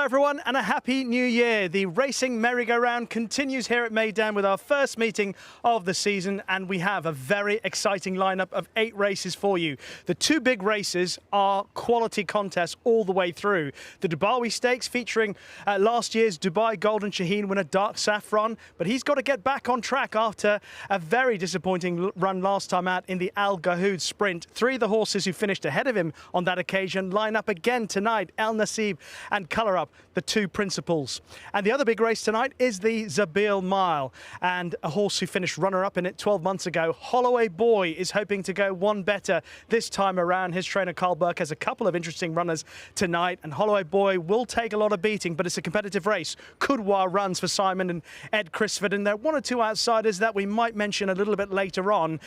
everyone, and a happy new year. The racing merry-go-round continues here at Meydan with our first meeting of the season, and we have a very exciting lineup of 8 races for you. The 2 big races are quality contests all the way through. The Dubai Stakes featuring last year's Dubai Golden Shaheen winner Dark Saffron, but he's got to get back on track after a very disappointing run last time out in the Al Gahood Sprint. 3 of the horses who finished ahead of him on that occasion line up again tonight. El Nasib and Colour Up, the 2 principals. And the other big race tonight is the Zabil Mile, and a horse who finished runner-up in it 12 months ago, Holloway Boy, is hoping to go one better this time around. His trainer Carl Burke has a couple of interesting runners tonight, and Holloway Boy will take a lot of beating, but it's a competitive race. Couloir runs for Simon and Ed Crisford, and there are 1 or 2 outsiders that we might mention a little bit later on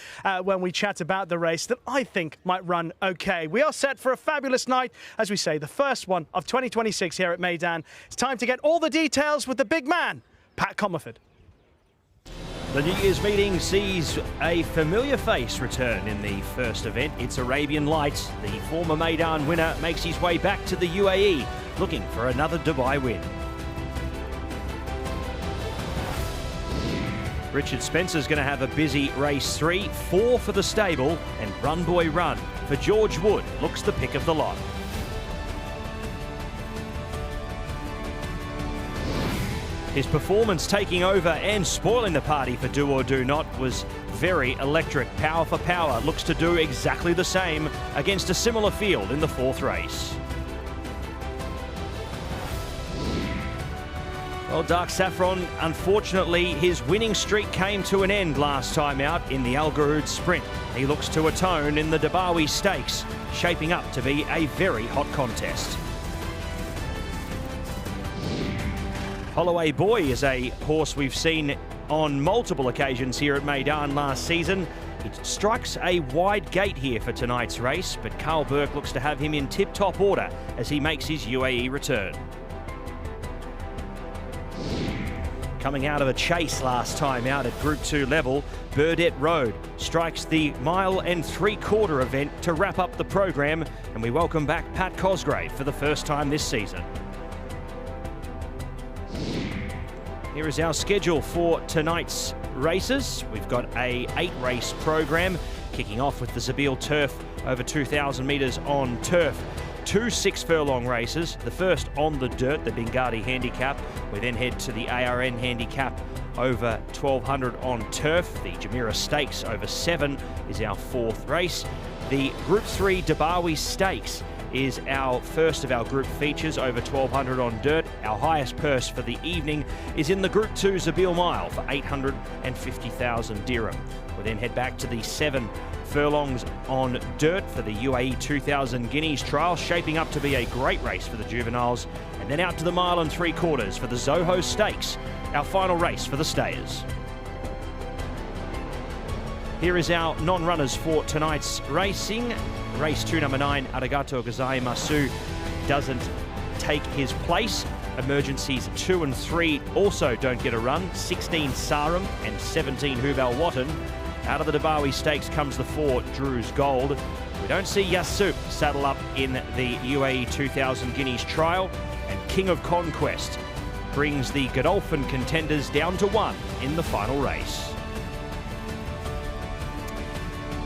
when we chat about the race that I think might run okay. We are set for a fabulous night, as we say, the first one of 2026 here at Meydan. It's time to get all the details with the big man, Pat Comerford. The New Year's meeting sees a familiar face return in the first event. It's Arabian Lights. The former Meydan winner makes his way back to the UAE, looking for another Dubai win. Richard Spencer's going to have a busy race 3, 4 for the stable, and Run Boy Run for George Wood looks the pick of the lot. His performance taking over and spoiling the party for Do or Do Not was very electric. Power for Power looks to do exactly the same against a similar field in the 4th race. Well, Dark Saffron, unfortunately, his winning streak came to an end last time out in the Al Gahood Sprint. He looks to atone in the Dubai Stakes, shaping up to be a very hot contest. Holloway Boy is a horse we've seen on multiple occasions here at Meydan last season. It strikes a wide gate here for tonight's race, but Carl Burke looks to have him in tip-top order as he makes his UAE return. Coming out of a chase last time out at Group 2 level, Burdett Road strikes the 1 3/4 event to wrap up the program, and we welcome back Pat Cosgrave for the first time this season. Here is our schedule for tonight's races. We've got a 8-race program, kicking off with the Zabil Turf over 2,000 metres on turf. 2 6-furlong races, the first on the dirt, the Bengadi Handicap. We then head to the ARN Handicap over 1,200 on turf. The Jumeirah Stakes over 7 is our 4th race. The Group 3 Dubai Stakes is our first of our group features over 1,200 on dirt. Our highest purse for the evening is in the Group 2 Zabil Mile for 850,000 dirham. We'll then head back to the 7 furlongs on dirt for the UAE 2,000 Guineas trial, shaping up to be a great race for the juveniles, and then out to the 1 3/4 for the Zoho Stakes, our final race for the stayers. Here is our non-runners for tonight's racing. Race 2, number 9, Arigato Gozai Masu doesn't take his place. Emergencies 2 and 3 also don't get a run. 16 Sarum and 17 Hubal Watton. Out of the Dubai Stakes comes the 4 Drew's Gold. We don't see Yasup saddle up in the UAE 2,000 Guineas trial, and King of Conquest brings the Godolphin contenders down to 1 in the final race.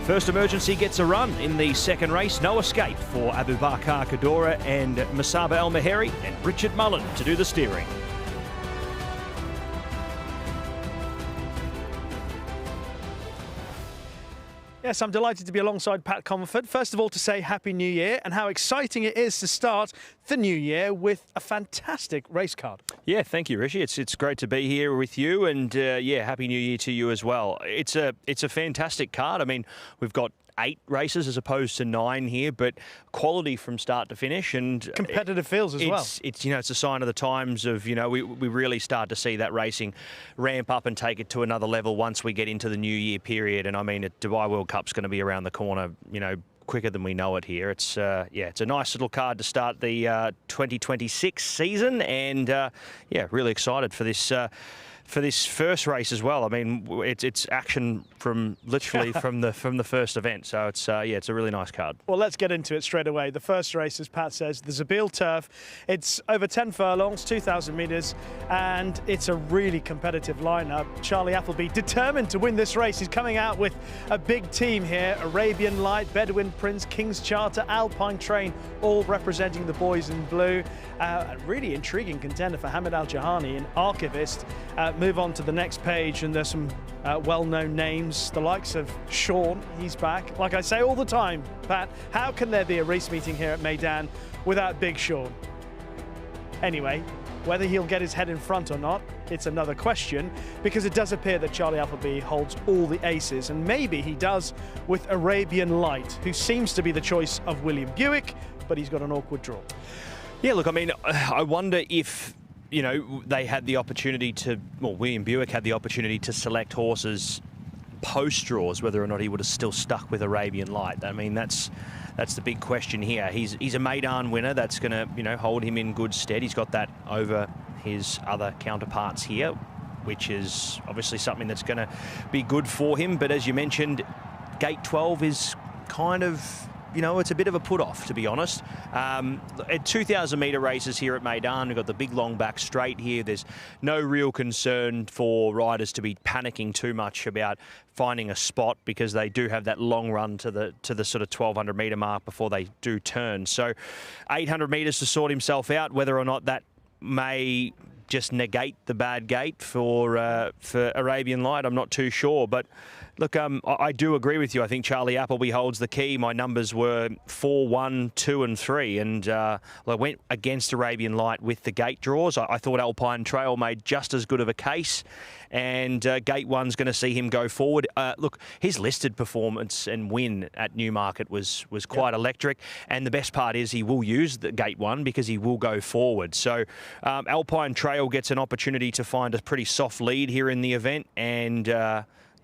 First Emergency gets a run in the 2nd race. No escape for Abubakar Kadora and Masaba El Maheri, and Richard Mullen to do the steering. Yes, I'm delighted to be alongside Pat Comerford. First of all, to say Happy New Year and how exciting it is to start the new year with a fantastic race card. Yeah, thank you, Rishi. It's great to be here with you, and yeah, Happy New Year to you as well. It's a fantastic card. I mean, we've got 8 races as opposed to 9 here, but quality from start to finish, and competitive fields as well. It's it's a sign of the times of we really start to see that racing ramp up and take it to another level once we get into the new year period. And I mean, Dubai World Cup's going to be around the corner, quicker than we know it here. It's it's a nice little card to start the 2026 season, and yeah, really excited for this for this first race as well. I mean, it's action from literally from the first event. So it's it's a really nice card. Well, let's get into it straight away. The first race, as Pat says, the Zabeel Turf. It's over 10 furlongs, 2,000 metres, and it's a really competitive lineup. Charlie Appleby determined to win this race. He's coming out with a big team here: Arabian Light, Bedouin Prince, King's Charter, Alpine Train, all representing the boys in blue. A really intriguing contender for Hamid Al Jahani and Archivist. Move on to the next page, and there's some well-known names, the likes of Sean. He's back. Like I say all the time, Pat, how can there be a race meeting here at Meydan without Big Sean? Anyway, whether he'll get his head in front or not, it's another question, because it does appear that Charlie Appleby holds all the aces, and maybe he does with Arabian Light, who seems to be the choice of William Buick, but he's got an awkward draw. Yeah, look, I mean, I wonder if, you know, they had the opportunity to, well, William Buick had the opportunity to select horses post-draws, whether or not he would have still stuck with Arabian Light. I mean, that's the big question here. He's a Meydan winner. That's going to, you know, hold him in good stead. He's got that over his other counterparts here, which is obviously something that's going to be good for him. But as you mentioned, Gate 12 is kind of, you know, it's a bit of a put-off, to be honest. At 2,000 metre races here at Meydan, we've got the big long back straight here. There's no real concern for riders to be panicking too much about finding a spot, because they do have that long run to the sort of 1,200 metre mark before they do turn. So 800 metres to sort himself out. Whether or not that may just negate the bad gate for Arabian Light, I'm not too sure. But look, I do agree with you. I think Charlie Appleby holds the key. My numbers were 4, 1, 2 and 3, and I went against Arabian Light with the gate draws. I thought Alpine Trail made just as good of a case, and Gate 1's going to see him go forward. Look, his listed performance and win at Newmarket was quite electric, and the best part is he will use the Gate 1 because he will go forward. So Alpine Trail gets an opportunity to find a pretty soft lead here in the event, and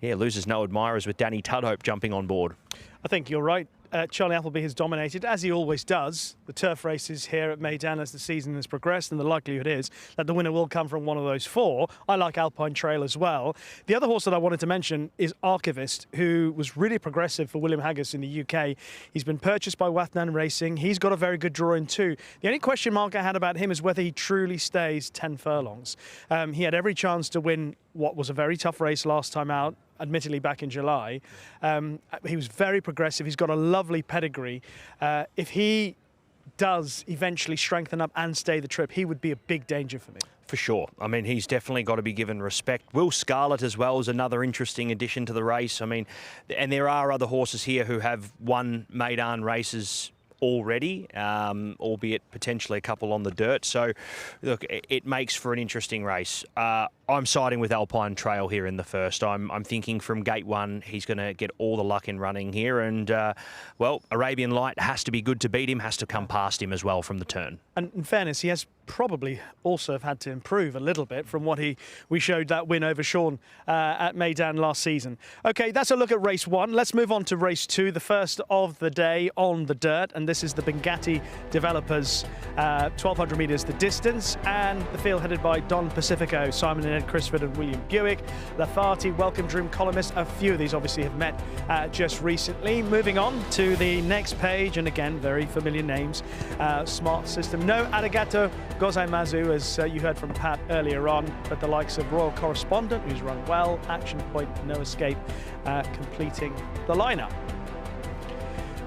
loses no admirers with Danny Tudhope jumping on board. I think you're right. Charlie Appleby has dominated, as he always does, the turf races here at Meydan as the season has progressed, and the likelihood is that the winner will come from one of those four. I like Alpine Trail as well. The other horse that I wanted to mention is Archivist, who was really progressive for William Haggas in the UK. He's been purchased by Wathnan Racing. He's got a very good draw in too. The only question mark I had about him is whether he truly stays 10 furlongs. He had every chance to win what was a very tough race last time out, admittedly back in July. He was very progressive. He's got a lovely pedigree. If he does eventually strengthen up and stay the trip, he would be a big danger for me. For sure. I mean, he's definitely got to be given respect. Will Scarlett as well is another interesting addition to the race. I mean, and there are other horses here who have won Meydan races already, albeit potentially a couple on the dirt. So, look, it makes for an interesting race. I'm siding with Alpine Trail here in the first. I'm thinking from Gate 1, he's going to get all the luck in running here. And, well, Arabian Light has to be good to beat him, has to come past him as well from the turn. And in fairness, he has probably also have had to improve a little bit from what we showed that win over Sean at Meydan last season. Okay, that's a look at race 1. Let's move on to race 2, the first of the day on the dirt. And this is the Bengati Developers, 1,200 metres the distance, and the field headed by Don Pacifico, Simon and Ed Crisford and William Buick, Lafarty, Welcome Dream columnist. A few of these obviously have met just recently. Moving on to the next page, and again, very familiar names. Smart System, no Arigato Gozaimasu, as you heard from Pat earlier on, but the likes of Royal Correspondent, who's run well, Action Point, No Escape, completing the lineup.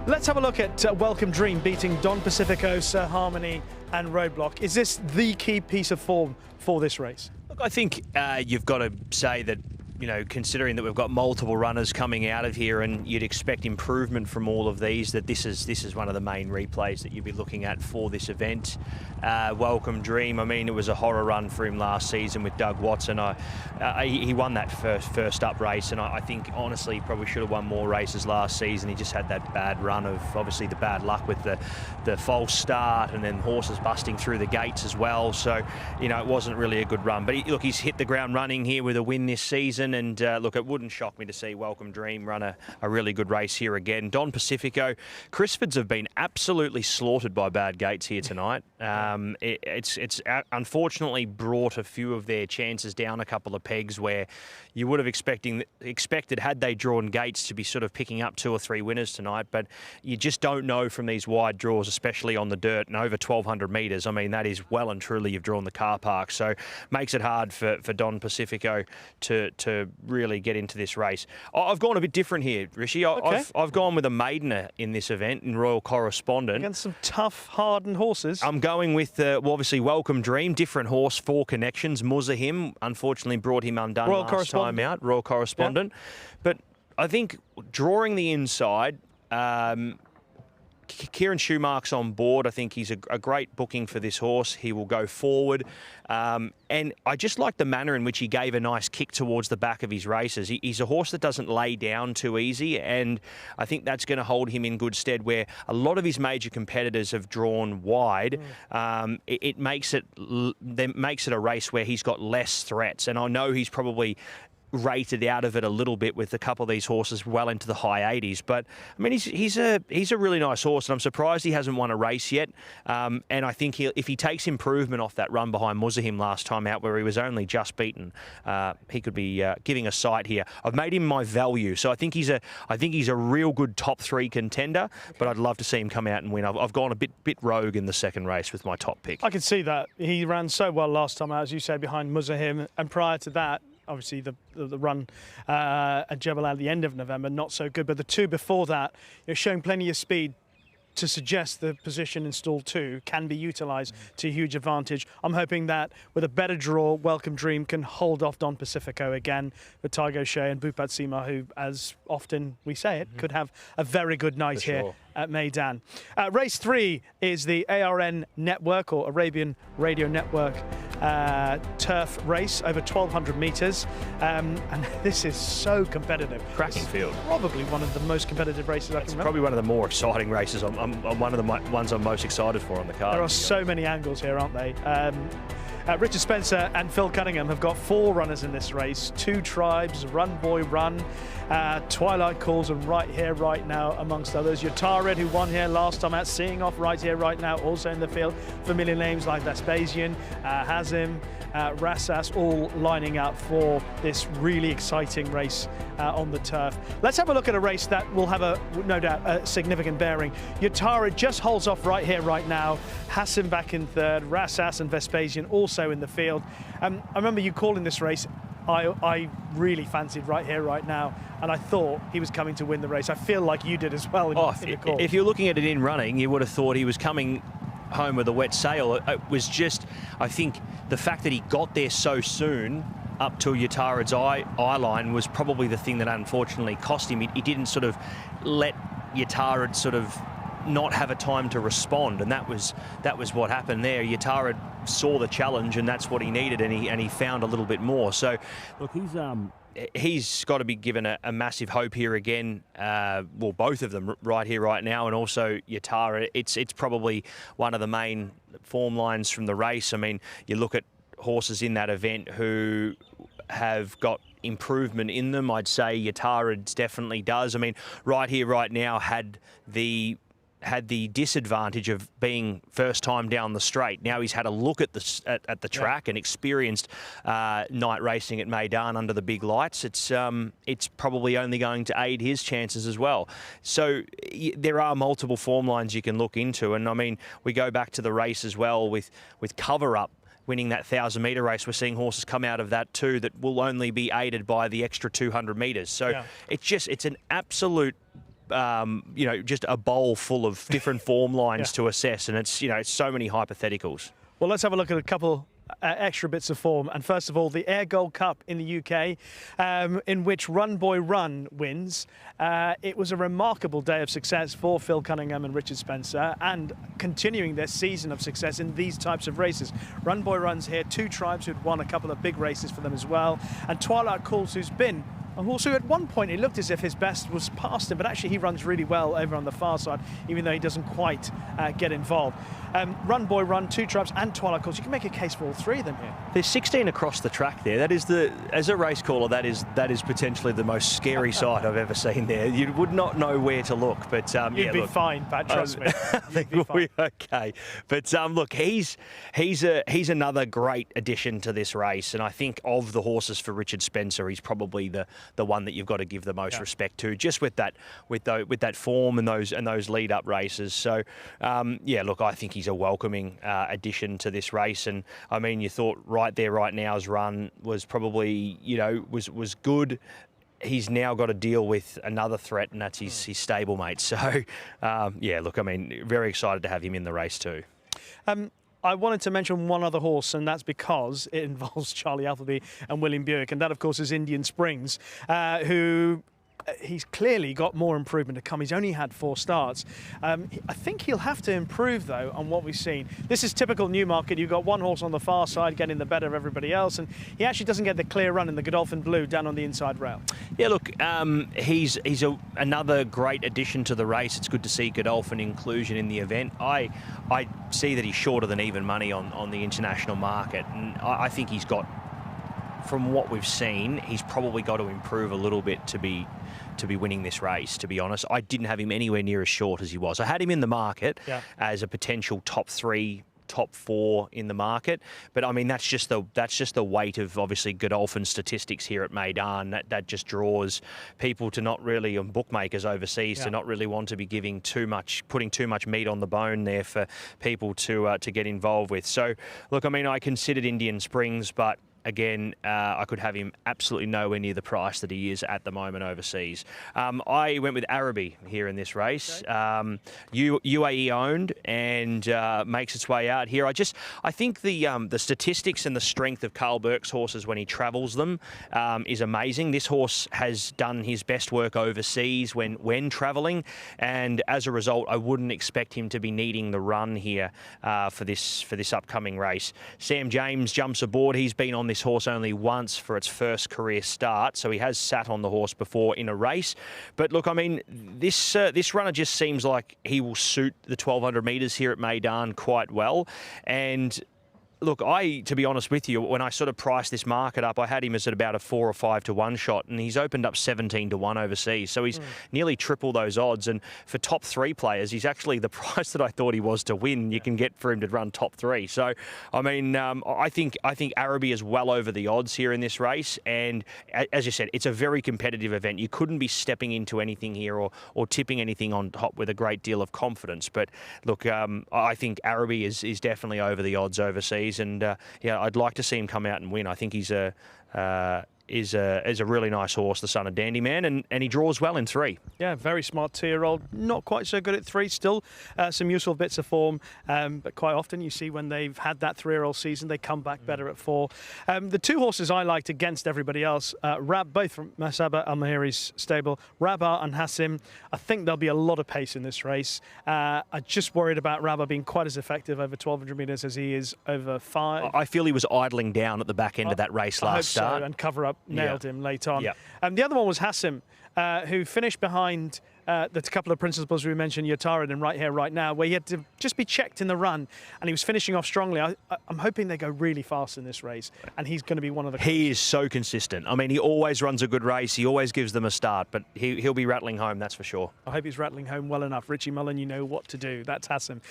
Let's have a look at Welcome Dream beating Don Pacifico, Sir Harmony and Roadblock. Is this the key piece of form for this race? Look, I think you've got to say that, you know, considering that we've got multiple runners coming out of here, and you'd expect improvement from all of these, that this is one of the main replays that you'd be looking at for this event. Welcome Dream, I mean, it was a horror run for him last season with Doug Watson. He won that first up race, and I think honestly he probably should have won more races last season. He just had that bad run of obviously the bad luck with the false start, and then horses busting through the gates as well. So, you know, it wasn't really a good run. But look, he's hit the ground running here with a win this season. And look, it wouldn't shock me to see Welcome Dream run a really good race here again. Don Pacifico, Crisfords have been absolutely slaughtered by bad gates here tonight. It's unfortunately brought a few of their chances down a couple of pegs where you would have expected had they drawn gates to be sort of picking up 2 or 3 winners tonight, but you just don't know from these wide draws, especially on the dirt and over 1,200 metres. I mean, that is well and truly you've drawn the car park, so makes it hard for Don Pacifico to really get into this race. I've gone a bit different here, Rishi. Okay. I've gone with a maidener in this event in Royal Correspondent. Against some tough, hardened horses. I'm going with, obviously, Welcome Dream, different horse, 4 connections. Muzahim, unfortunately, brought him undone last time out, Royal Correspondent. Yeah. But I think drawing the inside, Kieran Schumacher's on board. I think he's a great booking for this horse. He will go forward. And I just like the manner in which he gave a nice kick towards the back of his races. He's a horse that doesn't lay down too easy, and I think that's going to hold him in good stead where a lot of his major competitors have drawn wide. It makes it a race where he's got less threats, and I know he's probably rated out of it a little bit with a couple of these horses well into the high 80s, but I mean he's a really nice horse, and I'm surprised he hasn't won a race yet. And I think if he takes improvement off that run behind Muzahim last time out where he was only just beaten, he could be giving a sight here. I've made him my value, so I think he's a real good top 3 contender, but I'd love to see him come out and win. I've gone a bit rogue in the second race with my top pick. I can see that. He ran so well last time out, as you said, behind Muzahim, and prior to that, obviously the run at Jebel at the end of November, not so good, but the 2 before that, showing plenty of speed to suggest the position in stall 2 can be utilised to huge advantage. I'm hoping that with a better draw, Welcome Dream can hold off Don Pacifico again with Tigo Shea and Bhupat Sima, who, as often we say it, could have a very good night here at Meydan. Race 3 is the ARN Network, or Arabian Radio Network, turf race over 1,200 metres. And this is so competitive. Cracking field. Probably one of the most competitive races I can remember. Probably one of the more exciting races. I'm one of the ones I'm most excited for on the card. There are so many angles here, aren't they? Richard Spencer and Phil Cunningham have got 4 runners in this race. 2 Tribes, Run Boy Run, Twilight Calls, and Right Here, Right Now, amongst others. Yatarid, who won here last time out, Seeing Off, Right Here, Right Now, also in the field. Familiar names like Vespasian, Hazim, Rassas, all lining up for this really exciting race on the turf. Let's have a look at a race that will have no doubt a significant bearing. Yatarid just holds off Right Here, Right Now. Hazim back in 3rd, Rassas and Vespasian also in the field. I remember you calling this race. I really fancied Right Here, Right Now, and I thought he was coming to win the race. I feel like you did as well in the call. If you're looking at it in running, you would have thought he was coming home with a wet sail. It was just, I think, the fact that he got there so soon up to Yatarid's eye line was probably the thing that unfortunately cost him. He didn't sort of let Yatarid sort of not have a time to respond, and that was what happened there. Yatarid saw the challenge, and that's what he needed, and he found a little bit more. So, look, he's got to be given a massive hope here again. Well, both of them, Right Here, Right Now, and also Yatarid. It's probably one of the main form lines from the race. I mean, you look at horses in that event who have got improvement in them. I'd say Yatarid definitely does. I mean, Right Here, Right Now had the disadvantage of being first time down the straight. Now he's had a look at the track and experienced night racing at Meydan under the big lights. It's probably only going to aid his chances as well. So there are multiple form lines you can look into, and I mean, we go back to the race as well with Cover Up winning that 1,000-metre race. We're seeing horses come out of that too that will only be aided by the extra 200 metres. So it's an absolute just a bowl full of different form lines to assess, and it's so many hypotheticals. Well, let's have a look at a couple extra bits of form. And first of all, the Air Gold Cup in the UK, in which Run Boy Run wins. It was a remarkable day of success for Phil Cunningham and Richard Spencer, and continuing their season of success in these types of races. Run Boy Run's here, 2 Tribes who'd won a couple of big races for them as well, and Twilight Calls, who's been A horse who at one point it looked as if his best was past him, but actually he runs really well over on the far side, even though he doesn't quite get involved. Run Boy Run, Two Tribes and Twilight Calls. You can make a case for all three of them here. There's 16 across the track there. That is as a race caller, that is potentially the most scary sight I've ever seen there. You would not know where to look, but You'd be fine, Pat, trust me. I think we'll be okay. But look, he's another great addition to this race, and I think of the horses for Richard Spencer, he's probably the one that you've got to give the most respect to, just with that form and those lead up races. So look, I think he's a welcoming addition to this race, and I mean, you thought right there, right now's run was probably was good. He's now got to deal with another threat, and that's his stablemate. So, look, I mean, very excited to have him in the race too. I wanted to mention one other horse, and that's because it involves Charlie Appleby and William Buick, and that, of course, is Indian Springs, who... He's clearly got more improvement to come. He's only had 4 starts. I think he'll have to improve, though, on what we've seen. This is typical Newmarket. You've got one horse on the far side getting the better of everybody else, and he actually doesn't get the clear run in the Godolphin Blue down on the inside rail. Yeah, look, he's another great addition to the race. It's good to see Godolphin inclusion in the event. I see that he's shorter than even money on the international market, and I think he's got, from what we've seen, he's probably got to improve a little bit to be winning this race, to be honest. I didn't have him anywhere near as short as he was. I had him in the market as a potential top 3, top 4 in the market, but I mean that's just the weight of obviously Godolphin statistics here at Meydan. That just draws people to not really, and bookmakers overseas, to not really want to be putting too much meat on the bone there for people to get involved with. So look, I mean, I considered Indian Springs, but again, I could have him absolutely nowhere near the price that he is at the moment overseas. I went with Araby here in this race. Okay. UAE owned and makes its way out here. I think the statistics and the strength of Carl Burke's horses when he travels them is amazing. This horse has done his best work overseas when travelling, and as a result, I wouldn't expect him to be needing the run here for this upcoming race. Sam James jumps aboard. He's been on this horse only once for its first career start, so he has sat on the horse before in a race. But look, I mean, this runner just seems like he will suit the 1200 metres here at Meydan quite well. And look, to be honest with you, when I sort of priced this market up, I had him as at about a 4 or 5 to 1 shot, and he's opened up 17 to 1 overseas. So he's nearly triple those odds. And for top 3 players, he's actually the price that I thought he was to win. You can get for him to run top 3. So, I mean, I think Araby is well over the odds here in this race. And as you said, it's a very competitive event. You couldn't be stepping into anything here or tipping anything on top with a great deal of confidence. But look, I think Araby is definitely over the odds overseas. And I'd like to see him come out and win. I think he's a really nice horse, the son of Dandy Man, and he draws well in 3. Yeah, very smart 2-year-old. Not quite so good at 3 still. Some useful bits of form, but quite often you see when they've had that 3-year-old season, they come back better at 4. The 2 horses I liked against everybody else, both from Masaba Al-Mahiri's stable, Rabah and Hassim. I think there'll be a lot of pace in this race. I'm just worried about Rabah being quite as effective over 1200 metres as he is over 5. I feel he was idling down at the back end of that race last start. So, and cover up nailed him late on. The other one was Hassim, who finished behind the couple of principals we mentioned, Yatarin and Right Here, Right Now, where he had to just be checked in the run, and he was finishing off strongly. I'm hoping they go really fast in this race, and he's going to be one of the... He is so consistent. I mean, he always runs a good race. He always gives them a start, but he'll be rattling home, that's for sure. I hope he's rattling home well enough. Richie Mullen, you know what to do. That's Hassim.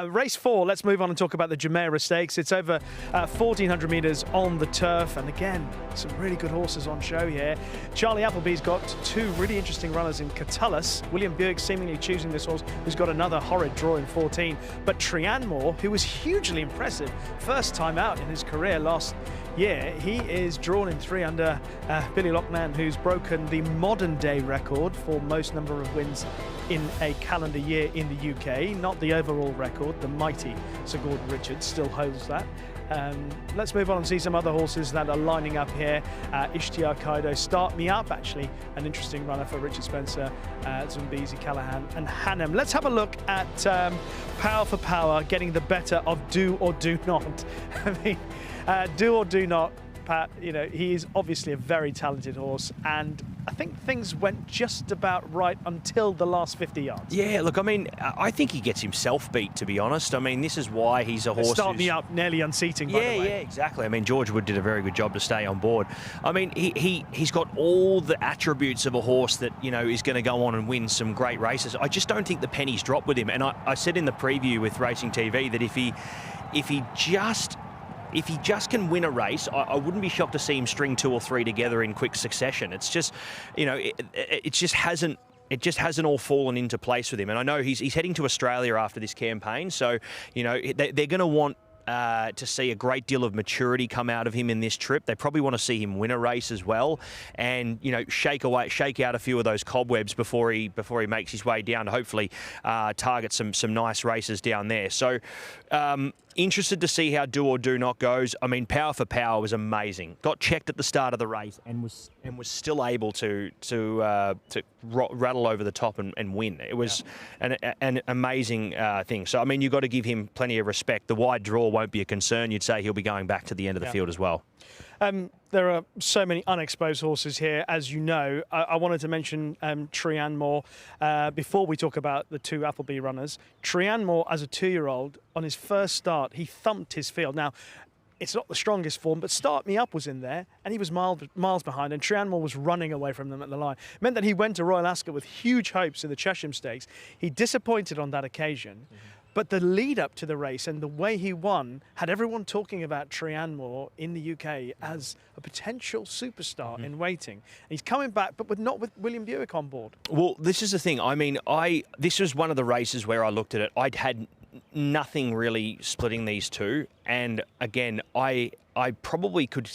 Race 4, let's move on and talk about the Jumeirah Stakes. It's over 1,400 metres on the turf, and again, some really good horses on show here. Charlie Appleby's got 2 really interesting runners in Catullus. William Buick seemingly choosing this horse, who's got another horrid draw in 14. But Trianmore, who was hugely impressive first time out in his career last year, he is drawn in 3 under Billy Loughnane, who's broken the modern day record for most number of wins in a calendar year in the UK. Not the overall record, the mighty Sir Gordon Richards still holds that. Let's move on and see some other horses that are lining up here. Ishtiar Kaido, Start Me Up, actually an interesting runner for Richard Spencer, Zumbizi, Callahan and Hanem. Let's have a look at Power for Power getting the better of Do or Do Not. I mean, Do or Do Not Pat, you know, he is obviously a very talented horse, and I think things went just about right until the last 50 yards. Yeah, look, I mean, I think he gets himself beat, to be honest. I mean, this is why he's a horse. Start me up, nearly unseating, by the way. Yeah, exactly. I mean, George Wood did a very good job to stay on board. I mean, he's got all the attributes of a horse that, you know, is going to go on and win some great races. I just don't think the pennies drop with him. And I said in the preview with Racing TV that if he just can win a race, I wouldn't be shocked to see him string 2 or 3 together in quick succession. It's just, you know, it just hasn't all fallen into place with him. And I know he's heading to Australia after this campaign, so, you know, they're going to want to see a great deal of maturity come out of him in this trip. They probably want to see him win a race as well, and, you know, shake out a few of those cobwebs before he makes his way down to hopefully target some nice races down there. So interested to see how Do or Do Not goes. I mean, Power for Power was amazing. Got checked at the start of the race and was still able to rattle over the top and win. It was an amazing thing. So I mean, you've got to give him plenty of respect. The wide draw won't be a concern. You'd say he'll be going back to the end of the field as well. There are so many unexposed horses here, as you know. I wanted to mention Trianmore before we talk about the 2 Appleby runners. Trianmore, as a 2-year-old, on his first start, he thumped his field. Now, it's not the strongest form, but Start Me Up was in there, and he was miles behind, and Trianmore was running away from them at the line. It meant that he went to Royal Ascot with huge hopes in the Chesham Stakes. He disappointed on that occasion. But the lead up to the race and the way he won had everyone talking about Trianmore in the UK as a potential superstar in waiting. And he's coming back, but not with William Buick on board. Well, this is the thing. I mean, this was one of the races where I looked at it. I'd had nothing really splitting these two. And again, I probably could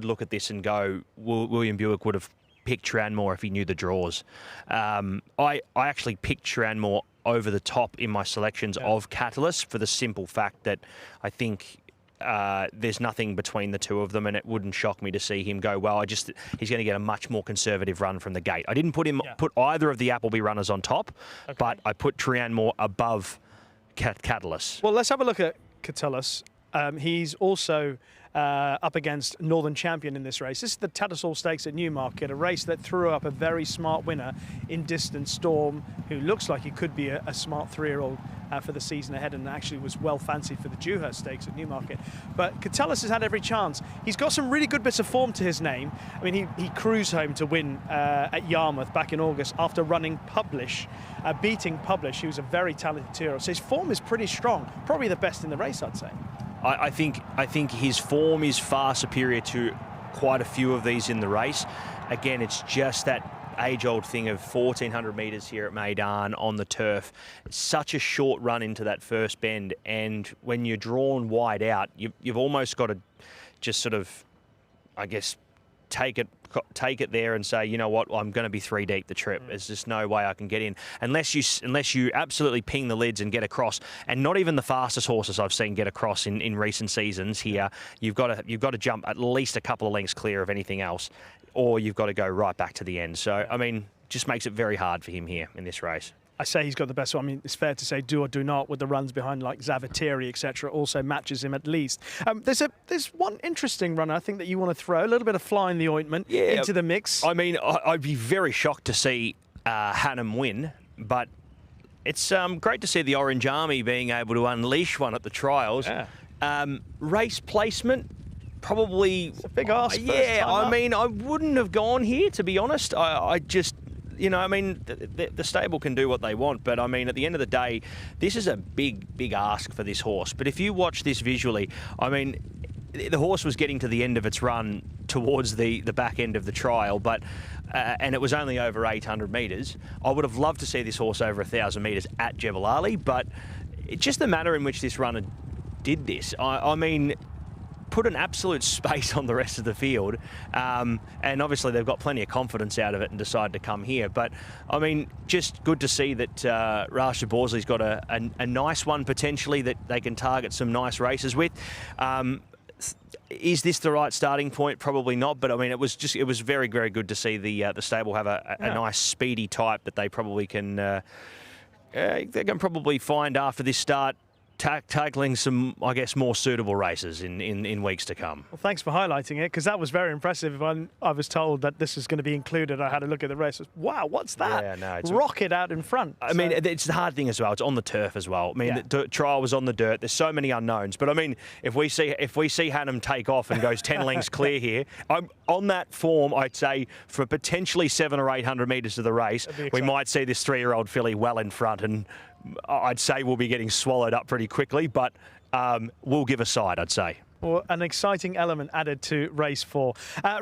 look at this and go, William Buick would have picked Trianmore if he knew the draws. I actually picked Trianmore over the top in my selections of Catalyst for the simple fact that I think there's nothing between the two of them, and it wouldn't shock me to see him go, well, he's going to get a much more conservative run from the gate. I didn't put either of the Appleby runners on top, but I put Trianmore above Catalyst. Well, let's have a look at Catalyst. He's also up against Northern Champion in this race. This is the Tattersall Stakes at Newmarket, a race that threw up a very smart winner in Distant Storm, who looks like he could be a smart 3-year-old for the season ahead, and actually was well fancied for the Dewhurst Stakes at Newmarket. But Catalyst has had every chance. He's got some really good bits of form to his name. I mean, he cruised home to win at Yarmouth back in August after running Publish, beating Publish, who's a very talented hero. So his form is pretty strong, probably the best in the race, I'd say. I think his form is far superior to quite a few of these in the race. Again, it's just that age-old thing of 1,400 metres here at Meydan on the turf. It's such a short run into that first bend, and when you're drawn wide out, you've almost got to just sort of, I guess, take it there and say, you know what, I'm going to be 3 deep the trip. There's just no way I can get in unless you absolutely ping the lids and get across. And not even the fastest horses I've seen get across in recent seasons here. You've got to jump at least a couple of lengths clear of anything else, or you've got to go right back to the end. So I mean, just makes it very hard for him here in this race. I say he's got the best one. I mean, it's fair to say Do or Do Not, with the runs behind like Zavateri, etc., also matches him at least. There's one interesting runner I think that you want to throw a little bit of fly in the ointment into the mix. I mean, I'd be very shocked to see Hannum win, but it's great to see the Orange Army being able to unleash one at the trials. Race placement, probably it's a big ask. I mean, I wouldn't have gone here, to be honest. I just, you know, I mean, the stable can do what they want, but I mean, at the end of the day, this is a big ask for this horse. But if you watch this visually, I mean, the horse was getting to the end of its run towards the back end of the trial, but and it was only over 800 metres. I would have loved to see this horse over 1,000 metres at Jebel Ali, but it's just the manner in which this runner did this. I mean, put an absolute space on the rest of the field, and obviously they've got plenty of confidence out of it and decided to come here. But I mean, just good to see that Rasha Borsley's got a nice one potentially that they can target some nice races with. Is this the right starting point? Probably not, but I mean, it was very good to see the stable have a nice speedy type that they probably can probably find after this start tackling some, I guess, more suitable races in weeks to come. Well, thanks for highlighting it, because that was very impressive. When I was told that this was going to be included, I had a look at the race. Wow, what's that? Yeah, no, it's rocket out in front. I mean, it's the hard thing as well. It's on the turf as well. I mean, the trial was on the dirt. There's so many unknowns. But I mean, if we see Hannum take off and goes 10 lengths clear here, on that form, I'd say for potentially 700 or 800 metres of the race, we might see this 3-year-old filly well in front, and I'd say we'll be getting swallowed up pretty quickly, but we'll give a side, I'd say. Well, an exciting element added to race 4.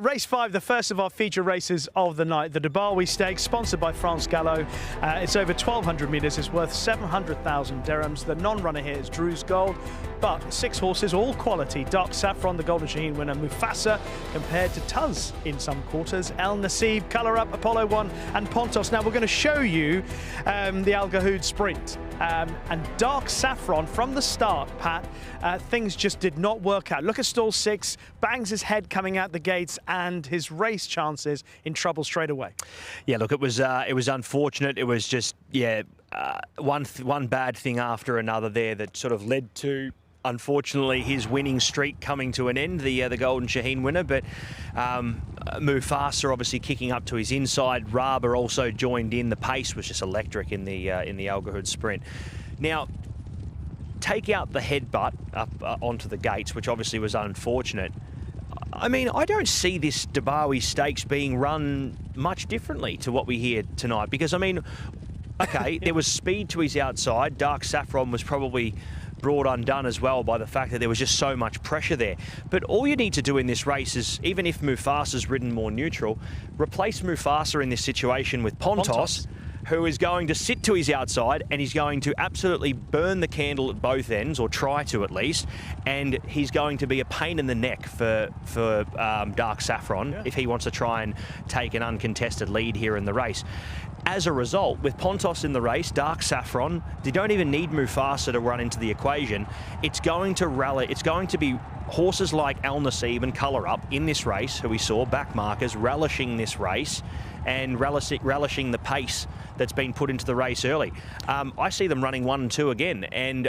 Race 5, the first of our feature races of the night, the Dubawi Stakes, sponsored by France Gallo. It's over 1,200 metres. It's worth 700,000 dirhams. The non-runner here is Drew's Gold, but 6 horses, all quality. Dark Saffron, the Golden Shaheen winner. Mufasa, compared to Tuz in some quarters. El Nasib, Colour Up, Apollo 1, and Pontos. Now, we're going to show you the Al Gahood Sprint. And Dark Saffron, from the start, Pat, things just did not work out. Look at stall 6, bangs his head coming out the gates, and his race chances in trouble straight away. Yeah, look, it was unfortunate. It was just, one bad thing after another there that sort of led to, unfortunately, his winning streak coming to an end, the Golden Shaheen winner. But Mufasa obviously kicking up to his inside. Raba also joined in. The pace was just electric in the Al Gahood Sprint. Now, take out the headbutt up onto the gates, which obviously was unfortunate. I mean, I don't see this Dubawi Stakes being run much differently to what we hear tonight, because, I mean, okay, there was speed to his outside. Dark Saffron was probably brought undone as well by the fact that there was just so much pressure there. But all you need to do in this race is, even if Mufasa's ridden more neutral, replace Mufasa in this situation with Pontos, who is going to sit to his outside, and he's going to absolutely burn the candle at both ends, or try to at least, and he's going to be a pain in the neck for Dark Saffron if he wants to try and take an uncontested lead here in the race. As a result, with Pontos in the race, Dark Saffron, they don't even need Mufasa to run into the equation. It's going to rally. It's going to be horses like El Nasib and Colour Up in this race, who we saw, back markers, relishing this race and relishing the pace that's been put into the race early. I see them running 1 and 2 again. And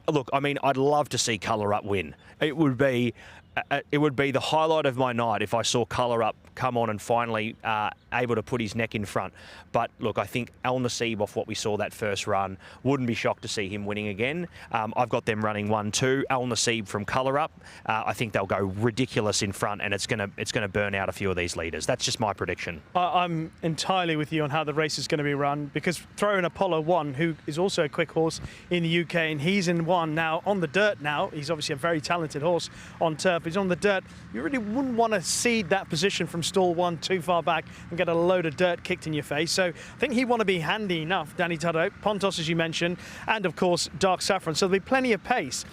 look, I mean, I'd love to see Colour Up win. It would be the highlight of my night if I saw Colour Up come on and finally able to put his neck in front. But look, I think El Nasib, off what we saw that first run, wouldn't be shocked to see him winning again. I've got them running 1-2. El Nasib from Colour Up, I think they'll go ridiculous in front, and it's gonna burn out a few of these leaders. That's just my prediction. I'm entirely with you on how the race is going to be run, because throw in Apollo 1, who is also a quick horse in the UK, and he's in 1 now on the dirt. Now he's obviously a very talented horse on turf. He's on the dirt. You really wouldn't want to cede that position from stall 1 too far back and get a load of dirt kicked in your face. So I think he'd want to be handy enough. Danny Tudhope, Pontos, as you mentioned, and of course Dark Saffron. So there'll be plenty of pace.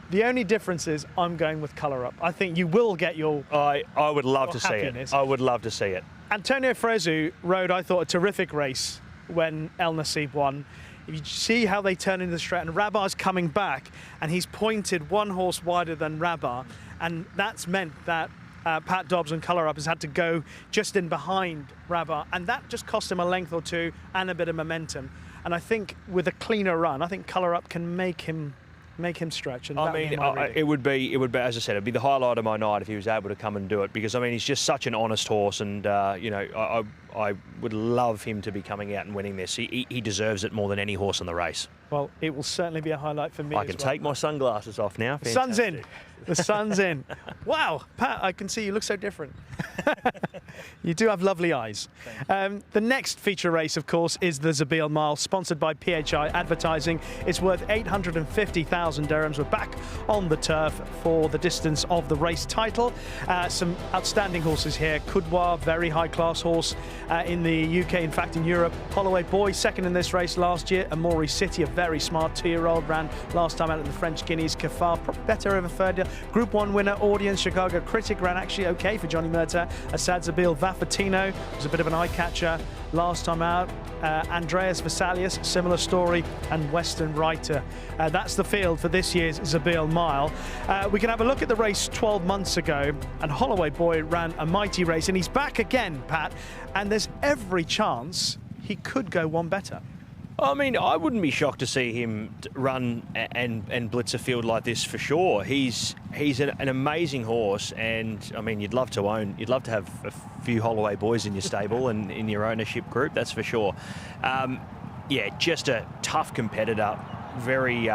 The only difference is I'm going with Colour Up. I think you will get your I would love to see it. I would love to see it. Antonio Fresu rode, I thought, a terrific race when El Nasib won. If you see how they turn into the straight, and Rabar's coming back, and he's pointed 1 horse wider than Rabar, and that's meant that Pat Dobbs and Colour Up has had to go just in behind Rabar, and that just cost him a length or two and a bit of momentum. And I think with a cleaner run, I think Colour Up can make him stretch. And I mean, it would be, as I said, it'd be the highlight of my night if he was able to come and do it, because I mean, he's just such an honest horse, and you know, I would love him to be coming out and winning this. He deserves it more than any horse in the race. Well, it will certainly be a highlight for me. I can take my sunglasses off now. The sun's in. The sun's in. Wow, Pat, I can see you look so different. You do have lovely eyes. The next feature race, of course, is the Zabeel Mile, sponsored by PHI Advertising. It's worth 850,000 dirhams. We're back on the turf for the distance of the race title. Some outstanding horses here. Kudwa, very high-class horse in the UK, in fact, in Europe. Holloway Boy, second in this race last year. Amori City, a very smart 2-year-old, ran last time out at the French Guineas. Kafar, probably better over third year. Group 1 winner, Audience, Chicago Critic, ran actually okay for Johnny Murtagh. Asad Zabeel Vafatino was a bit of an eye-catcher last time out. Andreas Vesalius, similar story, and Western Writer. That's the field for this year's Zabeel Mile. We can have a look at the race 12 months ago, and Holloway Boy ran a mighty race, and he's back again, Pat, and there's every chance he could go one better. I mean, I wouldn't be shocked to see him run and blitz a field like this for sure. He's an amazing horse, and I mean, you'd love to have a few Holloway boys in your stable and in your ownership group, that's for sure. Yeah, just a tough competitor, very.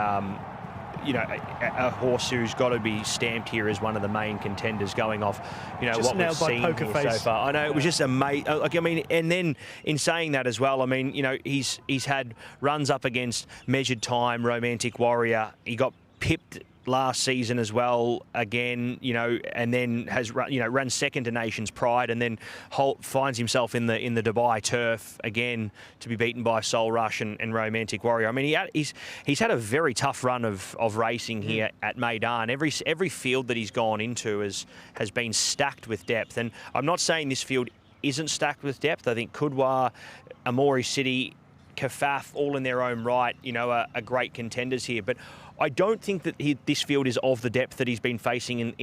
A horse who's got to be stamped here as one of the main contenders going off, just what we've seen here so far. I know it was just amazing. Like, I mean, and then in saying that as well, I mean, he's had runs up against Measured Time, Romantic Warrior. He got pipped last season as well again, and then has run second to Nation's Pride, and then finds himself in the Dubai Turf again to be beaten by Soul Rush and Romantic Warrior. I mean, he's had a very tough run of racing here at Meydan. Every field that he's gone into has been stacked with depth, and I'm not saying this field isn't stacked with depth. I think Kudwa, Amori City, Kafaf, all in their own right, are great contenders here, but I don't think that this field is of the depth that he's been facing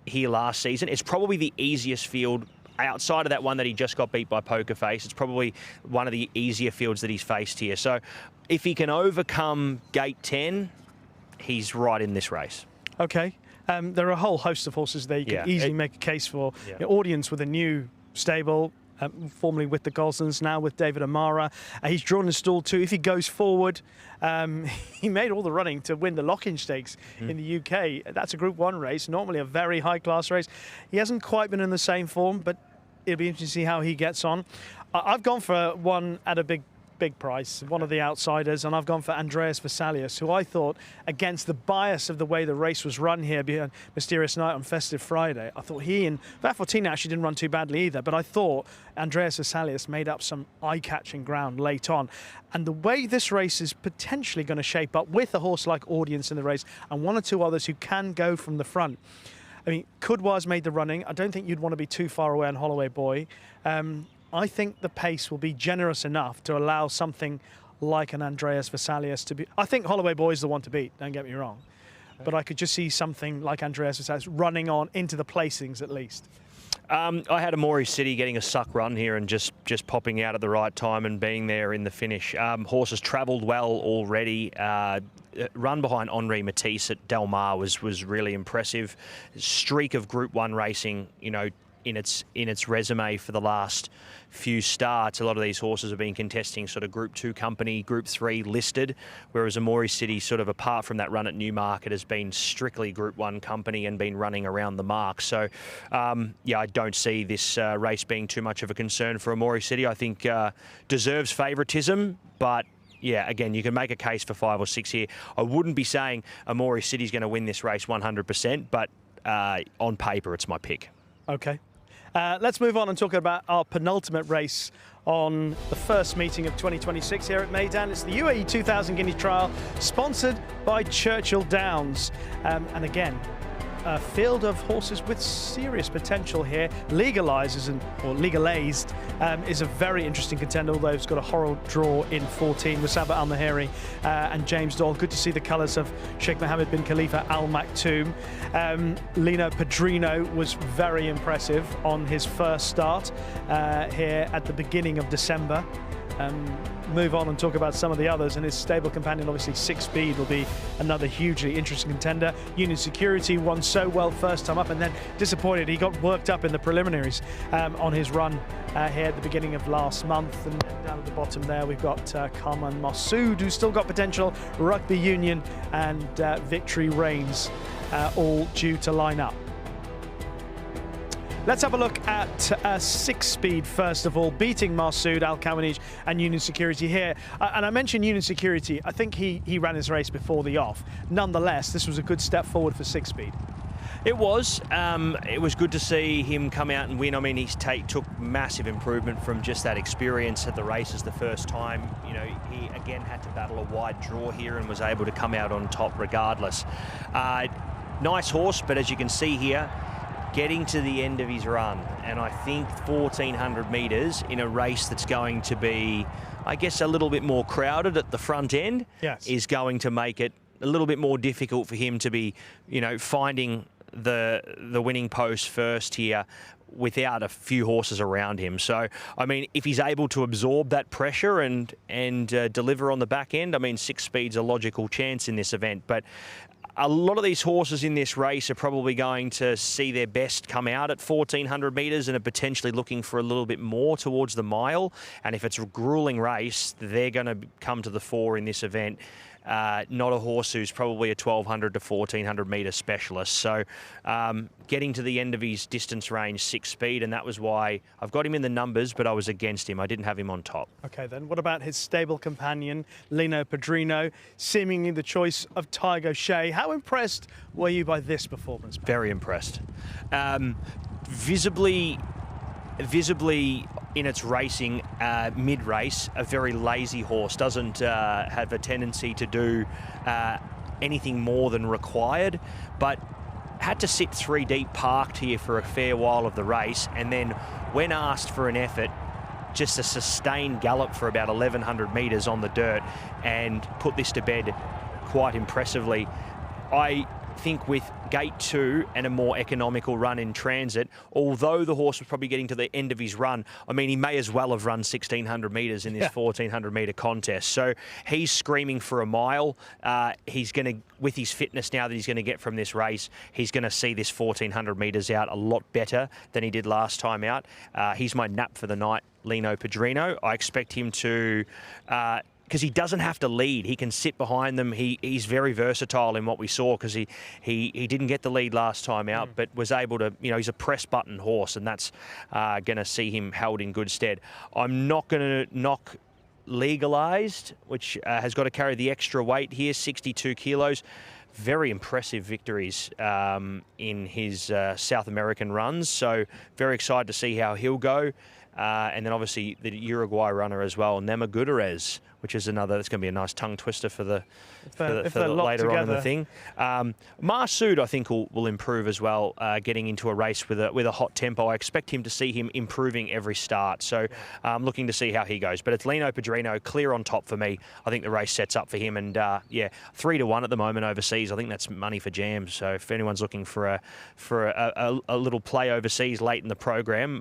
here last season. It's probably the easiest field outside of that one that he just got beat by Poker Face. It's probably one of the easier fields that he's faced here. So if he can overcome Gate 10, he's right in this race. Okay. There are a whole host of horses there you can easily make a case for. The audience with a new stable, formerly with the Golsons, now with David Amara. He's drawn a stall too. If he goes forward, he made all the running to win the Lock-in Stakes in the UK. That's a Group 1 race, normally a very high-class race. He hasn't quite been in the same form, but it'll be interesting to see how he gets on. I've gone for one at a big price, one of the outsiders, and I've gone for Andreas Vesalius, who I thought, against the bias of the way the race was run here behind Mysterious Night on Festive Friday, I thought he and Vafortina actually didn't run too badly either, but I thought Andreas Vesalius made up some eye-catching ground late on. And the way this race is potentially going to shape up with a horse-like audience in the race and one or two others who can go from the front. I mean, Kudwa's made the running. I don't think you'd want to be too far away on Holloway Boy. I think the pace will be generous enough to allow something like an Andreas Vesalius to be. I think Holloway Boy is the one to beat, don't get me wrong. Okay. But I could just see something like Andreas Vesalius running on into the placings at least. I had Amori City getting a suck run here and just popping out at the right time and being there in the finish. Horse has travelled well already. Run behind Henri Matisse at Del Mar was really impressive. Streak of Group 1 racing, in its resume for the last few starts. A lot of these horses have been contesting sort of Group 2 company, Group 3 listed, whereas Amori City, sort of apart from that run at Newmarket, has been strictly Group 1 company and been running around the mark. So, I don't see this race being too much of a concern for Amori City. I think deserves favouritism, but yeah, again, you can make a case for 5 or 6 here. I wouldn't be saying Amori City's going to win this race 100%, but on paper, it's my pick. Okay. Let's move on and talk about our penultimate race on the first meeting of 2026 here at Meydan. It's the UAE 2000 Guineas Trial, sponsored by Churchill Downs. And again, a field of horses with serious potential here. Legalized is a very interesting contender, although it's got a horror draw in 14 with Sabah Al Mahiri and James Doyle. Good to see the colours of Sheikh Mohammed bin Khalifa Al Maktoum. Lino Padrino was very impressive on his first start here at the beginning of December. Move on and talk about some of the others, and his stable companion, obviously 6 Speed, will be another hugely interesting contender. Union Security won so well first time up and then disappointed. He got worked up in the preliminaries on his run here at the beginning of last month. And down at the bottom there we've got Karman Masood, who's still got potential, Rugby Union and Victory Reigns, all due to line up. Let's have a look at 6 Speed first of all, beating Masood, Al Kawanij and Union Security here. And I mentioned Union Security. I think he ran his race before the off. Nonetheless, this was a good step forward for 6 Speed. It was. It was good to see him come out and win. I mean, he took massive improvement from just that experience at the races the first time. He again had to battle a wide draw here and was able to come out on top regardless. Nice horse, but as you can see here, getting to the end of his run, and I think 1,400 metres in a race that's going to be, I guess, a little bit more crowded at the front end, yes, is going to make it a little bit more difficult for him to be, finding the winning post first here without a few horses around him. So, I mean, if he's able to absorb that pressure and deliver on the back end, I mean, 6 speed's a logical chance in this event. But a lot of these horses in this race are probably going to see their best come out at 1,400 metres and are potentially looking for a little bit more towards the mile. And if it's a grueling race, they're going to come to the fore in this event. Not a horse who's probably a 1,200 to 1,400 metre specialist. So getting to the end of his distance range, 6 speed, and that was why I've got him in the numbers, but I was against him. I didn't have him on top. Okay, then what about his stable companion, Lino Padrino, seemingly the choice of Tiger Shea? How impressed were you by this performance? Very impressed. Visibly in its racing, mid-race, a very lazy horse. Doesn't have a tendency to do anything more than required, but had to sit 3 deep parked here for a fair while of the race, and then when asked for an effort, just a sustained gallop for about 1,100 metres on the dirt and put this to bed quite impressively. I think with gate 2 and a more economical run in transit, although the horse was probably getting to the end of his run, I mean, he may as well have run 1,600 metres in this 1,400 metre contest. So he's screaming for a mile. He's going to, with his fitness now that he's going to get from this race, he's going to see this 1,400 metres out a lot better than he did last time out. He's my nap for the night, Lino Padrino. I expect him to... because he doesn't have to lead. He can sit behind them. He's very versatile in what we saw, because he didn't get the lead last time out, but was able to, you know, he's a press button horse, and that's going to see him held in good stead. I'm not going to knock Legalized, which has got to carry the extra weight here, 62 kilos. Very impressive victories in his South American runs. So very excited to see how he'll go. And then obviously the Uruguay runner as well, Nema Gutierrez, which is another, that's going to be a nice tongue twister for the later on in the thing. Masood, I think, will improve as well, getting into a race with a hot tempo. I expect him to see him improving every start. So I'm looking to see how he goes. But it's Lino Padrino clear on top for me. I think the race sets up for him. And yeah, 3-1 at the moment overseas. I think that's money for jams. So if anyone's looking for a little play overseas late in the program,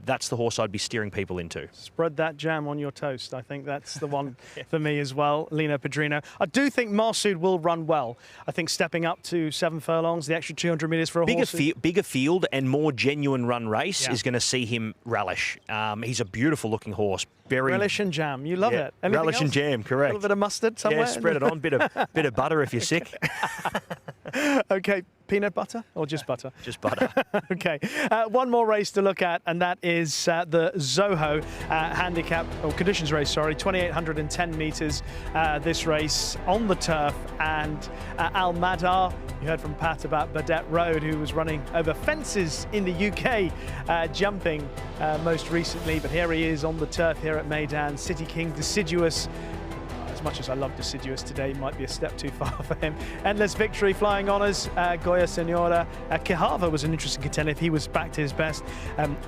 that's the horse I'd be steering people into. Spread that jam on your toast. I think that's the one for me as well, Lino Padrino. I do think Masood will run well. I think stepping up to 7 furlongs, the extra 200 metres for a horse. Bigger field and more genuine run race is going to see him relish. He's a beautiful looking horse. Very relish and jam. You love it. Anything relish else? And jam, correct. A little bit of mustard somewhere? Yeah, spread it on. Bit of butter if you're sick. Okay, peanut butter or just butter? Just butter. Okay, one more race to look at, and that is the Zoho handicap, or conditions race, sorry, 2,810 metres, this race on the turf. And Al Madar, you heard from Pat about Badet Road, who was running over fences in the UK, jumping most recently, but here he is on the turf here at Meydan. City King, Deciduous. As much as I love Deciduous today, might be a step too far for him. Endless Victory, Flying Honours, Goya Senora. Quijada was an interesting contender if he was back to his best.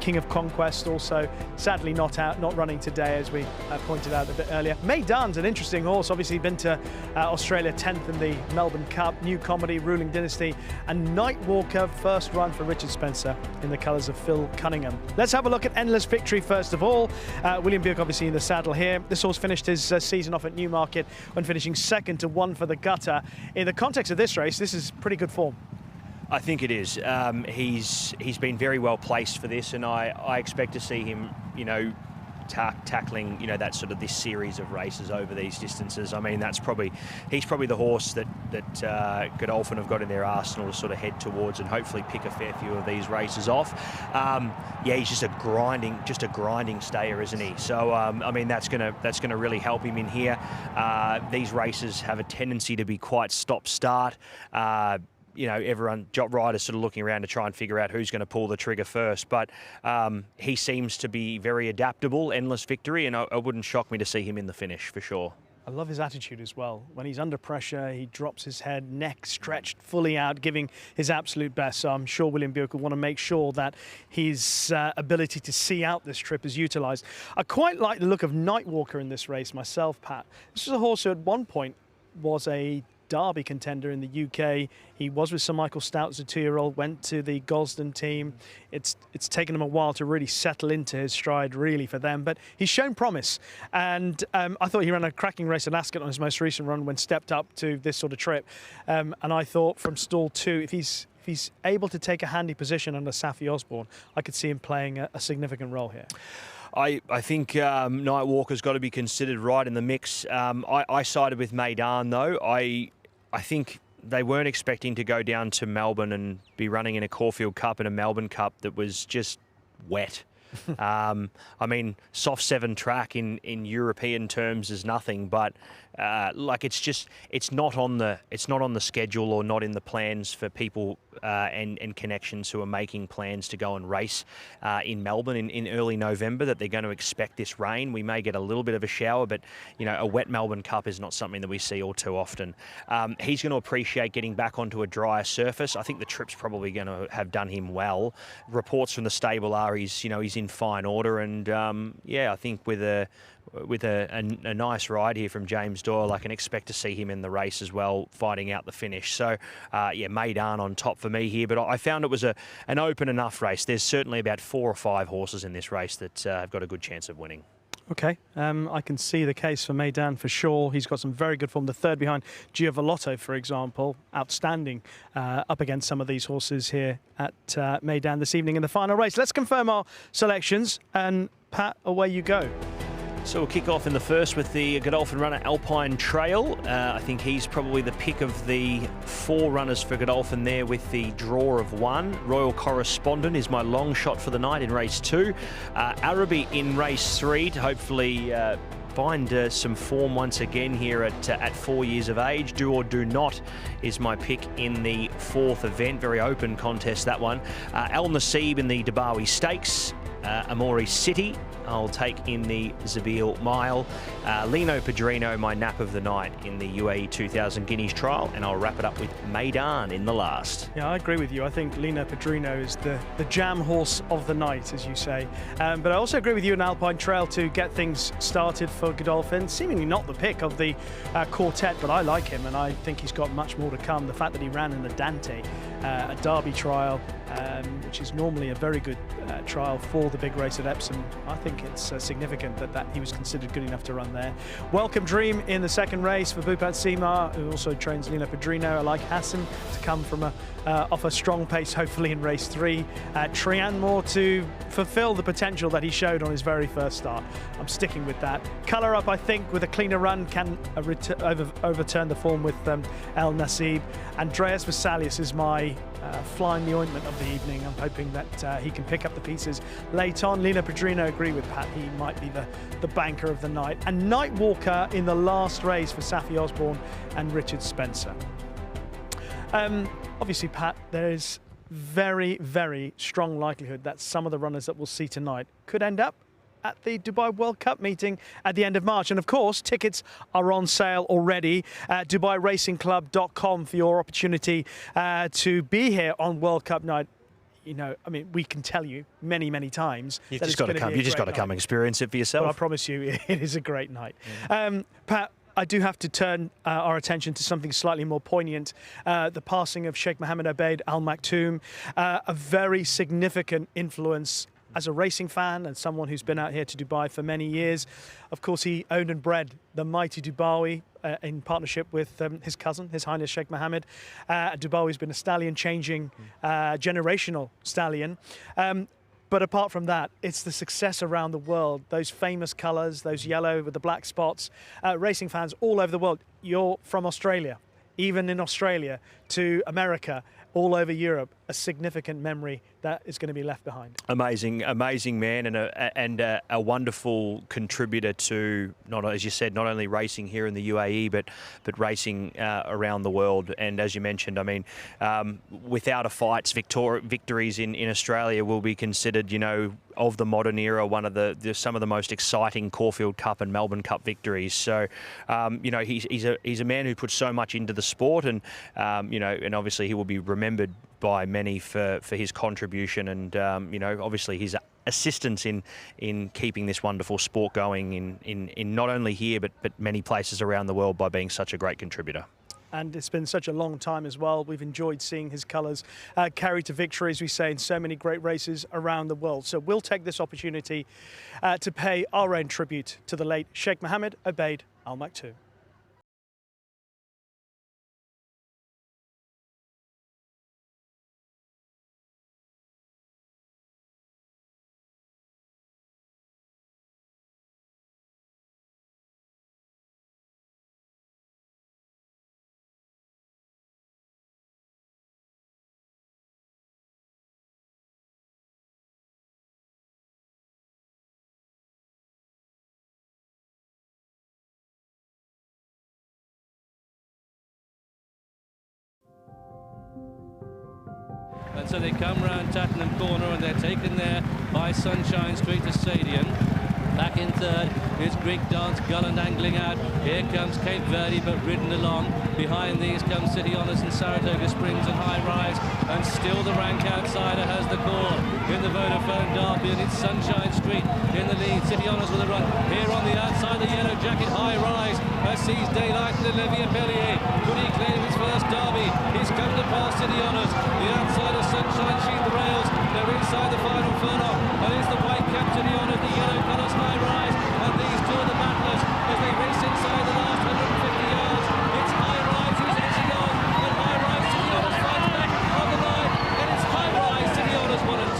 King of Conquest also sadly not running today, as we pointed out a bit earlier. Meydan's an interesting horse. Obviously been to Australia 10th in the Melbourne Cup. New Comedy, Ruling Dynasty, and Nightwalker, first run for Richard Spencer in the colours of Phil Cunningham. Let's have a look at Endless Victory first of all. William Buick obviously in the saddle here. This horse finished his season off at Newmarket when finishing 2nd to 1 for the Gutter. In the context of this race, this is pretty good form. I think it is. He's been very well placed for this, and I expect to see him, you know, tackling, you know, that sort of this series of races over these distances. I mean, he's probably the horse that Godolphin have got in their arsenal to sort of head towards and hopefully pick a fair few of these races off. Yeah, he's just a grinding stayer, isn't he? So I mean, that's gonna really help him in here. These races have a tendency to be quite stop-start. You know, riders sort of looking around to try and figure out who's going to pull the trigger first. But he seems to be very adaptable, Endless Victory, and it wouldn't shock me to see him in the finish for sure. I love his attitude as well. When he's under pressure, he drops his head, neck stretched fully out, giving his absolute best. So I'm sure William Buick will want to make sure that his ability to see out this trip is utilised. I quite like the look of Nightwalker in this race myself, Pat. This is a horse who at one point was a Derby contender in the UK. He was with Sir Michael Stout as a 2-year-old, went to the Gosden team. It's taken him a while to really settle into his stride, really, for them. But he's shown promise. And I thought he ran a cracking race at Ascot on his most recent run when stepped up to this sort of trip. And I thought from stall 2, if he's able to take a handy position under Saffie Osborne, I could see him playing a significant role here. I think Night Walker's got to be considered right in the mix. I sided with Meydan, though. I think they weren't expecting to go down to Melbourne and be running in a Caulfield Cup and a Melbourne Cup that was just wet. I mean, soft 7 track in European terms is nothing, but like it's not on the schedule or not in the plans for people and connections who are making plans to go and race in Melbourne in early November, that they're going to expect this rain. We may get a little bit of a shower, but you know, a wet Melbourne Cup is not something that we see all too often. He's going to appreciate getting back onto a drier surface. I think the trip's probably going to have done him well. Reports from the stable are he's in fine order, and yeah, I think with a nice ride here from James Doyle, I can expect to see him in the race as well, fighting out the finish. So, yeah, Meydan on top for me here, but I found it was an open enough race. There's certainly about 4 or 5 horses in this race that have got a good chance of winning. Okay, I can see the case for Meydan for sure. He's got some very good form. The third behind Giavolotto, for example, outstanding up against some of these horses here at Meydan this evening in the final race. Let's confirm our selections, and Pat, away you go. So we'll kick off in the first with the Godolphin runner Alpine Trail. I think he's probably the pick of the 4 runners for Godolphin there, with the draw of 1. Royal Correspondent is my long shot for the night in race 2. Araby in race 3 to hopefully find some form once again here at 4 years of age. Do or Do Not is my pick in the 4th event. Very open contest, that one. Al Nassib in the Dabawi Stakes. Amori City I'll take in the Zabeel Mile. Lino Padrino, my nap of the night in the UAE 2000 Guineas Trial, and I'll wrap it up with Meydan in the last. Yeah, I agree with you. I think Lino Padrino is the jam horse of the night, as you say. But I also agree with you in Alpine Trail to get things started for Godolphin. Seemingly not the pick of the quartet, but I like him, and I think he's got much more to come. The fact that he ran in the Dante, a Derby trial, which is normally a very good trial for the big race at Epsom, I think it's significant that he was considered good enough to run there. Welcome Dream in the second race for Bhupat Seema, who also trains Lino Padrino. I like Hassan to come from off a strong pace, hopefully in race 3. Trianmore to fulfill the potential that he showed on his very first start. I'm sticking with that. Colour Up, I think, with a cleaner run can overturn the form with El Nassib. Andreas Vesalius is my fly in the ointment of the evening. I'm hoping that he can pick up the pieces late on. Lino Padrino, agree with Pat, he might be the banker of the night. And Night Walker in the last race for Saffie Osborne and Richard Spencer. Obviously, Pat, there is very, very strong likelihood that some of the runners that we'll see tonight could end up at the Dubai World Cup meeting at the end of March. And of course, tickets are on sale already at DubaiRacingClub.com for your opportunity to be here on World Cup night. You know, I mean, we can tell you many, many times. You've just got to come. You just got to come and experience it for yourself. Well, I promise you, it is a great night. Pat, I do have to turn our attention to something slightly more poignant. The passing of Sheikh Mohammed Obeid Al Maktoum, a very significant influence as a racing fan and someone who's been out here to Dubai for many years. Of course, he owned and bred the mighty Dubawi in partnership with his cousin, His Highness Sheikh Mohammed. Dubawi's been a stallion-changing, generational stallion. But apart from that, it's the success around the world, those famous colours, those yellow with the black spots. Racing fans all over the world. You're from Australia, even in Australia, to America, all over Europe, a significant memory that is going to be left behind. Amazing man, and a wonderful contributor to, not, as you said, not only racing here in the UAE, but racing around the world. And as you mentioned, I mean, without a fight, victories in Australia will be considered, you know, of the modern era, one of some of the most exciting Caulfield Cup and Melbourne Cup victories. So, you know, he's a man who puts so much into the sport, and you know, and obviously he will be remembered by many for his contribution, and you know, obviously his assistance in keeping this wonderful sport going in not only here but many places around the world by being such a great contributor. And it's been such a long time as well. We've enjoyed seeing his colours carry to victory, as we say, in so many great races around the world. So we'll take this opportunity to pay our own tribute to the late Sheikh Mohammed Obaid Al Maktoum. And so they come round Tattenham Corner and they're taken there by Sunshine Street to Stadium. Back in third is Greek Dance, Gulland angling out. Here comes Cape Verde, but ridden along. Behind these come City Honours and Saratoga Springs and High Rise. And still the rank outsider has the call in the Vodafone Derby, and it's Sunshine Street in the lead. City Honours with a run. Here on the outside, the yellow jacket, High Rise, sees daylight and Olivier Pellier. Could he claim his first derby? He's come to pass City Honours. The outside of Sunshine Street, the rails. They're inside the final furlong. And it's the white cap City Honours, the yellow colours High Rise. And these two are the battlers as they race inside the last 150 yards. It's High Rise who's edging on. And High Rise, City Honours fights back on the line. And it's High Rise, City Honours 1 and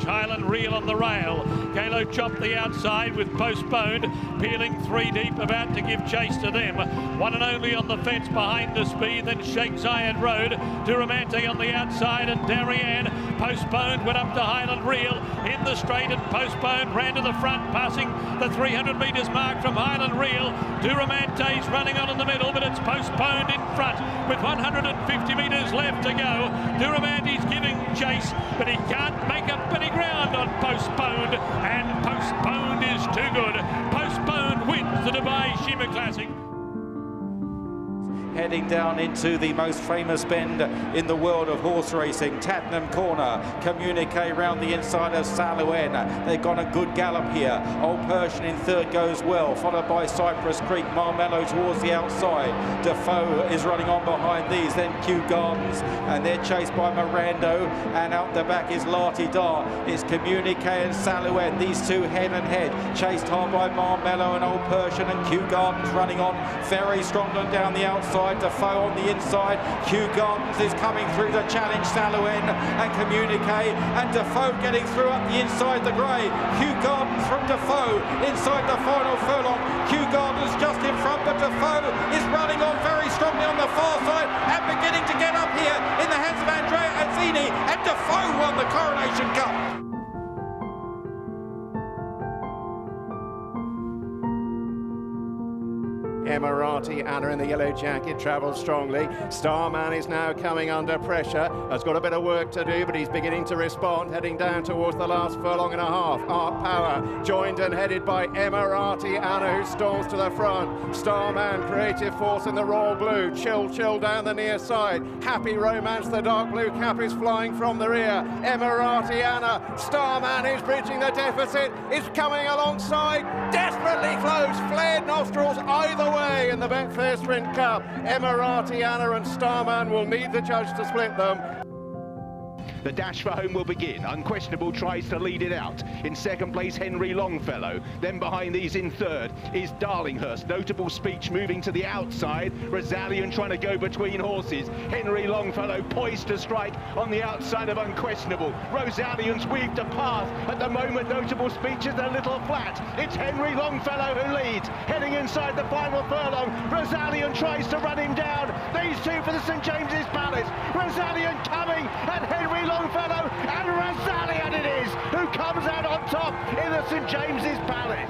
2. Highland Reel on the rail. Galo chopped the outside with Postponed, peeling 3 deep, about to give chase to them. One and only on the fence behind the speed, then Sheikh Zayed Road. Duramente on the outside, and Darien. Postponed went up to Highland Reel in the straight, and Postponed ran to the front, passing the 300 metres mark from Highland Reel. Duramante's running on in the middle, but it's Postponed in front with 150 metres left to go. Duramante's giving chase, but he can't make up any ground on Postponed, and Postponed is too good. Postponed wins the Dubai Shima Classic. Heading down into the most famous bend in the world of horse racing, Tattenham Corner. Communique round the inside of Salouin. They've got a good gallop here. Old Persian in third goes well, followed by Cypress Creek. Marmello towards the outside. Defoe is running on behind these. Then Kew Gardens, and they're chased by Mirando. And out the back is Lati Dar. It's Communique and Salouin. These two head and head, chased hard by Marmello and Old Persian, and Kew Gardens running on very strongly down the outside. Defoe on the inside. Kew Gardens is coming through to challenge Salouin and Communique, and Defoe getting through up the inside the grey. Kew Gardens from Defoe inside the final furlong. Kew Gardens just in front, but Defoe is running on very strongly on the far side and beginning to get up here in the hands of Andrea Azzini, and Defoe won the Coronation Cup. Emirati, Anna in the yellow jacket, travels strongly. Starman is now coming under pressure. Has got a bit of work to do, but he's beginning to respond, heading down towards the last furlong and a half. Art Power, joined and headed by Emirati, Anna, who storms to the front. Starman, Creative Force in the royal blue. Chill down the near side. Happy Romance, the dark blue cap, is flying from the rear. Emirati, Anna. Starman is bridging the deficit, is coming alongside. Desperately close, flared nostrils either way in the Betfair Sprint Cup. Emirati, Anna and Starman will need the judge to split them. The dash for home will begin. Unquestionable tries to lead it out. In second place, Henry Longfellow. Then behind these in third is Darlinghurst. Notable speech moving to the outside. Rosalian trying to go between horses. Henry Longfellow poised to strike on the outside of Unquestionable. Rosalian's weaved a path. At the moment, Notable speech is a little flat. It's Henry Longfellow who leads. Heading inside the final furlong. Rosalian tries to run him down. These two for the St James's Palace. Rosalian coming, and Henry Longfellow and Rosalian it is who comes out on top in the St James's Palace.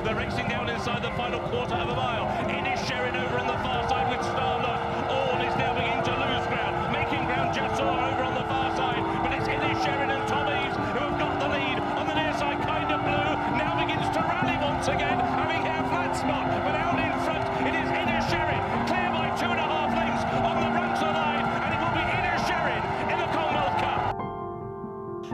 They're racing down inside the final quarter of a mile. It is Sherrin over on the far side with Starlock. All is now beginning to lose ground, making ground just over on the far side. But it's Innis Sherrin and Tom Eves who have got the lead on the near side. Kind of Blue now begins to rally once again, having a flat spot, but out in front it is Innis Sherrin, clear by 2.5 lengths on the run to line, and it will be Innis Sherrin in the Commonwealth Cup.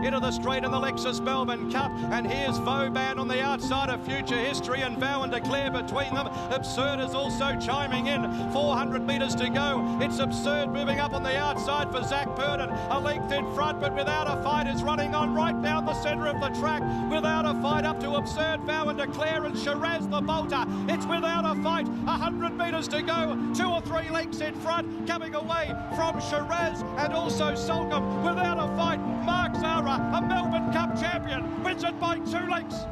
Into the the straight in the Lexus Melbourne Cup. And here's Vauban on the outside of Future History and Vow and Declare between them. Absurd is also chiming in. 400 metres to go. It's Absurd moving up on the outside for Zach Purden. A length in front, but without a fight, is running on right down the centre of the track. Without a fight up to Absurd, Vow and Declare and Shiraz the bolter. It's without a fight. 100 metres to go. 2 or 3 lengths in front, coming away from Shiraz and also Sulcombe. Without a fight, Mark Zara, a Melbourne Cup champion, wins it by 2 lengths.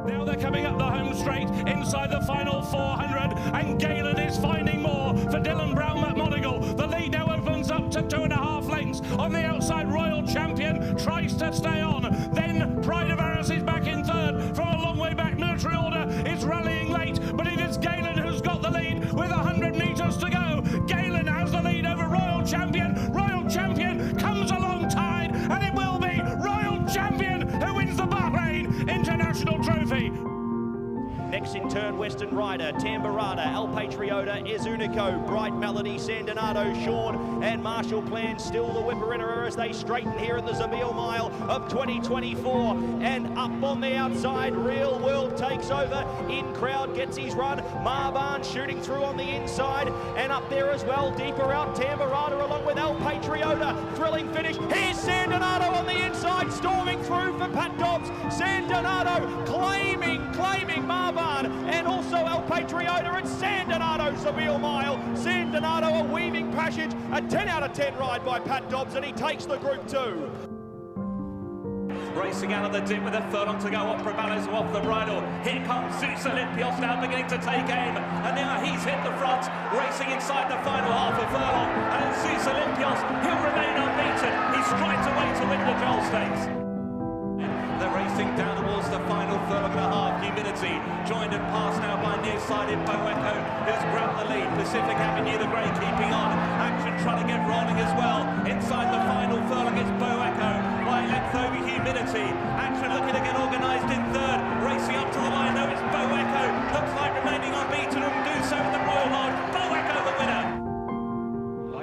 Now they're coming up the home straight inside the final 400, and Galen is finding more for Dylan Brown McMonagle. The lead now opens up to 2.5 lengths. On the outside, Royal Champion tries to stay on. Then Pride of Arras is back in third. From a long way back, Military Order is rallying late, but it is Galen who's got the lead with 100 metres to go. Galen has the lead over Royal Champion. Royal Champion comes alongside, and it will be Royal Champion who wins the Bahrain International Trophy. Next in turn, Western Rider, Tamburrata, El Patriota, Ezunico, Bright Melody, Sandonato, Sean and Marshall Plan still the whipper-inner as they straighten here in the Zabeel Mile of 2024. And up on the outside, Real World takes over. In crowd gets his run. Marban shooting through on the inside. And up there as well, deeper out, Tamburrata along with El Patriota. Thrilling finish. Here's Sandonato on the inside, storming through for Pat Dobbs. Sandonato claiming Marban and also El Patriota and Sandonato Zabeel Mile. Sandonato a weaving passage, a 10 out of 10 ride by Pat Dobbs, and he takes the Group 2. Racing out of the dip with a furlong to go. Opera Ballet's off the bridle. Here comes Zeus Olympios now beginning to take aim. And now he's hit the front, racing inside the final half a furlong. And Zeus Olympios, he'll remain unbeaten. He strides away to win the Joel Stakes. They're racing down towards the final furlong and a half. Humidity joined and passed now by near-sided Bo Echo, who's grabbed the lead. Pacific Avenue, the grey, keeping on. Action trying to get rolling as well. Inside the final furlong, it's Bo Echo by length over Humidity. Action looking to get organised in third. Racing up to the line, though, it's Bo Echo. Looks like remaining unbeaten and do so in the Royal Lodge. Bo Echo the winner.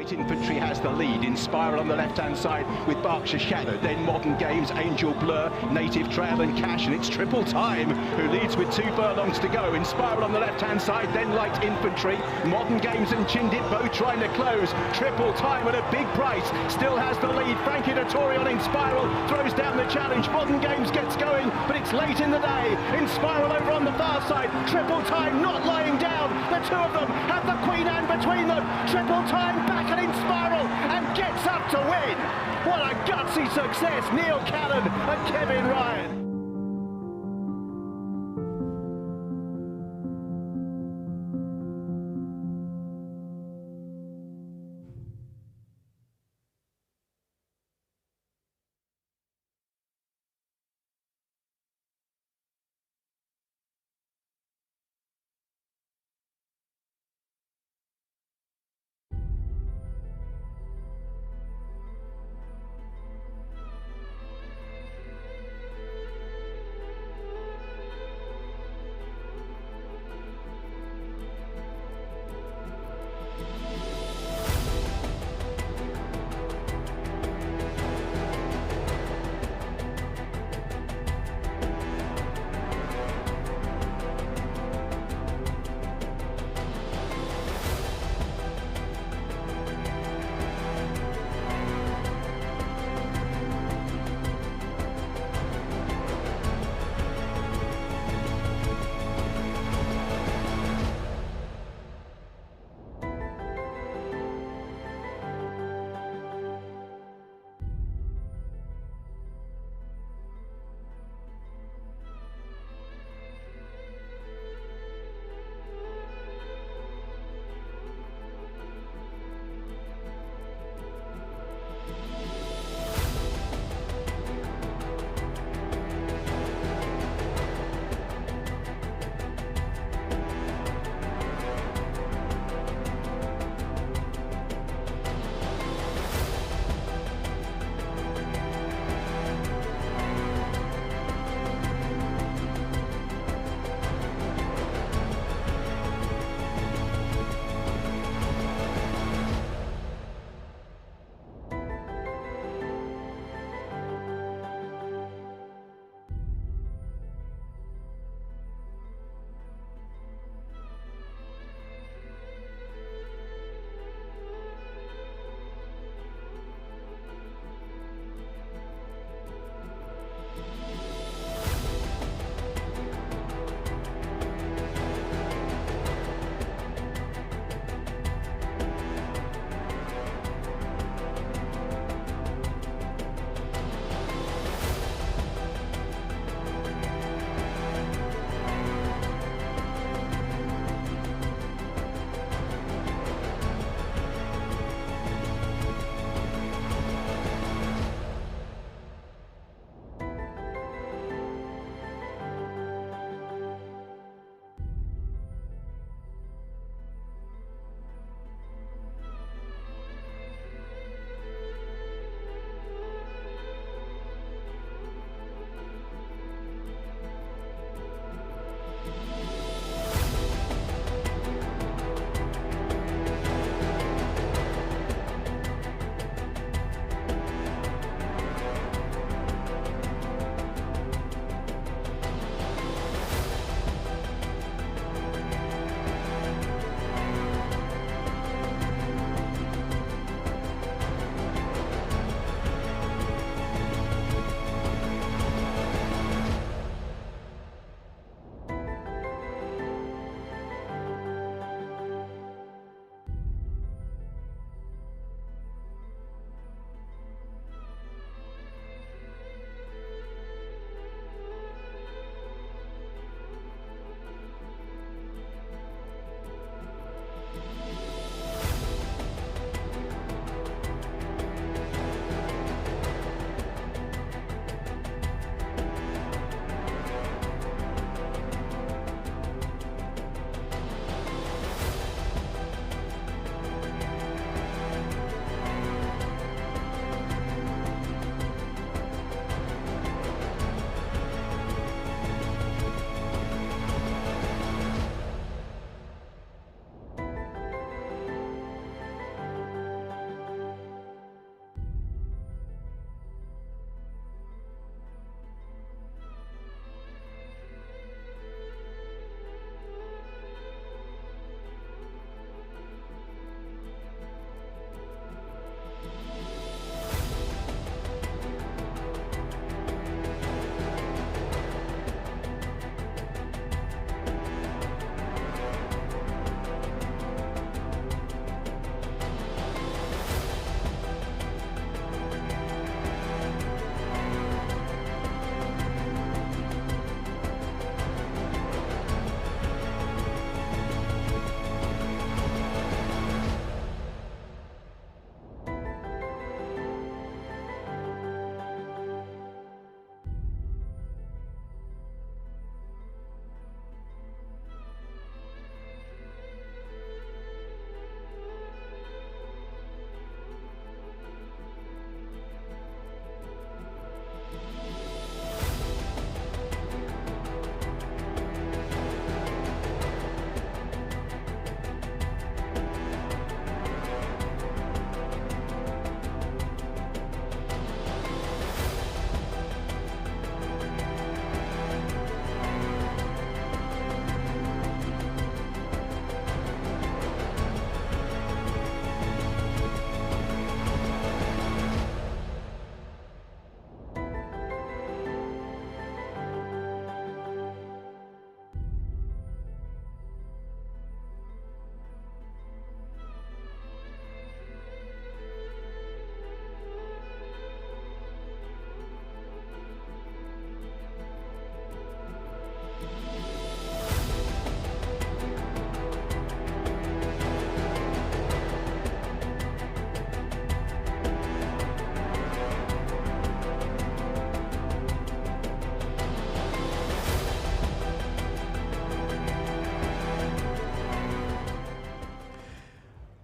Infantry has the lead. Inspiral on the left-hand side with Berkshire Shadow, then Modern Games, Angel Blur, Native Trail and Cash, and it's Triple Time who leads with 2 furlongs to go. Inspiral on the left-hand side, then Light Infantry, Modern Games and Chindit both trying to close. Triple Time at a big price still has the lead. Frankie Dettori on Inspiral throws down the challenge. Modern Games gets going, but it's late in the day. Inspiral over on the far side. Triple Time not lying down. The two of them have the Queen Anne between them. Triple Time back at Inspiral and gets up to win. What a gutsy success, Neil Cannon and Kevin Ryan.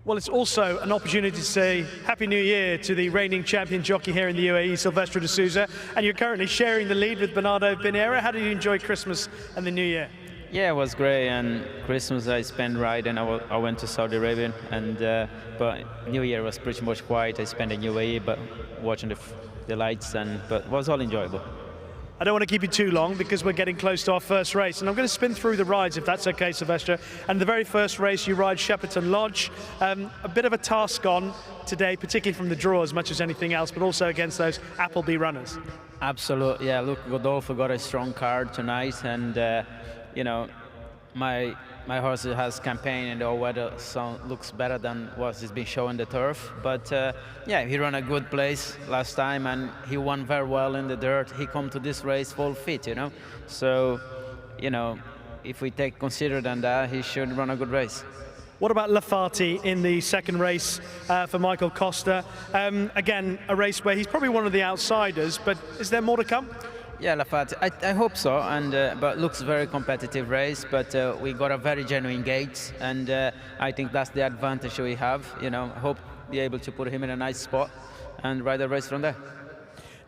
Well, it's also an opportunity to say Happy New Year to the reigning champion jockey here in the UAE, Silvestre de Sousa, and you're currently sharing the lead with Bernardo Pinheiro. How did you enjoy Christmas and the New Year? Yeah, it was great, and Christmas I spent riding. I went to Saudi Arabia, and but New Year was pretty much quiet. I spent in UAE, but watching the lights, but it was all enjoyable. I don't want to keep you too long because we're getting close to our first race, and I'm going to spin through the rides if that's okay, Silvestre. And the very first race, you ride Shepperton Lodge. A bit of a task on today, particularly from the draw as much as anything else, but also against those Appleby runners. Absolutely, yeah. Look, Godolpho got a strong card tonight, and you know, my horse has campaign and the weather looks better than what has been shown the turf. But yeah, he ran a good place last time and he won very well in the dirt. He come to this race full fit, you know. So, you know, if we consider that, he should run a good race. What about Lafati in the second race for Michael Costa? Again, a race where he's probably one of the outsiders, but is there more to come? Yeah, Lafati, I hope so, and but looks very competitive race, but we got a very genuine gate, and I think that's the advantage we have. You know, I hope be able to put him in a nice spot and ride the race from there.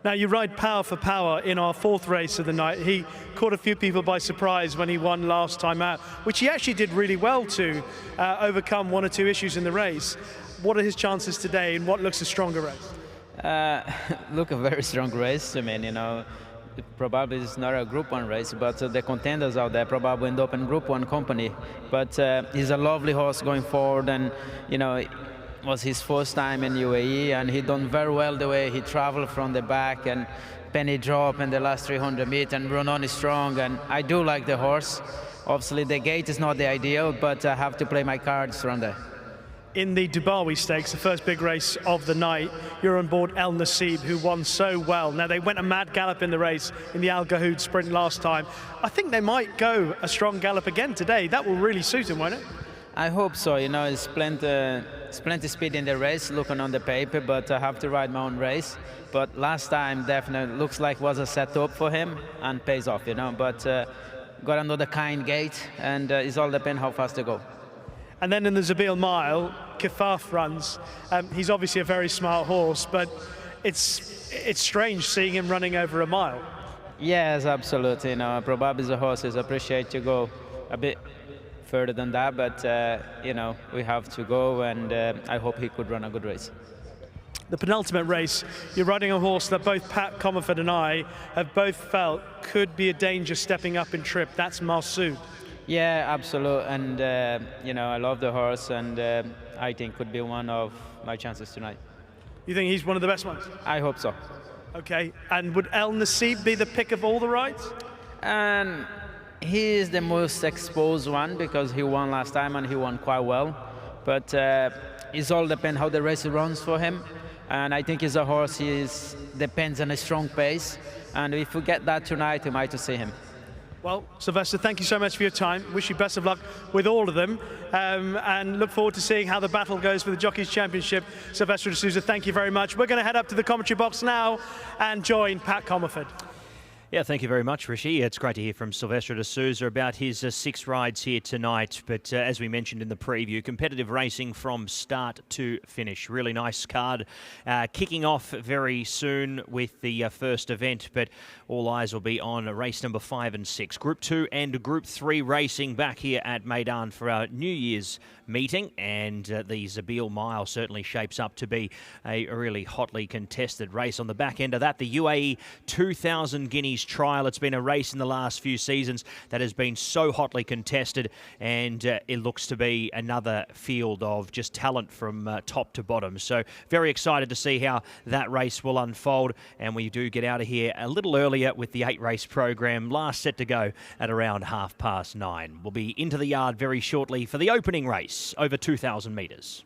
Now you ride Power for Power in our fourth race of the night. He caught a few people by surprise when he won last time out, which he actually did really well to overcome one or two issues in the race. What are his chances today, and what looks a stronger race? Look, a very strong race. I mean, you know, probably it's not a Group 1 race, but the contenders out there probably end up in Group 1 company. But he's a lovely horse going forward, and you know, it was his first time in UAE, and he done very well the way he traveled from the back and penny drop in the last 300 meters and run on strong. And I do like the horse. Obviously, the gate is not the ideal, but I have to play my cards from there. In the Dubawi Stakes, the first big race of the night, you're on board El Nasib, who won so well. Now, they went a mad gallop in the race in the Al Gahoud sprint last time. I think they might go a strong gallop again today. That will really suit him, won't it? I hope so. You know, it's plenty speed in the race, looking on the paper, but I have to ride my own race. But last time, definitely looks like was a setup for him and pays off, you know. But got another kind gate, and it's all depend how fast they go. And then in the Zabil Mile, Kafaf runs. He's obviously a very smart horse, but it's strange seeing him running over a mile. Yes, absolutely. You know, probably the horses appreciate to go a bit further than that, but you know, we have to go, and I hope he could run a good race. The penultimate race, you're riding a horse that both Pat Comerford and I have both felt could be a danger stepping up in trip. That's Masood. Yeah, absolutely, and you know, I love the horse, and I think could be one of my chances tonight. You think he's one of the best ones? I hope so. Okay, and would El Nasib be the pick of all the rides? And he is the most exposed one because he won last time and he won quite well, but it's all depends how the race runs for him, and I think he's a horse, depends on a strong pace, and if we get that tonight, we might see him. Well, Silvestre, thank you so much for your time. Wish you best of luck with all of them, and look forward to seeing how the battle goes for the Jockeys Championship. Silvestre de Sousa, thank you very much. We're going to head up to the commentary box now and join Pat Comerford. Yeah, thank you very much, Rishi. It's great to hear from Silvestre de Sousa about his 6 rides here tonight. But as we mentioned in the preview, competitive racing from start to finish. Really nice card. Kicking off very soon with the first event, but all eyes will be on race number 5 and 6. Group 2 and Group 3 racing back here at Meydan for our New Year's meeting, and the Zabil Mile certainly shapes up to be a really hotly contested race. On the back end of that, the UAE 2000 Guineas Trial. It's been a race in the last few seasons that has been so hotly contested, and it looks to be another field of just talent from top to bottom. So very excited to see how that race will unfold, and we do get out of here a little earlier with the 8-race program, last set to go at around 9:30. We'll be into the yard very shortly for the opening race over 2,000 metres.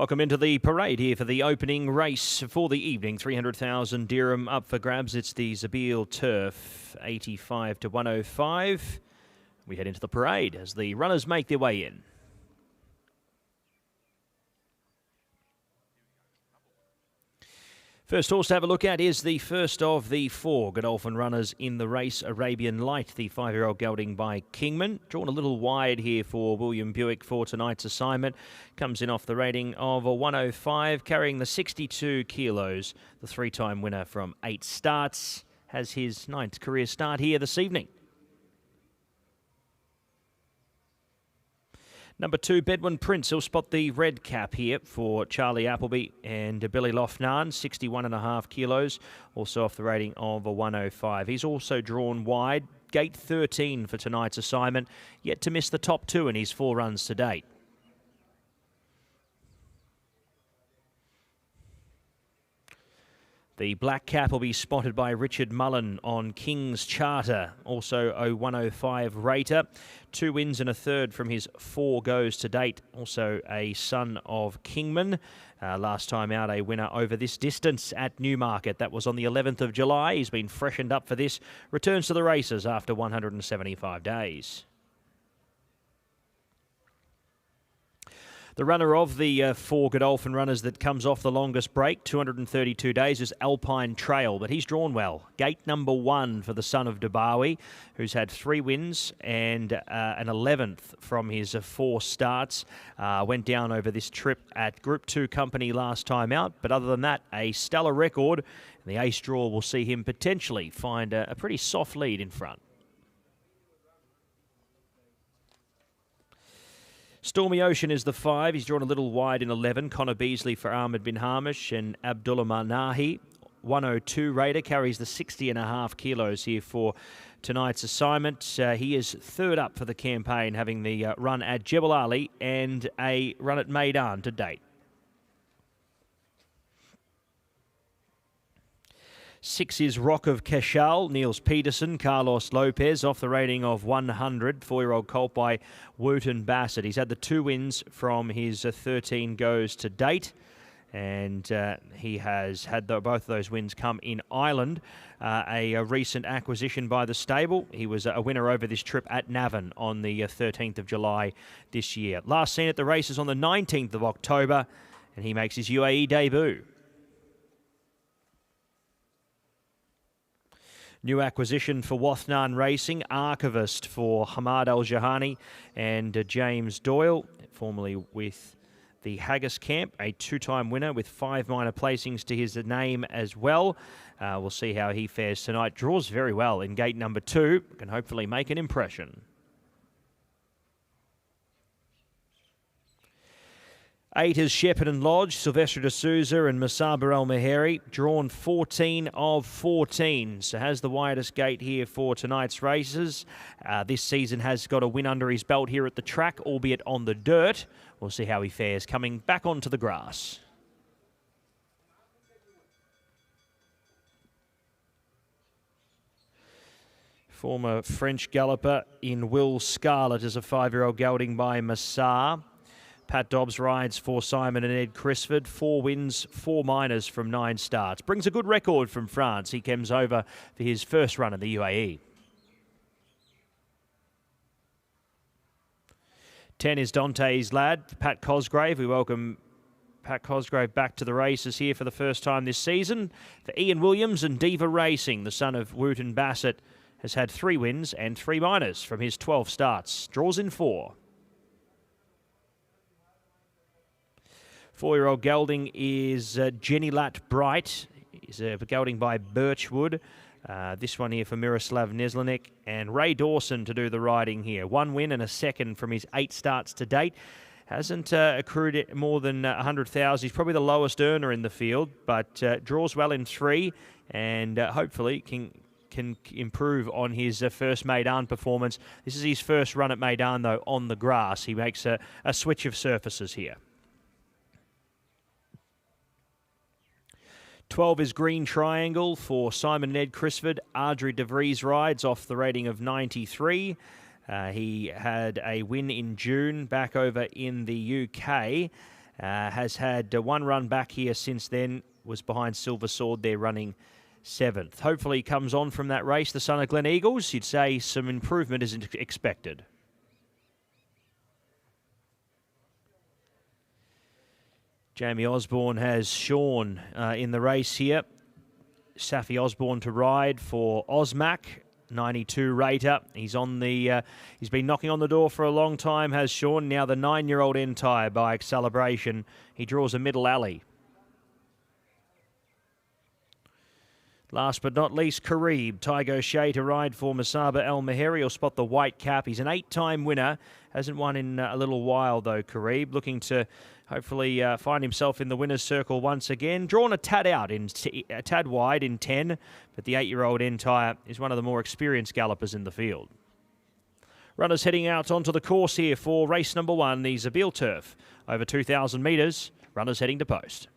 Welcome into the parade here for the opening race for the evening. 300,000 dirham up for grabs. It's the Zabil Turf, 85 to 105. We head into the parade as the runners make their way in. First horse to have a look at is the first of the four Godolphin runners in the race, Arabian Light, the 5-year-old gelding by Kingman. Drawn a little wide here for William Buick for tonight's assignment. Comes in off the rating of a 105, carrying the 62 kilos. The three-time winner from 8 starts has his 9th career start here this evening. Number 2, Bedouin Prince. He'll spot the red cap here for Charlie Appleby and Billy Lofnan, 61.5 kilos, also off the rating of a 105. He's also drawn wide, gate 13 for tonight's assignment, yet to miss the top 2 in his 4 runs to date. The black cap will be spotted by Richard Mullen on King's Charter, also a 105 rater. 2 wins and a third from his 4 goes to date. Also a son of Kingman. Last time out, a winner over this distance at Newmarket. That was on the 11th of July. He's been freshened up for this. Returns to the races after 175 days. The runner of the 4 Godolphin runners that comes off the longest break, 232 days, is Alpine Trail, but he's drawn well. Gate number 1 for the son of Dabawi, who's had 3 wins and an 11th from his 4 starts. Went down over this trip at Group 2 company last time out, but other than that, a stellar record. The ace draw will see him potentially find a pretty soft lead in front. Stormy Ocean is the 5. He's drawn a little wide in 11. Connor Beasley for Ahmed bin Hamish and Abdullah Manahi. 102 Raider carries the 60.5 kilos here for tonight's assignment. He is 3rd up for the campaign, having the run at Jebel Ali and a run at Meydan to date. 6 is Rock of Keshal, Niels Peterson, Carlos Lopez, off the rating of 100. 4-year-old colt by Wooten Bassett. He's had the 2 wins from his 13 goes to date, and he has had both of those wins come in Ireland. A recent acquisition by the stable. He was a winner over this trip at Navan on the 13th of July this year. Last seen at the races on the 19th of October, and he makes his UAE debut. New acquisition for Wathnan Racing, Archivist for Hamad Al-Jahani and James Doyle, formerly with the Haggis camp, a 2-time winner with 5 minor placings to his name as well. We'll see how he fares tonight. Draws very well in gate number 2, can hopefully make an impression. 8 is Shepherd and Lodge, Silvestre de Souza and Masaba El Meheri, drawn 14 of 14. So has the widest gate here for tonight's races. This season has got a win under his belt here at the track, albeit on the dirt. We'll see how he fares coming back onto the grass. Former French galloper in Will Scarlett is a 5-year-old gelding by Massar. Pat Dobbs rides for Simon and Ed Crisford. 4 wins, 4 minors from 9 starts. Brings a good record from France. He comes over for his first run in the UAE. 10 is Dante's Lad, Pat Cosgrave. We welcome Pat Cosgrave back to the races here for the first time this season. For Ian Williams and Diva Racing, the son of Wooten Bassett, has had 3 wins and 3 minors from his 12 starts. Draws in 4. 4-year-old gelding is Jenny Lat Bright. He's a gelding by Birchwood. This one here for Miroslav Neslenik and Ray Dawson to do the riding here. 1 win and a second from his 8 starts to date. Hasn't accrued more than 100,000. He's probably the lowest earner in the field, but draws well in 3 and hopefully can improve on his first Meydan performance. This is his first run at Meydan, though, on the grass. He makes a switch of surfaces here. 12 is Green Triangle for Simon and Ed Crisford. Ardrey de Vries rides off the rating of 93. He had a win in June back over in the UK. Has had one run back here since then, was behind Silver Sword there running 7th. Hopefully he comes on from that race, the son of Glen Eagles. You'd say some improvement is expected. Jamie Osborne has Sean in the race here. Safi Osborne to ride for Osmac, 92 rater. He's on the. He's been knocking on the door for a long time, has Sean. Now the 9-year-old Entire by Celebration. He draws a middle alley. Last but not least, Karib. Tygo Shea to ride for Masaba El Maheri. He'll spot the white cap. He's an 8-time winner. Hasn't won in a little while, though, Karib. Looking to hopefully find himself in the winner's circle once again. Drawn a tad out, a tad wide in 10, but the 8-year-old Entire is one of the more experienced gallopers in the field. Runners heading out onto the course here for race number 1, the Zabil Turf. Over 2,000 metres. Runners heading to post.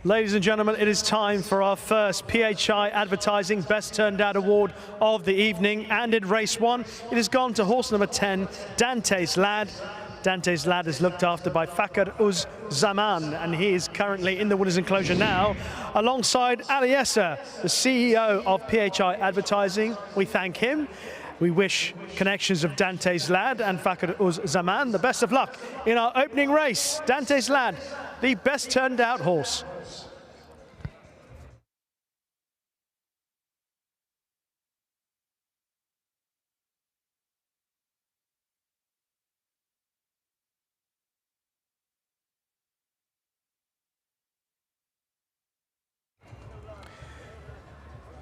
Ladies and gentlemen, it is time for our first PHI Advertising Best Turned Out Award of the evening. And in race 1, it has gone to horse number 10, Dante's Lad. Dante's Lad is looked after by Fakr Uz Zaman, and he is currently in the winner's enclosure now, alongside Aliesa, the CEO of PHI Advertising. We thank him. We wish connections of Dante's Lad and Fakr Uz Zaman the best of luck in our opening race. Dante's Lad, the best turned out horse.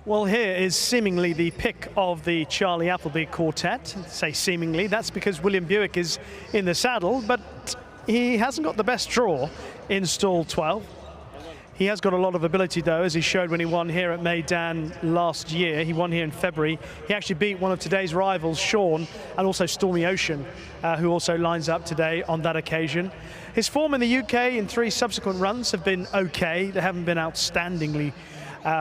Well, here is seemingly the pick of the Charlie Appleby quartet. Say seemingly, that's because William Buick is in the saddle, but he hasn't got the best draw in stall 12. He has got a lot of ability, though, as he showed when he won here at Meydan last year. He won here in February. He actually beat one of today's rivals, Sean, and also Stormy Ocean, who also lines up today on that occasion. His form in the UK in 3 subsequent runs have been okay. They haven't been outstandingly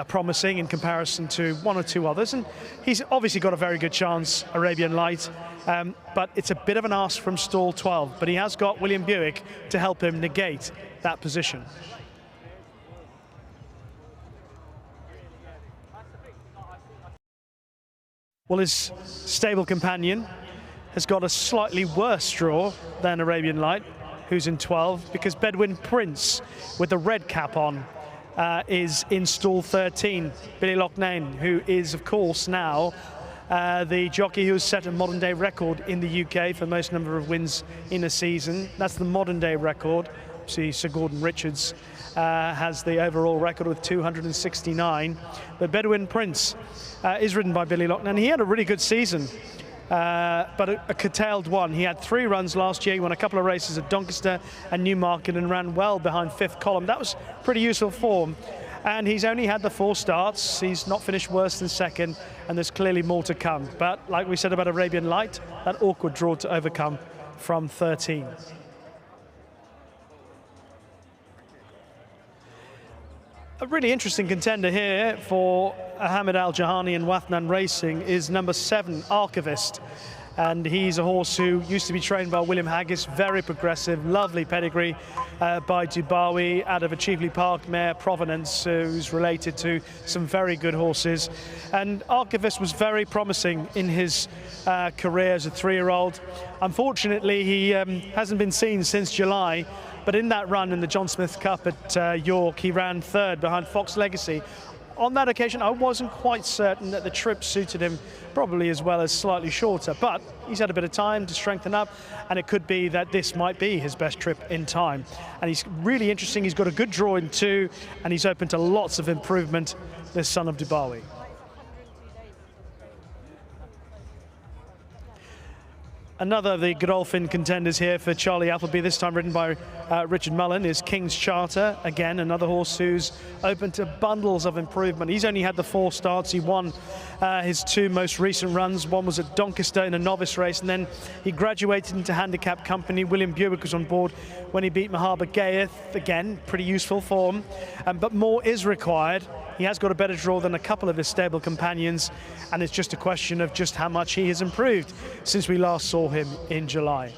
promising in comparison to 1 or 2 others. And he's obviously got a very good chance, Arabian Light, but it's a bit of an ask from stall 12. But he has got William Buick to help him negate that position. Well, his stable companion has got a slightly worse draw than Arabian Light, who's in 12, because Bedouin Prince, with the red cap on, is in stall 13. Billy Loughnane, who is, of course, now the jockey who has set a modern-day record in the UK for most number of wins in a season. That's the modern-day record. See, Sir Gordon Richards has the overall record with 269. But Bedouin Prince is ridden by Billy Loughnane. He had a really good season, but a curtailed one. He had 3 runs last year. He won a couple of races at Doncaster and Newmarket and ran well behind 5th column. That was pretty useful form. And he's only had the 4 starts. He's not finished worse than 2nd, and there's clearly more to come. But like we said about Arabian Light, that awkward draw to overcome from 13. A really interesting contender here for Ahmed Al Jahani and Wathnan Racing is number 7, Archivist. And he's a horse who used to be trained by William Haggis, very progressive, lovely pedigree by Dubawi out of a Cheveley Park mare, Provenance, who's related to some very good horses. And Archivist was very promising in his career as a 3-year-old. Unfortunately, he hasn't been seen since July. But in that run in the John Smith Cup at York, he ran 3rd behind Fox Legacy. On that occasion, I wasn't quite certain that the trip suited him probably as well as slightly shorter, but he's had a bit of time to strengthen up, and it could be that this might be his best trip in time. And he's really interesting. He's got a good draw in 2, and he's open to lots of improvement, this son of Dubawi. Another of the Godolphin contenders here for Charlie Appleby, this time ridden by Richard Mullen, is King's Charter. Again, another horse who's open to bundles of improvement. He's only had the 4 starts. He won his 2 most recent runs. One was at Doncaster in a novice race, and then he graduated into handicap company. William Buick was on board when he beat Mahaba Gayeth. Again, pretty useful form, but more is required. He has got a better draw than a couple of his stable companions, and it's just a question of just how much he has improved since we last saw him in July.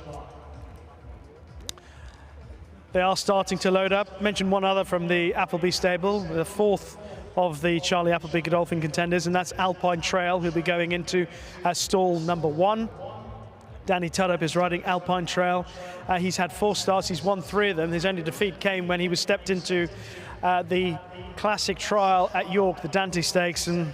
They are starting to load up. Mentioned one other from the Appleby stable, the 4th of the Charlie Appleby Godolphin contenders, and that's Alpine Trail, who'll be going into stall number 1. Danny Tuddup is riding Alpine Trail. He's had 4 starts. He's won 3 of them. His only defeat came when he was stepped into the classic trial at York, the Dante Stakes, and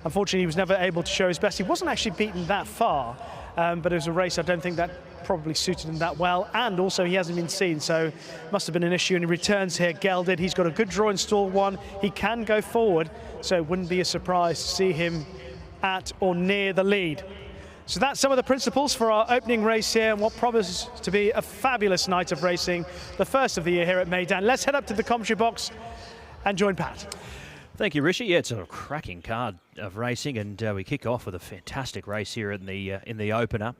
unfortunately he was never able to show his best. He wasn't actually beaten that far, but it was a race I don't think that probably suited him that well, and also he hasn't been seen, so must have been an issue, and he returns here gelded. He's got a good draw in stall 1. He can go forward, so it wouldn't be a surprise to see him at or near the lead. So that's some of the principles for our opening race here, and what promises to be a fabulous night of racing, the first of the year here at Meydan. Let's head up to the commentary box and join Pat. Thank you, Rishi. Yeah, it's a cracking card of racing, and we kick off with a fantastic race here in the opener.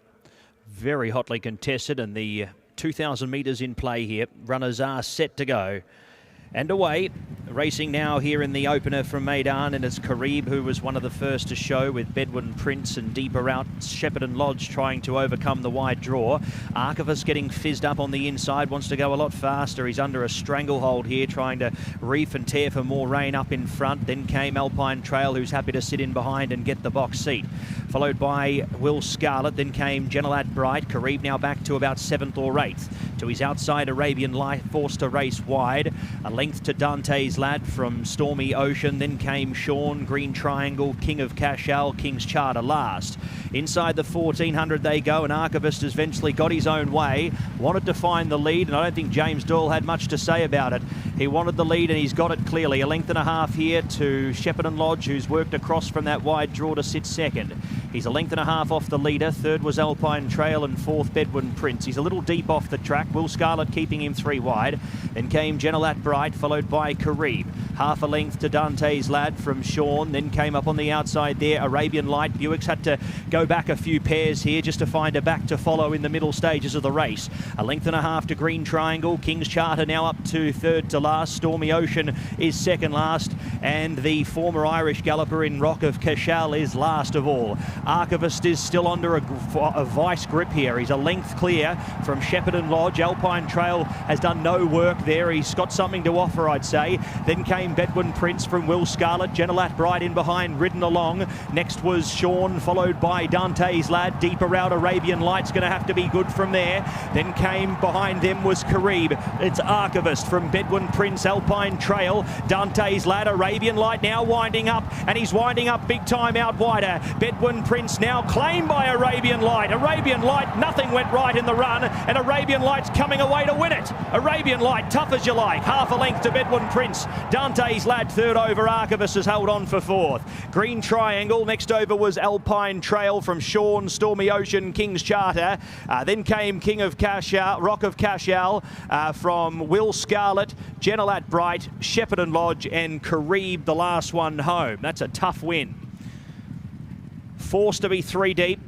Very hotly contested, and the 2,000 metres in play here. Runners are set to go. And away, racing now here in the opener from Meydan, and it's Carib, who was one of the first to show, with Bedouin Prince and deeper out Shepparton Lodge trying to overcome the wide draw. Archivist getting fizzed up on the inside, wants to go a lot faster. He's under a stranglehold here, trying to reef and tear for more rain up in front. Then came Alpine Trail, who's happy to sit in behind and get the box seat. Followed by Will Scarlett, then came Genelad Bright. Carib now back to about 7th or 8th. To his outside, Arabian Light forced to race wide. A length to Dante's Lad from Stormy Ocean. Then came Sean, Green Triangle, King of Cashel, King's Charter last. Inside the 1400 they go, and Archivist has eventually got his own way. Wanted to find the lead, and I don't think James Doyle had much to say about it. He wanted the lead, and he's got it clearly. A length and a half here to Shepparton Lodge, who's worked across from that wide draw to sit second. He's a length and a half off the leader. Third was Alpine Trail, and fourth Bedouin Prince. He's a little deep off the track. Will Scarlett keeping him 3 wide. Then came Genelat Bright, followed by Kareeb. Half a length to Dante's Lad from Sean. Then came up on the outside there Arabian Light. Buick's had to go back a few pairs here just to find a back to follow in the middle stages of the race. A length and a half to Green Triangle. King's Charter now up to third to last. Stormy Ocean is second last. And the former Irish galloper in Rock of Cashel is last of all. Archivist is still under a vice grip here. He's a length clear from Shepparton Lodge. Alpine Trail has done no work there. He's got something to offer, I'd say. Then came Bedouin Prince from Will Scarlett. Genelat Bright in behind, ridden along. Next was Sean, followed by Dante's Lad. Deeper out, Arabian Light's going to have to be good from there. Then came behind them was Kareeb. It's Archivist from Bedouin Prince, Alpine Trail. Dante's Lad, Arabian Light now winding up, and he's winding up big time out wider. Bedouin Prince now claimed by Arabian Light. Arabian Light, nothing went right in the run, and Arabian Light's coming away to win it. Arabian Light, tough as you like. Half a length to Bedouin Prince. Dante's Lad third over. Archivist has held on for fourth. Green Triangle, next over was Alpine Trail from Sean, Stormy Ocean, King's Charter. Then came King of Cashel, Rock of Cashel from Will Scarlett, Genelat Bright, Shepparton Lodge, and Kareeb, the last one home. That's a tough win. Forced to be 3 deep.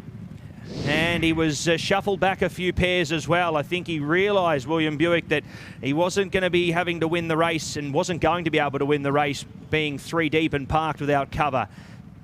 And he was shuffled back a few pairs as well. I think he realised, William Buick, that he wasn't going to be having to win the race and wasn't going to be able to win the race being 3 deep and parked without cover.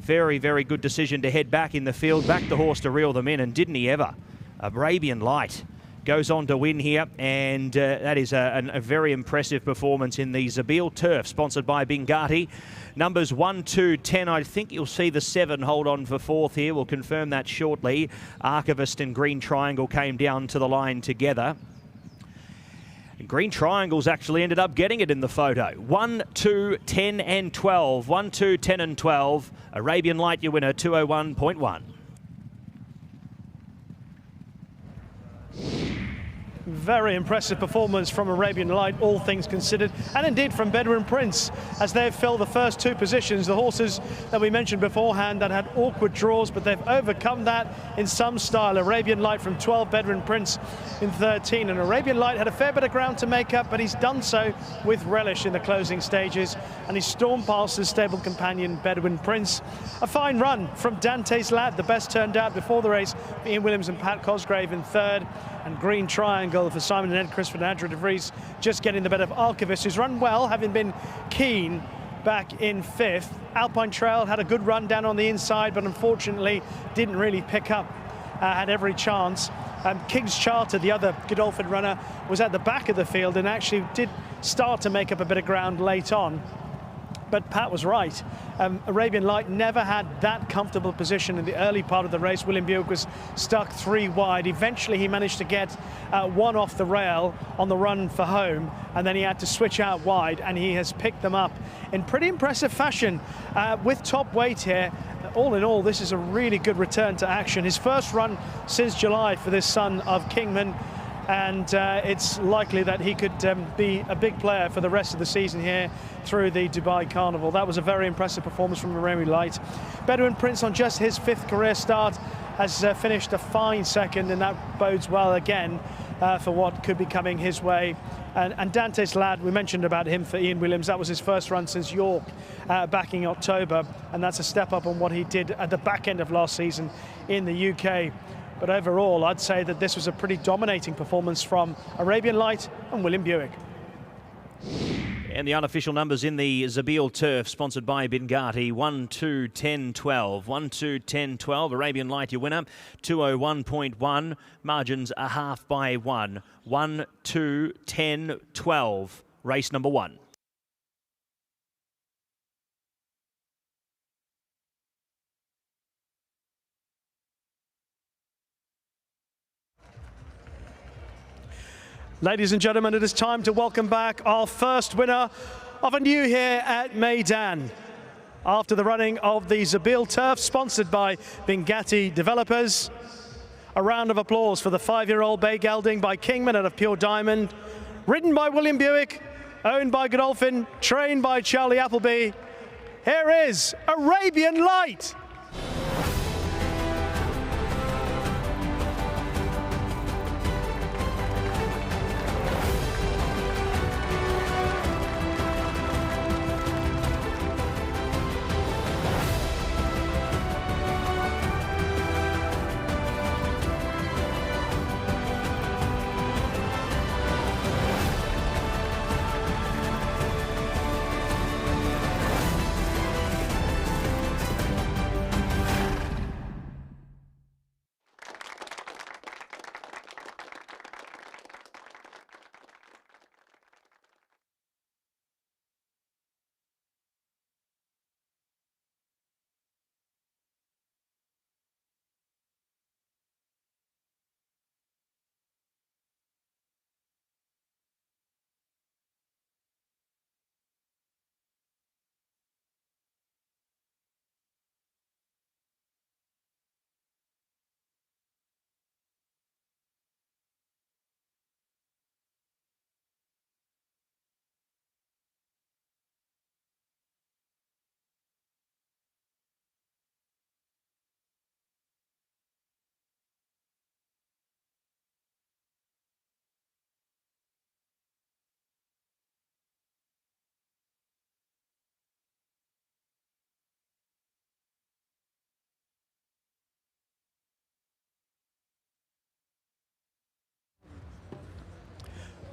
Very, very good decision to head back in the field, back the horse to reel them in, and didn't he ever? Arabian Light goes on to win here, and that is a very impressive performance in the Zabeel Turf, sponsored by Bingati. Numbers 1, 2, 10. I think you'll see the 7 hold on for fourth here. We'll confirm that shortly. Archivist and Green Triangle came down to the line together. Green Triangle's actually ended up getting it in the photo. 1, 2, 10 and 12. 1, 2, 10 and 12. Arabian Light, your winner, 201.1. Very impressive performance from Arabian Light, all things considered, and indeed from Bedouin Prince, as they've filled the first 2 positions. The horses that we mentioned beforehand that had awkward draws, but they've overcome that in some style. Arabian Light from 12, Bedouin Prince in 13, and Arabian Light had a fair bit of ground to make up, but he's done so with relish in the closing stages, and he stormed past his stable companion Bedouin Prince. A fine run from Dante's Lad, the best turned out before the race, Ian Williams and Pat Cosgrave in third, and Green Triangle for Simon and Ed Chris and Andrew de Vries just getting the better of Archivist, who's run well, having been keen back in 5th. Alpine Trail had a good run down on the inside, but unfortunately didn't really pick up, had every chance. King's Charter, the other Godolphin runner, was at the back of the field and actually did start to make up a bit of ground late on. But Pat was right. Arabian Light never had that comfortable position in the early part of the race. William Buick was stuck 3 wide. Eventually he managed to get 1 off the rail on the run for home, and then he had to switch out wide, and he has picked them up in pretty impressive fashion with top weight here. All in all, this is a really good return to action. His first run since July for this son of Kingman, and it's likely that he could be a big player for the rest of the season here through the Dubai Carnival. That was a very impressive performance from Arabian Light. Bedouin Prince, on just his 5th career start, has finished a fine second, and that bodes well again for what could be coming his way. And Dante's Lad, we mentioned about him for Ian Williams. That was his first run since York back in October, and that's a step up on what he did at the back end of last season in the UK. But overall, I'd say that this was a pretty dominating performance from Arabian Light and William Buick. And the unofficial numbers in the Zabeel Turf, sponsored by Bingati: 1, 2, 10, 12. 1, 2, 10, 12. Arabian Light, your winner, 201.1. Margins a half by 1. 1, 2, 10, 12. Race number 1. Ladies and gentlemen, it is time to welcome back our first winner of a new here at Meydan. After the running of the Zabil Turf, sponsored by Bingatti Developers. A round of applause for the 5-year-old bay gelding by Kingman out of Pure Diamond. Ridden by William Buick, owned by Godolphin, trained by Charlie Appleby. Here is Arabian Light.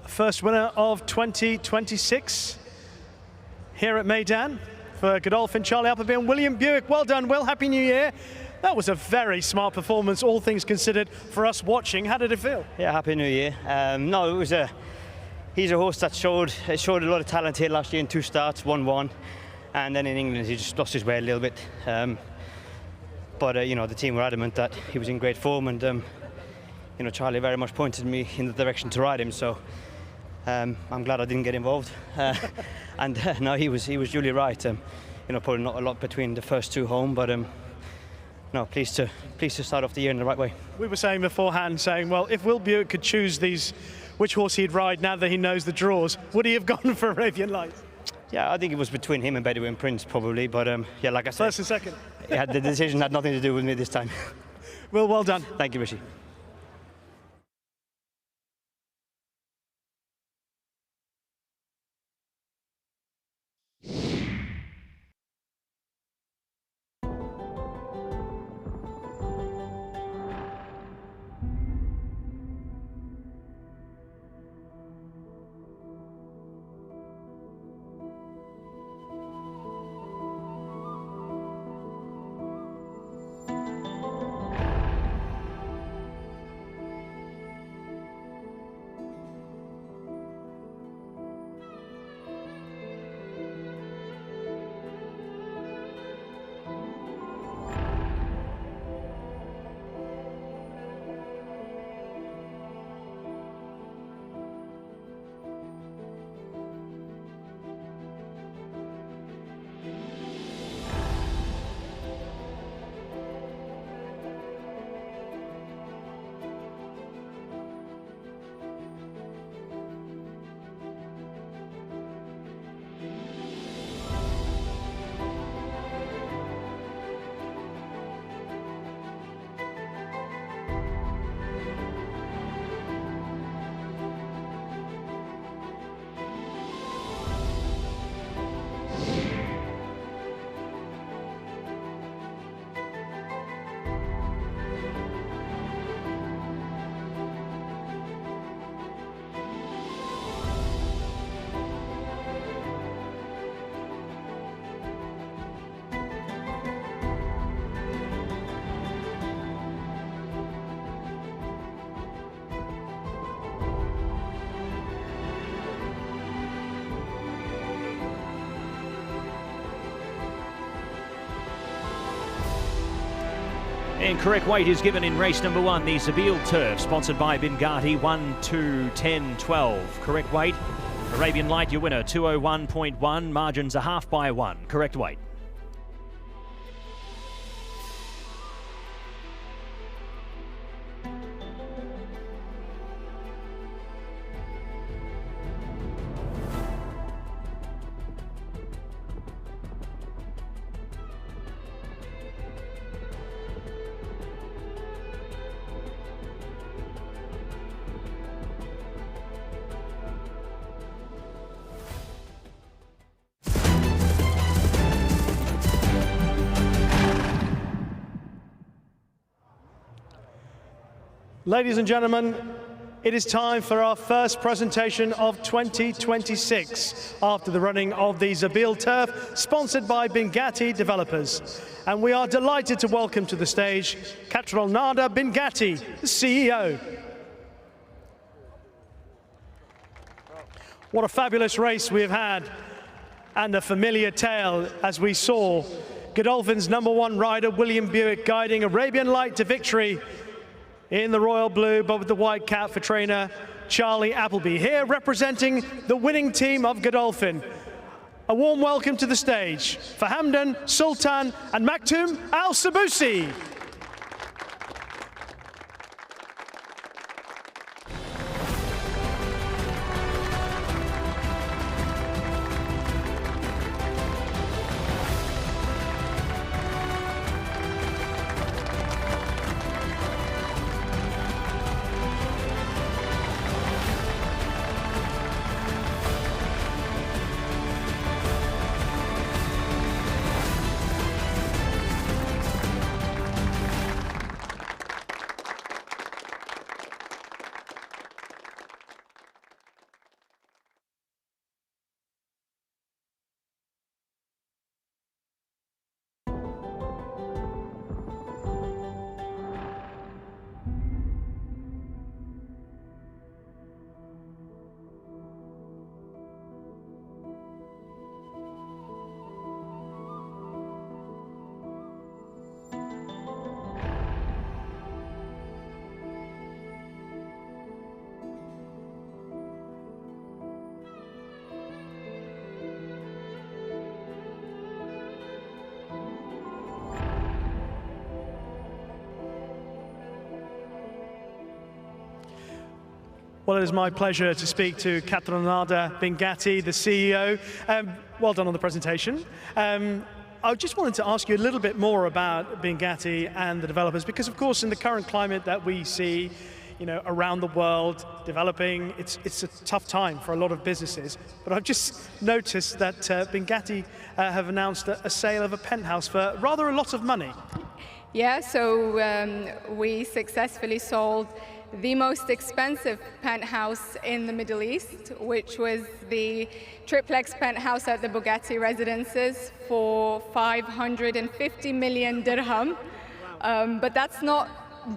First winner of 2026 here at Meydan for Godolphin, Charlie Appleby and William Buick. Well done, Will. Happy New Year. That was a very smart performance, all things considered, for us watching. How did it feel? Yeah, Happy New Year. No, it was he's a horse that showed a lot of talent here last year in 2 starts, 1-1, and then in England he just lost his way a little bit. But you know, the team were adamant that he was in great form, and you know, Charlie very much pointed me in the direction to ride him. So. I'm glad I didn't get involved, and no, he was duly right. You know, probably not a lot between the first 2 home, but no, pleased to start off the year in the right way. We were saying beforehand, well, if Will Buick could choose which horse he'd ride now that he knows the draws, would he have gone for Arabian Light? Yeah, I think it was between him and Bedouin Prince probably, but yeah, like I said, first and second. Yeah, the decision had nothing to do with me this time. Will, well done. Thank you, Rishi. And correct weight is given in race number 1, the Zabil Turf, sponsored by Bengati, 1, 2, 10, 12. Correct weight, Arabian Light, your winner, 201.1. Margins are half by 1. Correct weight. Ladies and gentlemen, it is time for our first presentation of 2026 after the running of the Zabil Turf, sponsored by Bengati Developers. And we are delighted to welcome to the stage Katronada Bengati, the CEO. What a fabulous race we have had, and a familiar tale as we saw Godolphin's #1 rider, William Buick, guiding Arabian Light to victory in the royal blue, but with the white cap for trainer Charlie Appleby, here representing the winning team of Godolphin. A warm welcome to the stage for Hamdan, Sultan and Maktoum Al-Sabusi. Well, it is my pleasure to speak to Katronada Bengati, the CEO. Well done on the presentation. I just wanted to ask you a little bit more about Bengati and the developers, because of course in the current climate that we see, around the world developing, it's a tough time for a lot of businesses. But I've just noticed that Bengati have announced a sale of a penthouse for rather a lot of money. Yeah, so we successfully sold the most expensive penthouse in the Middle East, which was the triplex penthouse at the Bugatti Residences for 550 million dirham. But that's not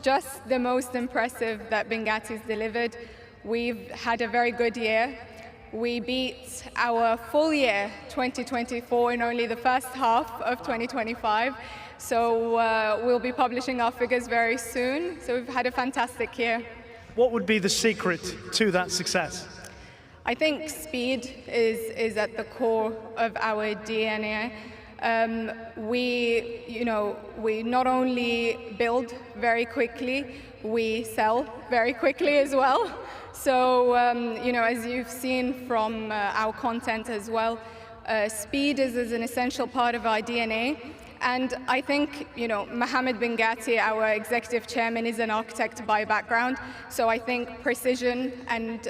just the most impressive that Bengati's delivered. We've had a very good year. We beat our full year 2024 in only the first half of 2025. So we'll be publishing our figures very soon. So we've had a fantastic year. What would be the secret to that success? I think speed is at the core of our DNA. We not only build very quickly, we sell very quickly as well. So, as you've seen from our content as well, speed is an essential part of our DNA. And I think, Mohammed Bengati, our executive chairman, is an architect by background. So I think precision and,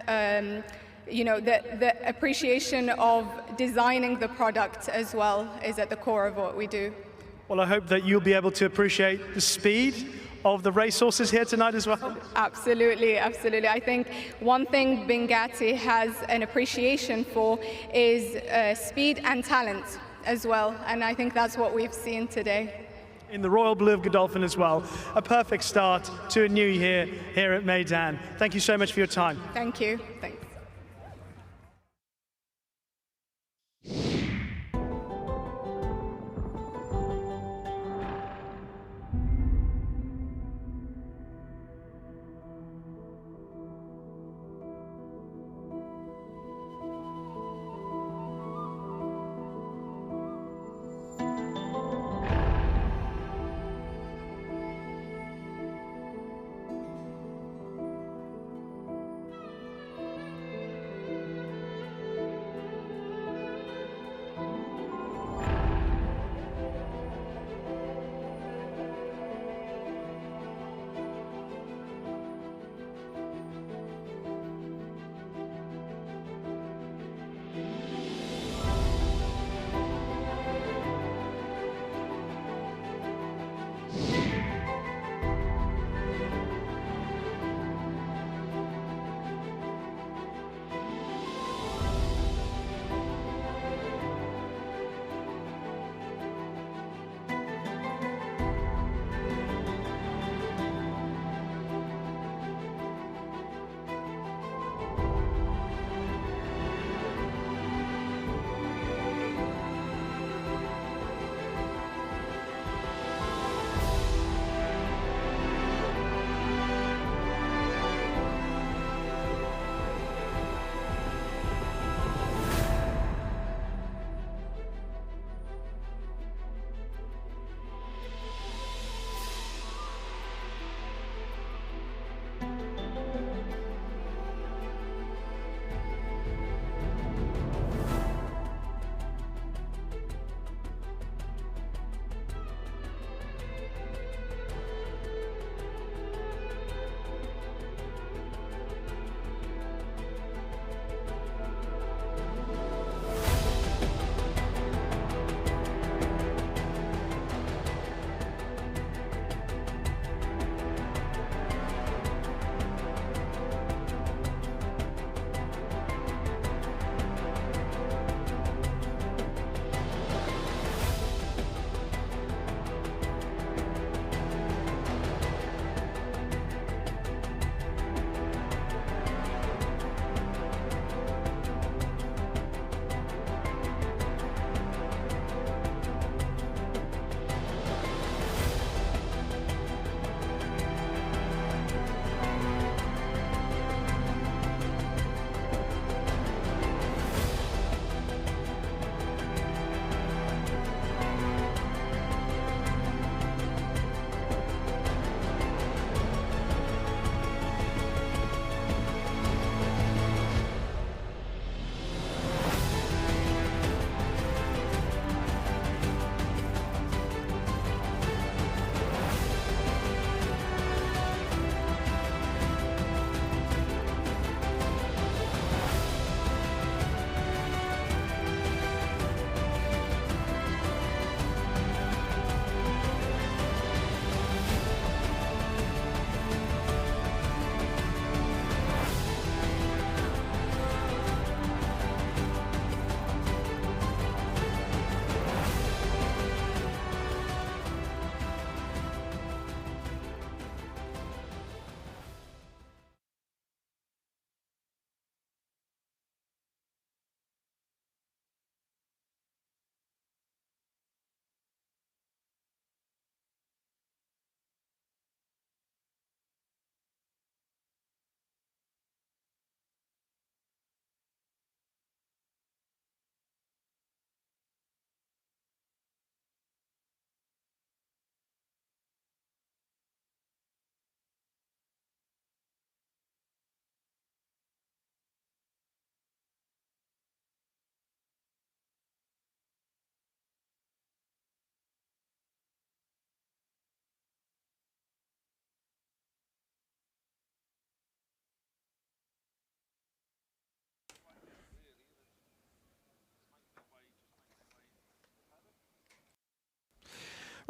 the appreciation of designing the product as well is at the core of what we do. Well, I hope that you'll be able to appreciate the speed of the racehorses here tonight as well. Absolutely, absolutely. I think one thing Bengati has an appreciation for is speed and talent as well, and I think that's what we've seen today. In the Royal Blue of Godolphin as well. A perfect start to a new year here at Meydan. Thank you so much for your time. Thank you. Thanks.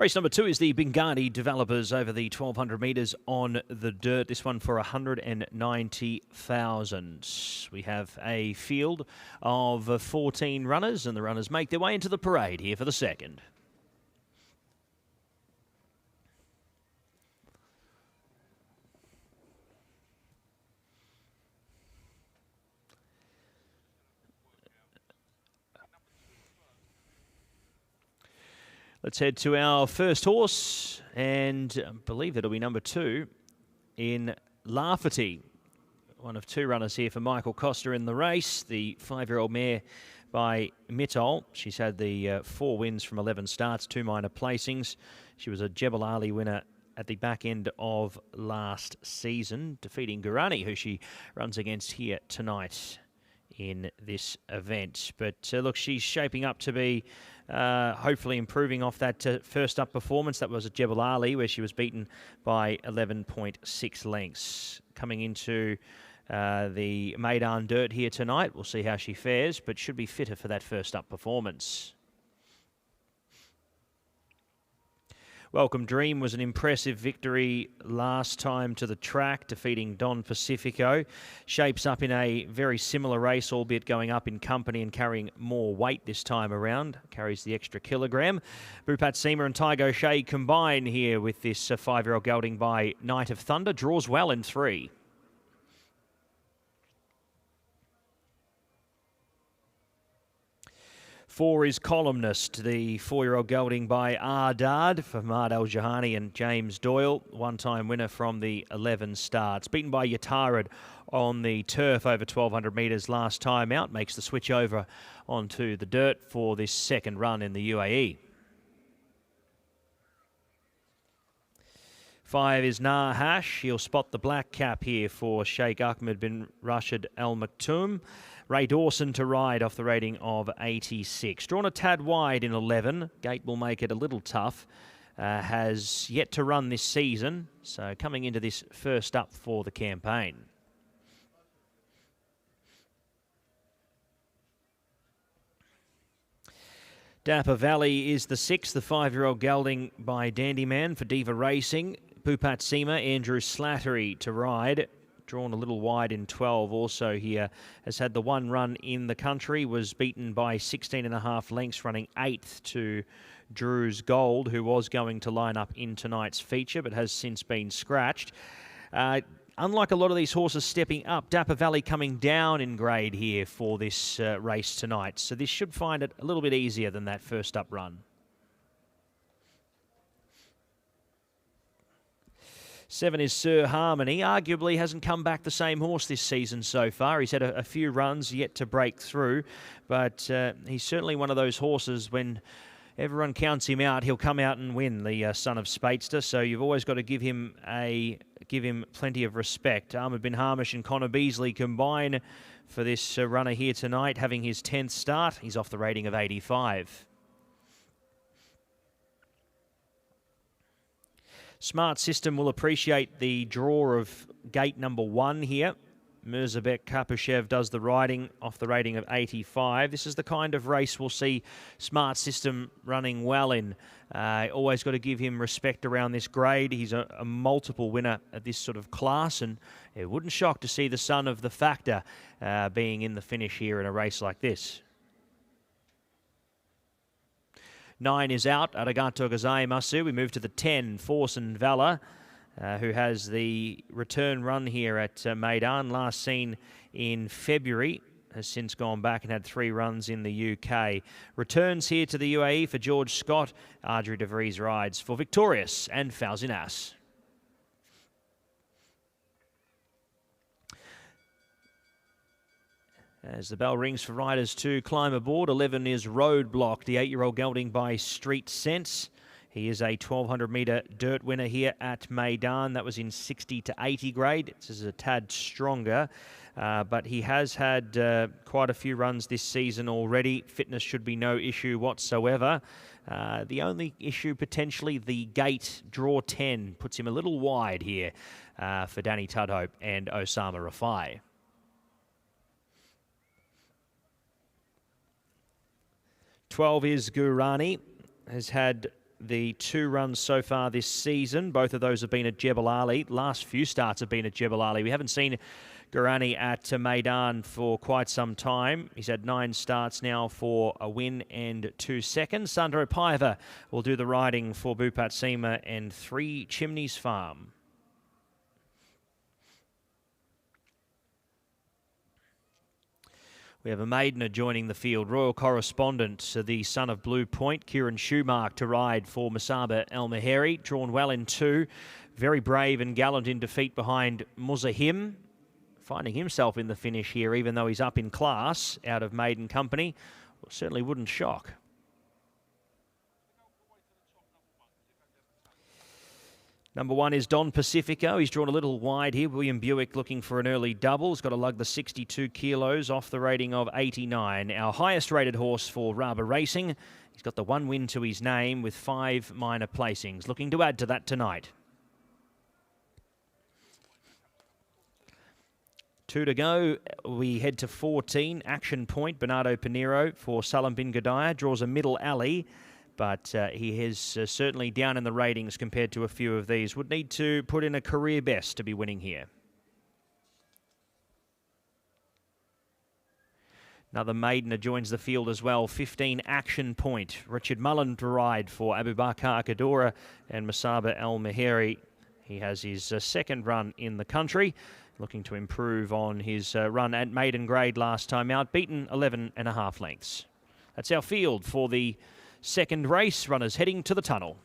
Race number 2 is the Bingani Developers over the 1,200 metres on the dirt. This one for 190,000. We have a field of 14 runners, and the runners make their way into the parade here for the second. Let's head to our first horse, and I believe it'll be number 2 in Lafferty. One of 2 runners here for Michael Costa in the race. The 5-year-old mare by Mitol. She's had the 4 wins from 11 starts, 2 minor placings. She was a Jebel Ali winner at the back end of last season, defeating Gurani, who she runs against here tonight in this event. But look, she's shaping up to be hopefully improving off that first up performance. That was at Jebel Ali, where she was beaten by 11.6 lengths. Coming into the Meydan dirt here tonight, we'll see how she fares, but should be fitter for that first up performance. Welcome Dream was an impressive victory last time to the track, defeating Don Pacifico. Shapes up in a very similar race, albeit going up in company and carrying more weight this time around. Carries the extra kilogram. Bupat Seema and Tygo Shea combine here with this 5-year-old gelding by Night of Thunder. Draws well in 3. 4 is Columnist, the 4-year-old gelding by Ardad for Mahd Al-Jahani and James Doyle. One-time winner from the 11 starts. Beaten by Yatarid on the turf over 1,200 metres last time out. Makes the switch over onto the dirt for this second run in the UAE. 5 is Nahash. He'll spot the black cap here for Sheikh Ahmed bin Rashid Al Maktoum. Ray Dawson to ride off the rating of 86. Drawn a tad wide in 11. Gate will make it a little tough. Has yet to run this season, so coming into this first up for the campaign. Dapper Valley is the 6th, the 5-year-old gelding by Dandyman for Diva Racing. Bupat Seema, Andrew Slattery to ride. Drawn a little wide in 12 also here. Has had the 1 run in the country. Was beaten by 16.5 lengths, running 8th to Drew's Gold, who was going to line up in tonight's feature, but has since been scratched. Unlike a lot of these horses stepping up, Dapper Valley coming down in grade here for this race tonight. So this should find it a little bit easier than that first up run. 7 is Sir Harmony. Arguably hasn't come back the same horse this season so far. He's had a few runs yet to break through, but he's certainly one of those horses when everyone counts him out, he'll come out and win, the son of Speedster. So you've always got to give him plenty of respect. Ahmed bin Hamish and Connor Beasley combine for this runner here tonight, having his 10th start. He's off the rating of 85. Smart System will appreciate the draw of gate number 1 here. Mirzabek Kapushev does the riding off the rating of 85. This is the kind of race we'll see Smart System running well in. Always got to give him respect around this grade. He's a multiple winner at this sort of class, and it wouldn't shock to see the son of the Factor being in the finish here in a race like this. 9 is out, Arigato Gozaimasu. We move to the 10, Force and Valor, who has the return run here at Meydan. Last seen in February, has since gone back and had 3 runs in the UK. Returns here to the UAE for George Scott. Ardri de Vries rides for Victorious and Fauzinas. As the bell rings for riders to climb aboard, 11 is Roadblock, the 8-year-old gelding by Street Sense. He is a 1,200-metre dirt winner here at Meydan. That was in 60 to 80 grade. This is a tad stronger, but he has had quite a few runs this season already. Fitness should be no issue whatsoever. The only issue potentially, the gate draw 10 puts him a little wide here for Danny Tudhope and Osama Rafai. 12 is Gurani. Has had the 2 runs so far this season. Both of those have been at Jebel Ali. Last few starts have been at Jebel Ali. We haven't seen Gurani at Meydan for quite some time. He's had 9 starts now for a win and 2 seconds. Sandro Paiva will do the riding for Bhupat Seema and 3 Chimneys Farm. We have a Maidener joining the field. Royal Correspondent, the son of Blue Point, Kieran Schumark to ride for Musaba El Maheri. Drawn well in 2. Very brave and gallant in defeat behind Muzahim. Finding himself in the finish here, even though he's up in class out of maiden company. Well, certainly wouldn't shock. Number 1 is Don Pacifico. He's drawn a little wide here. William Buick looking for an early double. He's got to lug the 62 kilos off the rating of 89. Our highest rated horse for Raba Racing. He's got the 1 win to his name with 5 minor placings. Looking to add to that tonight. 2 to go. We head to 14. Action Point. Bernardo Pinheiro for Salam bin Gadaya. Draws a middle alley. But he is certainly down in the ratings compared to a few of these. Would need to put in a career best to be winning here. Another Maidener joins the field as well. 15 Action Point. Richard Mullen to ride for Abubakar Kadora and Musaba El Maheri. He has his 2nd run in the country. Looking to improve on his run at maiden grade last time out. Beaten 11.5 lengths. That's our field for the 2nd race. Runners heading to the tunnel.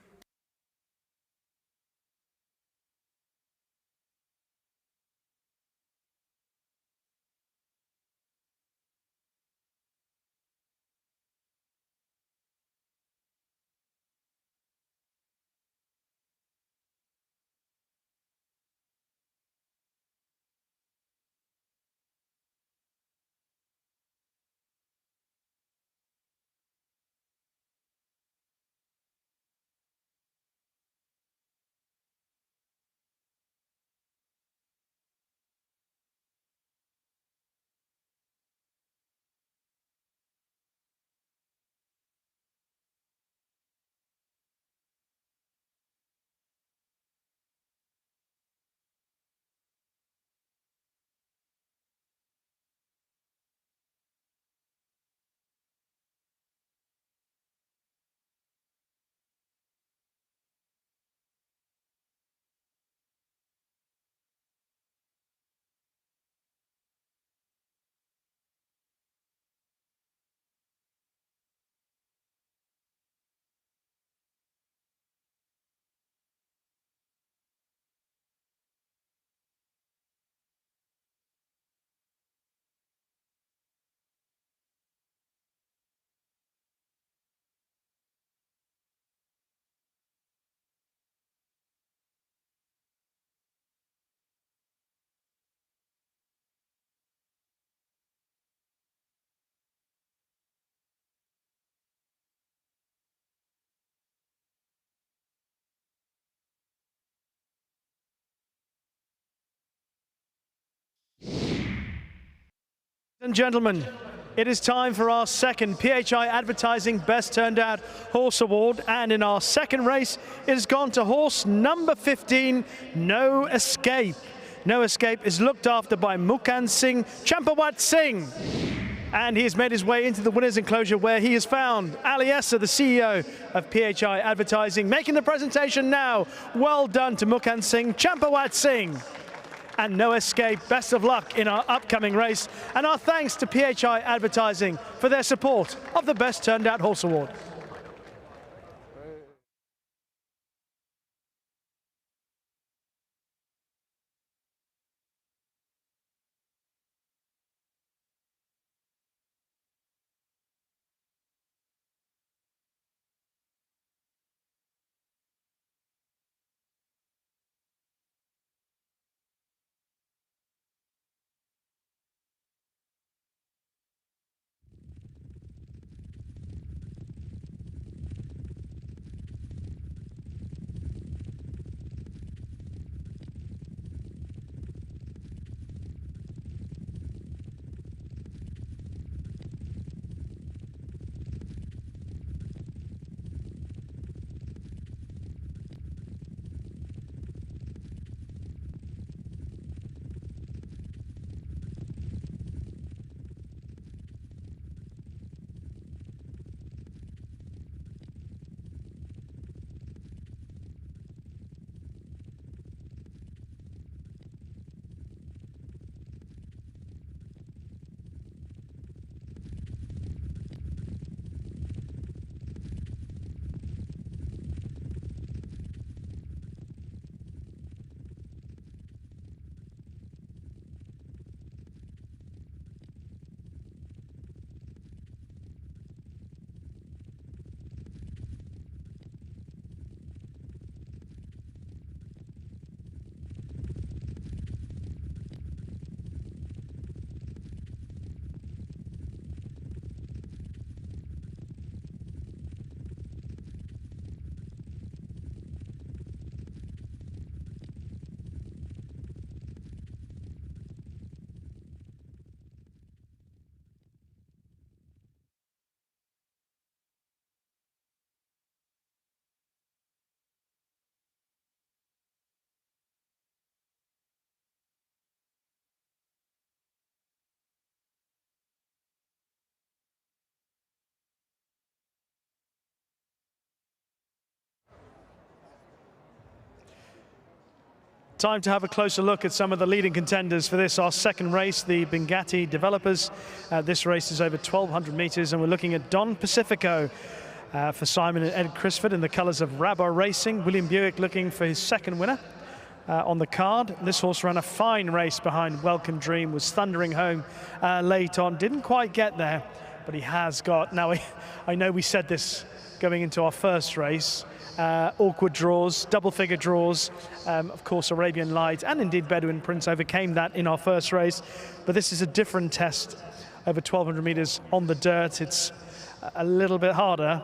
And gentlemen, it is time for our 2nd PHI Advertising Best Turned Out Horse Award. And in our 2nd race, it has gone to horse number 15, No Escape. No Escape is looked after by Mukhan Singh Champawat Singh. And he has made his way into the winner's enclosure where he has found Ali Essa, the CEO of PHI Advertising, making the presentation now. Well done to Mukhan Singh Champawat Singh. And No Escape, best of luck in our upcoming race. And our thanks to PHI Advertising for their support of the Best Turned Out Horse Award. Time to have a closer look at some of the leading contenders for this, our second race, the Bugatti developers. This race is over 1,200 meters, and we're looking at Don Pacifico for Simon and Ed Crisford in the colors of Rabbo Racing. William Buick looking for his second winner on the card. This horse ran a fine race behind Welcome Dream, was thundering home late on, didn't quite get there, but he has got, now I know we said this going into our first race, awkward draws, double-figure draws. Of course, Arabian Light and indeed Bedouin Prince overcame that in our first race. But this is a different test over 1,200 meters on the dirt. It's a little bit harder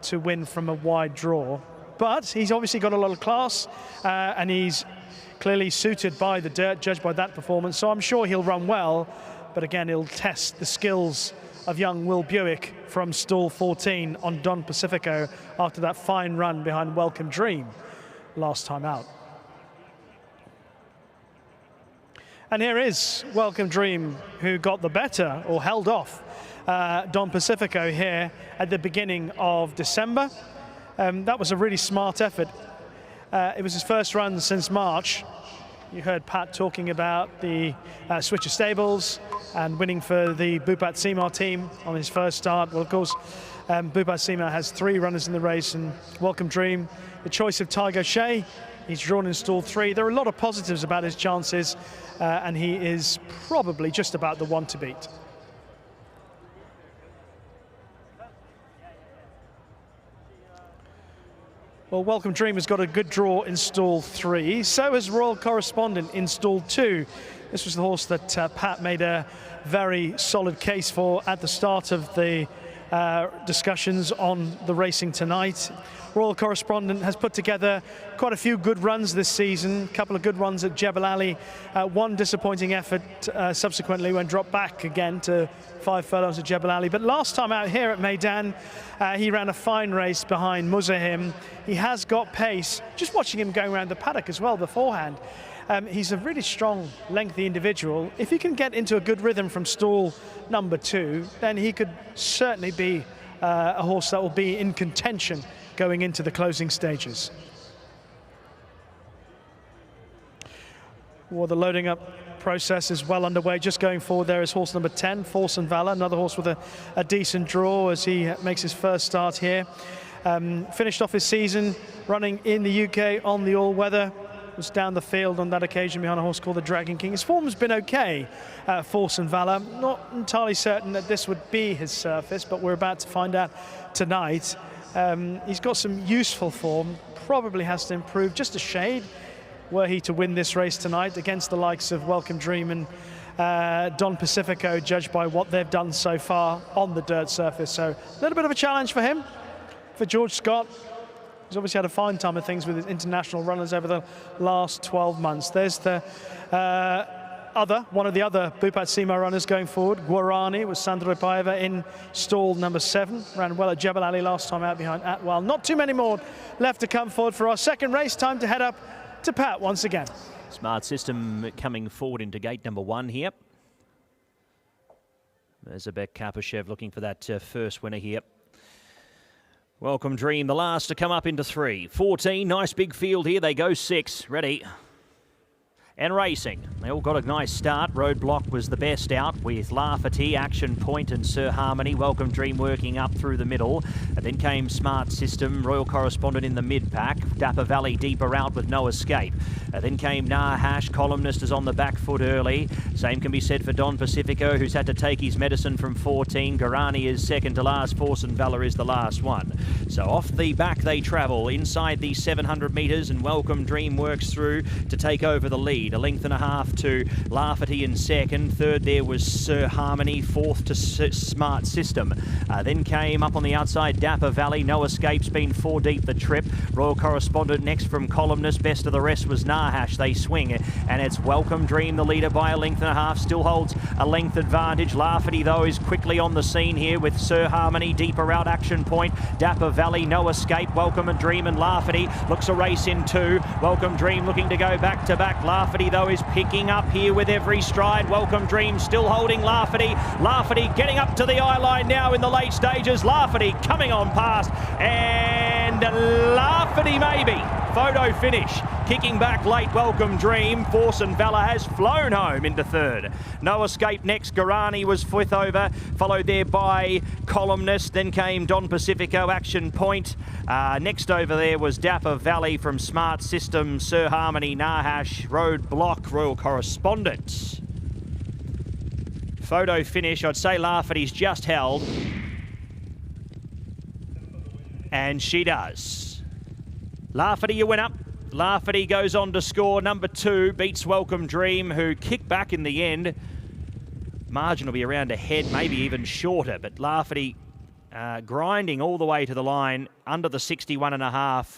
to win from a wide draw. But he's obviously got a lot of class, and he's clearly suited by the dirt, judged by that performance. So I'm sure he'll run well. But again, he'll test the skills of young Will Buick from stall 14 on Don Pacifico after that fine run behind Welcome Dream last time out. And here is Welcome Dream, who got the better or held off Don Pacifico here at the beginning of December. That was a really smart effort. It was his first run since March. You heard Pat talking about the switch of stables and winning for the Bupat Simar team on his first start. Well, of course, Bupat Simar has 3 runners in the race, and Welcome Dream, the choice of Tiger Shea. He's drawn in stall 3. There are a lot of positives about his chances, and he is probably just about the one to beat. Well, Welcome Dream has got a good draw in stall 3. So has Royal Correspondent in stall 2. This was the horse that Pat made a very solid case for at the start of the discussions on the racing tonight. Royal Correspondent has put together quite a few good runs this season, a couple of good runs at Jebel Ali, one disappointing effort subsequently when dropped back again to 5 furlongs at Jebel Ali. But last time out here at Meydan, he ran a fine race behind Muzahim. He has got pace. Just watching him going around the paddock as well beforehand. He's a really strong, lengthy individual. If he can get into a good rhythm from stall number 2, then he could certainly be a horse that will be in contention going into the closing stages. Well, the loading up process is well underway. Just going forward there is horse number 10, Force and Valor, another horse with a decent draw as he makes his first start here. Finished off his season running in the UK on the all-weather. Was down the field on that occasion behind a horse called the Dragon King. His form's been okay, Force and Valor. Not entirely certain that this would be his surface, but we're about to find out tonight. He's got some useful form, probably has to improve just a shade were he to win this race tonight against the likes of Welcome Dream and Don Pacifico, judged by what they've done so far on the dirt surface. So a little bit of a challenge for him, for George Scott. He's obviously had a fine time of things with his international runners over the last 12 months. There's the one of the other Bupat Simar runners going forward. Guarani with Sandro Paeva in stall number 7. Ran well at Jebel Ali last time out behind Atwal. Not too many more left to come forward for our second race. Time to head up to Pat once again. Smart System coming forward into gate number 1 here. There's Abek Karpashev looking for that first winner here. Welcome Dream, the last to come up into 3. 14, nice big field here. They go 6. Ready. And racing. They all got a nice start. Roadblock was the best out with Lafferty, Action Point and Sir Harmony. Welcome Dream working up through the middle. And then came Smart System, Royal Correspondent in the mid-pack. Dapper Valley deeper out with No Escape. Then came Nahash, Columnist is on the back foot early. Same can be said for Don Pacifico, who's had to take his medicine from 14. Guarani is second to last. Force and Valor is the last one. So off the back they travel inside the 700 metres, and Welcome Dream works through to take over the lead. A length and a half to Lafferty in second. Third there was Sir Harmony. Fourth to Smart System. Then came up on the outside Dapper Valley. No Escape's been 4 deep the trip. Royal Correspondent next from Columnist. Best of the rest was Nahash. They swing, and it's Welcome Dream, the leader by a length and a half. Still holds a length advantage. Lafferty, though, is quickly on the scene here with Sir Harmony. Deeper out, Action Point. Dapper Valley, No Escape. Welcome Dream and Lafferty. Looks a race in 2. Welcome Dream looking to go back to back. Lafferty, though, is picking up here with every stride. Welcome Dream still holding Lafferty. Lafferty getting up to the eye line now in the late stages. Lafferty coming on past, and Lafferty maybe. Photo finish. Kicking back late, Welcome Dream. Force and Valor has flown home into third. No Escape next. Guarani was fifth over, followed there by Columnist. Then came Don Pacifico, Action Point. Next over there was Dapper Valley from Smart System, Sir Harmony, Nahash, Roadblock, Royal Correspondent. Photo finish, I'd say Lafferty's just held. And she does. Lafferty, you win up. Lafferty goes on to score number 2, beats Welcome Dream, who kicked back in the end. Margin will be around a head, maybe even shorter, but Lafferty grinding all the way to the line under the 61.5.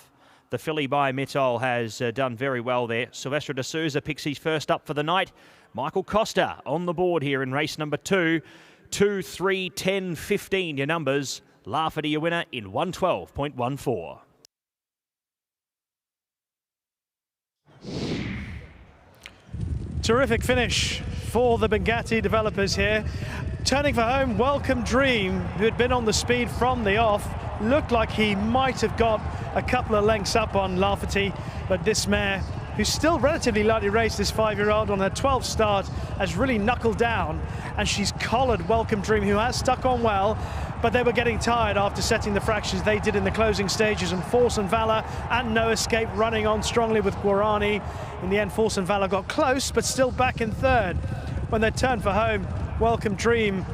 The filly by Mitchell has done very well there. Silvestre de Souza picks his first up for the night. Michael Costa on the board here in race number 2. 2, 3, 10, 15, your numbers. Lafferty, your winner in 112.14. Terrific finish for the Bengati developers here. Turning for home, Welcome Dream, who had been on the speed from the off, looked like he might have got a couple of lengths up on Lafferty, but this mare, who's still relatively lightly raced, this 5-year-old on her 12th start, has really knuckled down, and she's collared Welcome Dream, who has stuck on well, but they were getting tired after setting the fractions they did in the closing stages, and Force and Valor and No Escape running on strongly with Guarani. In the end, Force and Valor got close, but still back in third. When they turned for home, Welcome Dream,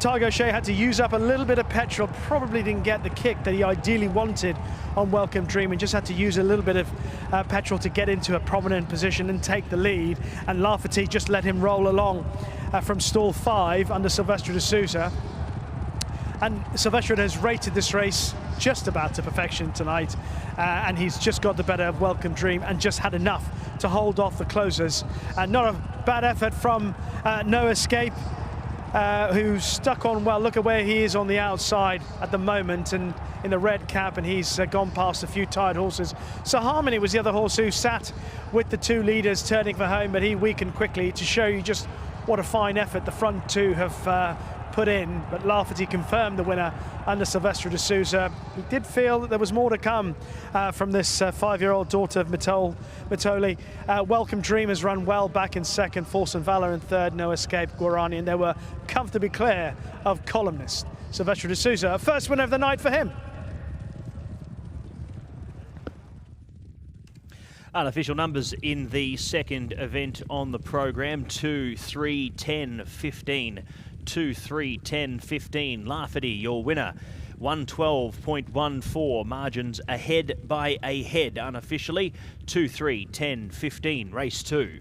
Tiger O'Shea had to use up a little bit of petrol, probably didn't get the kick that he ideally wanted on Welcome Dream, and just had to use a little bit of petrol to get into a prominent position and take the lead, and Lafferty just let him roll along from stall 5 under Silvestre de Souza. And Silvestre has rated this race just about to perfection tonight, and he's just got the better of Welcome Dream and just had enough to hold off the closers. Not a bad effort from No Escape, who's stuck on well. Look at where he is on the outside at the moment, and in the red cap, and he's gone past a few tired horses. So Harmony was the other horse who sat with the 2 leaders turning for home, but he weakened quickly to show you just what a fine effort the front 2 have put in. But Lafferty confirmed the winner under Silvestre de Souza. He did feel that there was more to come from this 5-year-old daughter of Mitoli. Welcome Dream has run well back in second, Force and Valor in third, No Escape, Guarani, and they were comfortably clear of Columnist. Silvestre de Souza, first winner of the night for him. Unofficial numbers in the second event on the program: 2, 3, 10, 15. 2, 3, 10, 15. Lafferty, your winner. 112.14. Margins ahead by a head unofficially. 2, 3, 10, 15. Race 2.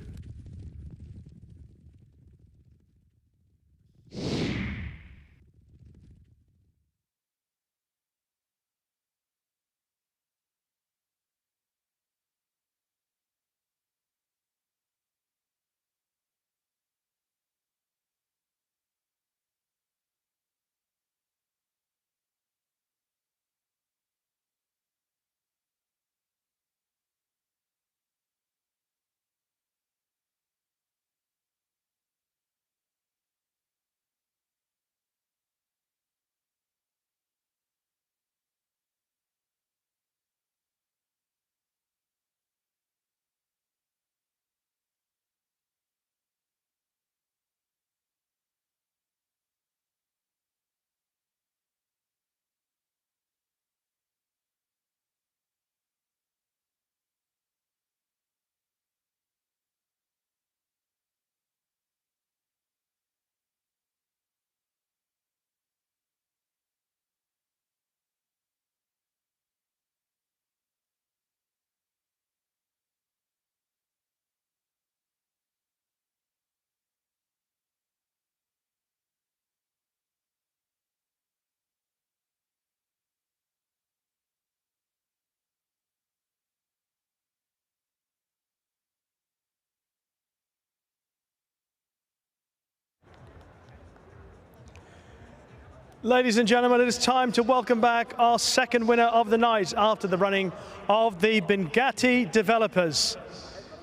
Ladies and gentlemen, it is time to welcome back our second winner of the night after the running of the Bengati developers.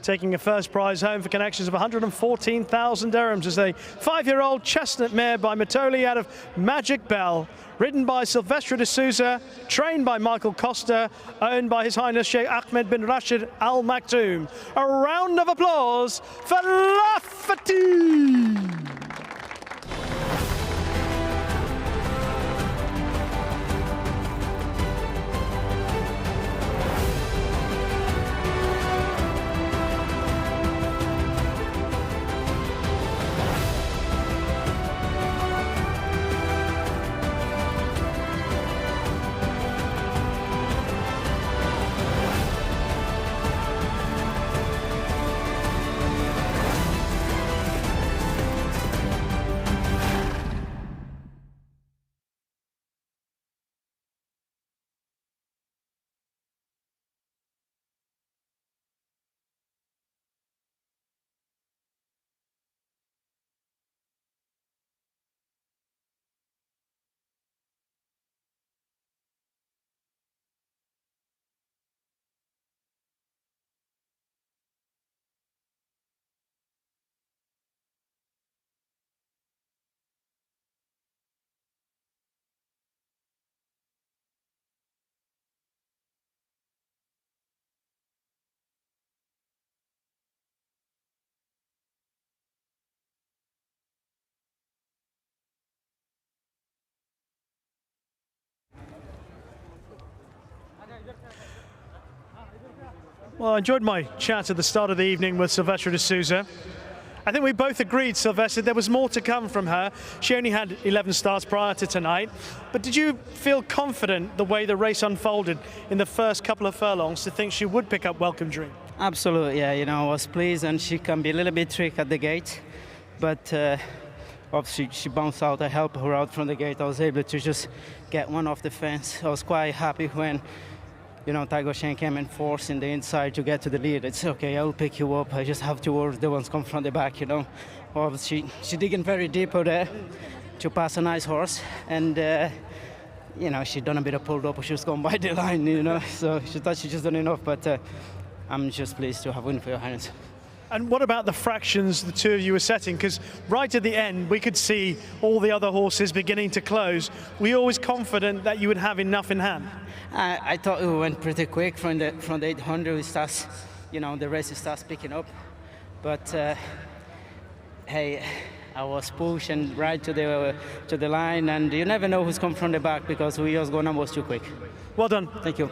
taking a first prize home for connections of 114,000 dirhams as a 5-year-old chestnut mare by Matoli out of Magic Bell, ridden by Silvestre de Souza, trained by Michael Costa, owned by His Highness Sheikh Ahmed bin Rashid Al Maktoum. A round of applause for Lafferty! Well, I enjoyed my chat at the start of the evening with Silvestre de Souza. I think we both agreed, Silvestre, there was more to come from her. She only had 11 starts prior to tonight. But did you feel confident the way the race unfolded in the first couple of furlongs to think she would pick up Welcome Dream? Absolutely, yeah. You know, I was pleased, and she can be a little bit tricky at the gate. But obviously, she bounced out. I helped her out from the gate. I was able to just get one off the fence. I was quite happy when, you know, Tiger Shane came and forced in the inside to get to the lead. It's okay, I'll pick you up. I just have to worry the ones come from the back, you know. Obviously, she digging very deep out there to pass a nice horse. And, you know, she done a bit of pulled up. She was going by the line, you know. So she thought she just done enough. But I'm just pleased to have win for your Highness. And what about the fractions the two of you were setting? Because right at the end, we could see all the other horses beginning to close. Were you always confident that you would have enough in hand? I thought it went pretty quick from the 800. It starts, you know, the race starts picking up. But hey, I was pushing right to the line, and you never know who's come from the back because we was going almost too quick. Well done. Thank you.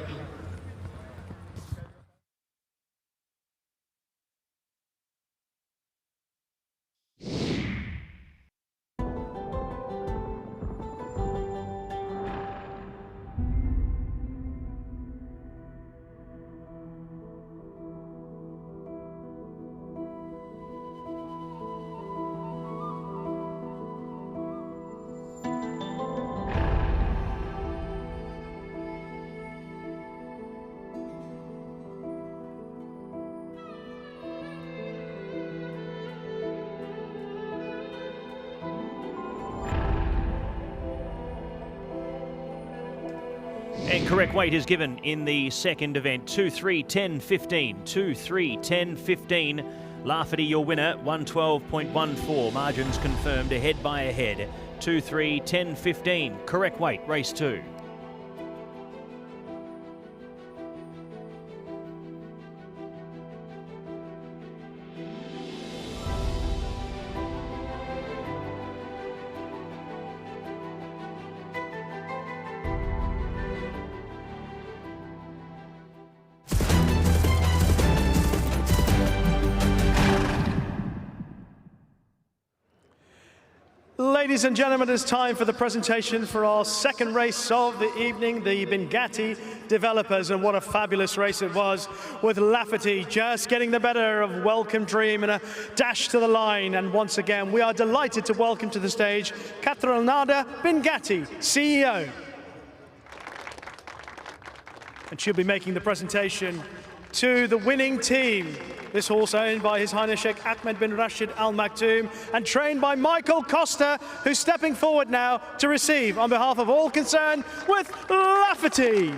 And correct weight is given in the second event. 2-3-10-15. 2-3-10-15. Lafferty, your winner, 112.14. Margins confirmed, ahead by a head. 2-3-10-15. Correct weight, race 2. Ladies and gentlemen, it's time for the presentation for our second race of the evening, the Bengati Developers, and what a fabulous race it was, with Lafferty just getting the better of Welcome Dream in a dash to the line. And once again, we are delighted to welcome to the stage Katranada Bengati, CEO. And she'll be making the presentation to the winning team. This horse owned by His Highness Sheikh Ahmed bin Rashid Al Maktoum and trained by Michael Costa, who's stepping forward now to receive, on behalf of all concerned, with Lafferty.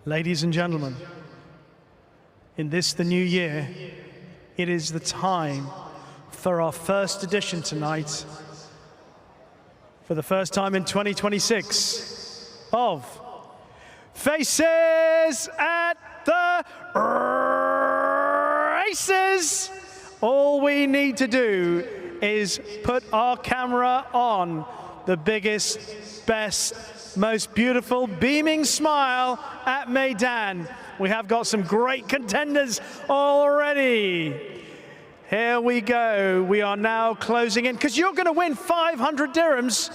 Ladies and gentlemen, in this, the new year, it is the time for our first edition tonight, for the first time in 2026, of Faces at the Races. All we need to do is put our camera on the biggest, best, most beautiful, beaming smile at Meydan. We have got some great contenders already. Here we go. We are now closing in, because you're going to win 500 dirhams.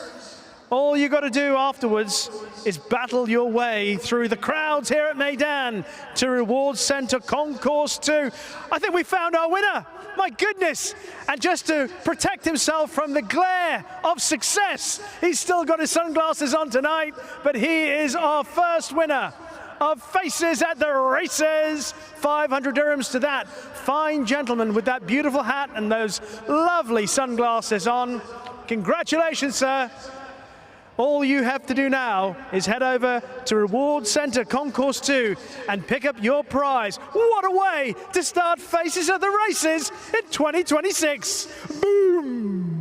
All you got to do afterwards is battle your way through the crowds here at Meydan to Reward Centre Concourse 2. I think we found our winner. My goodness. And just to protect himself from the glare of success, he's still got his sunglasses on tonight, but he is our first winner of Faces at the Races. 500 dirhams to that fine gentleman with that beautiful hat and those lovely sunglasses on. Congratulations, sir. All you have to do now is head over to Reward Centre Concourse 2 and pick up your prize. What a way to start Faces at the Races in 2026. Boom!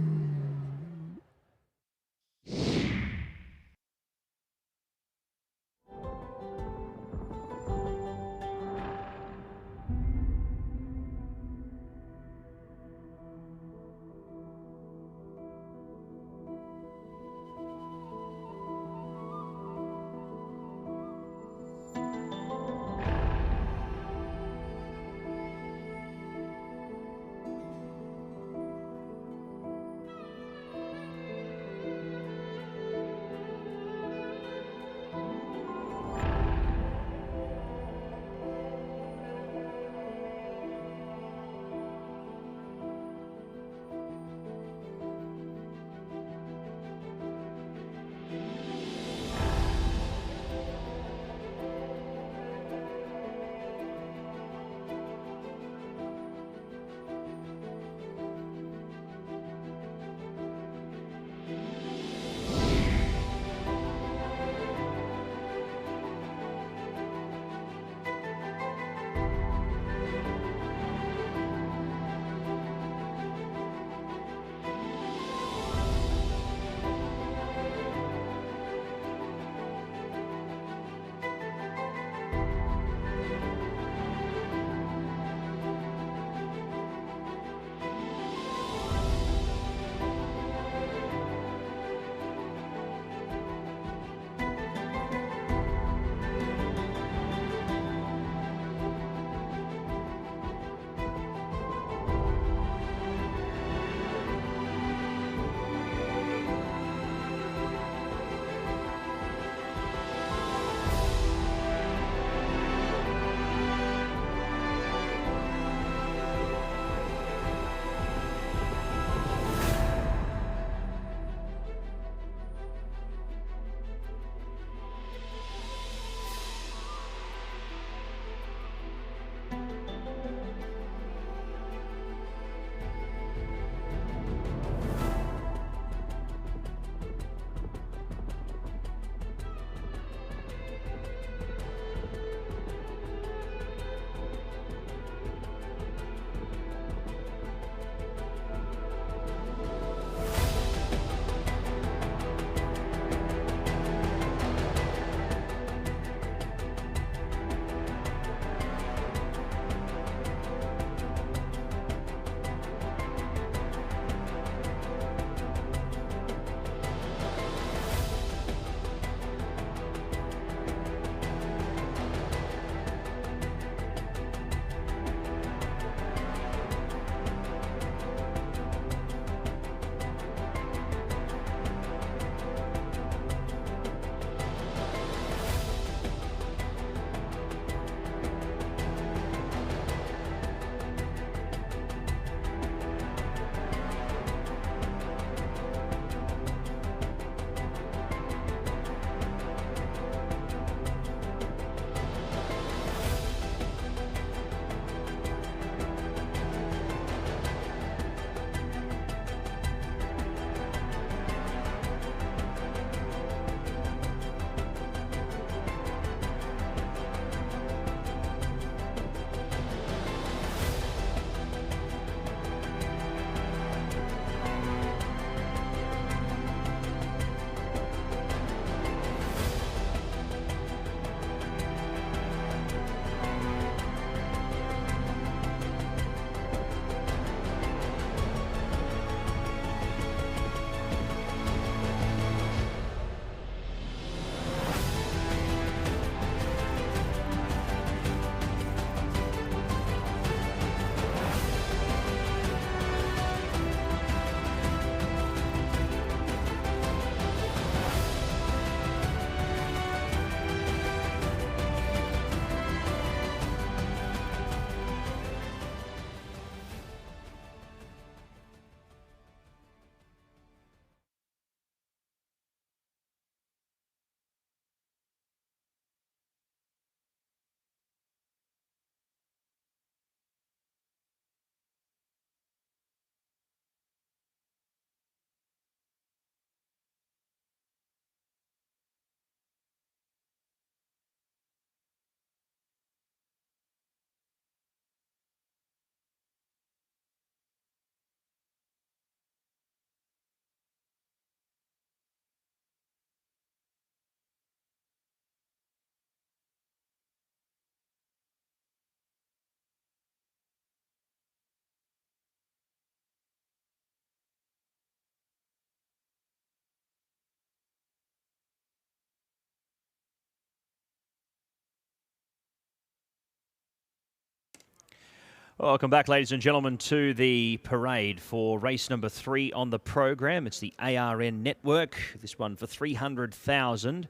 Welcome back, ladies and gentlemen, to the parade for race number 3 on the program. It's the ARN Network. This one for 300,000,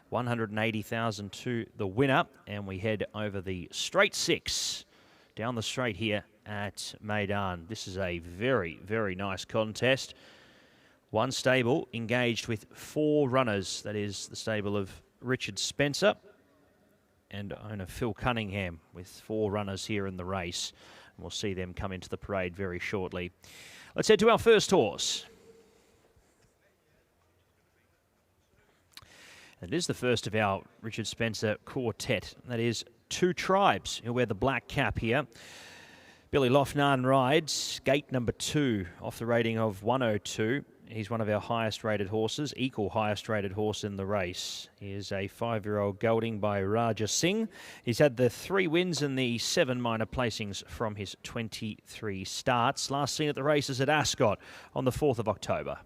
180,000 to the winner. And we head over the straight 6 down the straight here at Meydan. This is a very, very nice contest. One stable engaged with 4 runners. That is the stable of Richard Spencer and owner Phil Cunningham, with 4 runners here in the race. And we'll see them come into the parade very shortly. Let's head to our first horse. It is the first of our Richard Spencer quartet. That is Two Tribes, who wear the black cap here. Billy Lofnan rides gate number 2 off the rating of 102. He's one of our highest rated horses, equal highest rated horse in the race. He is a 5-year-old gelding by Raja Singh. He's had the 3 wins and the 7 minor placings from his 23 starts. Last seen at the races at Ascot on the 4th of October.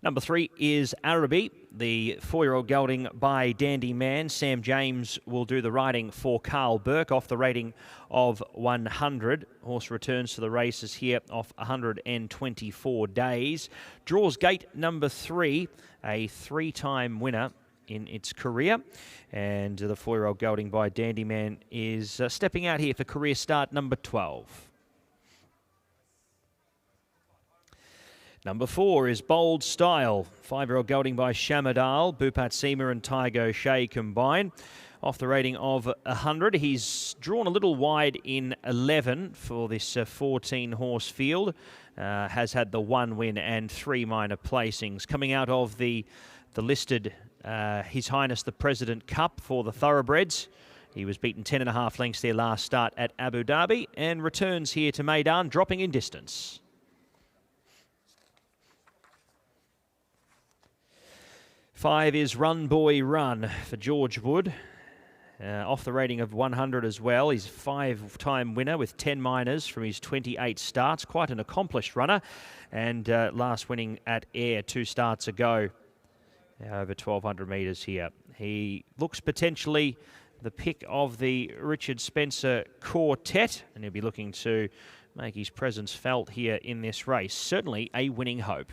Number 3 is Araby, the 4-year-old gelding by Dandy Man. Sam James will do the riding for Carl Burke off the rating of 100. Horse returns to the races here off 124 days. Draws gate number 3, a 3-time winner in its career. And the 4-year-old gelding by Dandy Man is stepping out here for career start number 12. Number 4 is Bold Style, 5-year-old gelding by Shamadal, Bhupat Seema and Tygo Shea combined. Off the rating of 100. He's drawn a little wide in 11 for this 14-horse field. Has had the 1 win and 3 minor placings. Coming out of the listed His Highness the President Cup for the Thoroughbreds. He was beaten 10.5 lengths their last start at Abu Dhabi and returns here to Meydan, dropping in distance. 5 is Run Boy Run for George Wood. Off the rating of 100 as well. He's a 5-time winner with 10 minors from his 28 starts. Quite an accomplished runner. And last winning at Ayr 2 starts ago. Over 1,200 metres here. He looks potentially the pick of the Richard Spencer quartet. And he'll be looking to make his presence felt here in this race. Certainly a winning hope.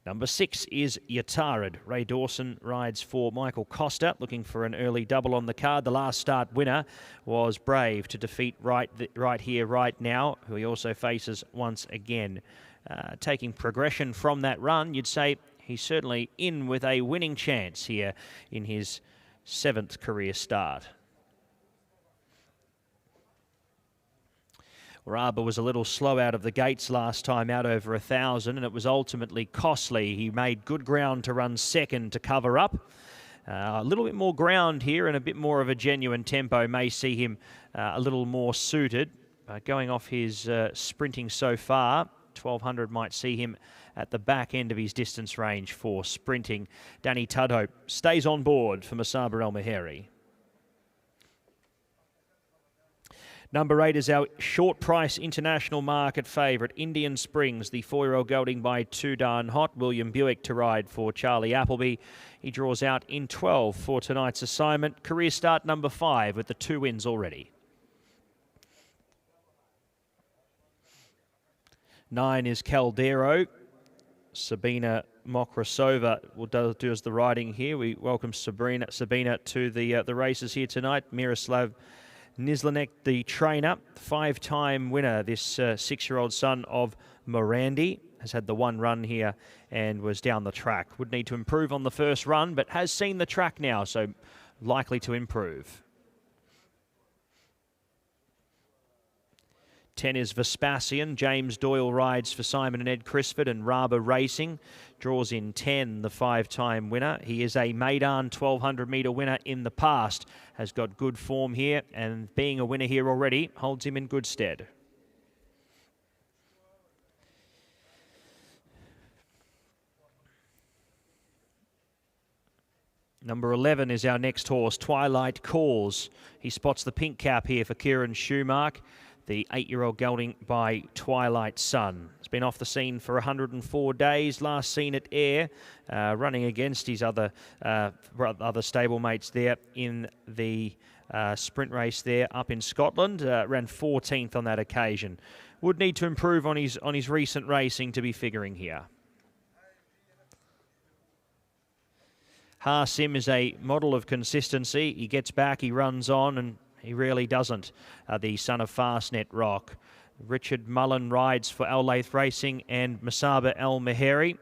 Number 6 is Yatarid. Ray Dawson rides for Michael Costa, looking for an early double on the card. The last start winner was Brave to defeat Right Here, Right Now, who he also faces once again. Taking progression from that run, you'd say he's certainly in with a winning chance here in his 7th career start. Raba was a little slow out of the gates last time, out over 1,000, and it was ultimately costly. He made good ground to run second to cover up. A little bit more ground here and a bit more of a genuine tempo may see him a little more suited. Going off his sprinting so far, 1,200 might see him at the back end of his distance range for sprinting. Danny Tudhope stays on board for Masaba El Meheri. Number 8 is our short price international market favourite, Indian Springs, the 4-year-old gelding by Too Darn Hot. William Buick to ride for Charlie Appleby. He draws out in 12 for tonight's assignment. Career start number 5 with the 2 wins already. 9 is Caldero. Sabina Mokrasova will do as the riding here. We welcome Sabina to the races here tonight. Miroslav Nizlanek, the trainer, 5-time winner, this 6-year-old son of Morandi, has had the 1 run here and was down the track. Would need to improve on the first run, but has seen the track now, so likely to improve. 10 is Vespasian. James Doyle rides for Simon and Ed Crisford and Raba Racing. Draws in 10, the 5-time winner. He is a Meydan 1,200 metre winner in the past. Has got good form here, and being a winner here already holds him in good stead. Number 11 is our next horse, Twilight Calls. He spots the pink cap here for Kieran Schumark. the 8-year-old gelding by Twilight Sun. It's been off the scene for 104 days, last seen at Ayr, running against his other stablemates there in the sprint race there up in Scotland. Ran 14th on that occasion. Would need to improve on his recent racing to be figuring here. Harsim is a model of consistency. He gets back, he runs on, and he really doesn't. The son of Fastnet Rock. Richard Mullen rides for Al Laith Racing and Masaba Al Meheri.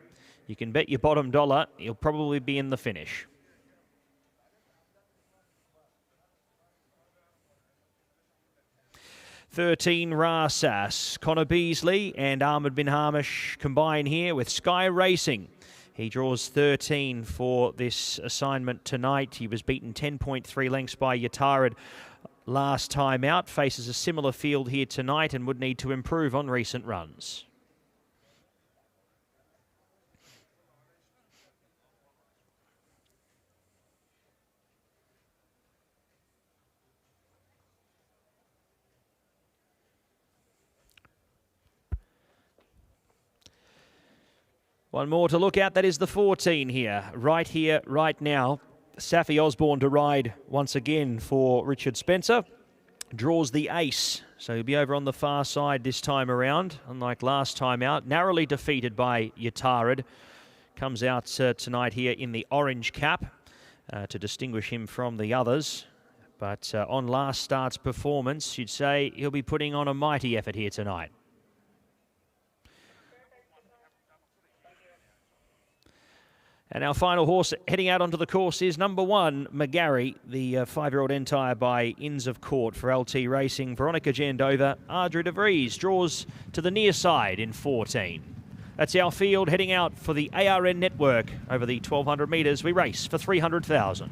You can bet your bottom dollar he'll probably be in the finish. "13 Rasas. Connor Beasley and Ahmed bin Hamish combine here with Sky Racing. He draws 13 for this assignment tonight. He was beaten 10.3 lengths by Yatarid last time out. Faces a similar field here tonight and would need to improve on recent runs. One more to look at, that is the 14 here, right now. Safi Osborne to ride once again for Richard Spencer. Draws the ace, so he'll be over on the far side this time around, unlike last time out. Narrowly defeated by Yatarid. Comes out tonight here in the orange cap to distinguish him from the others. But on last start's performance, you'd say he'll be putting on a mighty effort here tonight. And our final horse heading out onto the course is number 1, McGarry, the 5-year-old entire by Inns of Court for LT Racing. Veronica Jandova, Ardra de Vries draws to the near side in 14. That's our field heading out for the ARN network. Over the 1,200 metres, we race for 300,000.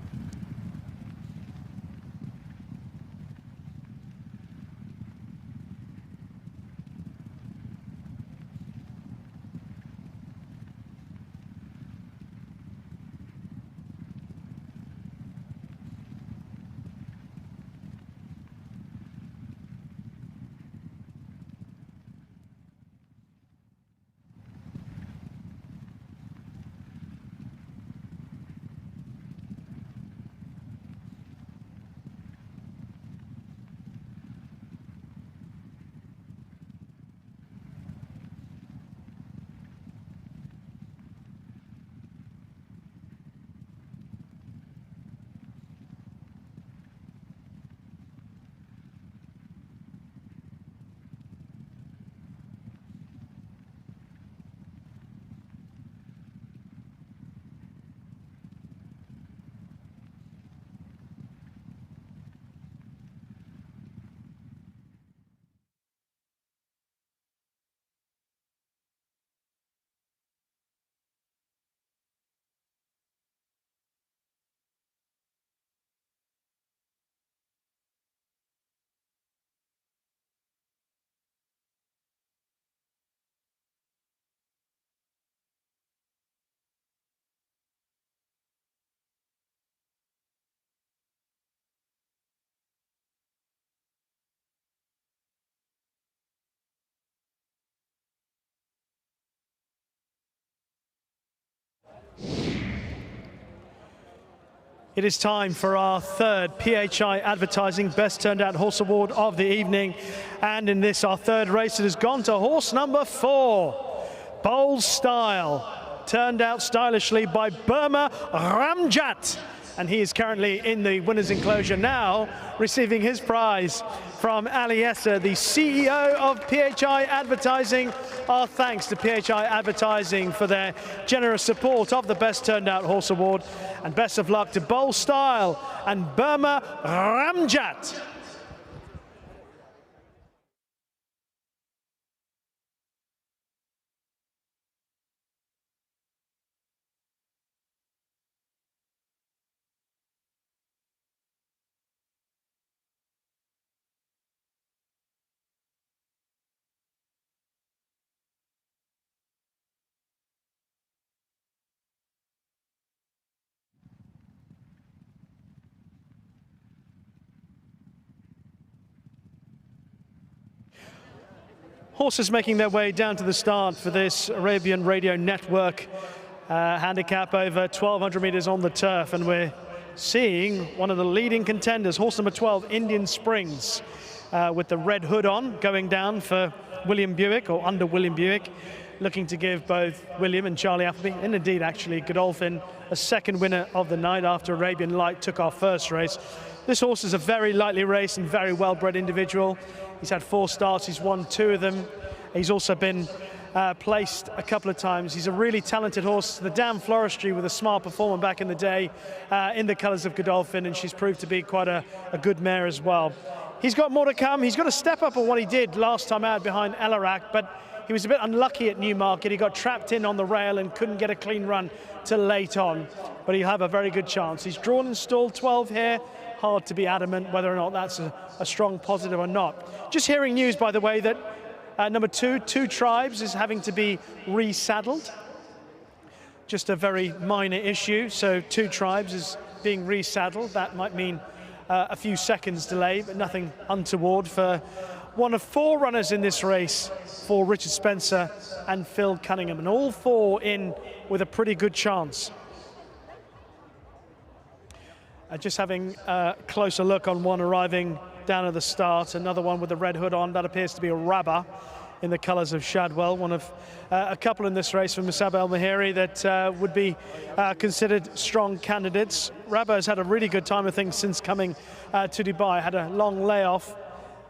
It is time for our third PHI Advertising Best Turned Out Horse Award of the evening. And in this, our third race, it has gone to horse number 4, Bold Style, turned out stylishly by Burma Ramjat. And he is currently in the winner's enclosure now, receiving his prize from Aliesa, the CEO of PHI Advertising. Our thanks to PHI Advertising for their generous support of the Best Turned Out Horse Award. And best of luck to Bold Style and Burma Ramjat. Horses making their way down to the start for this Arabian Radio Network handicap over 1,200 meters on the turf, and we're seeing one of the leading contenders, horse number 12, Indian Springs, with the red hood on, going down for William Buick, or under William Buick, looking to give both William and Charlie Appleby, and indeed actually Godolphin, a second winner of the night after Arabian Light took our first race. This horse is a very lightly raced and very well-bred individual. He's had 4 starts, he's won 2 of them. He's also been placed a couple of times. He's a really talented horse. The Dam Floristry with a smart performer back in the day in the colours of Godolphin, and she's proved to be quite a good mare as well. He's got more to come. He's got to step up on what he did last time out behind Elarak, but he was a bit unlucky at Newmarket. He got trapped in on the rail and couldn't get a clean run till late on, but he'll have a very good chance. He's drawn and stalled 12 here. Hard to be adamant whether or not that's a strong positive or not. Just hearing news, by the way, that number 2, Two Tribes, is having to be resaddled. Just a very minor issue. So Two Tribes is being resaddled. That might mean a few seconds delay, but nothing untoward for one of 4 runners in this race for Richard Spencer and Phil Cunningham, and all 4 in with a pretty good chance. Just having a closer look on one arriving down at the start, another one with the red hood on. That appears to be a Rabba in the colours of Shadwell, one of a couple in this race from Musab El Mahiri that would be considered strong candidates. Rabba has had a really good time of things since coming to Dubai, had a long layoff,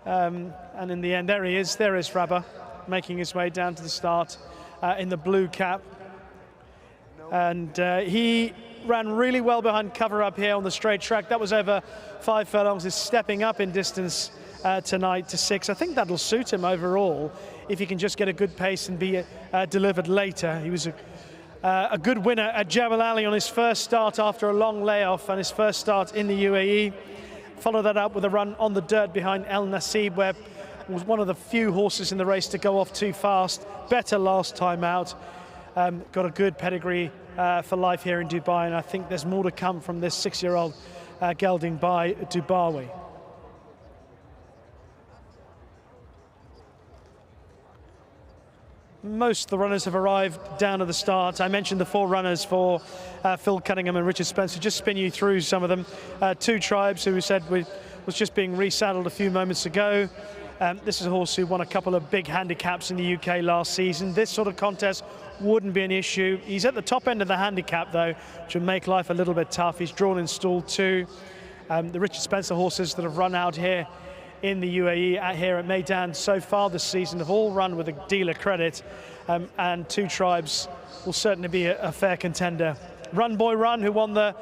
and in the end, there he is. There is Rabba, making his way down to the start in the blue cap. And he ran really well behind Cover Up here on the straight track. That was over 5 furlongs. Is stepping up in distance tonight to 6. I think that'll suit him overall if he can just get a good pace and be delivered later. He was a good winner at Jebel Ali on his first start after a long layoff and his first start in the UAE. Followed that up with a run on the dirt behind El Nasib, where was one of the few horses in the race to go off too fast. Better last time out. Got a good pedigree for life here in Dubai, and I think there's more to come from this 6-year-old gelding by Dubawi. Most of the runners have arrived down at the start. I mentioned the 4 runners for Phil Cunningham and Richard Spencer. Just spin you through some of them. Two Tribes, who we said was just being resaddled a few moments ago. This is a horse who won a couple of big handicaps in the UK last season. This sort of contest wouldn't be an issue. He's at the top end of the handicap, though, which would make life a little bit tough. He's drawn and stalled 2. The Richard Spencer horses that have run out here in the UAE, here at Meydan so far this season, have all run with a dealer credit, and Two Tribes will certainly be a fair contender. Run Boy Run, who won the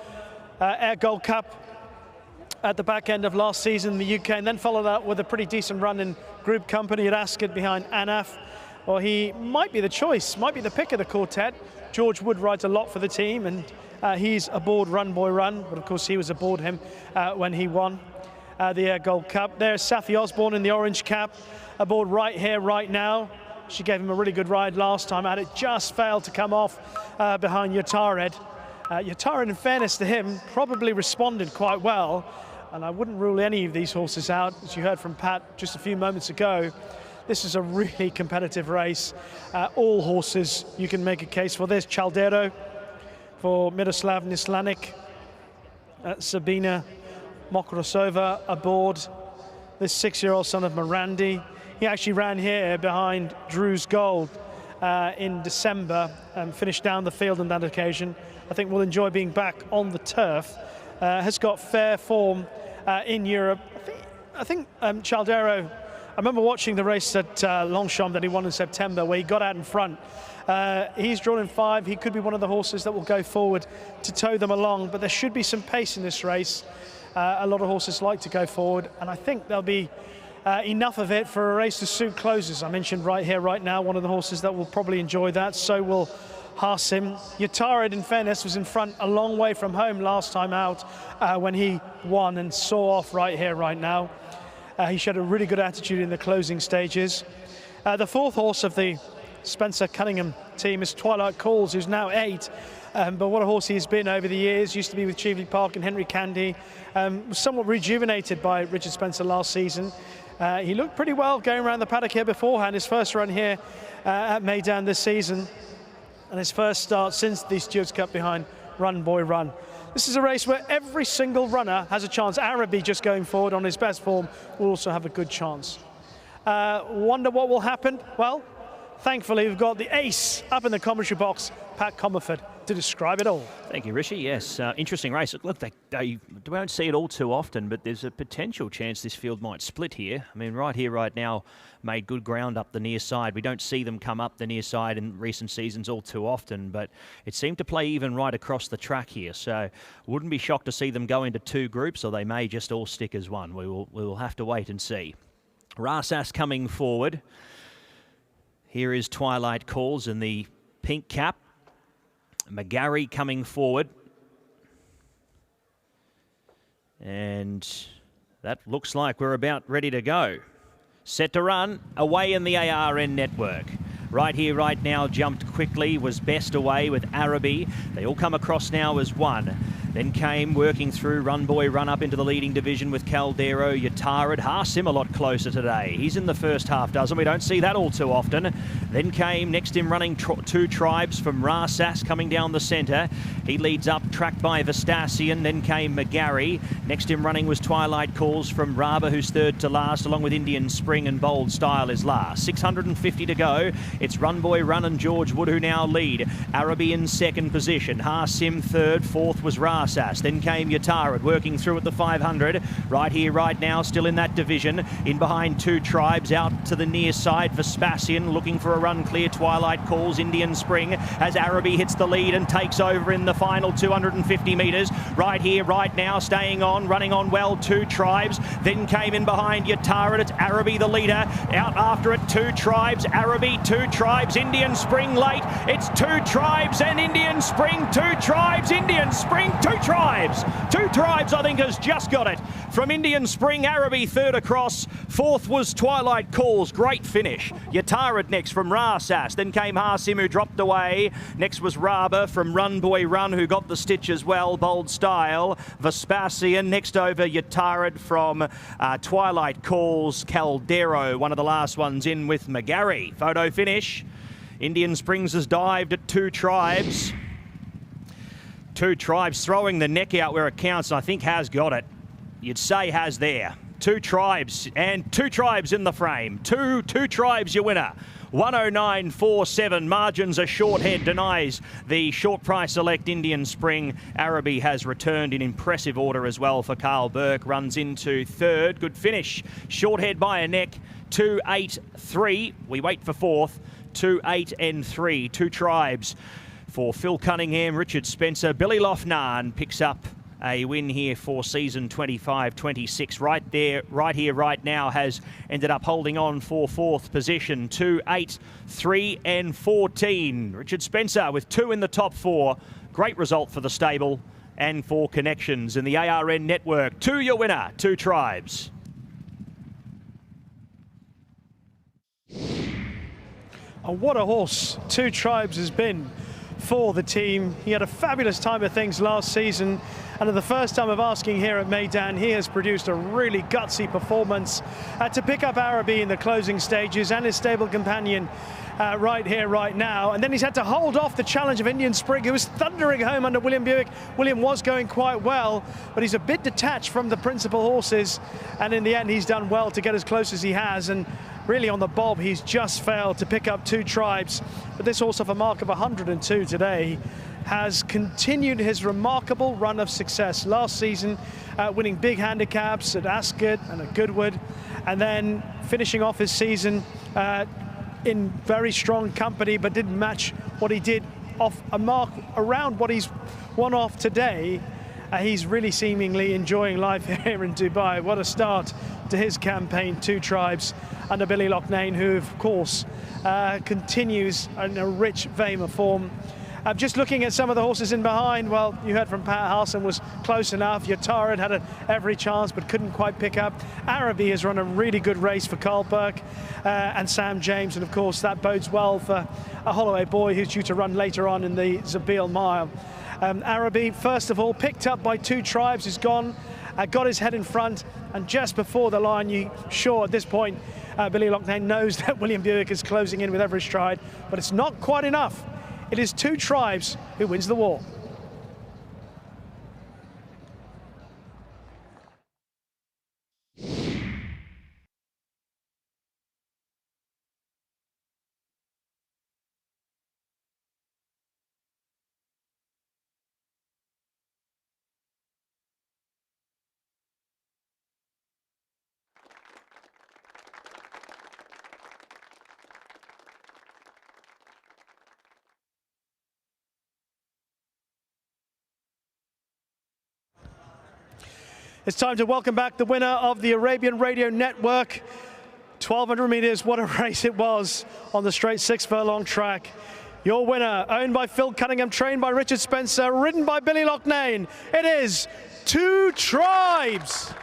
Air Gold Cup at the back end of last season in the UK, and then followed that with a pretty decent run in Group Company at Ascot behind Anaf. Well, he might be the choice, might be the pick of the quartet. George Wood rides a lot for the team, and he's aboard Run Boy Run, but of course he was aboard him when he won the Air Gold Cup. There's Safi Osborne in the orange cap, aboard Right Here, Right Now. She gave him a really good ride last time out. It just failed to come off behind Yatared. Yatared, in fairness to him, probably responded quite well, and I wouldn't rule any of these horses out. As you heard from Pat just a few moments ago, this is a really competitive race. All horses you can make a case for. There's Chaldero for Miroslav Nislanik. Sabina Mokrosova aboard this 6-year-old son of Morandi. He actually ran here behind Drew's Gold in December and finished down the field on that occasion. I think we'll enjoy being back on the turf. Has got fair form in Europe. I think Chaldero, I remember watching the race at Longchamp that he won in September, where he got out in front. He's drawn in 5. He could be one of the horses that will go forward to tow them along, but there should be some pace in this race. A lot of horses like to go forward, and I think there'll be enough of it for a race to suit closers. I mentioned Right Here, Right Now, one of the horses that will probably enjoy that. So will Harsim. Yatared, in fairness, was in front a long way from home last time out when he won and saw off Right Here, Right Now. He showed a really good attitude in the closing stages. The 4th horse of the Spencer Cunningham team is Twilight Calls, who's now 8. But what a horse he's been over the years. Used to be with Cheveley Park and Henry Candy. Was somewhat rejuvenated by Richard Spencer last season. He looked pretty well going around the paddock here beforehand, his first run here at Meydan this season, and his first start since the Stewards Cup behind Run Boy Run. This is a race where every single runner has a chance. Arabi, just going forward on his best form, will also have a good chance. Wonder what will happen? Well, thankfully we've got the ace up in the commentary box, Pat Comerford, to describe it all. Thank you, Rishi. Yes, interesting race. Look, they won't see it all too often, but there's a potential chance this field might split here. I mean, right here, right now, made good ground up the near side. We don't see them come up the near side in recent seasons all too often, but it seemed to play even right across the track here. So wouldn't be shocked to see them go into two groups, or they may just all stick as one. We will have to wait and see. Rasas coming forward. Here is Twilight Calls in the pink cap. McGarry coming forward. And that looks like we're about ready to go. Set to run, away in the ARN network. Right here, right now, jumped quickly, was best away with Arabi. They all come across now as one. Then came working through Run Boy Run up into the leading division with Caldero, Yatarid. Harsim a lot closer today. He's in the first half dozen. We don't see that all too often. Then came next in running Two Tribes from Rasas coming down the centre. He leads up, tracked by Vistasian. Then came McGarry. Next in running was Twilight Calls from Raba, who's third to last, along with Indian Spring and Bold Style is last. 650 to go. It's Run Boy Run and George Wood who now lead. Arabi in second position. Harsim third. Fourth was Rasas. Then came Yatarid working through at the 500. Right here, right now, still in that division. In behind Two Tribes, out to the near side. Vespasian looking for a run clear. Twilight Calls, Indian Spring, as Arabi hits the lead and takes over in the final 250 metres. Right here, right now, staying on, running on well, Two Tribes. Then came in behind Yatarid. It's Arabi the leader. Out after it, Two Tribes, Arabi, Two Tribes, Indian Spring late. It's Two Tribes and Indian Spring. Two Tribes, Indian Spring, Two Tribes. Two Tribes, I think, has just got it. From Indian Spring, Arabi third across. Fourth was Twilight Calls. Great finish. Yatarid next from Rasas. Then came Harsim, who dropped away. Next was Raba from Run Boy Run, who got the stitch as well. Bold Style. Vespasian. Next over Yatarid from Twilight Calls. Caldero, one of the last ones in with McGarry. Photo finish. Indian Springs has dived at Two Tribes. Two Tribes throwing the neck out where it counts, and I think has got it. You'd say has there. Two Tribes, and Two Tribes in the frame. Two Tribes your winner. 109.47, margins a short head, denies the short price select Indian Spring. Arabi has returned in impressive order as well for Carl Burke, runs into third. Good finish, short head by a neck. 2.83, we wait for fourth. 2.8 and 3, Two Tribes. For Phil Cunningham, Richard Spencer, Billy Lofnan picks up a win here for season 25-26. Right there, right here, right now, has ended up holding on for fourth position. 2.8, 3 and 14. Richard Spencer with 2 in the top 4. Great result for the stable and for connections in the ARN network. 2 your winner, Two Tribes. Oh, what a horse Two Tribes has been for the team. He had a fabulous time of things last season, and at the first time of asking here at Meydan, he has produced a really gutsy performance to pick up Arabi in the closing stages and his stable companion right here, right now. And then he's had to hold off the challenge of Indian Spring, who was thundering home under William Buick. William was going quite well, but he's a bit detached from the principal horses, and in the end he's done well to get as close as he has. And really on the bob, he's just failed to pick up Two Tribes. But this horse off a mark of 102 today has continued his remarkable run of success. Last season, winning big handicaps at Ascot and at Goodwood, and then finishing off his season in very strong company, but didn't match what he did off a mark around what he's won off today. He's really seemingly enjoying life here in Dubai. What a start to his campaign, Two Tribes, under Billy Lochnane, who of course continues in a rich vein of form. Just looking at some of the horses in behind, well, you heard from Pat Harson was close enough. Yatarid had every chance but couldn't quite pick up. Arabi has run a really good race for Carl Burke and Sam James, and of course that bodes well for a Holloway boy who's due to run later on in the Zabeel Mile. Arabi, first of all, picked up by Two Tribes, is gone. got his head in front, and just before the line, you sure at this point, Billy Loughnane knows that William Buick is closing in with every stride, but it's not quite enough. It is Two Tribes who wins the war. It's time to welcome back the winner of the Arabian Radio Network. 1,200 meters, what a race it was on the straight 6 furlong track. Your winner, owned by Phil Cunningham, trained by Richard Spencer, ridden by Billy Loughnane. It is Two Tribes.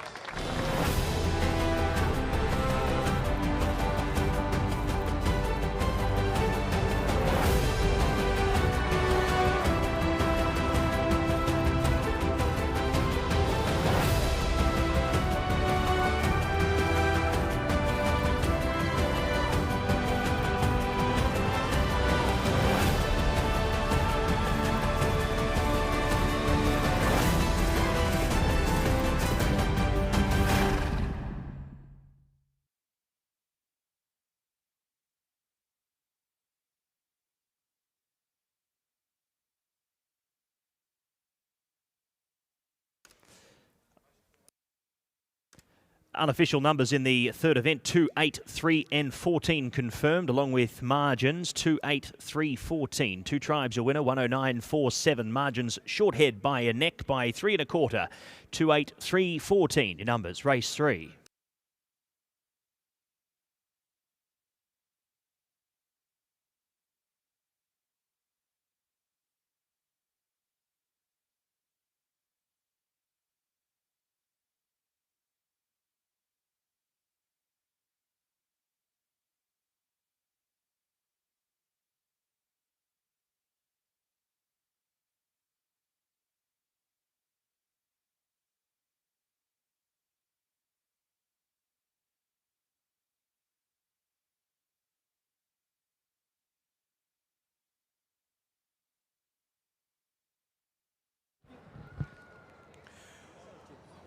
Unofficial numbers in the third event, 2, 8, 3 and 14 confirmed, along with margins, 2, 8, 3, 14. Two Tribes, your winner, 109.47. Margins short head by a neck by 3 1/4. 2, 8, 3, 14 in numbers, race 3.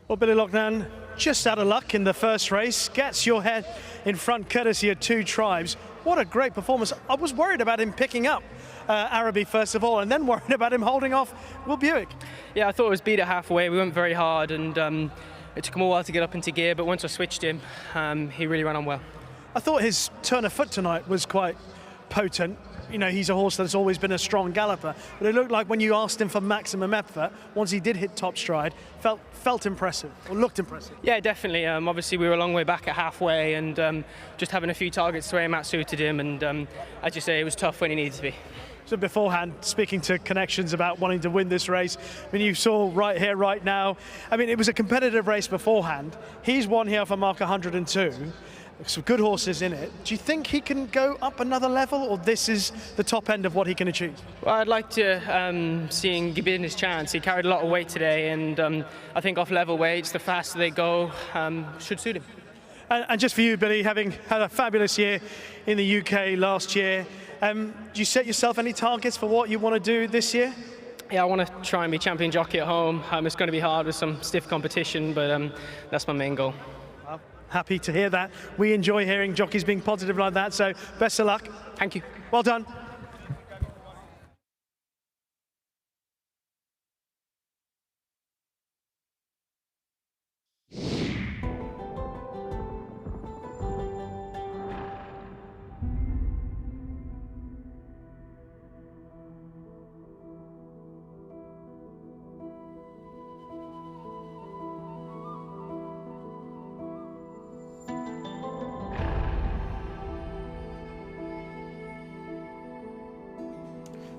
Well, Billy Loughnane, just out of luck in the first race, gets your head in front courtesy of Two Tribes. What a great performance. I was worried about him picking up Arabi first of all, and then worried about him holding off Will Buick. Yeah, I thought it was beat at halfway. We went very hard, and it took him a while to get up into gear, but once I switched him, he really ran on well. I thought his turn of foot tonight was quite potent. You know, he's a horse that's always been a strong galloper, but it looked like when you asked him for maximum effort, once he did hit top stride, felt impressive, or looked impressive. Yeah, definitely. Obviously, we were a long way back at halfway, and just having a few targets to aim at suited him, and as you say, it was tough when he needed to be. So beforehand, speaking to connections about wanting to win this race, I mean, you saw right here, right now, I mean, it was a competitive race beforehand. He's won here for mark 102. Some good horses in it. Do you think he can go up another level, or this is the top end of what he can achieve? Well, I'd like to see him give him his chance. He carried a lot of weight today, and I think off level weights, the faster they go, should suit him. And just for you, Billy, having had a fabulous year in the UK last year, do you set yourself any targets for what you want to do this year? Yeah, I want to try and be champion jockey at home. It's going to be hard with some stiff competition, but that's my main goal. Happy to hear that. We enjoy hearing jockeys being positive like that, so best of luck. Thank you. Well done.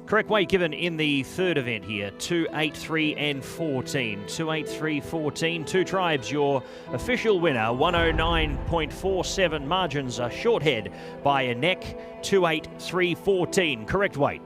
Correct weight given in the third event here, 2, 8, 3 and 14. 2, 8, 3, 14. Two Tribes, your official winner, 109.47. Margins are short head by a neck, 2, 8, 3, 14. Correct weight.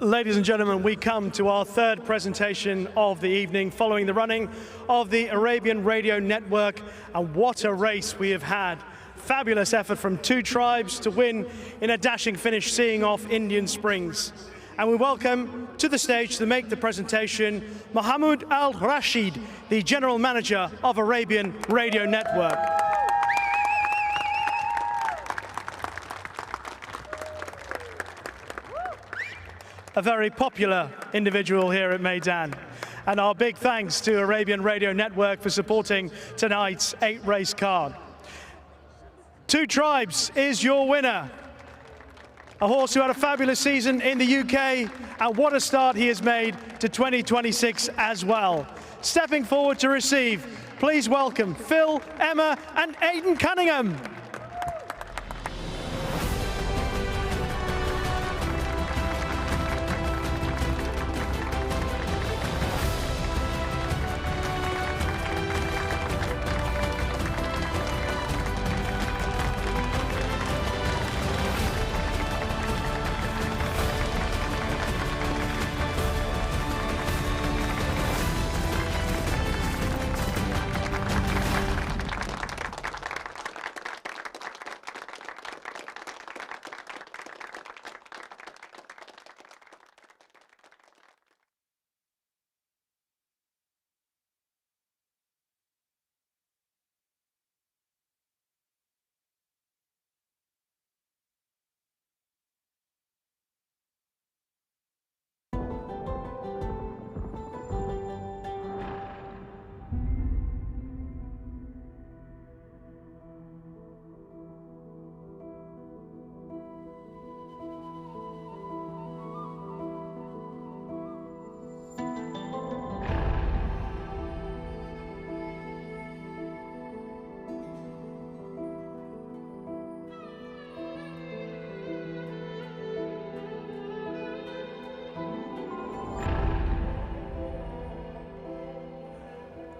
Ladies and gentlemen, we come to our third presentation of the evening following the running of the Arabian Radio Network, and what a race we have had. Fabulous effort from two tribes to win in a dashing finish, seeing off Indian Springs. And we welcome to the stage to make the presentation Mohammed Al Rashid, the General Manager of Arabian Radio Network. A very popular individual here at Meydan. And our big thanks to Arabian Radio Network for supporting tonight's 8-race card. Two Tribes is your winner. A horse who had a fabulous season in the UK, and what a start he has made to 2026 as well. Stepping forward to receive, please welcome Phil, Emma, and Aidan Cunningham.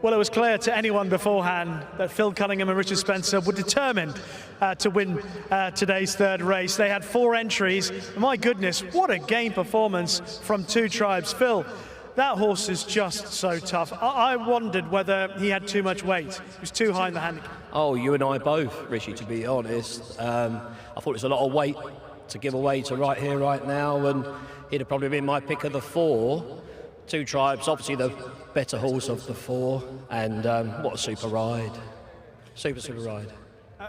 Well, it was clear to anyone beforehand that Phil Cunningham and Richard Spencer were determined to win today's third race. They had 4 entries. My goodness, what a game performance from Two Tribes. Phil, that horse is just so tough. I wondered whether he had too much weight. He was too high in the handicap. Oh, you and I both, Richie, to be honest. I thought it was a lot of weight to give away to Right Here, Right Now, and he'd have probably been my pick of the 4. Two Tribes, obviously the better horse of the 4, and what a super ride. Super ride.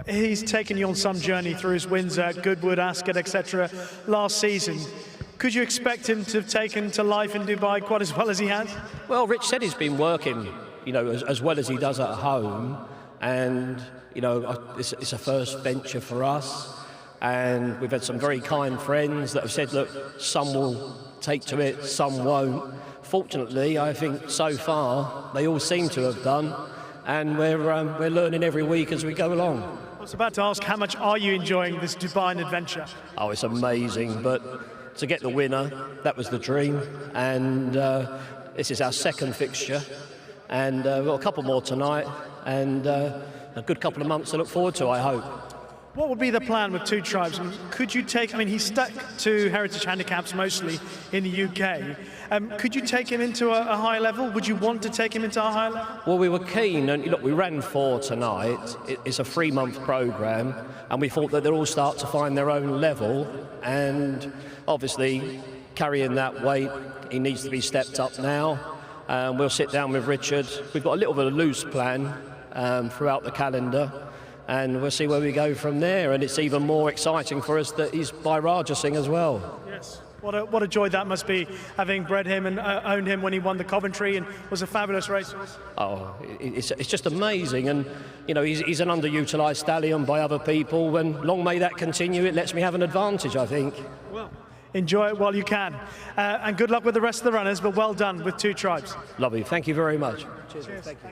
He's taken you on some journey through his wins at Goodwood, Ascot, etc. last season. Could you expect him to have taken to life in Dubai quite as well as he has? Well, Rich said he's been working, as well as he does at home, and, it's a first venture for us, and we've had some very kind friends that have said, look, some will take to it, some won't. Fortunately, I think so far they all seem to have done, and we're learning every week as we go along. I was about to ask, how much are you enjoying this Dubai adventure? Oh, it's amazing, but to get the winner, that was the dream, and this is our second fixture, and we've got a couple more tonight, and a good couple of months to look forward to, I hope. What would be the plan with Two Tribes? Could you take, he's stuck to heritage handicaps mostly in the UK. Could you take him into a high level? Would you want to take him into a high level? Well, we were keen, and look, we ran 4 tonight. It's a 3-month programme, and we thought that they'll all start to find their own level, and obviously carrying that weight, he needs to be stepped up now. We'll sit down with Richard. We've got a little bit of a loose plan throughout the calendar, and we'll see where we go from there. And it's even more exciting for us that he's by Horseracing as well. Yes, what a joy that must be, having bred him and owned him when he won the Coventry and was a fabulous racehorse. Oh, it's just amazing, and he's an underutilised stallion by other people, and long may that continue. It lets me have an advantage, I think. Well, enjoy it while you can, and good luck with the rest of the runners, but well done with Two Tribes. Lovely, thank you very much. Cheers. Thank you.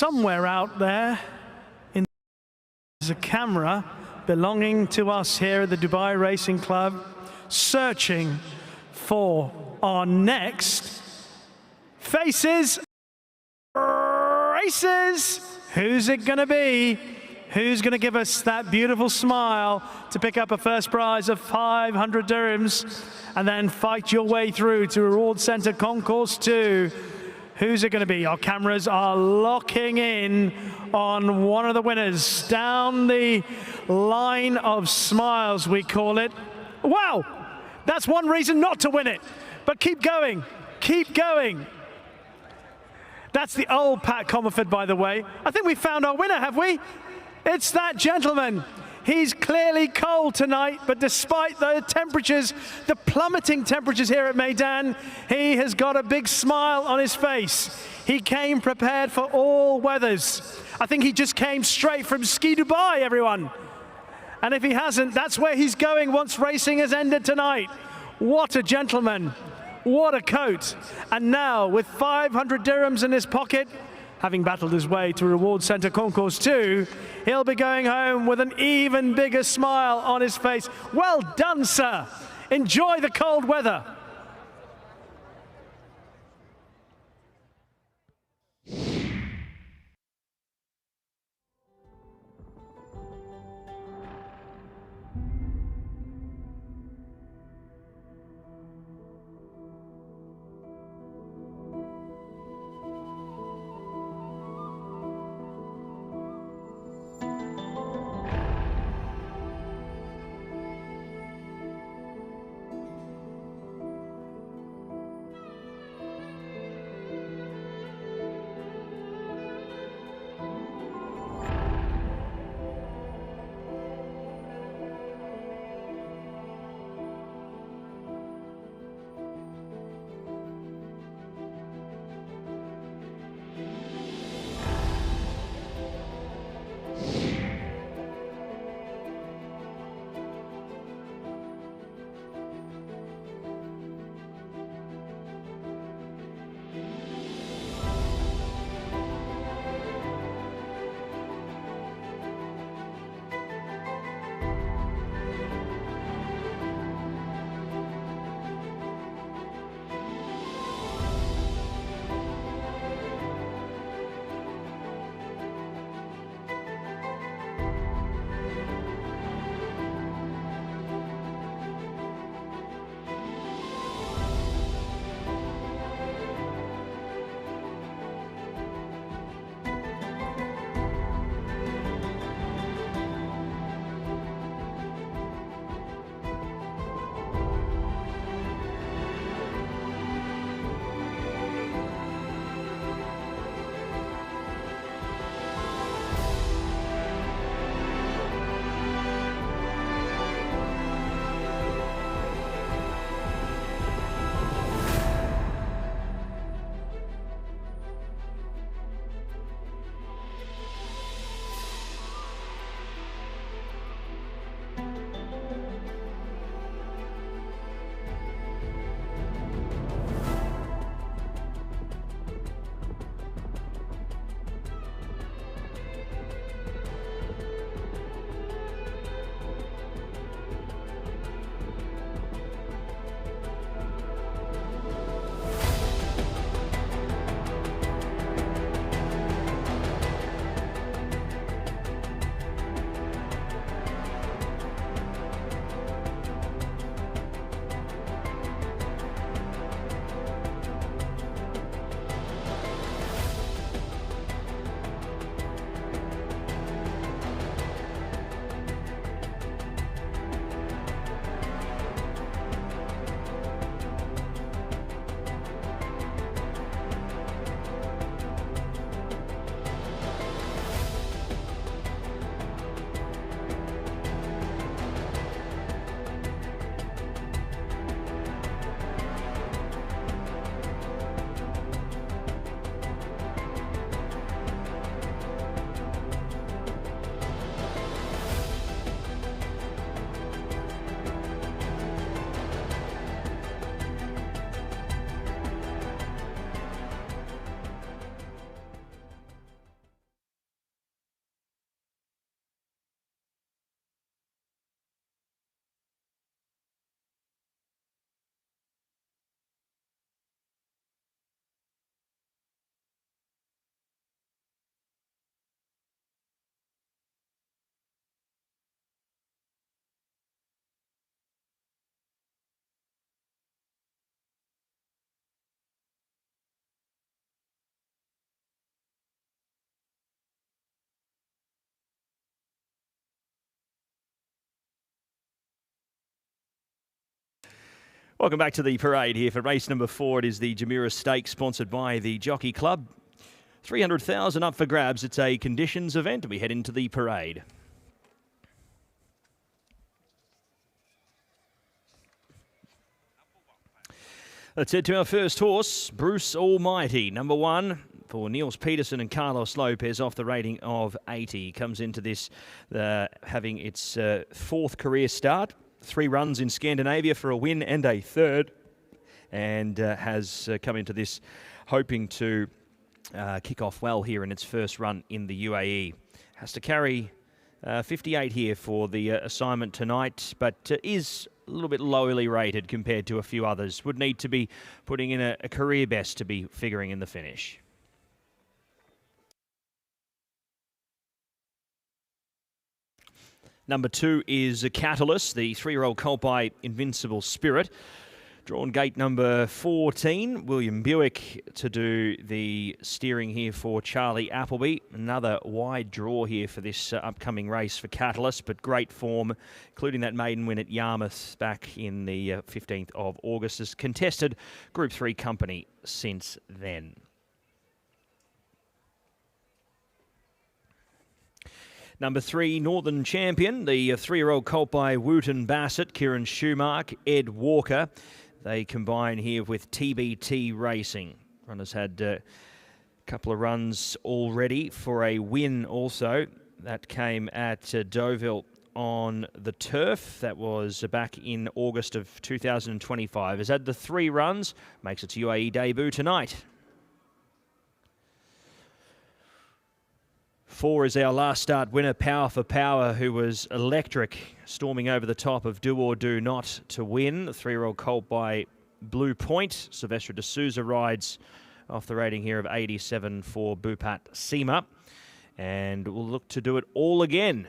somewhere out there there's a camera belonging to us here at the Dubai Racing Club, searching for our next Faces Races. Who's it going to be? Who's going to give us that beautiful smile to pick up a first prize of 500 dirhams and then fight your way through to Reward Centre Concourse 2? Who's it going to be? Our cameras are locking in on one of the winners. Down the line of smiles, we call it. Wow! That's one reason not to win it. But keep going. Keep going. That's the old Pat Comerford, by the way. I think we found our winner, have we? It's that gentleman. He's clearly cold tonight, but despite the temperatures, the plummeting temperatures here at Meydan, he has got a big smile on his face. He came prepared for all weathers. I think he just came straight from Ski Dubai, everyone. And if he hasn't, that's where he's going once racing has ended tonight. What a gentleman. What a coat. And now, with 500 dirhams in his pocket, having battled his way to Reward Centre Concourse 2, he'll be going home with an even bigger smile on his face. Well done, sir. Enjoy the cold weather. Welcome back to the parade here for race number 4. It is the Jamura Stakes, sponsored by the Jockey Club. 300,000 up for grabs. It's a conditions event. We head into the parade. Let's head to our first horse, Bruce Almighty, number 1 for Niels Peterson and Carlos Lopez, off the rating of 80. Comes into this having its 4th career start. 3 runs in Scandinavia for a win and a 3rd, and has come into this hoping to kick off well here in its first run in the UAE. Has to carry 58 here for the assignment tonight, but is a little bit lowly rated compared to a few others. Would need to be putting in a career best to be figuring in the finish. Number 2 is a Catalyst, the 3-year-old colt by Invincible Spirit. Drawn gate number 14, William Buick to do the steering here for Charlie Appleby. Another wide draw here for this upcoming race for Catalyst, but great form, including that maiden win at Yarmouth back in the 15th of August. Has contested Group 3 company since then. Number 3, Northern Champion, the 3-year-old colt by Wooten Bassett, Kieran Schumark, Ed Walker. They combine here with TBT Racing. Runners had a couple of runs already for a win also. That came at Deauville on the turf. That was back in August of 2025. Has had the 3 runs, makes its UAE debut tonight. 4 is our last start winner, Power for Power, who was electric, storming over the top of Do or Do Not to win. The 3-year-old colt by Blue Point. Sylvester de Souza rides off the rating here of 87 for Bupat Seema. And we'll look to do it all again.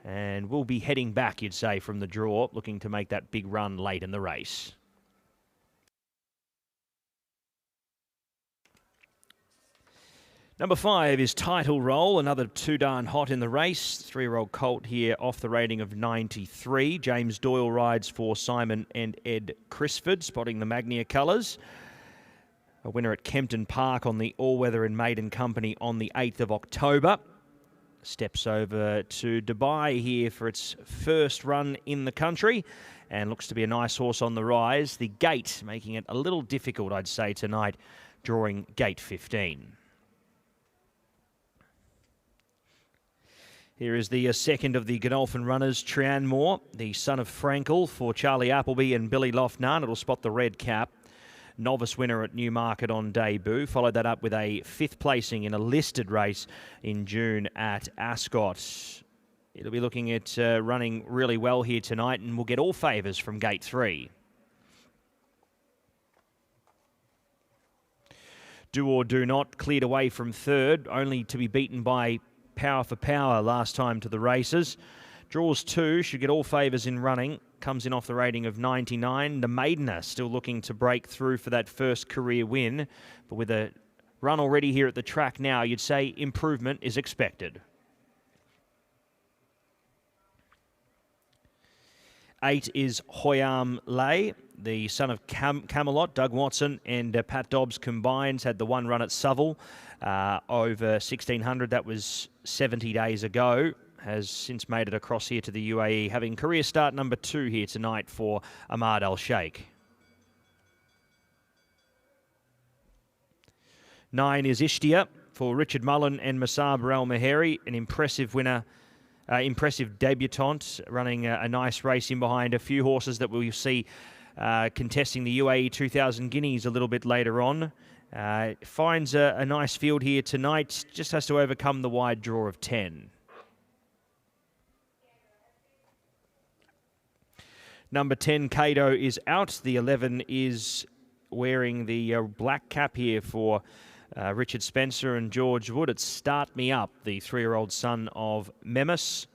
And we'll be heading back, you'd say, from the draw, looking to make that big run late in the race. Number 5 is Title Roll, another 2 darn hot in the race. 3-year-old colt here off the rating of 93. James Doyle rides for Simon and Ed Crisford, spotting the Magnia colours. A winner at Kempton Park on the all-weather and maiden company on the 8th of October. Steps over to Dubai here for its first run in the country, and looks to be a nice horse on the rise. The gate making it a little difficult, I'd say, tonight, drawing gate 15. Here is the second of the Godolphin runners, Trianmore, the son of Frankel for Charlie Appleby and Billy Lofnan. It'll spot the red cap. Novice winner at Newmarket on debut. Followed that up with a 5th placing in a listed race in June at Ascot. It'll be looking at running really well here tonight, and we'll get all favours from gate 3. Do or Do Not cleared away from 3rd, only to be beaten by Power for Power last time to the races. Draws 2, should get all favours in running. Comes in off the rating of 99. The Meydan still looking to break through for that first career win. But with a run already here at the track now, you'd say improvement is expected. 8 is Hoyam Lay, the son of Camelot. Doug Watson and Pat Dobbs combined had the 1 run at Southall over 1600. That was 70 days ago. Has since made it across here to the UAE, having career start number 2 here tonight for Ahmad Al Sheikh. 9 is Ishtia for Richard Mullen and Masab Al Maheri, an impressive winner. Impressive debutant, running a nice race in behind a few horses that we'll see contesting the UAE 2000 Guineas a little bit later on. Finds a nice field here tonight, just has to overcome the wide draw of 10. Number 10, Kato, is out. The 11 is wearing the black cap here for Richard Spencer and George Wood. It's Start Me Up, the 3-year-old son of Memis.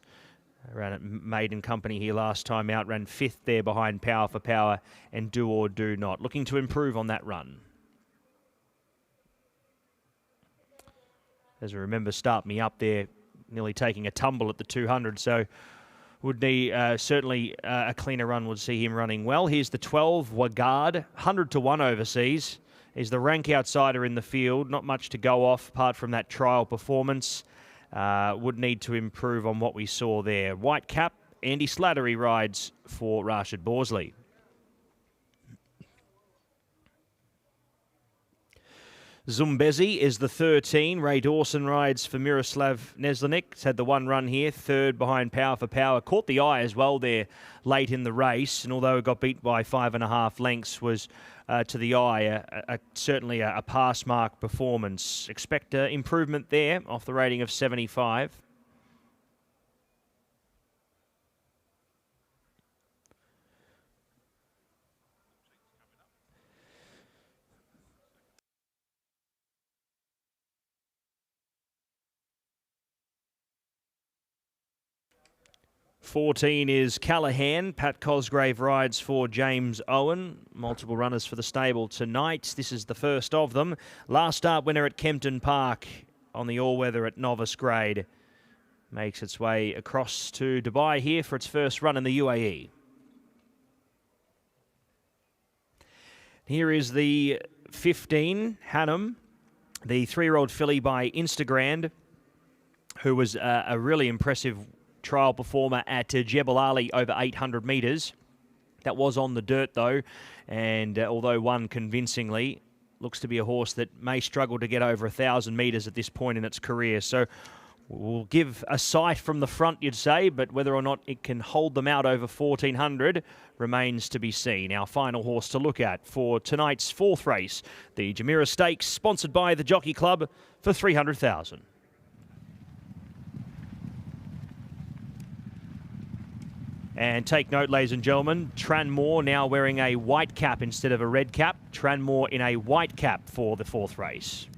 Ran at Maiden Company here last time out. Ran 5th there behind Power for Power and Do or Do Not. Looking to improve on that run. As we remember, Start Me Up there nearly taking a tumble at the 200. So would need certainly a cleaner run would see him running well. Here's the 12, Wagard, 100-1 overseas. He's the rank outsider in the field. Not much to go off apart from that trial performance. Would need to improve on what we saw there. White cap, Andy Slattery rides for Rashid Borsley. Zumbezi is the 13. Ray Dawson rides for Miroslav Neslenik. He's had the one run here, third behind Power for Power. Caught the eye as well there late in the race, and although it got beat by 5.5 lengths, was to the eye certainly a pass mark performance. Expect improvement there off the rating of 75. $14 is Callahan. Pat Cosgrave rides for James Owen. Multiple runners for the stable tonight. This is the first of them. Last start winner at Kempton Park on the all-weather at novice grade. Makes its way across to Dubai here for its first run in the UAE. Here is the 15, Hannum, the 3-year-old filly by Instagram, who was a really impressive trial performer at Jebel Ali over 800 metres. That was on the dirt though, and although won convincingly, looks to be a horse that may struggle to get over 1,000 metres at this point in its career. So we'll give a sight from the front, you'd say, but whether or not it can hold them out over 1,400 remains to be seen. Our final horse to look at for tonight's fourth race, the Jumeirah Stakes, sponsored by the Jockey Club for 300,000. And take note, ladies and gentlemen, Tranmore now wearing a white cap instead of a red cap. Tranmore in a white cap for the fourth race.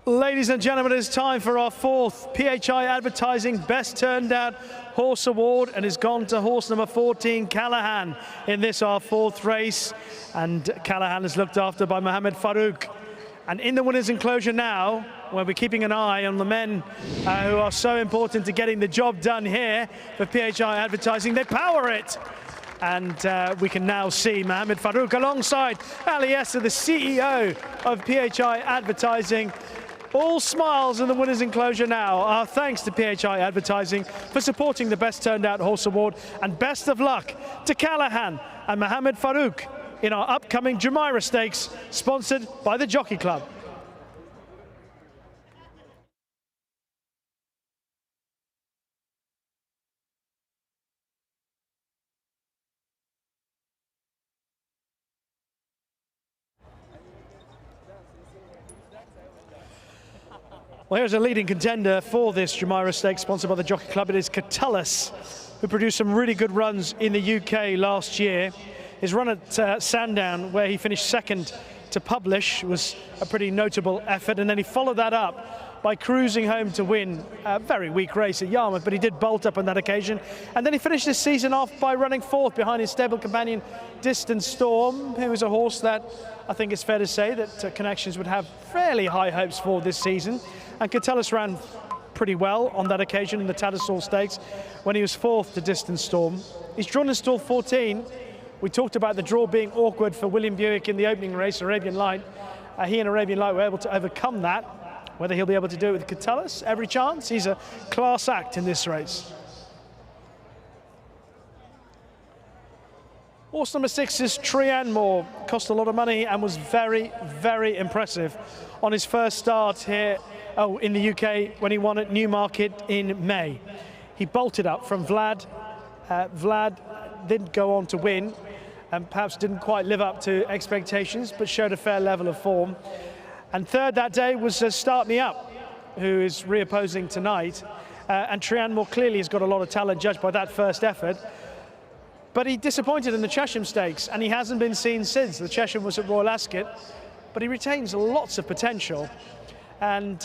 Ladies and gentlemen, it's time for our fourth PHI Advertising Best Turned Out Horse Award, and it's gone to horse number 14, Callahan, in this, our fourth race. And Callahan is looked after by Mohamed Farouk. And in the winner's enclosure now, where we're keeping an eye on the men who are so important to getting the job done here for PHI Advertising. They power it. And we can now see Mohamed Farouk alongside Aliesa, the CEO of PHI Advertising. All smiles in the winner's enclosure now. Our thanks to PHI Advertising for supporting the Best Turned Out Horse Award, and best of luck to Callahan and Mohamed Farouk in our upcoming Jumeirah Stakes, sponsored by the Jockey Club. Well, here's a leading contender for this Jumeirah Stakes, sponsored by the Jockey Club. It is Catullus, who produced some really good runs in the UK last year. His run at Sandown, where he finished second to Publish, was a pretty notable effort, and then he followed that up by cruising home to win a very weak race at Yarmouth, but he did bolt up on that occasion. And then he finished his season off by running fourth behind his stable companion Distant Storm, who is a horse that I think it's fair to say that Connections would have fairly high hopes for this season. And Catullus ran pretty well on that occasion in the Tattersall Stakes when he was fourth to Distant Storm. He's drawn in stall 14. We talked about the draw being awkward for William Buick in the opening race, Arabian Light. He and Arabian Light were able to overcome that. Whether he'll be able to do it with Catullus, every chance. He's a class act in this race. Horse number 6 is Trianmore. Cost a lot of money and was very, very impressive on his first start here in the UK when he won at Newmarket in May. He bolted up from Vlad. Vlad didn't go on to win and perhaps didn't quite live up to expectations, but showed a fair level of form. And third that day was Start Me Up, who is reopposing tonight. And Trianmore clearly has got a lot of talent, judged by that first effort. But he disappointed in the Chesham Stakes, and he hasn't been seen since. The Chesham was at Royal Ascot, but he retains lots of potential. And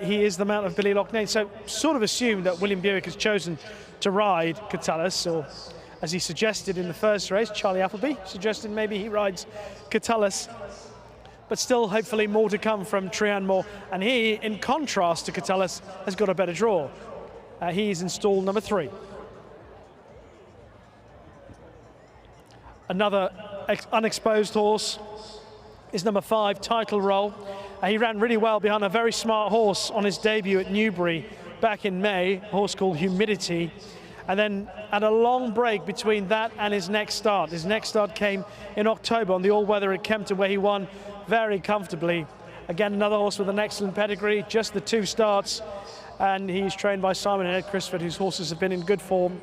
he is the mount of Billy Loughnane. So sort of assumed that William Buick has chosen to ride Catullus, or as he suggested in the first race, Charlie Appleby suggested maybe he rides Catullus. But still, hopefully, more to come from Trianmore. And he, in contrast to Catullus, has got a better draw. He's in stall number 3. Another unexposed horse is number 5, Title Roll. He ran really well behind a very smart horse on his debut at Newbury back in May, a horse called Humidity. And then had a long break between that and his next start. His next start came in October on the all-weather at Kempton, where he won very comfortably. Again, another horse with an excellent pedigree, just the 2 starts. And he's trained by Simon and Ed Crisford, whose horses have been in good form.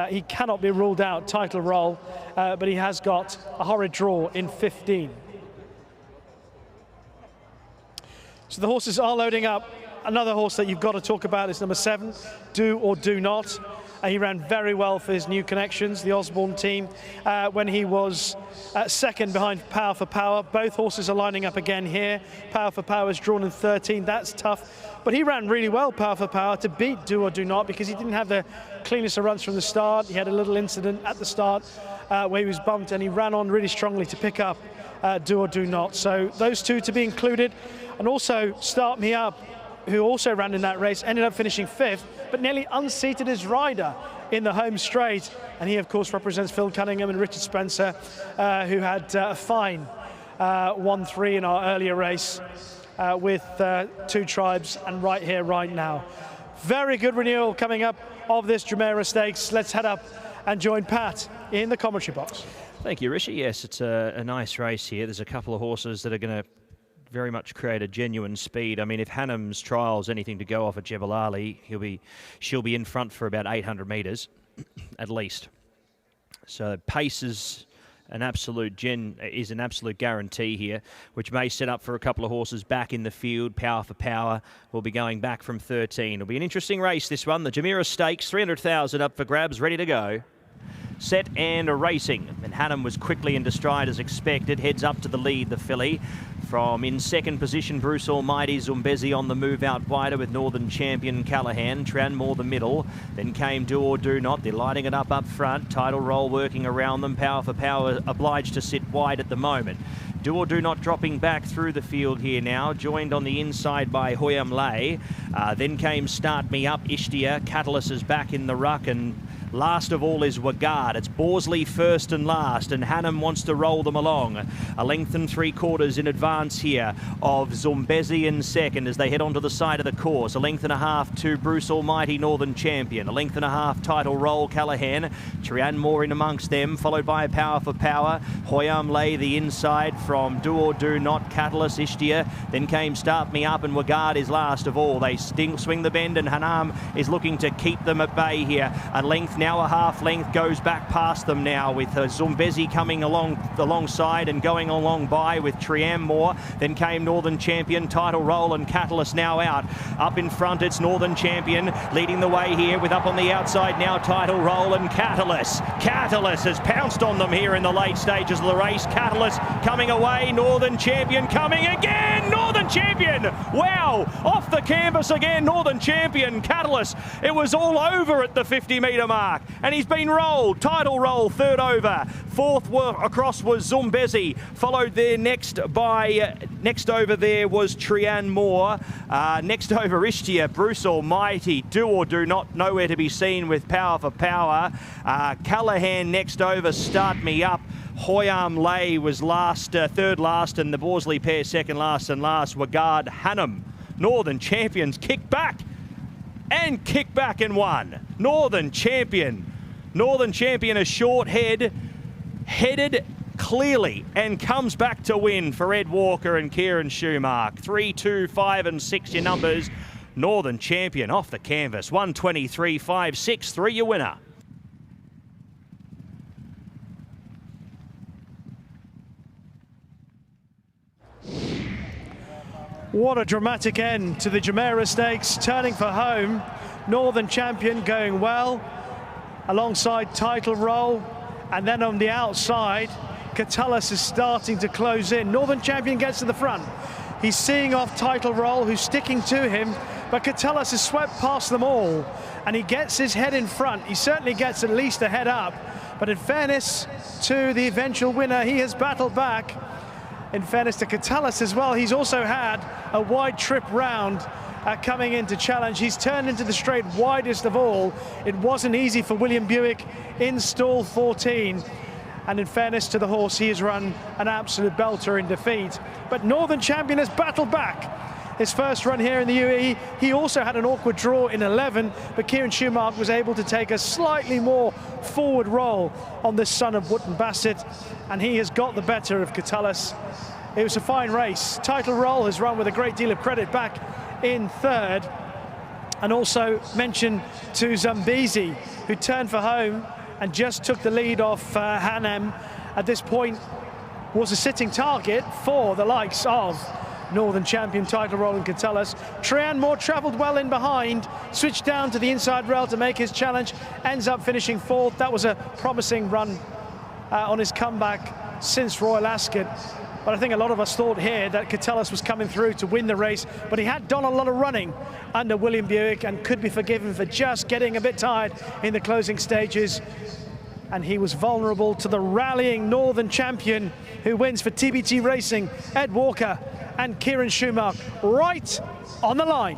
He cannot be ruled out, Title Roll, but he has got a horrid draw in 15. So the horses are loading up. Another horse that you've got to talk about is number 7, Do or Do Not. He ran very well for his new connections, the Osborne team, when he was second behind Power for Power. Both horses are lining up again here. Power for Power is drawn in 13. That's tough. But he ran really well, Power for Power, to beat Do or Do Not, because he didn't have the cleanest of runs from the start. He had a little incident at the start where he was bumped, and he ran on really strongly to pick up Do or Do Not. So those two to be included. And also Start Me Up, who also ran in that race, ended up finishing 5th, but nearly unseated his rider in the home straight. And he, of course, represents Phil Cunningham and Richard Spencer, who had a fine 1-3 in our earlier race with 2 Tribes and Right Here, Right Now. Very good renewal coming up of this Jumeirah Stakes. Let's head up and join Pat in the commentary box. Thank you, Rishi. Yes, it's a nice race here. There's a couple of horses that are going to very much create a genuine speed. I mean, if Hannam's trial's anything to go off at Jebel Ali, she'll be in front for about 800 metres, at least. So pace is an absolute guarantee here, which may set up for a couple of horses back in the field. Power for Power will be going back from 13. It'll be an interesting race, this one. The Jumeirah Stakes, 300,000 up for grabs, ready to go. Set and racing. And Hannam was quickly into stride as expected. Heads up to the lead, the filly. From in second position, Bruce Almighty, Zumbezi on the move out wider with Northern Champion Callahan. Tranmore the middle. Then came Do or Do Not. They're lighting it up front. Title Roll working around them. Power for Power obliged to sit wide at the moment. Do or Do Not dropping back through the field here now, joined on the inside by Hoyam Lay. Then came Start Me Up, Ishtia. Catalyst is back in the ruck, and last of all is Wagard. It's Borsley first and last, and Hannum wants to roll them along. A length and 3/4 in advance here of Zumbezi in second as they head onto the side of the course. A length and a half to Bruce Almighty, Northern Champion. A length and a half Title Roll, Callahan. Trian Moore in amongst them, followed by Power for Power. Hoyam Lay the inside from Do or Do Not, Catalyst, Ishtia. Then came Start Me Up, and Wagard is last of all. They swing the bend, and Hannum is looking to keep them at bay here. A length now, a half length goes back past them now, with Zumbezi coming alongside and going along by with Triam Moore. Then came Northern Champion, Title Roll, and Catalyst now out. Up in front, it's Northern Champion leading the way here, with up on the outside now Title Roll and Catalyst. Catalyst has pounced on them here in the late stages of the race. Catalyst coming away, Northern Champion coming again. Northern Champion, wow, off the canvas again, Northern Champion. Catalyst, it was all over at the 50-metre mark, and he's been rolled. Title Roll third over. Fourth across was Zumbezi, followed there next over there was Trian Moore. Next over Ishtia, Bruce Almighty. Do or Do Not, nowhere to be seen with Power for Power. Callahan next over, Start Me Up. Hoyam Lay was last, third last, and the Borsley pair second last, and last Wagard Hannum. Northern Champions kick back and won. Northern Champion a short headed clearly and comes back to win for Ed Walker and Kieran Schumark. 3, 2, 5 and 6 your numbers. Northern Champion off the canvas. 123.563 your winner. What a dramatic end to the Jumeirah Stakes, turning for home. Northern Champion going well alongside Title Roll, and then on the outside Catalyst is starting to close in. Northern Champion gets to the front. He's seeing off Title Roll, who's sticking to him, but Catalyst has swept past them all, and he gets his head in front. He certainly gets at least a head up, but in fairness to the eventual winner, he has battled back. In fairness to Catalyst as well, he's also had a wide trip round coming into challenge. He's turned into the straight widest of all. It wasn't easy for William Buick in stall 14. And in fairness to the horse, he has run an absolute belter in defeat. But Northern Champion has battled back. His first run here in the UAE, he also had an awkward draw in 11, but Kieran Schumark was able to take a slightly more forward roll on this son of Wootton Bassett, and he has got the better of Catalyst. It was a fine race. Title Roll has run with a great deal of credit back in third, and also mention to Zambezi, who turned for home and just took the lead off Hanem. At this point was a sitting target for the likes of Northern Champion, Title Roll and Catalyst. Trian Moore travelled well in behind, switched down to the inside rail to make his challenge, ends up finishing fourth. That was a promising run on his comeback since Royal Ascot. But I think a lot of us thought here that Catalyst was coming through to win the race, but he had done a lot of running under William Buick and could be forgiven for just getting a bit tired in the closing stages. And he was vulnerable to the rallying Northern Champion, who wins for TBT Racing, Ed Walker and Kieran Schumark, right on the line.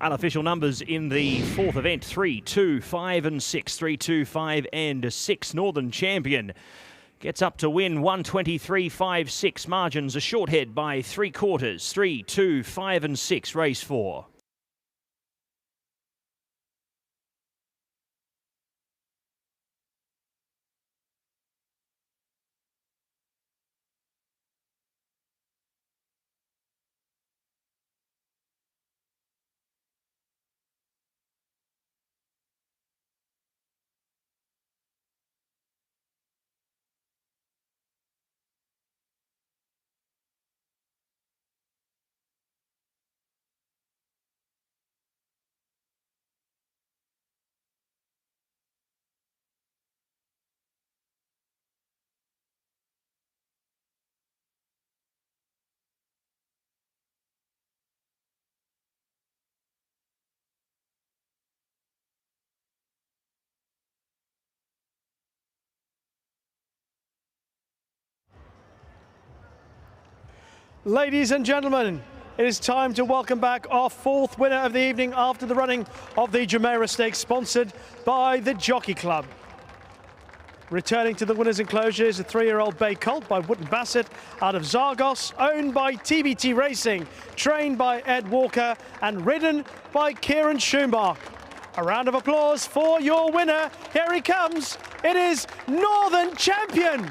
Unofficial numbers in the fourth event: 3, 2, 5 and 6. 3, 2, 5 and 6. Northern Champion gets up to win. 123.56. Margins a short head by 3/4. 3, 2, 5 and 6. Race 4. Ladies and gentlemen, it is time to welcome back our fourth winner of the evening after the running of the Jumeirah Stakes, sponsored by the Jockey Club. Returning to the winner's enclosure is a 3-year-old bay colt by Wootton Bassett out of Zargos, owned by TBT Racing, trained by Ed Walker and ridden by Kieran Schumacher. A round of applause for your winner. Here he comes. It is Northern Champion.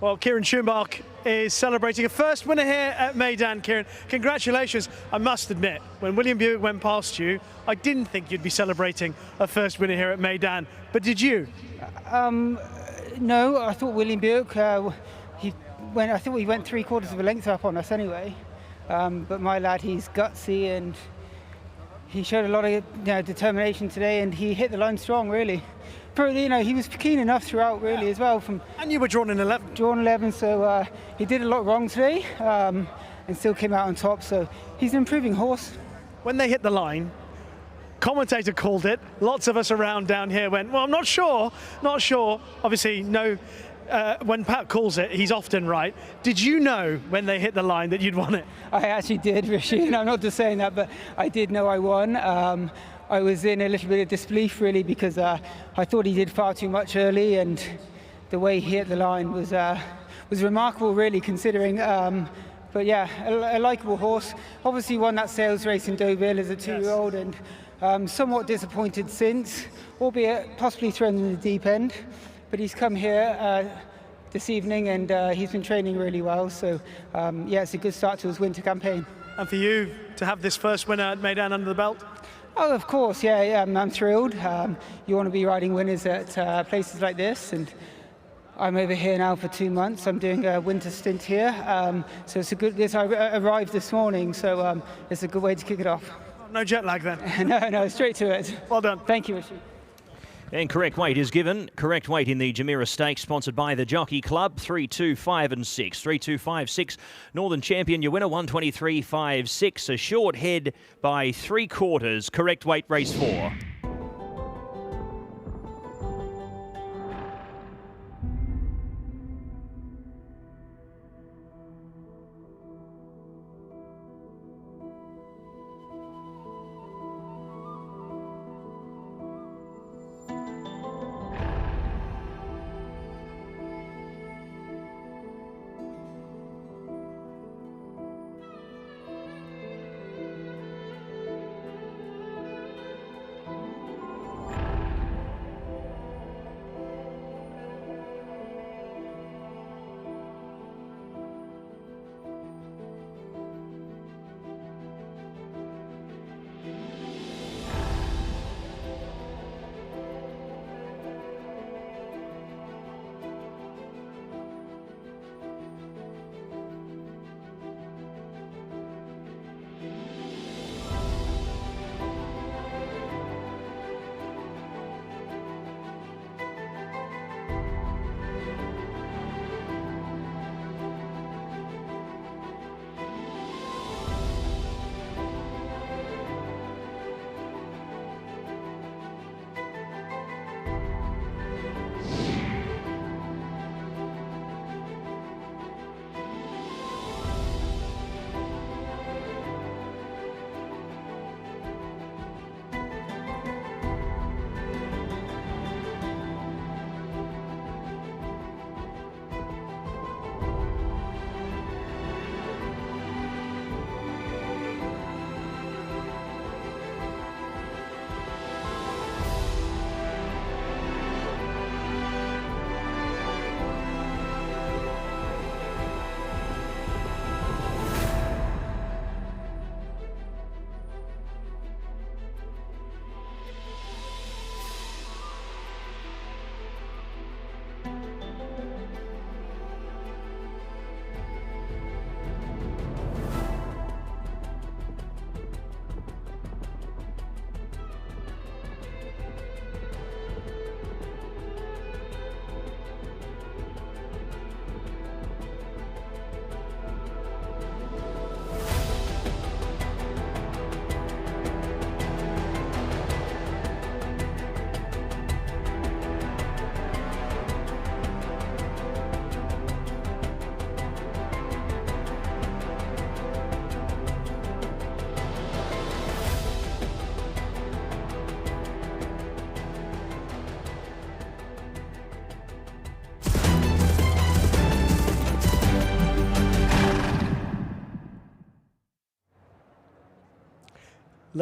Well, Kieran Schumacher is celebrating a first winner here at Meydan. Kieran, congratulations. I must admit, when William Buick went past you, I didn't think you'd be celebrating a first winner here at Meydan. But did you? No, I thought William Buick, I thought he went 3/4 of a length up on us anyway. But my lad, he's gutsy and he showed a lot of determination today, and he hit the line strong, really. He was keen enough throughout, really, as well. And you were drawn in 11. Drawn 11, so he did a lot wrong today, and still came out on top. So he's an improving horse. When they hit the line, commentator called it. Lots of us around down here went, well, I'm not sure. Obviously, no. When Pat calls it, he's often right. Did you know when they hit the line that you'd won it? I actually did, Rishi, and I'm not just saying that, but I did know I won. I was in a little bit of disbelief, really, because I thought he did far too much early, and the way he hit the line was remarkable, really, considering. But yeah, a likeable horse. Obviously won that sales race in Deauville as a 2-year-old, and somewhat disappointed since, albeit possibly thrown in the deep end. But he's come here this evening, and he's been training really well. So yeah, it's a good start to his winter campaign. And for you to have this first winner at Meydan under the belt? Oh, of course, yeah, I'm thrilled. You want to be riding winners at places like this, and I'm over here now for 2 months. I'm doing a winter stint here, so it's a good. I arrived this morning, so it's a good way to kick it off. No jet lag then? No, straight to it. Well done. Thank you, Rishi. And correct weight is given. Correct weight in the Jumeirah Stakes, sponsored by the Jockey Club. 3, 2, 5 and 6. 3, 2, 5, 6. Northern Champion, your winner, 123.56. A short head by 3/4. Correct weight, race 4.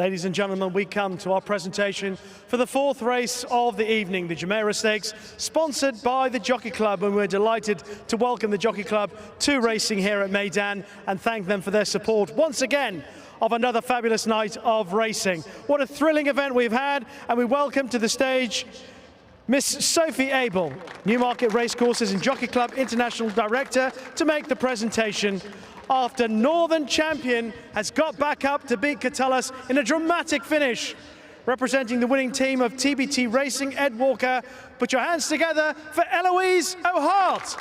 Ladies and gentlemen, we come to our presentation for the fourth race of the evening, the Jumeirah Stakes, sponsored by the Jockey Club, and we're delighted to welcome the Jockey Club to racing here at Meydan and thank them for their support once again of another fabulous night of racing. What a thrilling event we've had, and we welcome to the stage Miss Sophie Abel, Newmarket Racecourses and Jockey Club International Director, to make the presentation after Northern Champion has got back up to beat Catullus in a dramatic finish. Representing the winning team of TBT Racing, Ed Walker, put your hands together for Eloise O'Hart.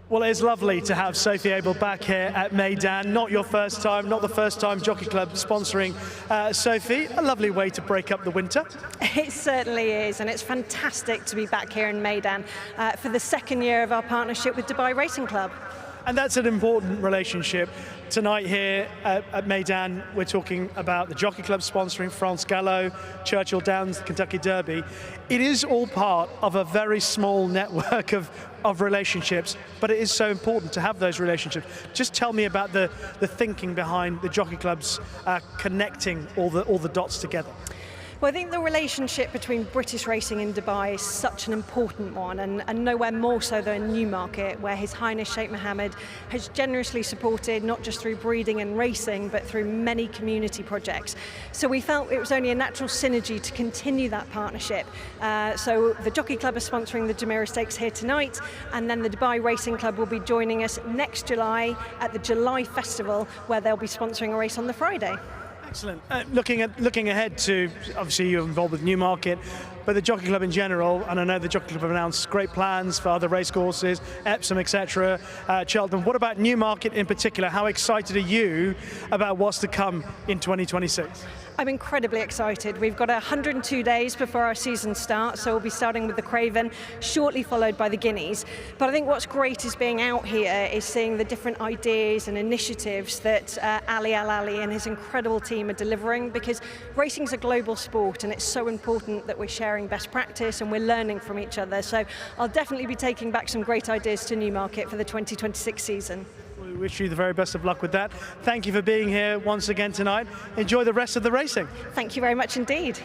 Well, it's lovely to have Sophie Abel back here at Meydan. Not your first time, not the first time Jockey Club sponsoring Sophie. A lovely way to break up the winter. It certainly is, and it's fantastic to be back here in Meydan for the second year of our partnership with Dubai Racing Club. And that's an important relationship. Tonight here at Meydan, we're talking about the Jockey Club sponsoring France Gallo, Churchill Downs, the Kentucky Derby. It is all part of a very small network of relationships, but it is so important to have those relationships. Just tell me about the thinking behind the Jockey Clubs connecting all the dots together. Well, I think the relationship between British racing and Dubai is such an important one, and nowhere more so than Newmarket, where His Highness Sheikh Mohammed has generously supported not just through breeding and racing, but through many community projects. So we felt it was only a natural synergy to continue that partnership. So the Jockey Club are sponsoring the Jumeirah Stakes here tonight, and then the Dubai Racing Club will be joining us next July at the July Festival, where they'll be sponsoring a race on the Friday. Excellent. Looking ahead to, obviously you're involved with Newmarket, but the Jockey Club in general, and I know the Jockey Club have announced great plans for other racecourses, Epsom, etc., Cheltenham. What about Newmarket in particular? How excited are you about what's to come in 2026? I'm incredibly excited. We've got 102 days before our season starts, so we'll be starting with the Craven, shortly followed by the Guineas. But I think what's great is being out here is seeing the different ideas and initiatives that Ali Al-Ali and his incredible team are delivering, because racing's a global sport and it's so important that we're sharing best practice and we're learning from each other. So I'll definitely be taking back some great ideas to Newmarket for the 2026 season. We wish you the very best of luck with that. Thank you for being here once again tonight. Enjoy the rest of the racing. Thank you very much indeed.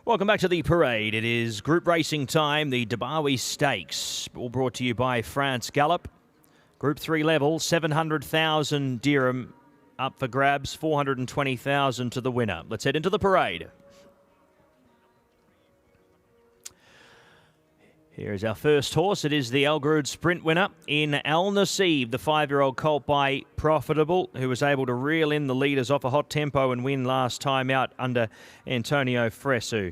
Welcome back to the parade. It is group racing time, the Dubai Stakes, all brought to you by France Gallop. Group 3 level, 700,000 dirham up for grabs, 420,000 to the winner. Let's head into the parade. Here's our first horse. It is the Al Ghrood Sprint winner in Al Nassib, the 5-year-old colt by Profitable, who was able to reel in the leaders off a hot tempo and win last time out under Antonio Fresu.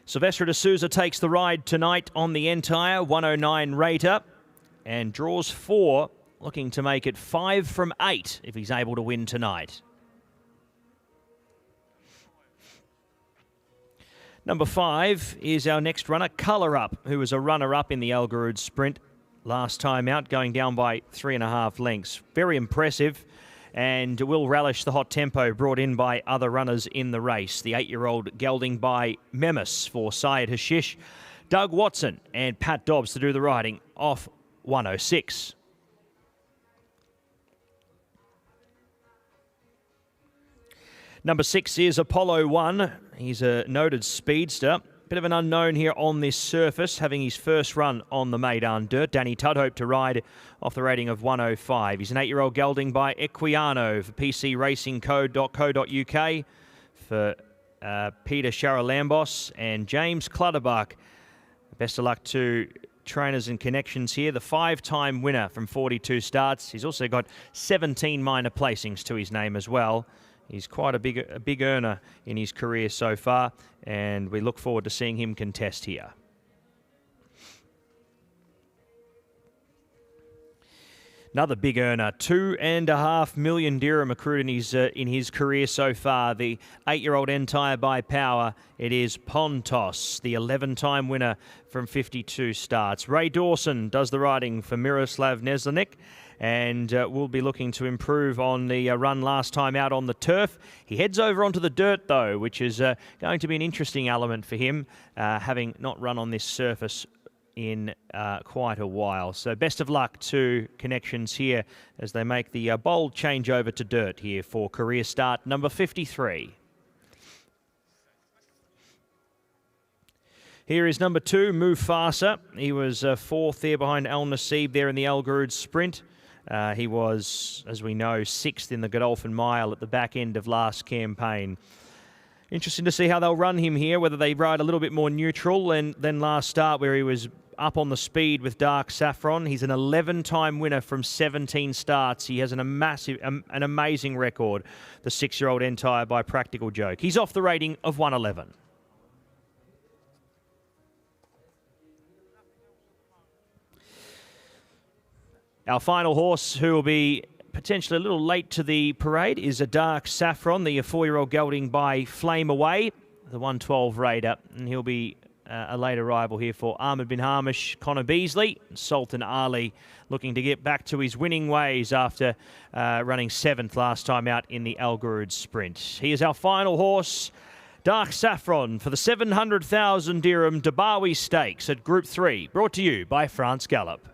Silvestre de Souza takes the ride tonight on the entire 109 rater and draws 4, looking to make it 5 from 8 if he's able to win tonight. Number 5 is our next runner, Colour Up, who was a runner-up in the Al Ghrood Sprint last time out, going down by 3.5 lengths. Very impressive. and will relish the hot tempo brought in by other runners in the race. The 8-year-old gelding by Memis for Syed Hashish. Doug Watson and Pat Dobbs to do the riding off 106. Number 6 is Apollo 1. He's a noted speedster. Bit of an unknown here on this surface, having his first run on the Meydan dirt. Danny Tudhope to ride off the rating of 105. He's an 8-year-old gelding by Equiano for PCRacingCode.co.uk for Peter Charalambos and James Clutterbuck. Best of luck to trainers and connections here. The 5-time winner from 42 starts. He's also got 17 minor placings to his name as well. He's quite a big earner in his career so far, and we look forward to seeing him contest here. Another big earner, 2.5 million dirham accrued in his career so far. The 8-year-old Entire by Power. It is Pontos, the 11-time winner from 52 starts. Ray Dawson does the riding for Miroslav Neslenik, and will be looking to improve on the run last time out on the turf. He heads over onto the dirt, though, which is going to be an interesting element for him, having not run on this surface in quite a while. So best of luck to connections here as they make the bold changeover to dirt here for career start number 53. Here is number 2, Mufasa. He was 4th there behind Al Naseeb there in the Al Garud sprint. He was, as we know, 6th in the Godolphin Mile at the back end of last campaign. Interesting to see how they'll run him here, whether they ride a little bit more neutral than last start where he was up on the speed with Dark Saffron. He's an 11-time winner from 17 starts. He has an amazing record, the 6-year-old Entire by Practical Joke. He's off the rating of 111. Our final horse, who will be potentially a little late to the parade, is a Dark Saffron, the 4-year-old gelding by Flame Away, the 112 Raider, and he'll be a late arrival here for Ahmed bin Hamish, Connor Beasley, Sultan Ali, looking to get back to his winning ways after running 7th last time out in the Al Garud sprint. He is our final horse, Dark Saffron, for the 700,000 dirham Dabawi Stakes at Group 3, brought to you by France Gallop.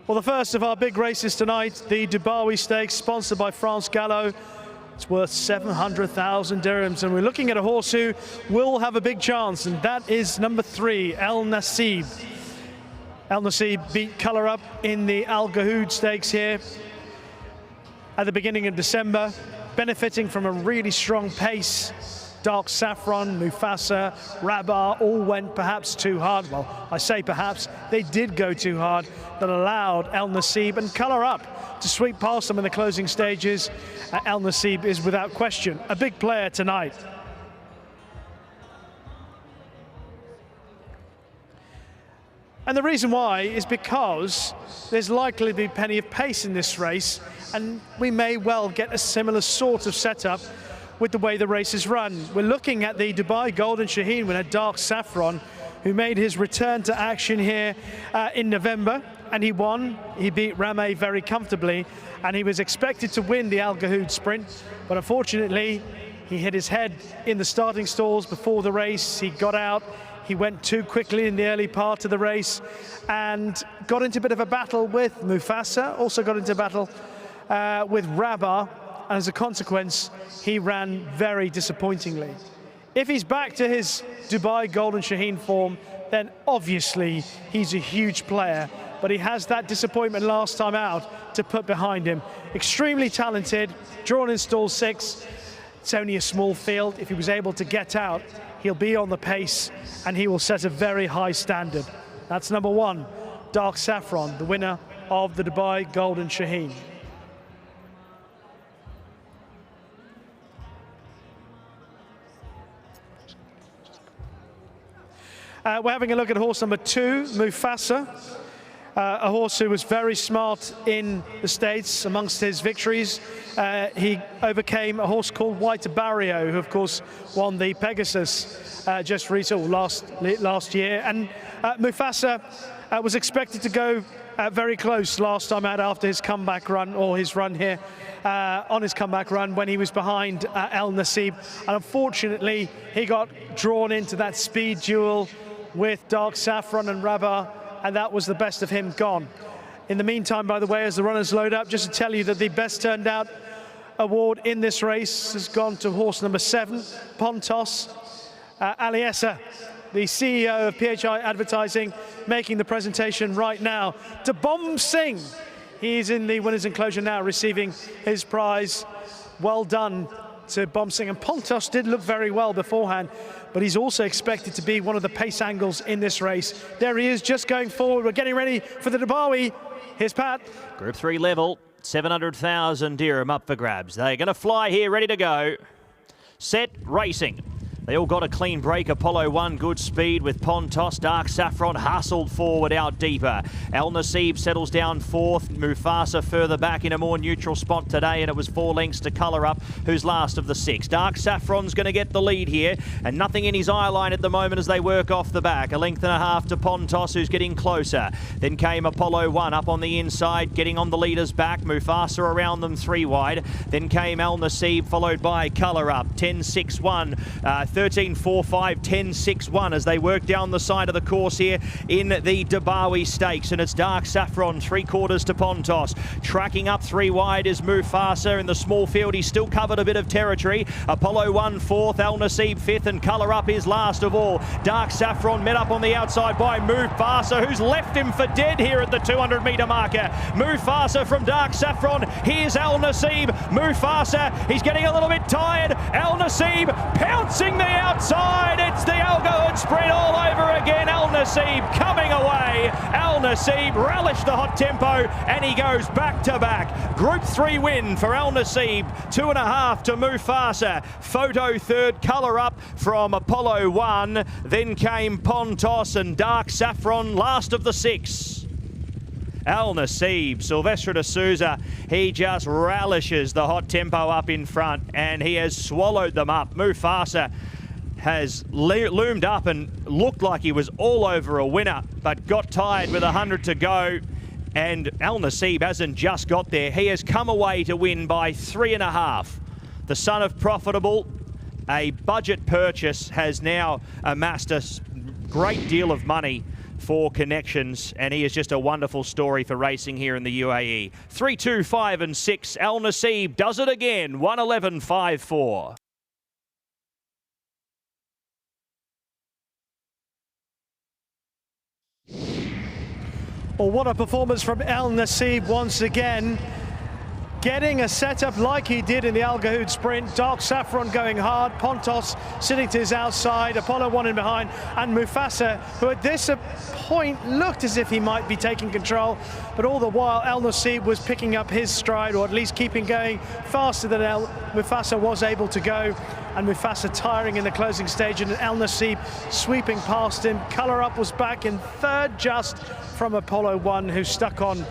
Well, the first of our big races tonight, the Dubawi Stakes, sponsored by France Gallo. It's worth 700,000 dirhams, and we're looking at a horse who will have a big chance, and that is number 3, El Nasib. El Nasib beat Colour Up in the Al Gahoud Stakes here at the beginning of December, benefiting from a really strong pace. Dark Saffron, Mufasa, Rabar all went perhaps too hard. Well, I say perhaps, they did go too hard. That allowed El Nasib and Colour Up to sweep past them in the closing stages. El Nasib is without question a big player tonight. And the reason why is because there's likely to be plenty of pace in this race, and we may well get a similar sort of setup with the way the race is run. We're looking at the Dubai Golden Shaheen winner, Dark Saffron, who made his return to action here in November, and he won. He beat Rameh very comfortably, and he was expected to win the Al Gahoud sprint, but unfortunately, he hit his head in the starting stalls before the race. He got out. He went too quickly in the early part of the race and got into a bit of a battle with Mufasa, also got into a battle with Rabar, and as a consequence, he ran very disappointingly. If he's back to his Dubai Golden Shaheen form, then obviously he's a huge player, but he has that disappointment last time out to put behind him. Extremely talented, drawn in stall 6. It's only a small field. If he was able to get out, he'll be on the pace and he will set a very high standard. That's number 1, Dark Saffron, the winner of the Dubai Golden Shaheen. We're having a look at horse number 2, Mufasa, a horse who was very smart in the States amongst his victories. He overcame a horse called White Barrio, who of course won the Pegasus just recently, last year. And Mufasa was expected to go very close last time out after his comeback run, or his run here on his comeback run when he was behind El Nasib. And unfortunately, he got drawn into that speed duel with Dark Saffron and Rabar, and that was the best of him gone. In the meantime, by the way, as the runners load up, just to tell you that the best turned out award in this race has gone to horse number 7, Pontos. Aliesa, the CEO of PHI Advertising, making the presentation right now to Bom Singh. He's in the winner's enclosure now, receiving his prize. Well done to Bom Singh. And Pontos did look very well beforehand, but he's also expected to be one of the pace angles in this race. There he is, just going forward. We're getting ready for the Dubawi. Here's Pat. Group 3 level, 700,000 dirham up for grabs. They're going to fly here, ready to go. Set, racing. They all got a clean break. Apollo 1, good speed with Pontos. Dark Saffron hustled forward out deeper. El Nasib settles down 4th. Mufasa further back in a more neutral spot today, and it was 4 lengths to Colour Up, who's last of the 6. Dark Saffron's going to get the lead here, and nothing in his eye line at the moment as they work off the back. 1.5 lengths to Pontos, who's getting closer. Then came Apollo 1 up on the inside, getting on the leader's back. Mufasa around them 3 wide. Then came El Nasib, followed by Colour Up. 10-6-1. 13-4-5, 10-6-1 as they work down the side of the course here in the Dubawi Stakes. And it's Dark Saffron, 3/4 to Pontos. Tracking up 3 wide is Mufasa in the small field. He's still covered a bit of territory. Apollo 1 4th, El Nasib 5th, and Colour Up is last of all. Dark Saffron met up on the outside by Mufasa, who's left him for dead here at the 200-metre marker. Mufasa from Dark Saffron. Here's El Nasib. Mufasa, he's getting a little bit tired. El Nasib pouncing the outside. It's the Al Gahoud sprint all over again. El Nasib coming away. El Nasib relished the hot tempo, and he goes back to back. Group 3 win for El Nasib. 2.5 to Mufasa. Photo 3rd, Colour Up from Apollo 1. Then came Pontos and Dark Saffron, last of the 6. El Nasib, Silvestre de Souza, he just relishes the hot tempo up in front, and he has swallowed them up. Mufasa has loomed up and looked like he was all over a winner, but got tired with 100 to go. And El Nasib hasn't just got there. He has come away to win by 3.5. The son of Profitable, a budget purchase, has now amassed a great deal of money for connections, and he is just a wonderful story for racing here in the UAE. 3, 2, 5 and 6. Al Nassib does it again. 1:11.54. Well, what a performance from Al Nassib once again. Getting a setup like he did in the Al Gahoud sprint. Dark Saffron going hard, Pontos sitting to his outside, Apollo 1 in behind, and Mufasa, who at this point looked as if he might be taking control, but all the while Al Nassib was picking up his stride, or at least keeping going faster than Mufasa was able to go. And Mufasa tiring in the closing stage, and Al Nassib sweeping past him. Colour Up was back in third just from Apollo 1, who stuck on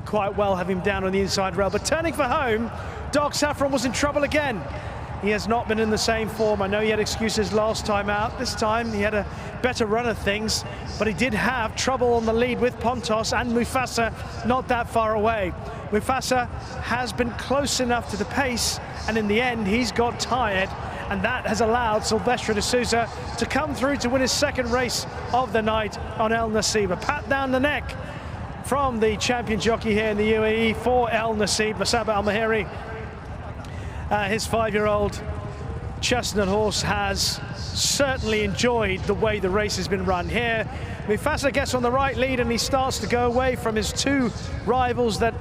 quite well, having him down on the inside rail. But turning for home, Dark Saffron was in trouble again. He has not been in the same form. I know he had excuses last time out. This time he had a better run of things, but he did have trouble on the lead with Pontos and Mufasa not that far away. Mufasa has been close enough to the pace, and in the end he's got tired, and that has allowed Silvestre de Sousa to come through to win his second race of the night on Al Nassib. A pat down the neck from the champion jockey here in the UAE for Al Nassib, Musaba Al Mahiri. His 5-year-old chestnut horse has certainly enjoyed the way the race has been run here. Mufasa gets on the right lead, and he starts to go away from his two rivals that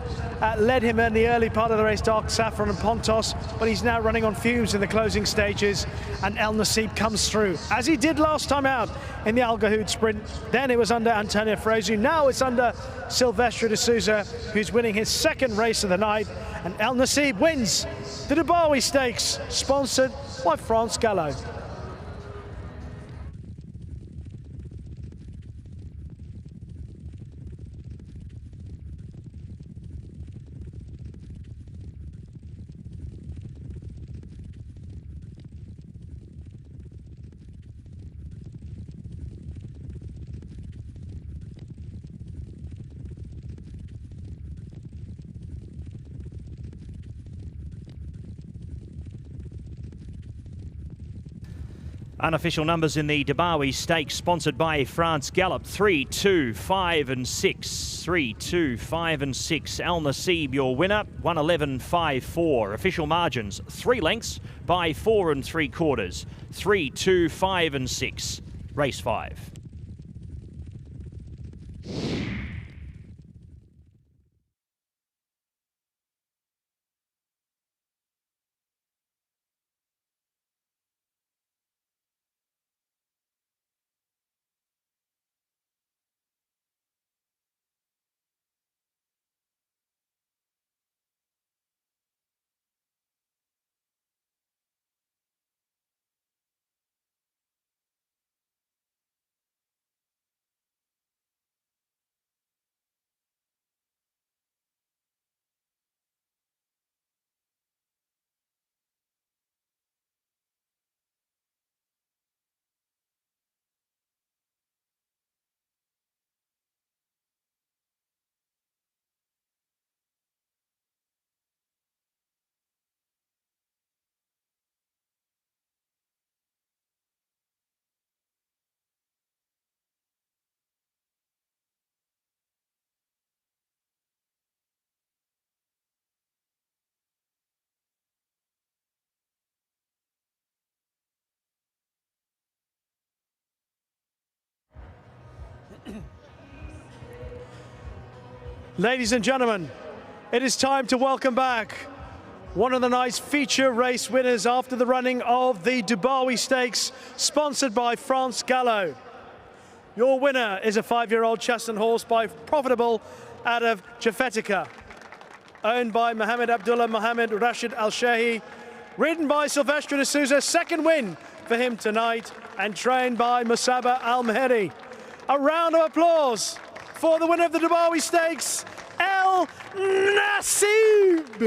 led him in the early part of the race, Dark Saffron and Pontos, but he's now running on fumes in the closing stages, and Al Nassib comes through, as he did last time out in the Al Gahoud sprint. Then it was under Antonio Fresu, now it's under Silvestre de Sousa, who's winning his second race of the night, and Al Nassib wins the Dubawi Stakes, sponsored by France Gallo. Unofficial numbers in the Dubawi Stakes, sponsored by France Gallop. 3, 2, 5 and 6. 3, 2, 5 and 6. Al Nassib, your winner. 1:11.54. Official margins, 3 lengths by 4 3/4. 3, 2, 5 and 6. Race 5. Ladies and gentlemen, it is time to welcome back one of the night's feature race winners after the running of the Dubawi Stakes, sponsored by France Gallo. Your winner is a 5-year-old chestnut horse by Profitable out of Jafetica, owned by Mohammed Abdullah Mohammed Rashid Al-Shehi, ridden by Silvestre de Sousa, second win for him tonight, and trained by Musaba Al Mahiri. A round of applause for the winner of the Dubawi Stakes, Al Nassib.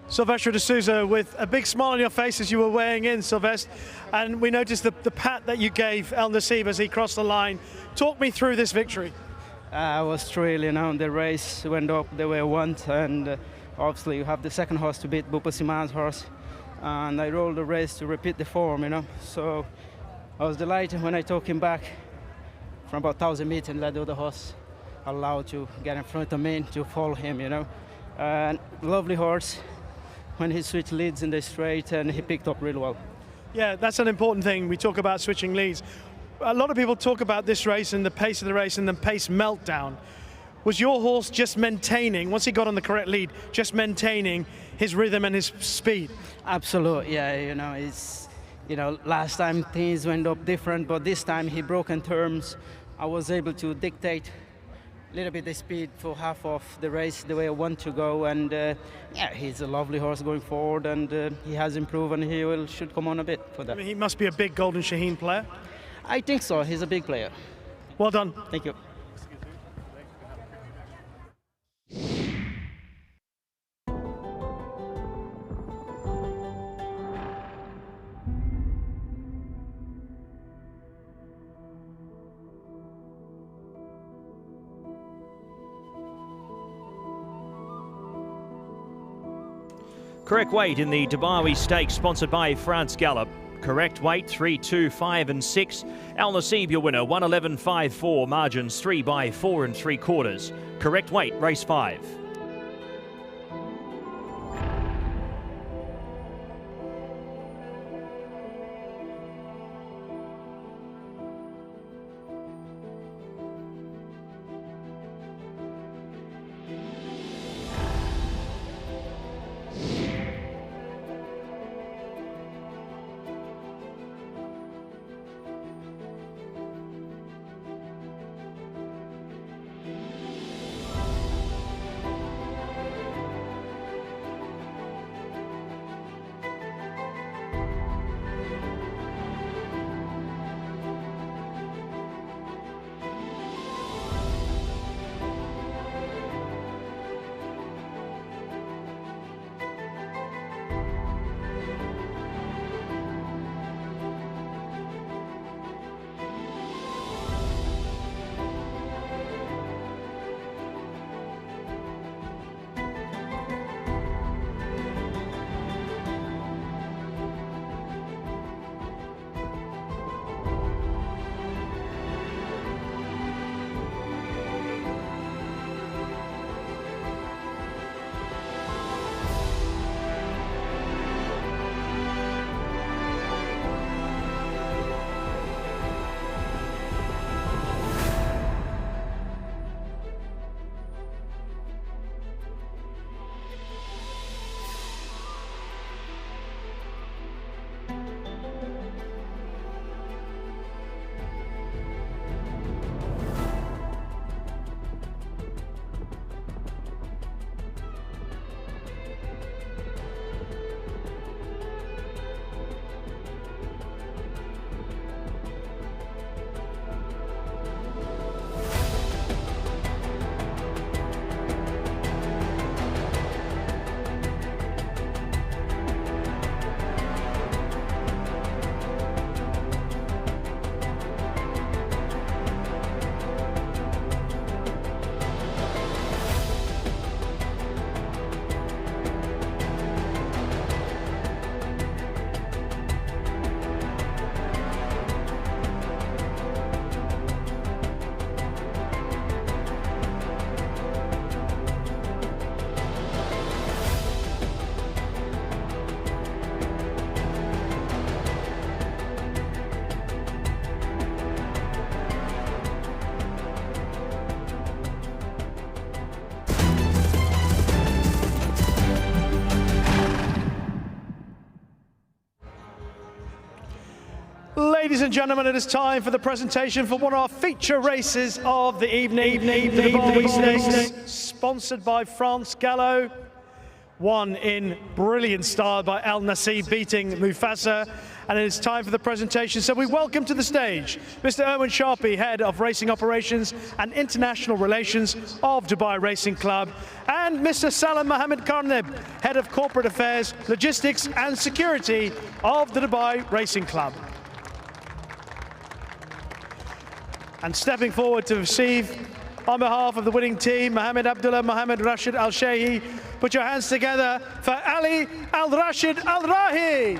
Silvestre de Sousa with a big smile on your face as you were weighing in, Silvestre, and we noticed the pat that you gave El Nassib as he crossed the line. Talk me through this victory. I was thrilled, you know, the race went up the way I want, and obviously you have the second horse to beat, Bupa Siman's horse, and I rolled the race to repeat the form, you know, so I was delighted when I took him back from about 1,000 meters and let the other horse allowed to get in front of me to follow him, you know, and lovely horse. When he switched leads in the straight, and he picked up really well. Yeah, that's an important thing. We talk about switching leads. A lot of people talk about this race and the pace of the race and the pace meltdown. Was your horse just maintaining, once he got on the correct lead, just maintaining his rhythm and his speed? Absolutely, yeah, you know, it's, you know, last time things went up different, but this time he broke in terms. I was able to dictate a little bit the speed for half of the race the way I want to go, and yeah, he's a lovely horse going forward, and he has improved, and he should come on a bit for that. I mean, he must be a big Golden Shaheen player. I think so. He's a big player. Well done. Thank you. Correct weight in the Dubai Stakes, sponsored by France Gallop. Correct weight 3, 2, 5 and 6. El Nassib, your winner, 111.54, margins 3 by 4 3/4. Correct weight, race 5. Ladies and gentlemen, it is time for the presentation for one of our feature races of the evening. The Dubai Stakes, sponsored by France Gallo. Won in brilliant style by El Nassib, beating Mufasa. and it is time for the presentation. So we welcome to the stage Mr. Erwin Sharpie, Head of Racing Operations and International Relations of Dubai Racing Club, and Mr. Salam Mohammed Karnib, Head of Corporate Affairs, Logistics and Security of the Dubai Racing Club. And stepping forward to receive, on behalf of the winning team, Mohammed Abdullah Mohammed Rashid Al-Shehi, put your hands together for Ali Al-Rashid Al-Rahi.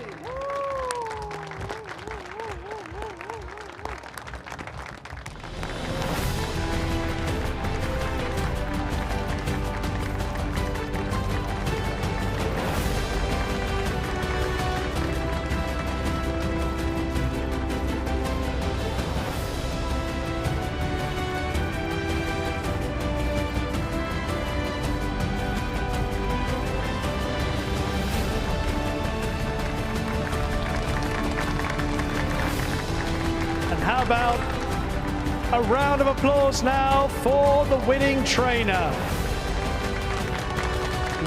How about a round of applause now for the winning trainer?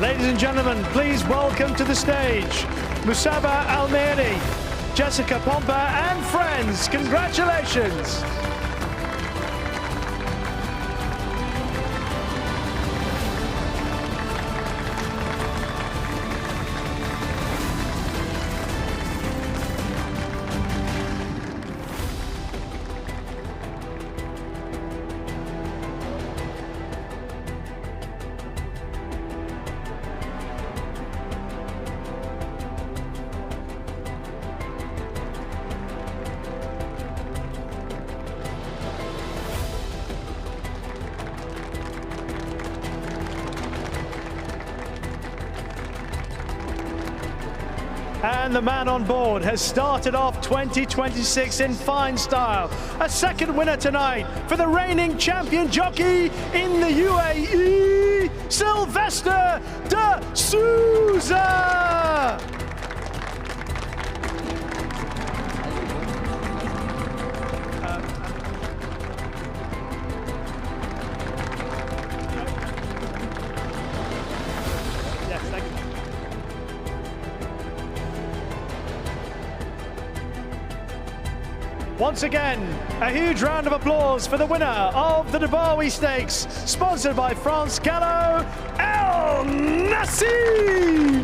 Ladies and gentlemen, please welcome to the stage Musaba Almeri, Jessica Pompa and friends. Congratulations. And the man on board has started off 2026 in fine style. A second winner tonight for the reigning champion jockey in the UAE, Sylvester de Souza. Once again, a huge round of applause for the winner of the Dubai Stakes, sponsored by France Gallo, El Nassib.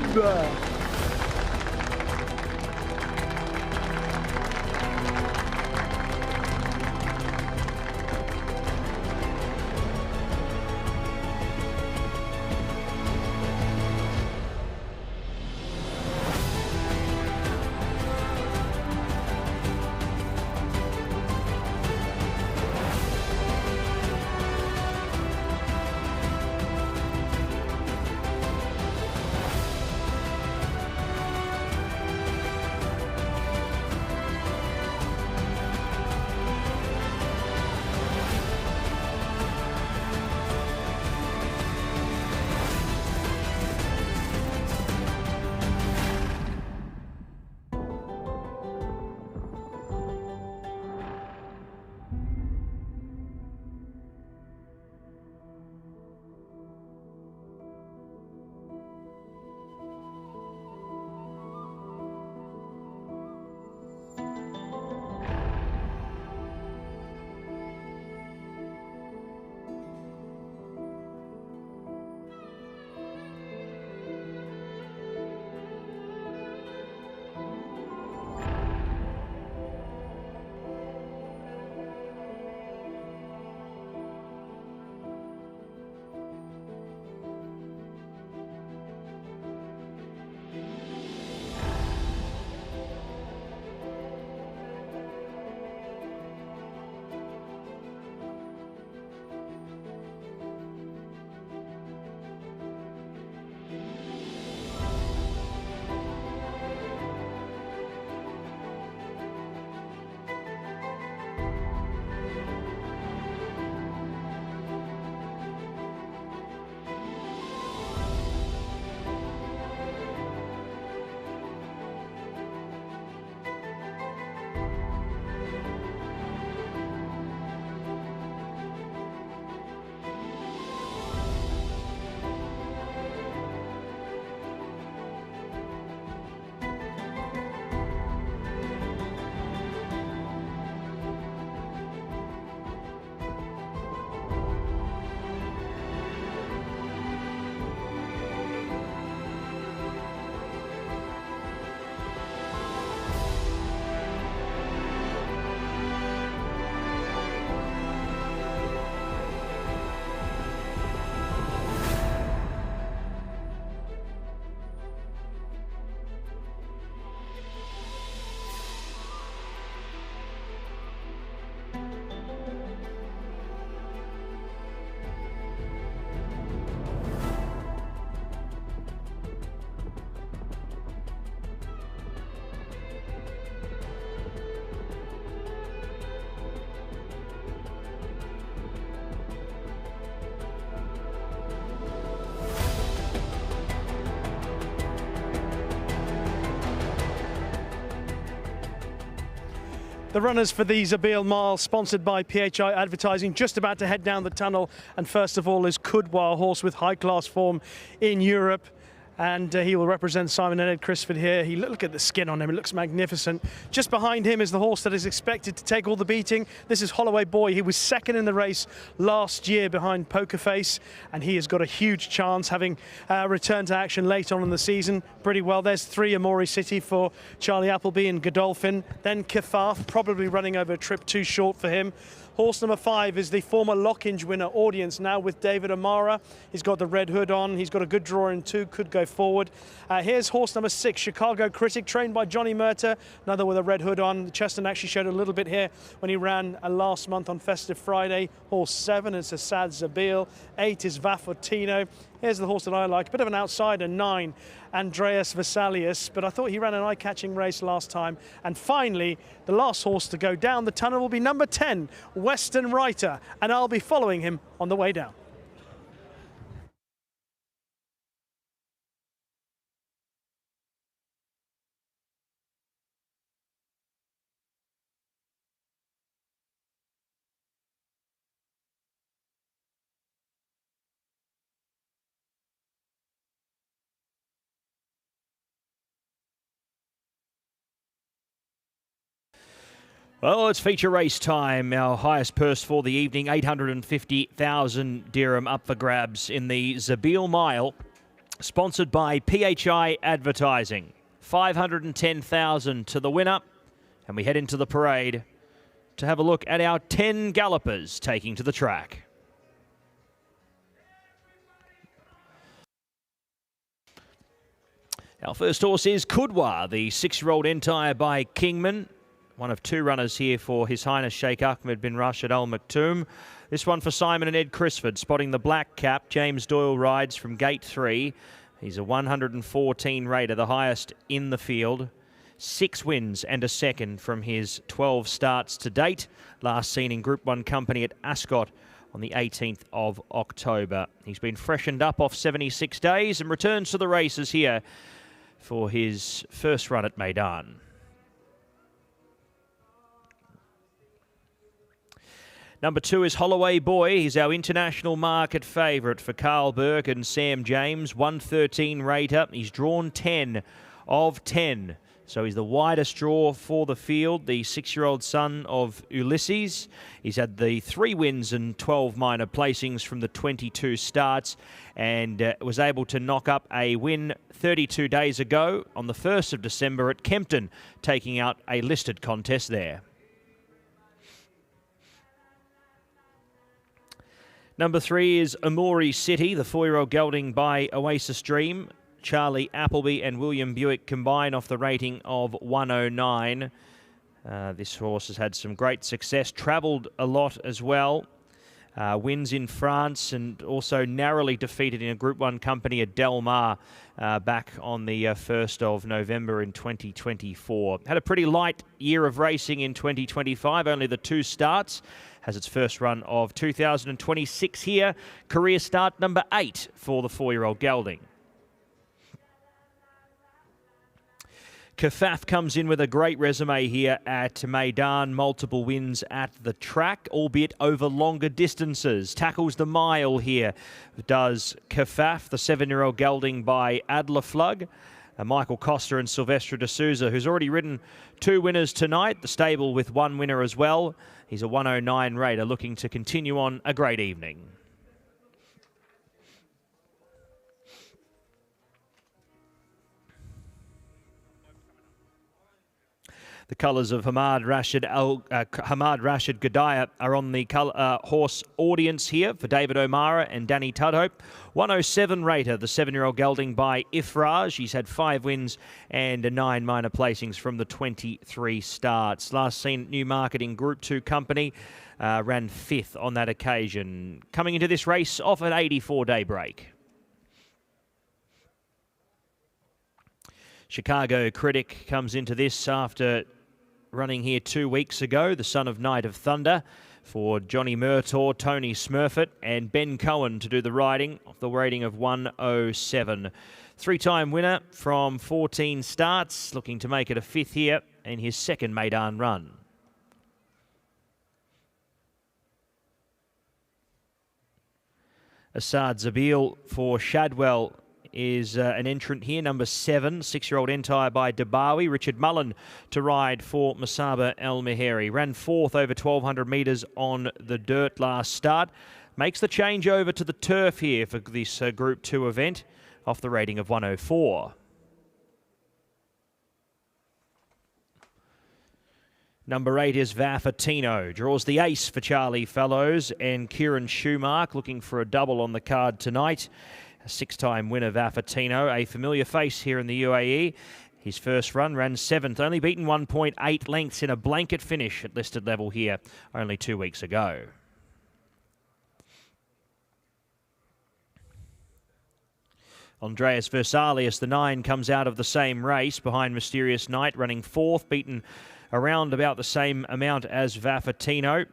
The runners for the Zabil Mile, sponsored by PHI Advertising, just about to head down the tunnel. And first of all is Kudwa, a horse with high-class form in Europe. And he will represent Simon and Ed Crisford here. Look at the skin on him, it looks magnificent. Just behind him is the horse that is expected to take all the beating. This is Holloway Boy. He was second in the race last year behind Poker Face, and he has got a huge chance, having returned to action late on in the season. Pretty well. There's 3 Amori City for Charlie Appleby and Godolphin. Then Kafaf, probably running over a trip too short for him. Horse number 5 is the former Lockinge winner, Audience, now with David Amara. He's got the red hood on. He's got a good draw in 2, could go forward. Here's horse number 6, Chicago Critic, trained by Johnny Murter, another with a red hood on. Cheston actually showed a little bit here when he ran last month on Festive Friday. Horse 7 is Assad Zabil. 8 is Vafotino. Here's the horse that I like, a bit of an outsider, 9, Andreas Vesalius, but I thought he ran an eye-catching race last time. And finally, the last horse to go down the tunnel will be number 10, Western Writer, and I'll be following him on the way down. Well, it's feature race time. Our highest purse for the evening, 850,000 dirham up for grabs in the Zabil Mile, sponsored by PHI Advertising. 510,000 to the winner, and we head into the parade to have a look at our 10 gallopers taking to the track. Our first horse is Kudwa, the 6-year-old Entire by Kingman. One of 2 runners here for His Highness Sheikh Ahmed bin Rashid Al Maktoum. This one for Simon and Ed Crisford, spotting the black cap. James Doyle rides from gate 3. He's a 114 rater, the highest in the field. 6 wins and a second from his 12 starts to date. Last seen in Group 1 company at Ascot on the 18th of October. He's been freshened up off 76 days and returns to the races here for his first run at Meydan. Number 2 is Holloway Boy. He's our international market favourite for Carl Burke and Sam James. 113 rater. He's drawn 10 of 10. So he's the widest draw for the field, the 6-year-old son of Ulysses. He's had the 3 wins and 12 minor placings from the 22 starts, and was able to knock up a win 32 days ago on the 1st of December at Kempton, taking out a listed contest there. Number 3 is Amori City, the 4-year-old gelding by Oasis Dream. Charlie Appleby and William Buick combine off the rating of 109. This horse has had some great success, travelled a lot as well. Wins in France and also narrowly defeated in a Group 1 company at Del Mar back on the 1st of November in 2024. Had a pretty light year of racing in 2025, only the 2 starts. Has its first run of 2026 here. Career start number 8 for the 4-year-old gelding. Kafaf comes in with a great resume here at Meydan. Multiple wins at the track, albeit over longer distances. Tackles the mile here, does Kafaf, the 7-year-old gelding by Adler Flug. Michael Costa and Silvestre de Souza, who's already ridden 2 winners tonight. The stable with 1 winner as well. He's a 109 rater, looking to continue on a great evening. The colours of Hamad Rashid Gadaya are on the horse Audience here for David O'Mara and Danny Tudhope. 107 rater, the 7-year-old gelding by Ifraj. He's had 5 wins and 9 minor placings from the 23 starts. Last seen at Newmarket in Group 2 company, ran 5th on that occasion. Coming into this race off an 84-day break. Chicago Critic comes into this after running here 2 weeks ago, the son of Knight of Thunder, for Johnny Murtaugh, Tony Smurfett, and Ben Cohen to do the riding off the rating of 107. 3-time winner from 14 starts, looking to make it a 5th here in his 2nd Meydan run. Assad Zabil for Shadwell is an entrant here, number 7, 6-year-old Entire by Dabawi. Richard Mullen to ride for Masaba El Meheri. Ran 4th over 1,200 metres on the dirt last start. Makes the change over to the turf here for this Group 2 event off the rating of 104. Number 8 is Vaffatino. Draws the ace for Charlie Fellows, and Kieran Schumark looking for a double on the card tonight. A 6-time winner, Vaffatino, a familiar face here in the UAE. His first run ran 7th, only beaten 1.8 lengths in a blanket finish at listed level here only 2 weeks ago. Andreas Versalius, the 9, comes out of the same race behind Mysterious Night, running 4th, beaten around about the same amount as Vaffatino.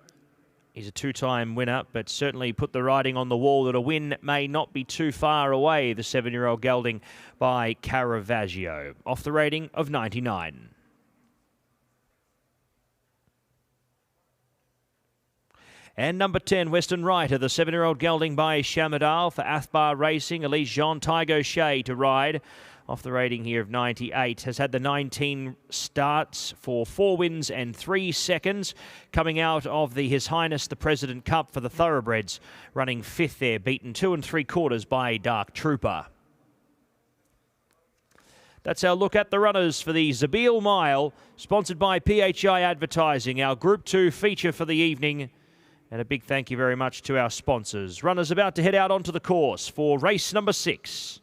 He's a 2-time winner, but certainly put the writing on the wall that a win may not be too far away, the 7-year-old gelding by Caravaggio, off the rating of 99. And number 10, Western Rider, the 7-year-old gelding by Shamadal for Athbar Racing. Elise Jean Tygo Shea to ride. Off the rating here of 98. Has had the 19 starts for 4 wins and 3 seconds. Coming out of the His Highness the President Cup for the Thoroughbreds. Running 5th there, beaten 2 3/4 by Dark Trooper. That's our look at the runners for the Zabil Mile, sponsored by PHI Advertising, our Group 2 feature for the evening. And a big thank you very much to our sponsors. Runners about to head out onto the course for race number 6.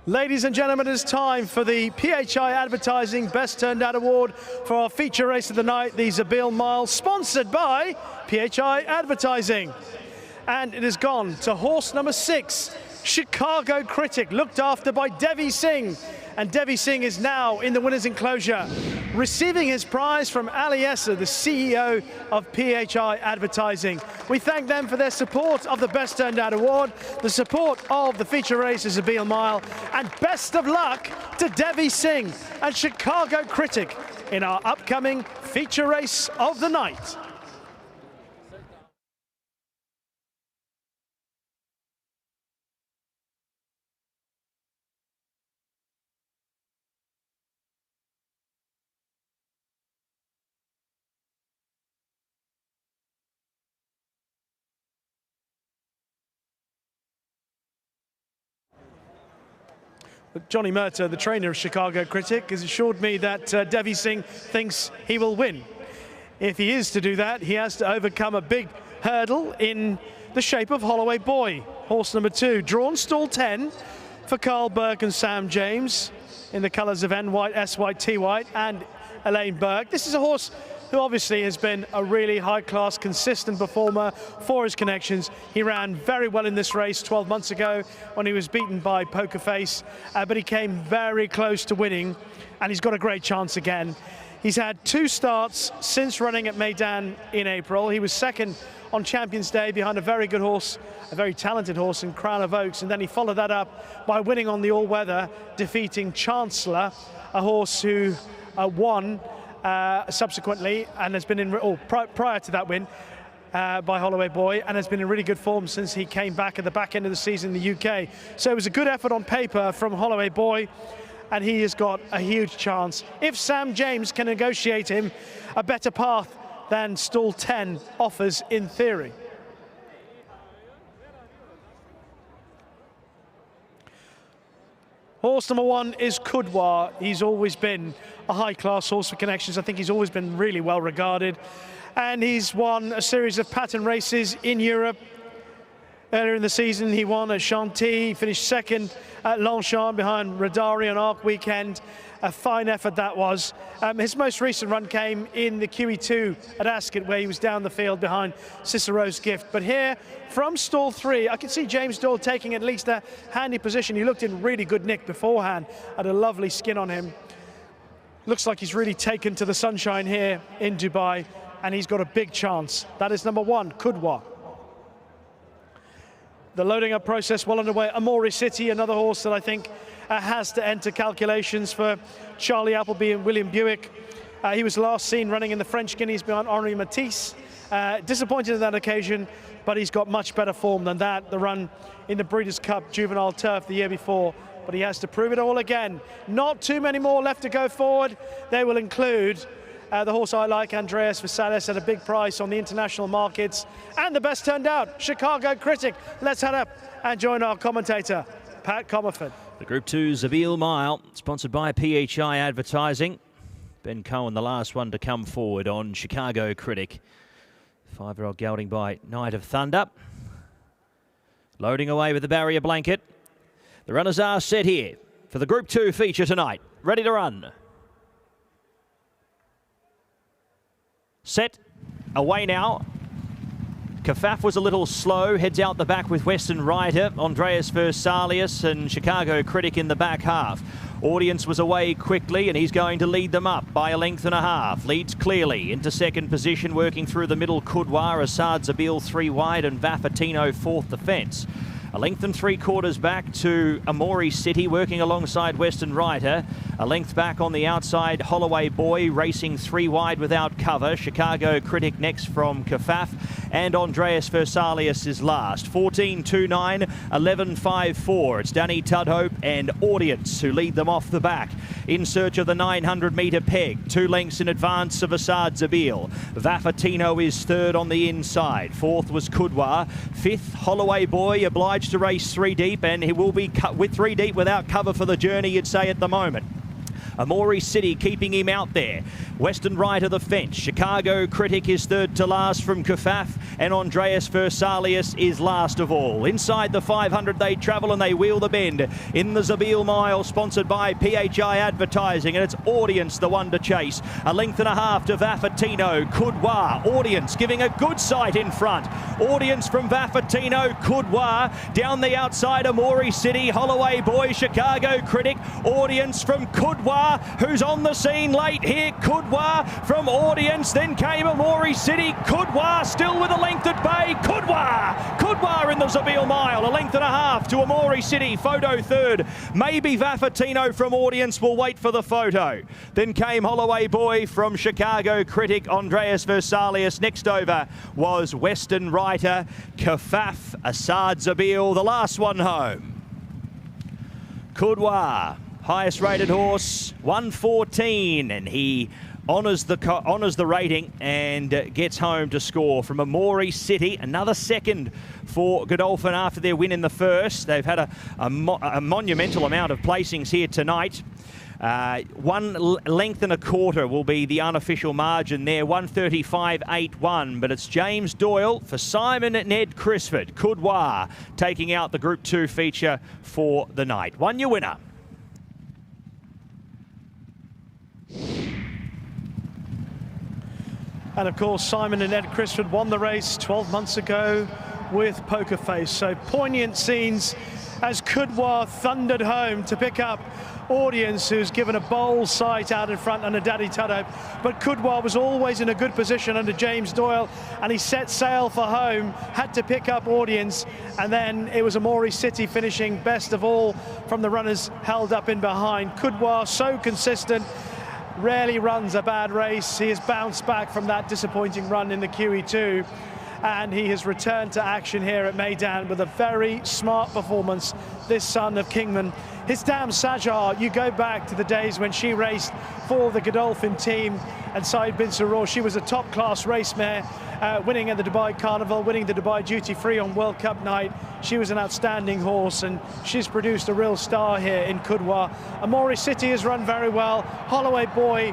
Ladies and gentlemen, it's time for the PHI Advertising Best Turned Out Award for our feature race of the night, the Zabil Mile, sponsored by PHI Advertising. And it has gone to horse number 6, Chicago Critic, looked after by Devi Singh. And Devi Singh is now in the winner's enclosure, receiving his prize from Ali Esser, the CEO of PHI Advertising. We thank them for their support of the Best Turned Out Award, the support of the feature race as Zabil Mile, and best of luck to Devi Singh and Chicago Critic in our upcoming feature race of the night. Johnny Murtagh, the trainer of Chicago Critic, has assured me that Devi Singh thinks he will win. If he is to do that, he has to overcome a big hurdle in the shape of Holloway Boy, horse number 2, drawn stall 10 for Carl Burke and Sam James in the colours of N White, S White, T White, and Elaine Burke. This is a horse who obviously has been a really high-class, consistent performer for his connections. He ran very well in this race 12 months ago when he was beaten by Poker Face, but he came very close to winning, and he's got a great chance again. He's had 2 starts since running at Meydan in April. He was second on Champions Day behind a very good horse, a very talented horse in Crown of Oaks, and then he followed that up by winning on the all-weather, defeating Chancellor, a horse who won subsequently and has been in, prior to that win by Holloway Boy, and has been in really good form since he came back at the back end of the season in the UK. So it was a good effort on paper from Holloway Boy, and he has got a huge chance if Sam James can negotiate him a better path than stall 10 offers in theory. Horse number 1 is Kudwa. He's always been a high-class horse for connections. I think he's always been really well regarded. And he's won a series of pattern races in Europe. Earlier in the season, he won at Chantilly, finished second at Longchamp behind Radari on Arc Weekend. A fine effort that was. His most recent run came in the QE2 at Ascot, where he was down the field behind Cicero's Gift. But here, from stall 3, I can see James Doyle taking at least a handy position. He looked in really good nick beforehand, had a lovely skin on him. Looks like he's really taken to the sunshine here in Dubai, and he's got a big chance. That is number 1, Kudwa. The loading up process well underway. Amori City, another horse that I think has to enter calculations for Charlie Appleby and William Buick. He was last seen running in the French Guineas behind Henri Matisse. Disappointed on that occasion, but he's got much better form than that. The run in the Breeders' Cup Juvenile Turf the year before, but he has to prove it all again. Not too many more left to go forward. They will include the horse I like, Andreas Vesalius, at a big price on the international markets. And the best turned out, Chicago Critic. Let's head up and join our commentator, Pat Comerford. The Group 2 Zabil Mile, sponsored by PHI Advertising. Ben Cohen, the last one to come forward on Chicago Critic. 5-year-old gelding by Night of Thunder. Loading away with the barrier blanket. The runners are set here for the Group 2 feature tonight. Ready to run. Set, away now. Kafaf was a little slow, heads out the back with Western Rider, Andreas Versalius and Chicago Critic in the back half. Audience was away quickly, and he's going to lead them up by a length and a half. Leads clearly into second position, working through the middle. Kudwa, Assad Zabil 3 wide, and Vafatino 4th defence. A length and 3/4 back to Amori City, working alongside Western Rider. A length back on the outside, Holloway Boy, racing 3 wide without cover. Chicago Critic next from Kafaf, and Andreas Versalius is last. 14.29, 11.54. It's Danny Tudhope and Audience who lead them off the back. In search of the 900-metre peg, 2 lengths in advance of Assad Zabil. Vafatino is third on the inside. 4th was Kudwa. 5th, Holloway Boy, obliged to race 3 deep, and he will be cut with 3 deep without cover for the journey, you'd say, at the moment. Amori City keeping him out there. Western right of the fence. Chicago Critic is third to last from Kafaf, and Andreas Versalius is last of all. Inside the 500 they travel and they wheel the bend in the Zabil Mile, sponsored by PHI Advertising, and it's Audience the one to chase. A length and a half to Vaffatino. Coudoir, Audience giving a good sight in front. Audience from Vaffatino, Coudoir down the outside, Amori City, Holloway Boy, Chicago Critic, Audience from Coudoir, who's on the scene late here. Coudoir from Audience, then came Amori City. Coudoir still with a length at bay. Coudoir in the Zabil Mile, a length and a half to Amori City. Photo third. Maybe Vaffatino from Audience will wait for the photo. Then came Holloway Boy from Chicago Critic, Andreas Versalius. Next over was Western Writer, Kafaf, Assad Zabil, the last one home. Coudoir, highest rated horse, 114, and he honours the rating and gets home to score from Amori City. Another second for Godolphin after their win in the first. They've had a monumental amount of placings here tonight. 1 length and a quarter will be the unofficial margin there, 135.81. But it's James Doyle for Simon and Ned Crisford. Coudoir taking out the Group 2 feature for the night. One your winner. And of course, Simon and Ed Crisford won the race 12 months ago with Poker Face. So poignant scenes as Coudoir thundered home to pick up Audience, who's given a bold sight out in front under Daddy Tudhope. But Coudoir was always in a good position under James Doyle, and he set sail for home, had to pick up Audience, and then it was Amori City finishing best of all from the runners held up in behind. Coudoir so consistent, rarely runs a bad race. He has bounced back from that disappointing run in the QE2, and he has returned to action here at Meydan with a very smart performance, this son of Kingman. His dam Sajar, you go back to the days when she raced for the Godolphin team and Said bin Saror. She was a top-class race mare, winning at the Dubai Carnival, winning the Dubai Duty Free on World Cup night. She was an outstanding horse, and she's produced a real star here in Coudoir. Amori City has run very well. Holloway Boy,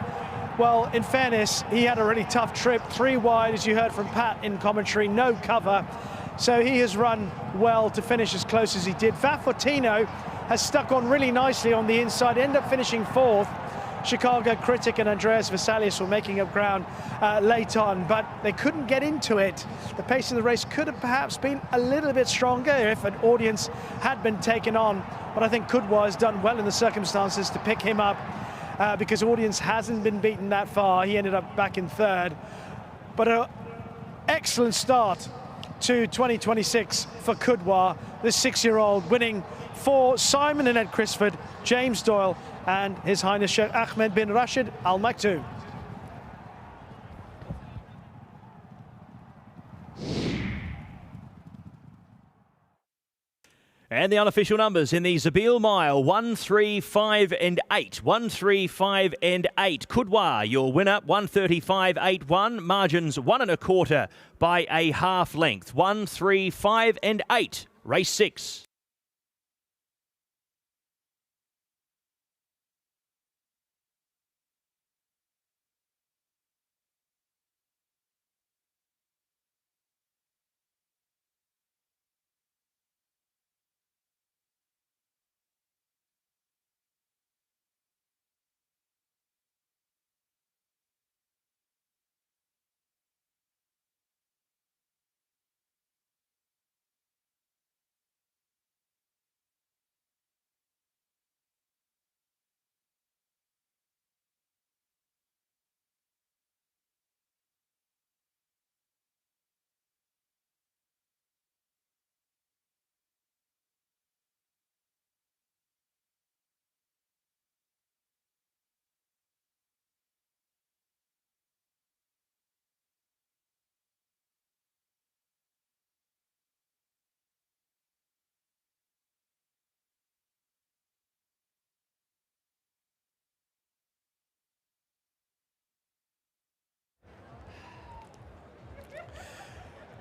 well, in fairness, he had a really tough trip, 3 wide, as you heard from Pat in commentary, no cover. So he has run well to finish as close as he did. Vaffatino has stuck on really nicely on the inside, ended up finishing 4th. Chicago Critic and Andreas Versalius were making up ground late on, but they couldn't get into it. The pace of the race could have perhaps been a little bit stronger if an Audience had been taken on, but I think Coudoir has done well in the circumstances to pick him up because Audience hasn't been beaten that far. He ended up back in 3rd. But an excellent start to 2026 for Coudoir, this 6-year-old, winning for Simon and Ed Crisford, James Doyle, and His Highness Sheikh Ahmed bin Rashid Al Maktoum. And the unofficial numbers in the Zabil Mile, 1, 3, 5 and 8. 1, 3, 5 and 8. Coudoir, your winner, 135.81. Margins 1 1/4 by a half length. 1, 3, 5 and 8. Race 6.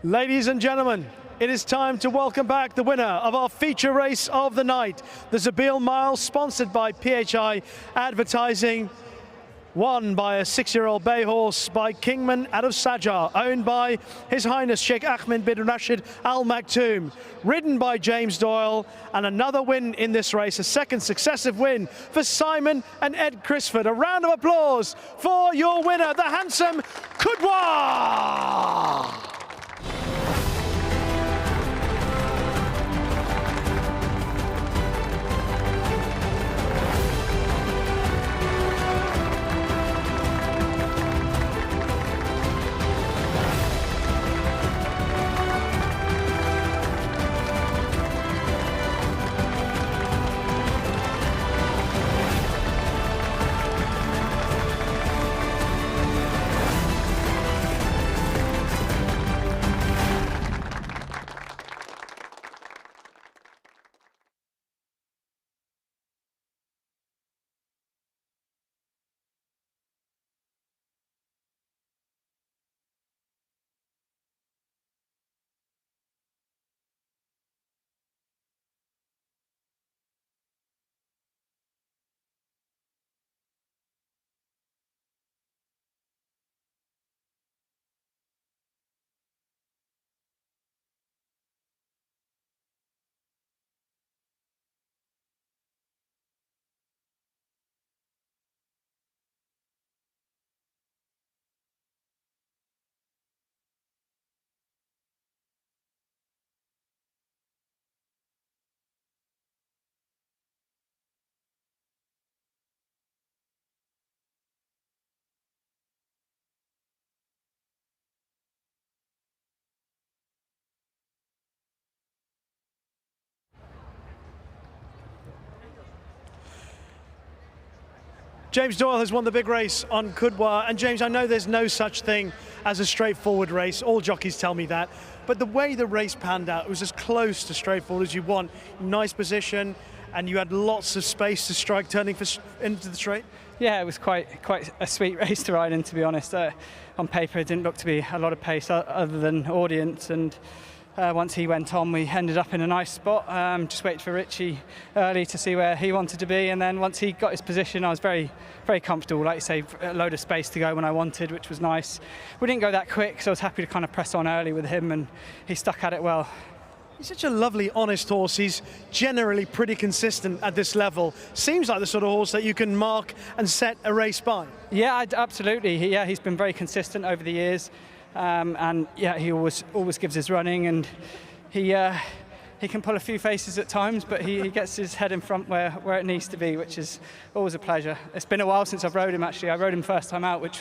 Ladies and gentlemen, It is time to welcome back the winner of our feature race of the night, the Zabeel Mile, sponsored by PHI Advertising. Won by a 6-year-old bay horse by Kingman out of Sajar, owned by His Highness Sheikh Ahmed bin Rashid Al Maktoum, ridden by James Doyle, and another win in this race, a second successive win for Simon and Ed Crisford. A round of applause for your winner, the handsome Kudwa! James Doyle has won the big race on Kudwa. And James, I know there's no such thing as a straightforward race. All jockeys tell me that. But the way the race panned out, it was as close to straightforward as you want. Nice position, and you had lots of space to strike turning into the straight. Yeah, it was quite a sweet race to ride in, to be honest. On paper, it didn't look to be a lot of pace other than audience. And once he went on, we ended up in a nice spot. Just waited for Richie early to see where he wanted to be, and then once he got his position, I was very, very comfortable. Like you say, a load of space to go when I wanted, which was nice. We didn't go that quick, so I was happy to kind of press on early with him, and he stuck at it well. He's such a lovely, honest horse. He's generally pretty consistent at this level. Seems like the sort of horse that you can mark and set a race by. Yeah, absolutely. He's been very consistent over the years. And yeah, he always gives his running, and he can pull a few faces at times, but he gets his head in front where it needs to be, which is always a pleasure. It's been a while since I've rode him, actually. I rode him first time out, which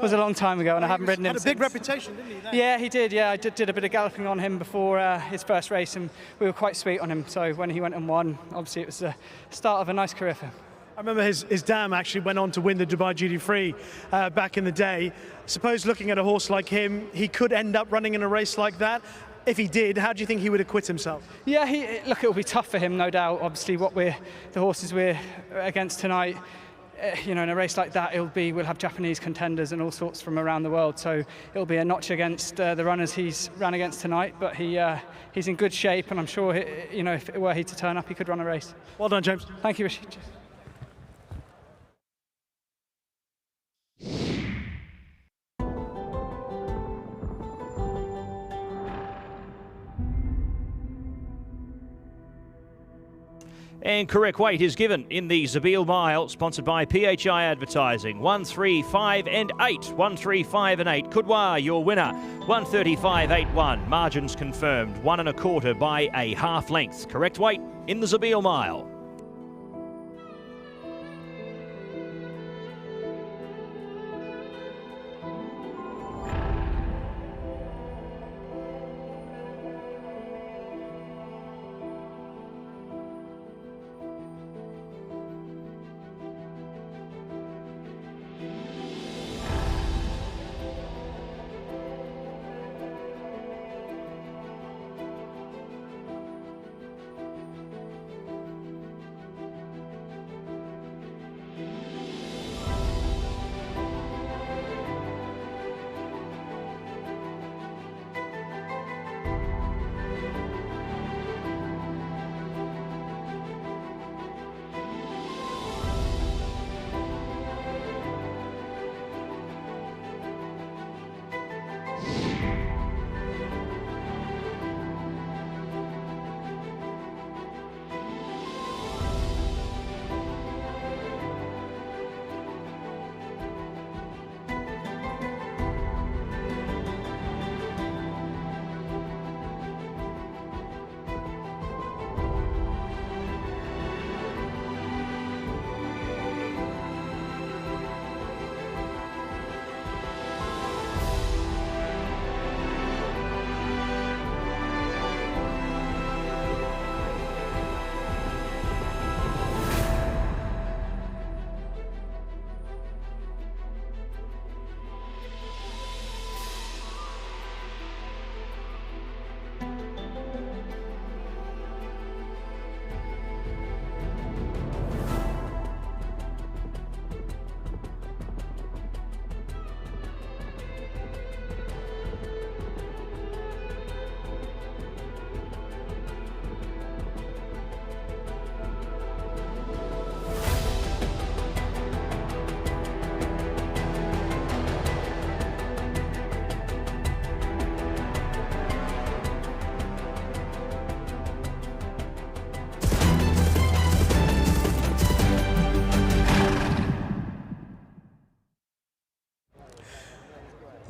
was a long time ago, and I haven't ridden him since. He had a big reputation, didn't he? Then? Yeah, he did. Yeah, I did a bit of galloping on him before his first race, and we were quite sweet on him. So when he went and won, obviously it was the start of a nice career for him. I remember his dam actually went on to win the Dubai Duty Free back in the day. Suppose looking at a horse like him, he could end up running in a race like that. If he did, how do you think he would acquit himself? Yeah, look, it'll be tough for him, no doubt. Obviously, the horses we're against tonight, in a race like that, we'll have Japanese contenders and all sorts from around the world. So it'll be a notch against the runners he's ran against tonight. But he's in good shape, and I'm sure, if it were he to turn up, he could run a race. Well done, James. Thank you, Rishi. And correct weight is given in the Zabeel Mile, sponsored by PHI Advertising. 1, 3, 5 and 8. 1, 3, 5 and 8. Kudwa, your winner. 135.81. Margins confirmed. 1 1/4 by a half length. Correct weight in the Zabeel Mile.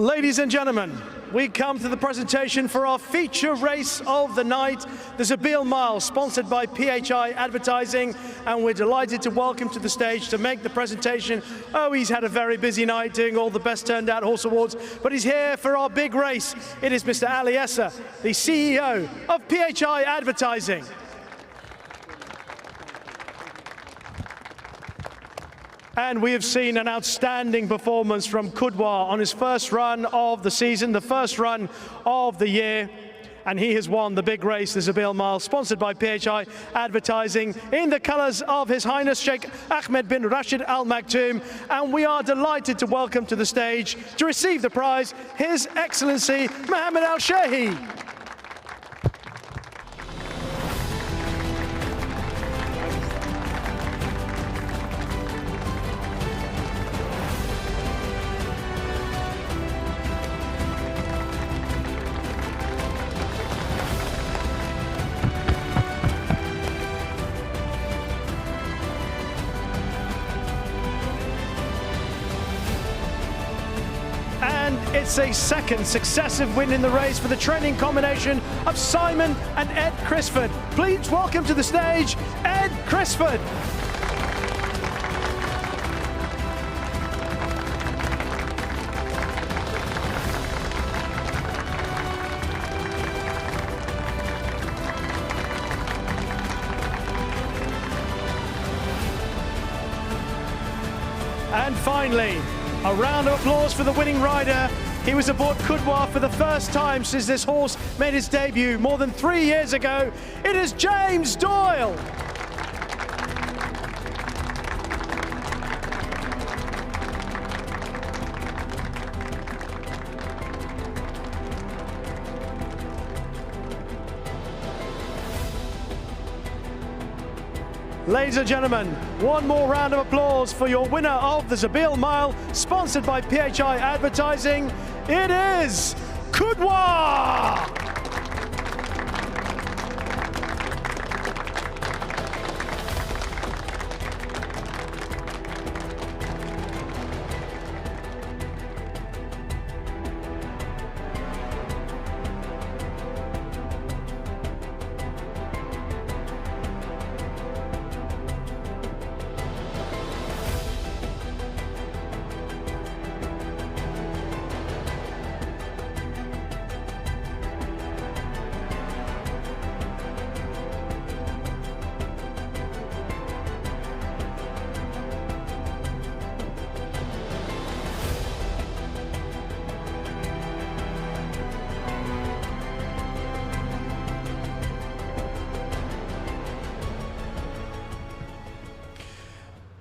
Ladies and gentlemen, we come to the presentation for our feature race of the night, the Zabeel Mile, sponsored by PHI Advertising, and we're delighted to welcome to the stage to make the presentation. Oh, he's had a very busy night doing all the best turned out horse awards, but he's here for our big race. It is Mr. Ali Essa, the CEO of PHI Advertising. And we have seen an outstanding performance from Kudwa on his first run of the season, the first run of the year. And he has won the big race, the Zabeel Mile, sponsored by PHI Advertising, in the colours of His Highness Sheikh Ahmed bin Rashid Al Maktoum. And we are delighted to welcome to the stage, to receive the prize, His Excellency Mohammed Al Shehi. It's a second successive win in the race for the training combination of Simon and Ed Crisford. Please welcome to the stage, Ed Crisford. And finally, a round of applause for the winning rider. He was aboard Kudwa for the first time since this horse made his debut more than 3 years ago. It is James Doyle. Ladies and gentlemen, one more round of applause for your winner of the Zabeel Mile, sponsored by PHI Advertising. It is Kudwa!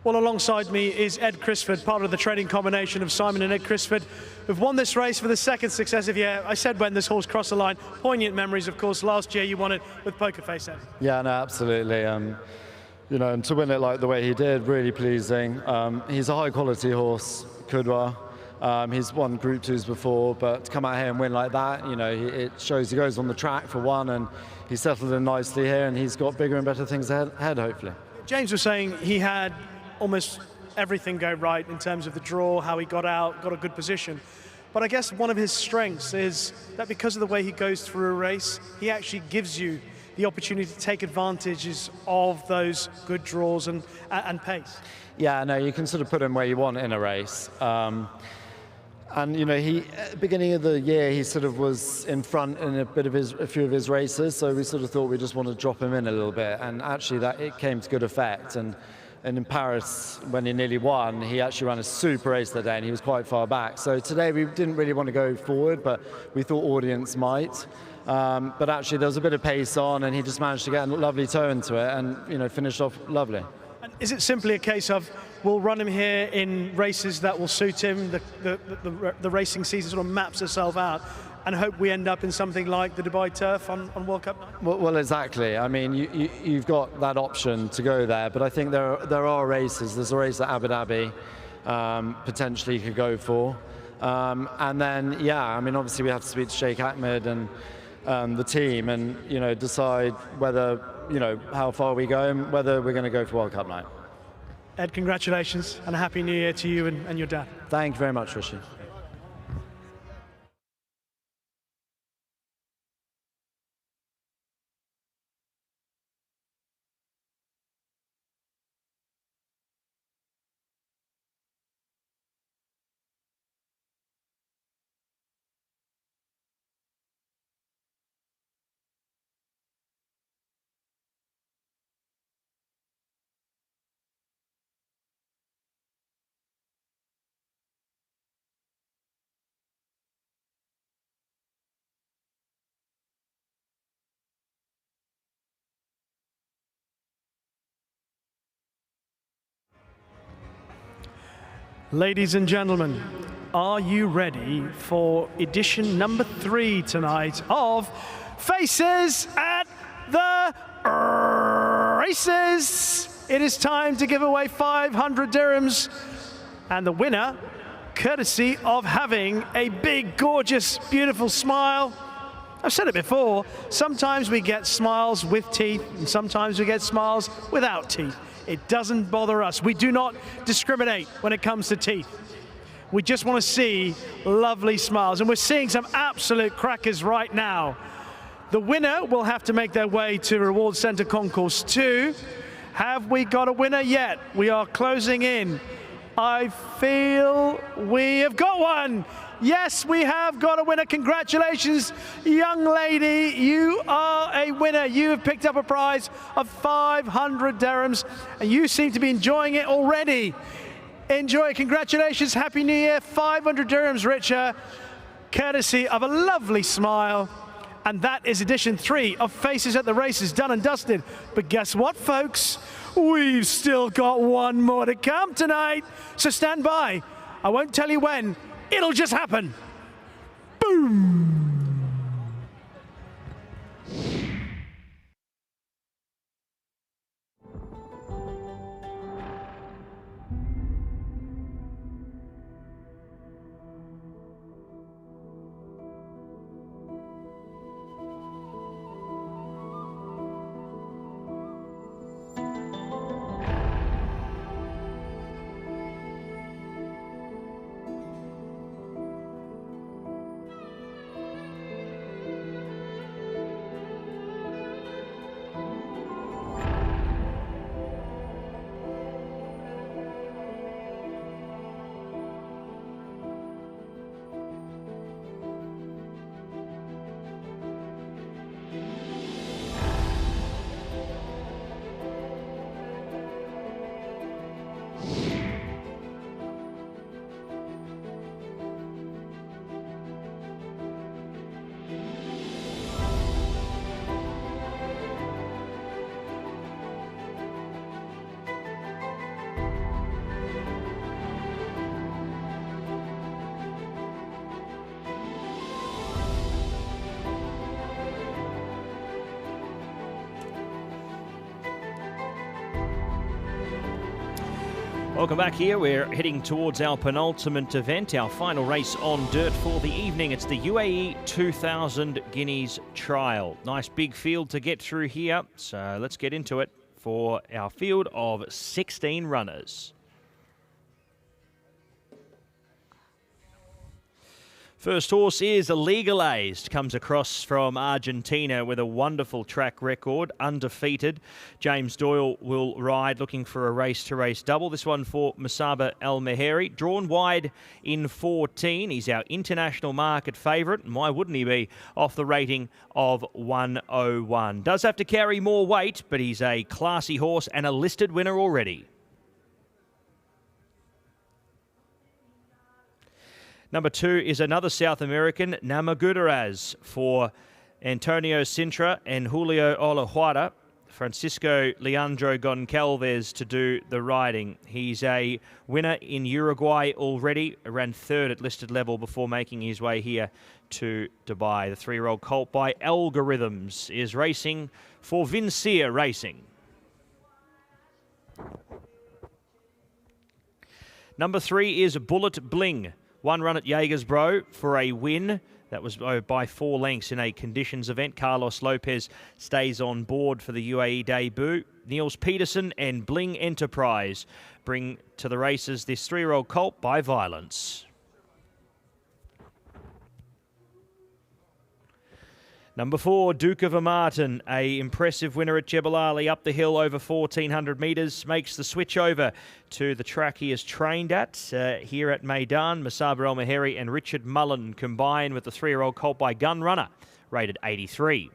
Well, alongside me is Ed Crisford, part of the training combination of Simon and Ed Crisford, who've won this race for the second successive year. I said when this horse crossed the line, poignant memories, of course. Last year you won it with Poker Face, Ed. Yeah, no, absolutely. You know, and to win it like the way he did, really pleasing. He's a high-quality horse, Kudwa. He's won Group 2s before, but to come out here and win like that, you know, it shows he goes on the track for one, and he settled in nicely here, and he's got bigger and better things ahead, hopefully. James was saying he had almost everything go right in terms of the draw, how he got out, got a good position. But I guess one of his strengths is that because of the way he goes through a race, he actually gives you the opportunity to take advantages of those good draws and pace. Yeah, no, you can sort of put him where you want in a race. And you know, he at the beginning of the year, he sort of was in front in a few of his races, so we sort of thought we just want to drop him in a little bit, and actually it came to good effect. And in Paris, when he nearly won, he actually ran a super race that day, and he was quite far back. So today we didn't really want to go forward, but we thought audience might. But actually there was a bit of pace on, and he just managed to get a lovely toe into it, and you know, finished off lovely. And is it simply a case of we'll run him here in races that will suit him, the racing season sort of maps itself out, and hope we end up in something like the Dubai Turf on World Cup night? Well, exactly. I mean, you've got that option to go there, but I think there are races. There's a race at Abu Dhabi potentially you could go for. And then, yeah, I mean, obviously we have to speak to Sheikh Ahmed and the team and, you know, decide whether, you know, how far we go and whether we're going to go for World Cup night. Ed, congratulations and a Happy New Year to you and your dad. Thank you very much, Rishi. Ladies and gentlemen, are you ready for edition number 3 tonight of Faces at the Races? It is time to give away 500 dirhams, and the winner, courtesy of having a big, gorgeous, beautiful smile. I've said it before, sometimes we get smiles with teeth, and sometimes we get smiles without teeth. It doesn't bother us. We do not discriminate when it comes to teeth. We just want to see lovely smiles, and we're seeing some absolute crackers right now. The winner will have to make their way to Reward Center Concourse 2. Have we got a winner yet? We are closing in. I feel we have got one. Yes, we have got a winner. Congratulations, young lady. You are a winner. You have picked up a prize of 500 dirhams, and you seem to be enjoying it already. Enjoy. Congratulations. Happy New Year. 500 dirhams, Richa, courtesy of a lovely smile. And that is edition 3 of Faces at the Races, done and dusted. But guess what, folks? We've still got one more to come tonight. So stand by. I won't tell you when. It'll just happen. Boom. Welcome back here. We're heading towards our penultimate event, our final race on dirt for the evening. It's the UAE 2000 Guineas Trial. Nice big field to get through here, so let's get into it for our field of 16 runners. First horse is Legalized, comes across from Argentina with a wonderful track record, undefeated. James Doyle will ride, looking for a race-to-race double. This one for Musaba Al Meheri, drawn wide in 14. He's our international market favourite, and why wouldn't he be, off the rating of 101. Does have to carry more weight, but he's a classy horse and a listed winner already. Number 2 is another South American, Namagudaraz, for Antonio Sintra and Julio Olajuara. Francisco Leandro Goncalves to do the riding. He's a winner in Uruguay already, ran 3rd at listed level before making his way here to Dubai. The 3-year-old colt by Algorithms is racing for Vincia Racing. Number 3 is Bullet Bling. One run at Jägersbro for a win. That was by 4 lengths in a conditions event. Carlos Lopez stays on board for the UAE debut. Niels Peterson and Bling Enterprise bring to the races this 3-year-old colt by Violence. Number 4, Duke of Amartin, a impressive winner at Jebel Ali, up the hill over 1,400 metres, makes the switch over to the track he is trained at here at Meydan. Musaba Al Meheri and Richard Mullen combine with the 3-year-old colt by Gun Runner, rated 83.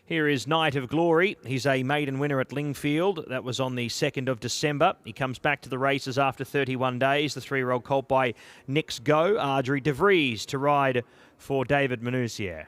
Here is Night of Glory. He's a maiden winner at Lingfield. That was on the 2nd of December. He comes back to the races after 31 days. The 3-year-old colt by Nix Go. Ardry de Vries to ride for David Manoussier.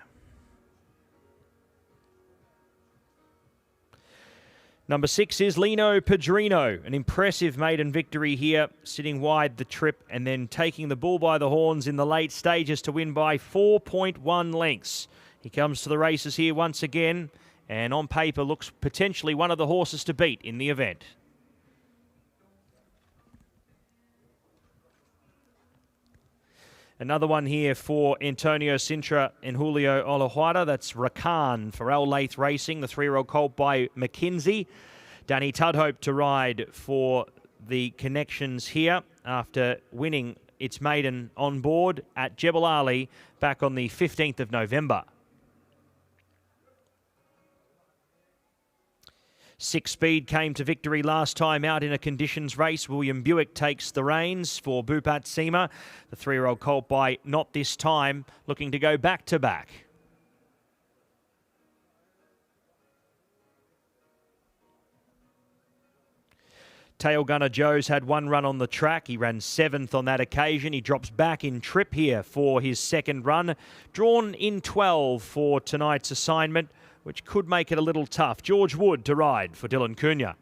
Number 6 is Lino Padrino. An impressive maiden victory here, sitting wide the trip and then taking the bull by the horns in the late stages to win by 4.1 lengths. He comes to the races here once again and on paper looks potentially one of the horses to beat in the event. Another one here for Antonio Sintra and Julio Olajuara. That's Rakan for Al Lath Racing, the 3-year-old colt by McKinsey. Danny Tudhope to ride for the Connections here after winning its maiden on board at Jebel Ali back on the 15th of November. 6 Speed came to victory last time out in a conditions race. William Buick takes the reins for Bupat Seema. The 3-year-old colt by Not This Time, looking to go back-to-back. Tail Gunner Joe's had one run on the track. He ran 7th on that occasion. He drops back in trip here for his second run. Drawn in 12 for tonight's assignment, which could make it a little tough. George Wood to ride for Dylan Cunha.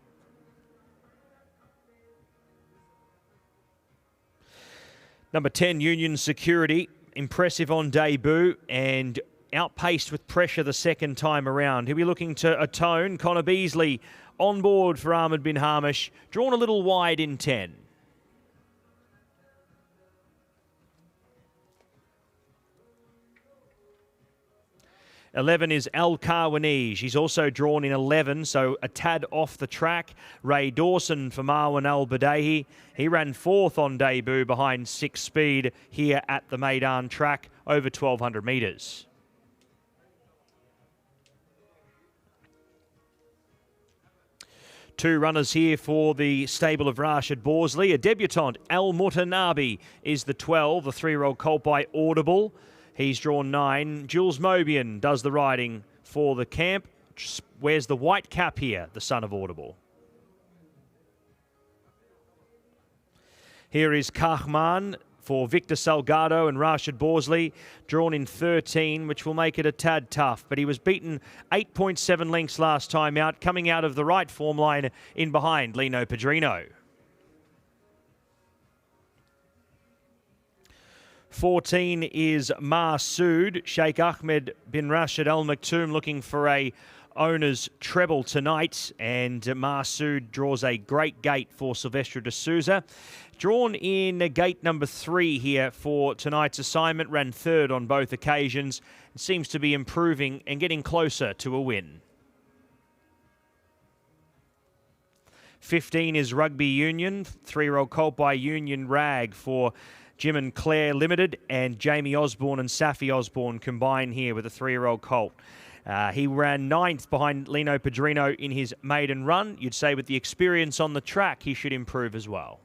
Number 10, Union Security. Impressive on debut and outpaced with pressure the second time around. He'll be looking to atone. Connor Beasley on board for Ahmed bin Hamish. Drawn a little wide in 10. Eleven is Al Karwani. She's also drawn in 11, so a tad off the track. Ray Dawson for Marwan Al Badehi. He ran 4th on debut behind 6 Speed here at the Meydan track, over 1,200 metres. Two runners here for the stable of Rashid Borsley. A debutant, Al Mutanabi, is the 12, the 3-year-old colt by Audible. He's drawn 9. Jules Mobian does the riding for the camp. Wears the white cap here, the son of Audible. Here is Kahman for Victor Salgado and Rashid Borsley, drawn in 13, which will make it a tad tough. But he was beaten 8.7 lengths last time out, coming out of the right form line in behind Lino Padrino. 14 is Masood. Sheikh Ahmed bin Rashid Al Maktoum looking for a owner's treble tonight, and Masood draws a great gate for Silvestre de Souza. Drawn in gate number 3 here for tonight's assignment, ran 3rd on both occasions. It seems to be improving and getting closer to a win. 15 is Rugby Union, 3-year-old colt by Union Rag for Jim and Claire Limited, and Jamie Osborne and Safi Osborne combine here with a 3-year-old colt. He ran 9th behind Lino Padrino in his maiden run. You'd say with the experience on the track, he should improve as well.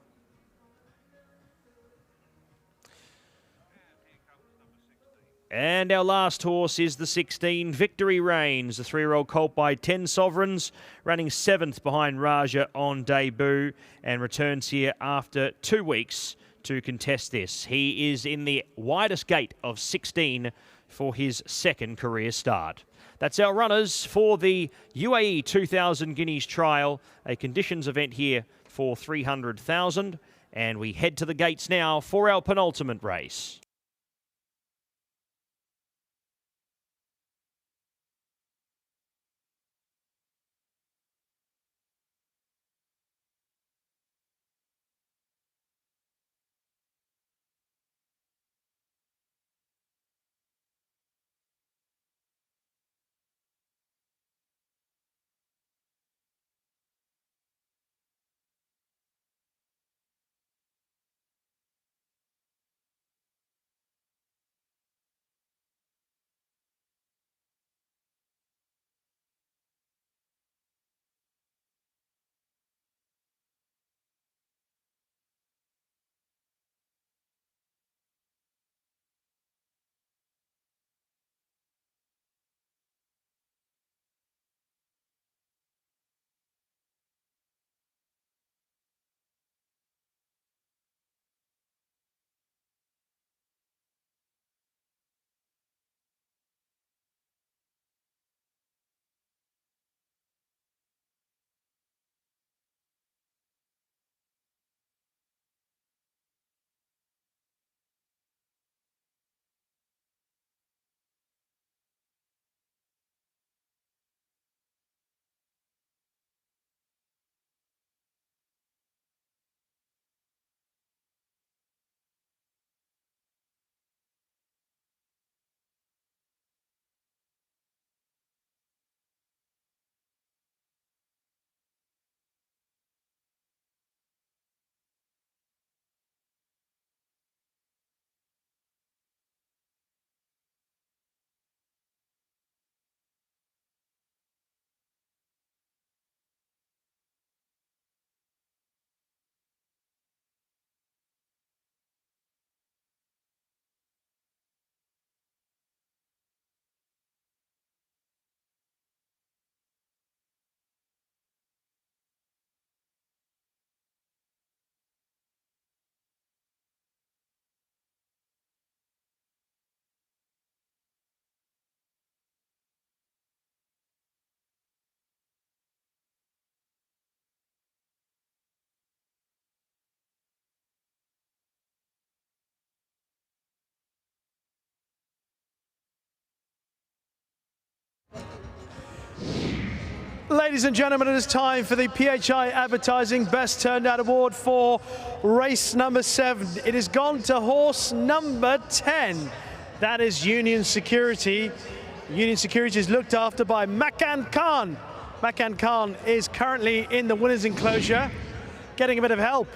And our last horse is the 16, Victory Reigns, the 3-year-old colt by 10 Sovereigns, running 7th behind Raja on debut and returns here after 2 weeks to contest this. He is in the widest gate of 16 for his second career start. That's our runners for the UAE 2000 Guineas Trial, a conditions event here for 300,000. And we head to the gates now for our penultimate race. Ladies and gentlemen, it is time for the PHI Advertising Best Turned Out Award for race number 7. It has gone to horse number 10. That is Union Security. Union Security is looked after by Makan Khan. Makan Khan is currently in the winner's enclosure, getting a bit of help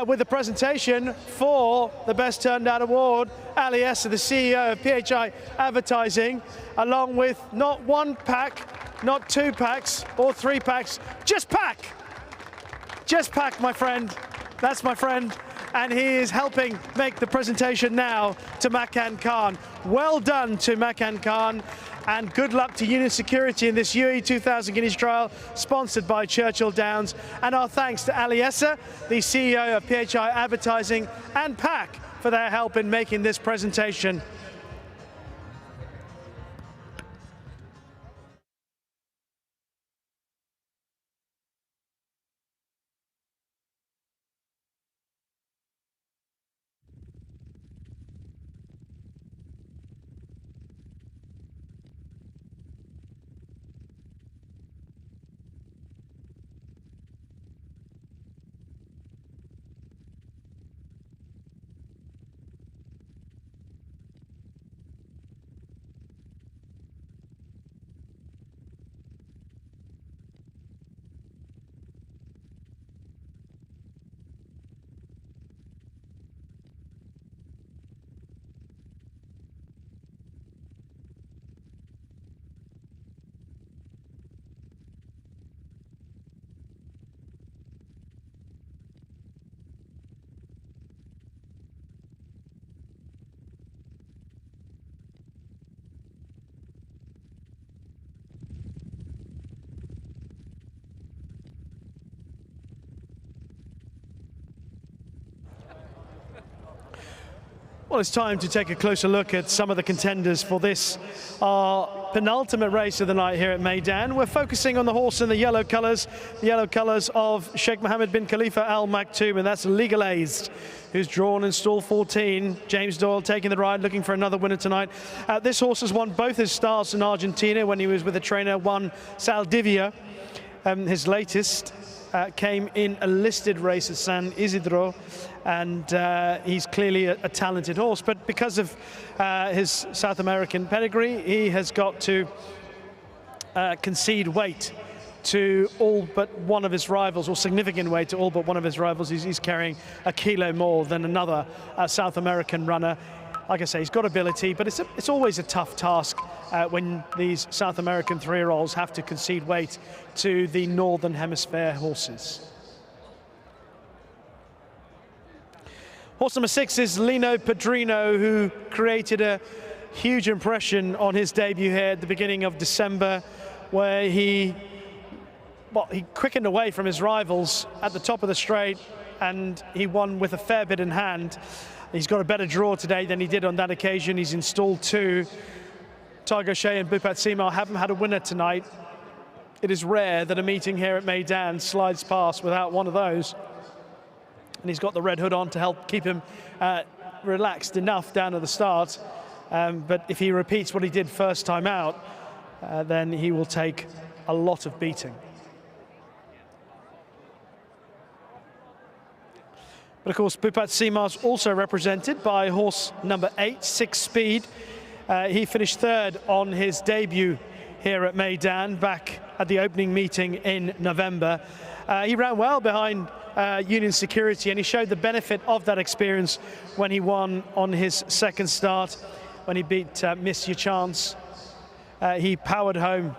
with the presentation for the Best Turned Out Award. Ali Esser, the CEO of PHI Advertising, along with not one pack, not 2 packs or 3 packs, just pack. Just pack, my friend. That's my friend. And he is helping make the presentation now to Makan Khan. Well done to Makan Khan, and good luck to Union Security in this UAE 2000 Guineas Trial, sponsored by Churchill Downs. And our thanks to Ali Esser, the CEO of PHI Advertising, and PAC for their help in making this presentation. Well, it's time to take a closer look at some of the contenders for this, our penultimate race of the night here at Meydan. We're focusing on the horse in the yellow colours of Sheikh Mohammed bin Khalifa Al Maktoum, and that's Legalized, who's drawn in stall 14. James Doyle taking the ride, looking for another winner tonight. This horse has won both his starts in Argentina when he was with the trainer Juan Saldivia. His latest came in a listed race at San Isidro, and he's clearly a talented horse, but because of his South American pedigree, he has got to concede weight to all but one of his rivals, or significant weight to all but one of his rivals. He's carrying a kilo more than another South American runner. Like I say, he's got ability, but it's always a tough task when these South American 3-year-olds have to concede weight to the Northern Hemisphere horses. Horse number 6 is Lino Padrino, who created a huge impression on his debut here at the beginning of December, where he quickened away from his rivals at the top of the straight, and he won with a fair bit in hand. He's got a better draw today than he did on that occasion. He's in stall 2. Tiger Shea and Bupat Simar haven't had a winner tonight. It is rare that a meeting here at Meydan slides past without one of those. And he's got the red hood on to help keep him relaxed enough down at the start. But if he repeats what he did first time out, then he will take a lot of beating. But of course, Bupat Simar's also represented by horse number 8, 6 Speed. He finished 3rd on his debut here at Meydan back at the opening meeting in November. He ran well behind Union Security, and he showed the benefit of that experience when he won on his 2nd start, when he beat Miss Your Chance. He powered home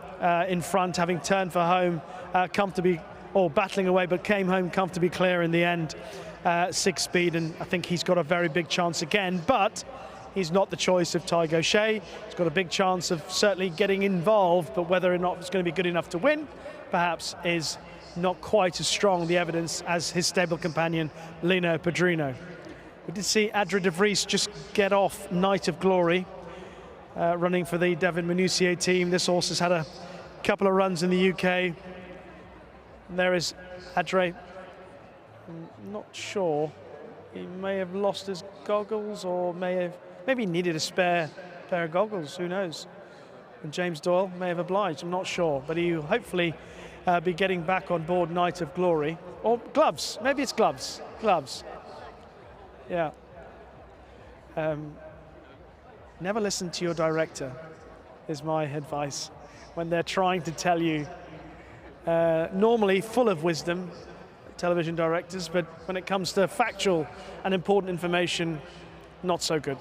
in front, having turned for home comfortably, or battling away, but came home comfortably clear in the end. 6 Speed, and I think he's got a very big chance again, but he's not the choice of Tiger Shea. He's got a big chance of certainly getting involved, but whether or not it's going to be good enough to win, perhaps, is not quite as strong the evidence as his stable companion, Lino Padrino. We did see Adra de Vries just get off Night of Glory, running for the Devin Minoussier team. This horse has had a couple of runs in the UK. And there is Adre. I'm not sure. He may have lost his goggles, or maybe needed a spare pair of goggles, who knows? And James Doyle may have obliged, I'm not sure. But he hopefully be getting back on board Night of Glory. Or gloves, maybe it's gloves. Gloves. Yeah. Never listen to your director, is my advice, when they're trying to tell you, normally full of wisdom, television directors, but when it comes to factual and important information, not so good.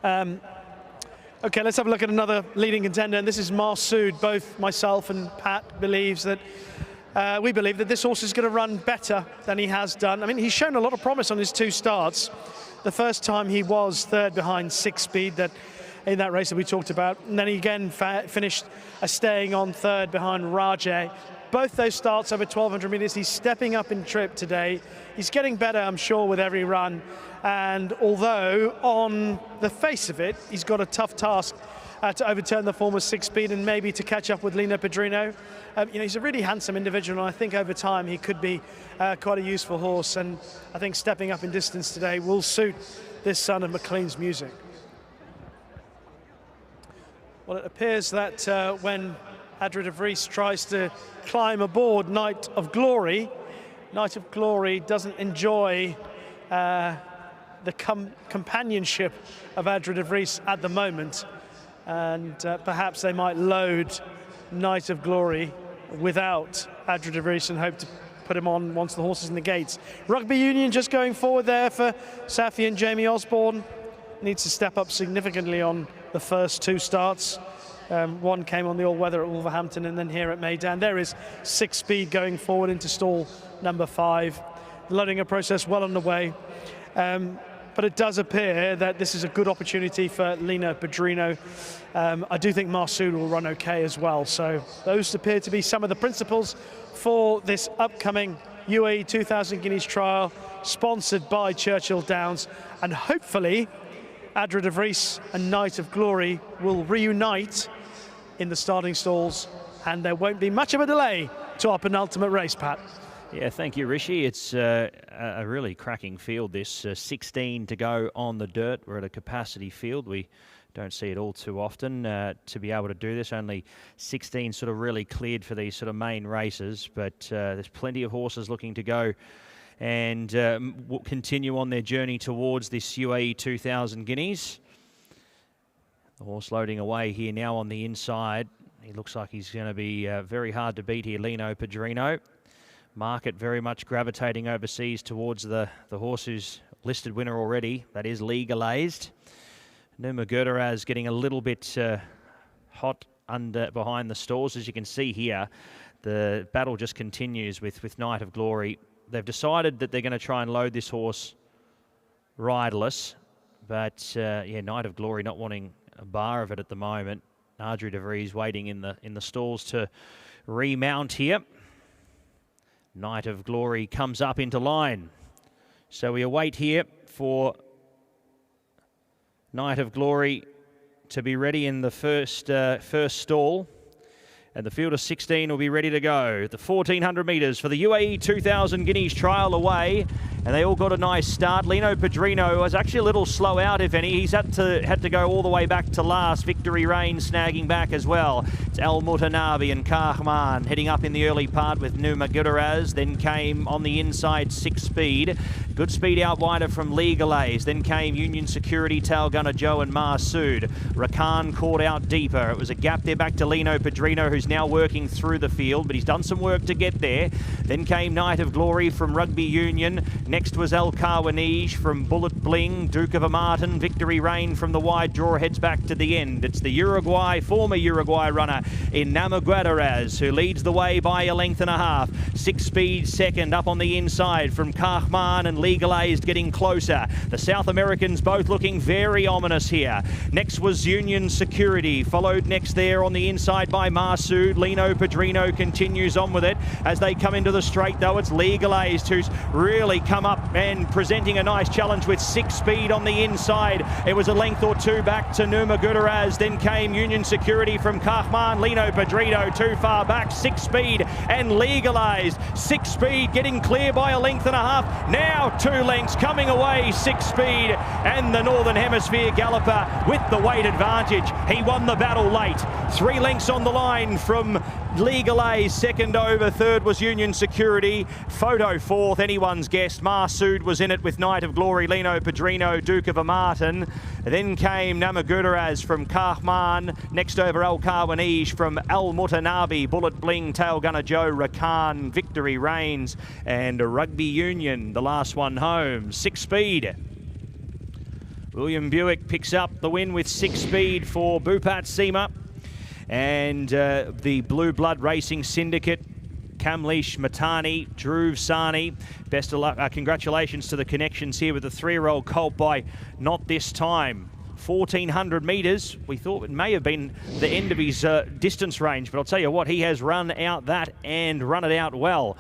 Okay, let's have a look at another leading contender, and this is Masood. Both myself and Pat we believe that this horse is going to run better than he has done. I mean, he's shown a lot of promise on his 2 starts. The first time he was third behind 6 Speed in that race that we talked about, and then he again finished staying on third behind Rajay. Both those starts over 1,200 meters, he's stepping up in trip today. He's getting better, I'm sure, with every run. And although on the face of it, he's got a tough task to overturn the former 6 Speed and maybe to catch up with Lino Padrino. He's a really handsome individual, and I think over time he could be quite a useful horse. And I think stepping up in distance today will suit this son of McLean's music. Well, it appears that when Adra de Vries tries to climb aboard Night of Glory doesn't enjoy the companionship of Adra de Vries at the moment, and perhaps they might load Night of Glory without Adra de Vries and hope to put him on once the horse is in the gates. Rugby Union just going forward there for Safi and Jamie Osborne. Needs to step up significantly on the first 2 starts. One came on the all-weather at Wolverhampton and then here at Meydan. There is 6 Speed going forward into stall number 5. The loading process well underway. But it does appear that this is a good opportunity for Lino Padrino. I do think Masood will run okay as well. So those appear to be some of the principles for this upcoming UAE 2000 Guineas trial, sponsored by Churchill Downs. And hopefully, Adra de Vries and Night of Glory will reunite in the starting stalls, and there won't be much of a delay to our penultimate race, Pat. Yeah, thank you, Rishi. It's a really cracking field, this. 16 to go on the dirt. We're at a capacity field. We don't see it all too often to be able to do this. Only 16 sort of really cleared for these sort of main races, but there's plenty of horses looking to go and will continue on their journey towards this UAE 2000 Guineas. The horse loading away here now on the inside. He looks like he's going to be very hard to beat here, Lino Padrino. Market very much gravitating overseas towards the horse who's listed winner already. That is Legalized. Numa Gurdaraz getting a little bit hot behind the stalls. As you can see here, the battle just continues with Night of Glory. They've decided that they're going to try and load this horse riderless, but yeah, Night of Glory not wanting a bar of it at the moment. Adra de Vries waiting in the stalls to remount here. Night of Glory comes up into line. So we await here for Night of Glory to be ready in the first stall. And the field of 16 will be ready to go. The 1,400 metres for the UAE 2000 Guineas trial away. And they all got a nice start. Lino Padrino was actually a little slow out, if any. He's had to go all the way back to last. Victory Reign snagging back as well. It's Al Mutanabi and Kahman heading up in the early part with Numa Gurdaraz. Then came on the inside 6 Speed. Good speed out wider from Legalaze. Then came Union Security, Tail Gunner Joe and Masood. Rakan caught out deeper. It was a gap there back to Lino Padrino, who's now working through the field, but he's done some work to get there. Then came Night of Glory from Rugby Union. Next was El Kawanij from Bullet Bling. Duke of a Martin, Victory Reign from the wide draw heads back to the end. It's the former Uruguay runner in Nama Guadaraz, who leads the way by a length and a half. 6 Speed second up on the inside from Kahman and Legalized getting closer. The South Americans both looking very ominous here. Next was Union Security, followed next there on the inside by Masood. Lino Padrino continues on with it. As they come into the straight though, it's Legalized who's really come up and presenting a nice challenge with 6 Speed on the inside. It was a length or two back to Numa Gurdaraz. Then came Union Security from Kahman. Lino Padrino too far back. 6 Speed and Legalized. 6 Speed getting clear by a length and a half. Now 2 lengths, coming away 6 Speed, and the Northern Hemisphere galloper with the weight advantage. He won the battle late. 3 lengths on the line from Legal A, second over. Third was Union Security. Photo fourth, anyone's guess. Masood was in it with Knight of Glory, Lino Padrino, Duke of Amartin. Then came Namagudaraz from Kahman. Next over Al Kawanij from Al Mutanabi, Bullet Bling, Tail Gunner Joe, Rakan, Victory Reigns, and Rugby Union, the last one home. 6 Speed. William Buick picks up the win with 6 Speed for Bhupat Seema. And the Blue Blood Racing Syndicate, Kamlesh Matani, Dhruv Sani. Best of luck. Congratulations to the connections here with the 3-year-old colt by Not This Time. 1,400 metres. We thought it may have been the end of his distance range, but I'll tell you what, he has run out that and run it out well.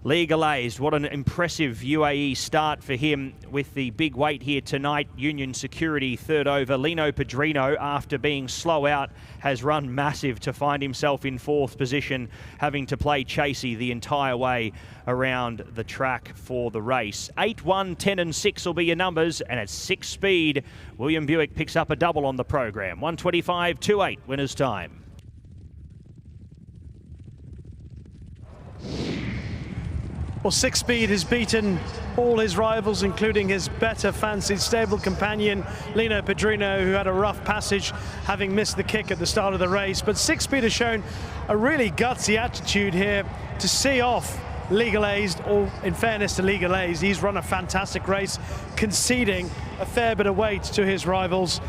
Legalized, what an impressive UAE start for him with the big weight here tonight. Union Security third over. Lino Padrino, after being slow out, has run massive to find himself in 4th position, having to play chasey the entire way around the track for the race. 8, 1, 10 and 6 will be your numbers, and at 6 Speed, William Buick picks up a double on the program. 125.28 winner's time. Well, 6 Speed has beaten all his rivals, including his better fancied stable companion, Lino Padrino, who had a rough passage, having missed the kick at the start of the race. But 6 Speed has shown a really gutsy attitude here to see off Legal A's. Or in fairness to Legal A's, he's run a fantastic race, conceding a fair bit of weight to his rivals.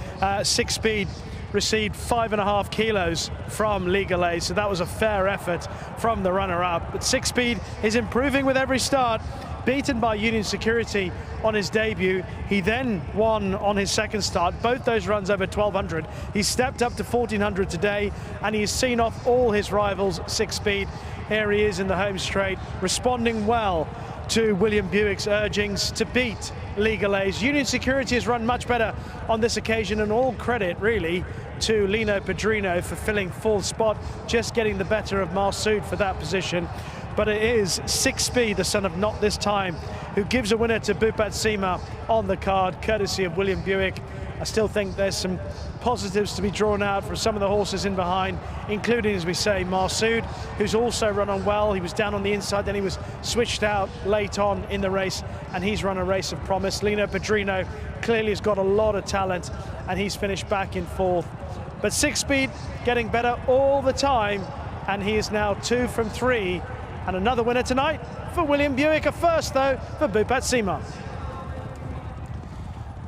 6 Speed received 5.5 kilos from Legal A, so that was a fair effort from the runner-up. But 6 Speed is improving with every start, beaten by Union Security on his debut. He then won on his second start, both those runs over 1,200. He stepped up to 1,400 today, and he's seen off all his rivals. 6 Speed, here he is in the home straight, responding well to William Buick's urgings to beat Legal A's. Union Security has run much better on this occasion, and all credit really to Lino Padrino for filling 4th spot, just getting the better of Masood for that position. But it is 6 Speed, the son of Not This Time, who gives a winner to Bhupat Seema on the card, courtesy of William Buick. I still think there's some positives to be drawn out for some of the horses in behind, including, as we say, Masood, who's also run on well. He was down on the inside, then he was switched out late on in the race, and he's run a race of promise. Lino Padrino clearly has got a lot of talent, and he's finished back in 4th. But 6 Speed getting better all the time, and he is now 2 from 3. And another winner tonight for William Buick, a first though for Bhupat Seema.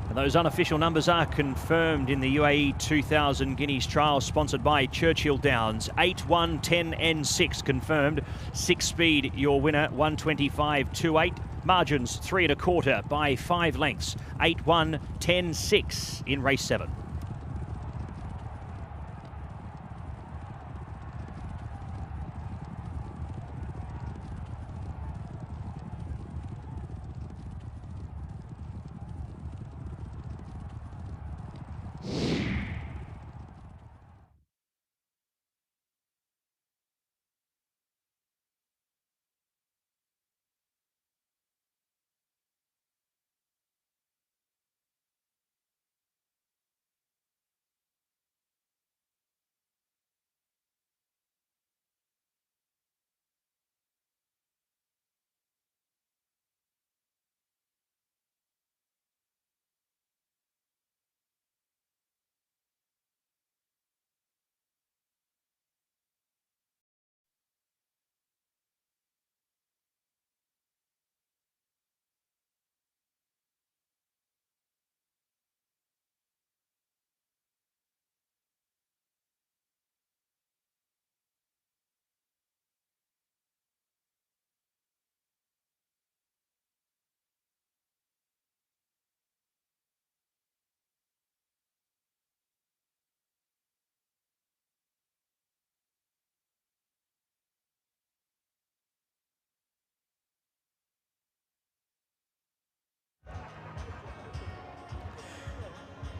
And those unofficial numbers are confirmed in the UAE 2000 Guineas trial, sponsored by Churchill Downs. 8, 1, 10 and 6 confirmed. 6 Speed your winner, 125.28. Margins 3 1/4 by 5 lengths. 8, 1, 10, 6 in race 7.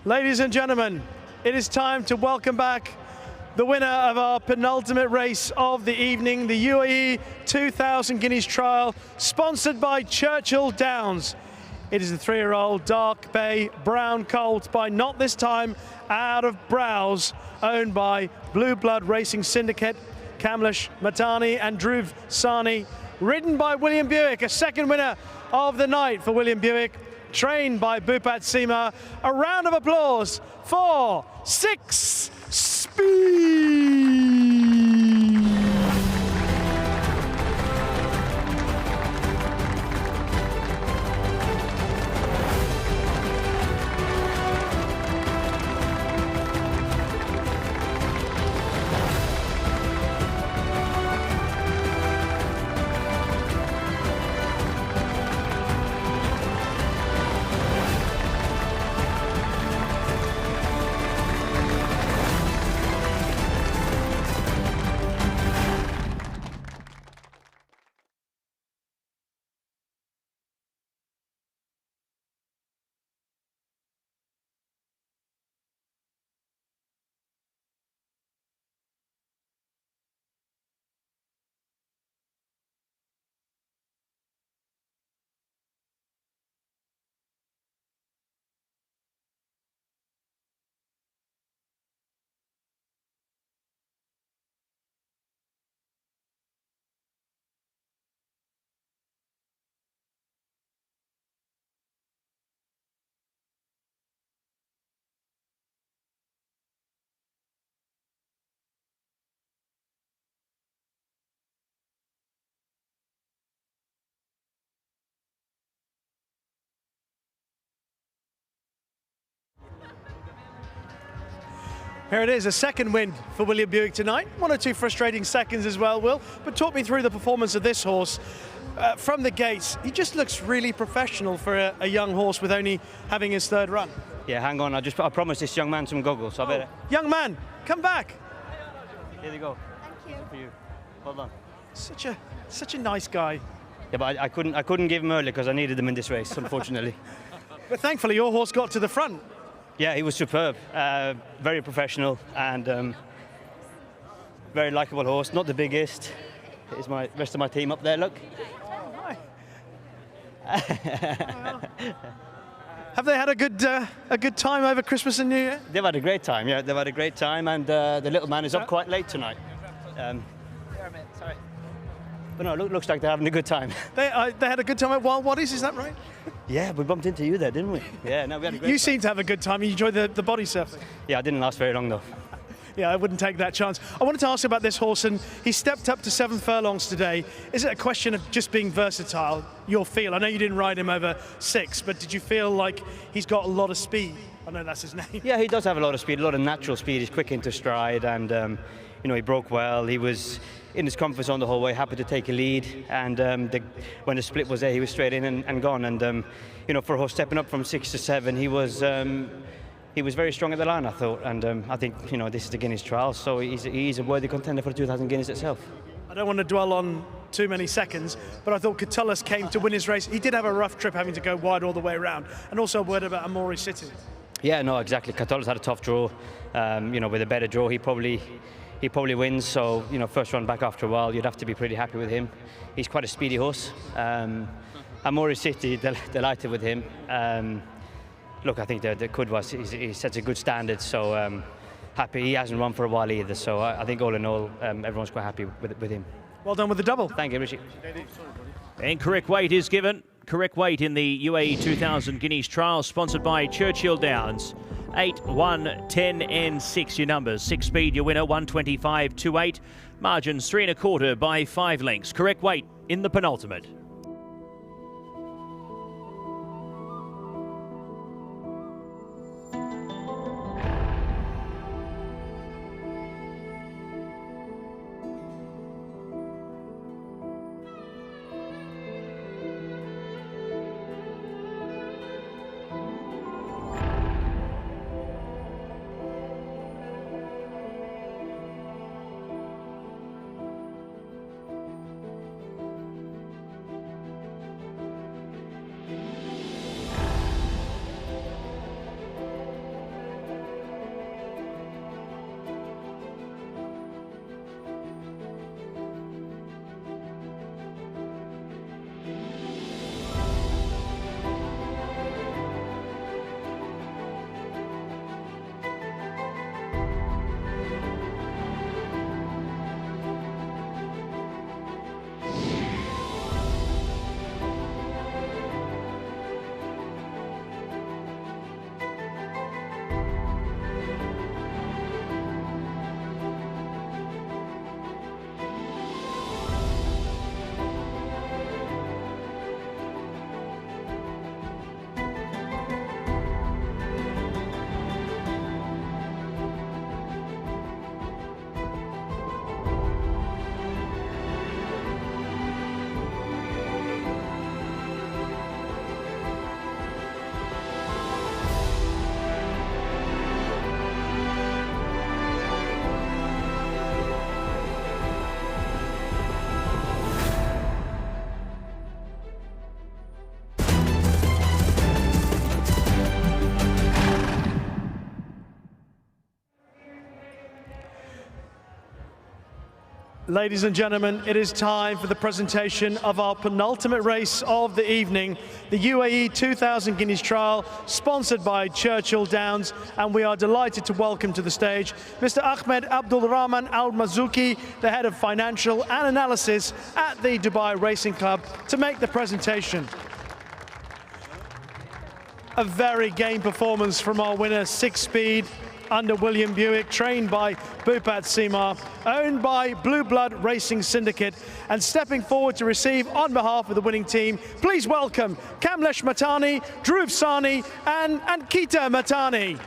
Ladies and gentlemen, it is time to welcome back the winner of our penultimate race of the evening, the UAE 2000 Guineas Trial, sponsored by Churchill Downs. It is the 3-year-old Dark Bay Brown Colt by Not This Time out of Browse, owned by Blue Blood Racing Syndicate, Kamlesh Matani and Dhruv Sani, ridden by William Buick, a second winner of the night for William Buick, trained by Bhupat Seema. A round of applause for 6 Speed. Here it is, a second win for William Buick tonight. 1 or 2 frustrating seconds as well, Will. But talk me through the performance of this horse. From the gates, he just looks really professional for a young horse with only having his 3rd run. Yeah, hang on. I promised this young man some goggles, so I better. Young man, come back. Here you go. Thank you. For you. Well done. Such a nice guy. Yeah, but I couldn't give him early because I needed them in this race, unfortunately. But thankfully, your horse got to the front. Yeah, he was superb. Very professional and very likable horse. Not the biggest. Here's my rest of my team up there. Look. Have they had a good time over Christmas and New Year? They've had a great time. Yeah, they've had a great time, and the little man is up quite late tonight. Sorry. But no, looks like they're having a good time. They had a good time at Wild Waddies, is that right? Yeah, we bumped into you there, didn't we? Yeah, no, we had a great You time. seem to have a good time. You enjoyed the body surfing. Yeah, I didn't last very long though. Yeah, I wouldn't take that chance. I wanted to ask about this horse, and he stepped up to 7 furlongs today. Is it a question of just being versatile, your feel? I know you didn't ride him over 6, but did you feel like he's got a lot of speed? I know that's his name. Yeah, he does have a lot of speed, a lot of natural speed. He's quick into stride, and he broke well. He was in his comfort zone the whole way, happy to take a lead, and when the split was there, he was straight in and gone. And for a horse stepping up from 6 to 7, he was very strong at the line, I thought, and I think this is the Guineas trial, so he's a worthy contender for the 2000 Guineas itself. I don't want to dwell on too many seconds, but I thought Catullus came to win his race. He did have a rough trip, having to go wide all the way around, and also a word about Amori City. Yeah, no, exactly. Catullus had a tough draw. With a better draw, he probably wins. So first run back after a while, you'd have to be pretty happy with him. He's quite a speedy horse. Amori City, delighted with him. Look, I think the Kudwas, he sets a good standard, so happy. He hasn't run for a while either, so I think all in all, everyone's quite happy with him. Well done with the double. Thank you, Richie. And correct weight is given. Correct weight in the UAE 2000 Guineas trial, sponsored by Churchill Downs. 8, 1, 10 and 6 your numbers. 6 Speed your winner, 125.28. Margins 3 1/4 by 5 lengths. Correct weight in the penultimate. Ladies and gentlemen, it is time for the presentation of our penultimate race of the evening, the UAE 2000 Guineas Trial, sponsored by Churchill Downs, and we are delighted to welcome to the stage Mr. Ahmed Abdul Rahman Al Mazouki, the head of financial and analysis at the Dubai Racing Club, to make the presentation. A very game performance from our winner, 6-speed, under William Buick, trained by Bhupat Seema, owned by Blue Blood Racing Syndicate. And stepping forward to receive on behalf of the winning team, please welcome Kamlesh Matani, Dhruv Sani and Ankita Matani.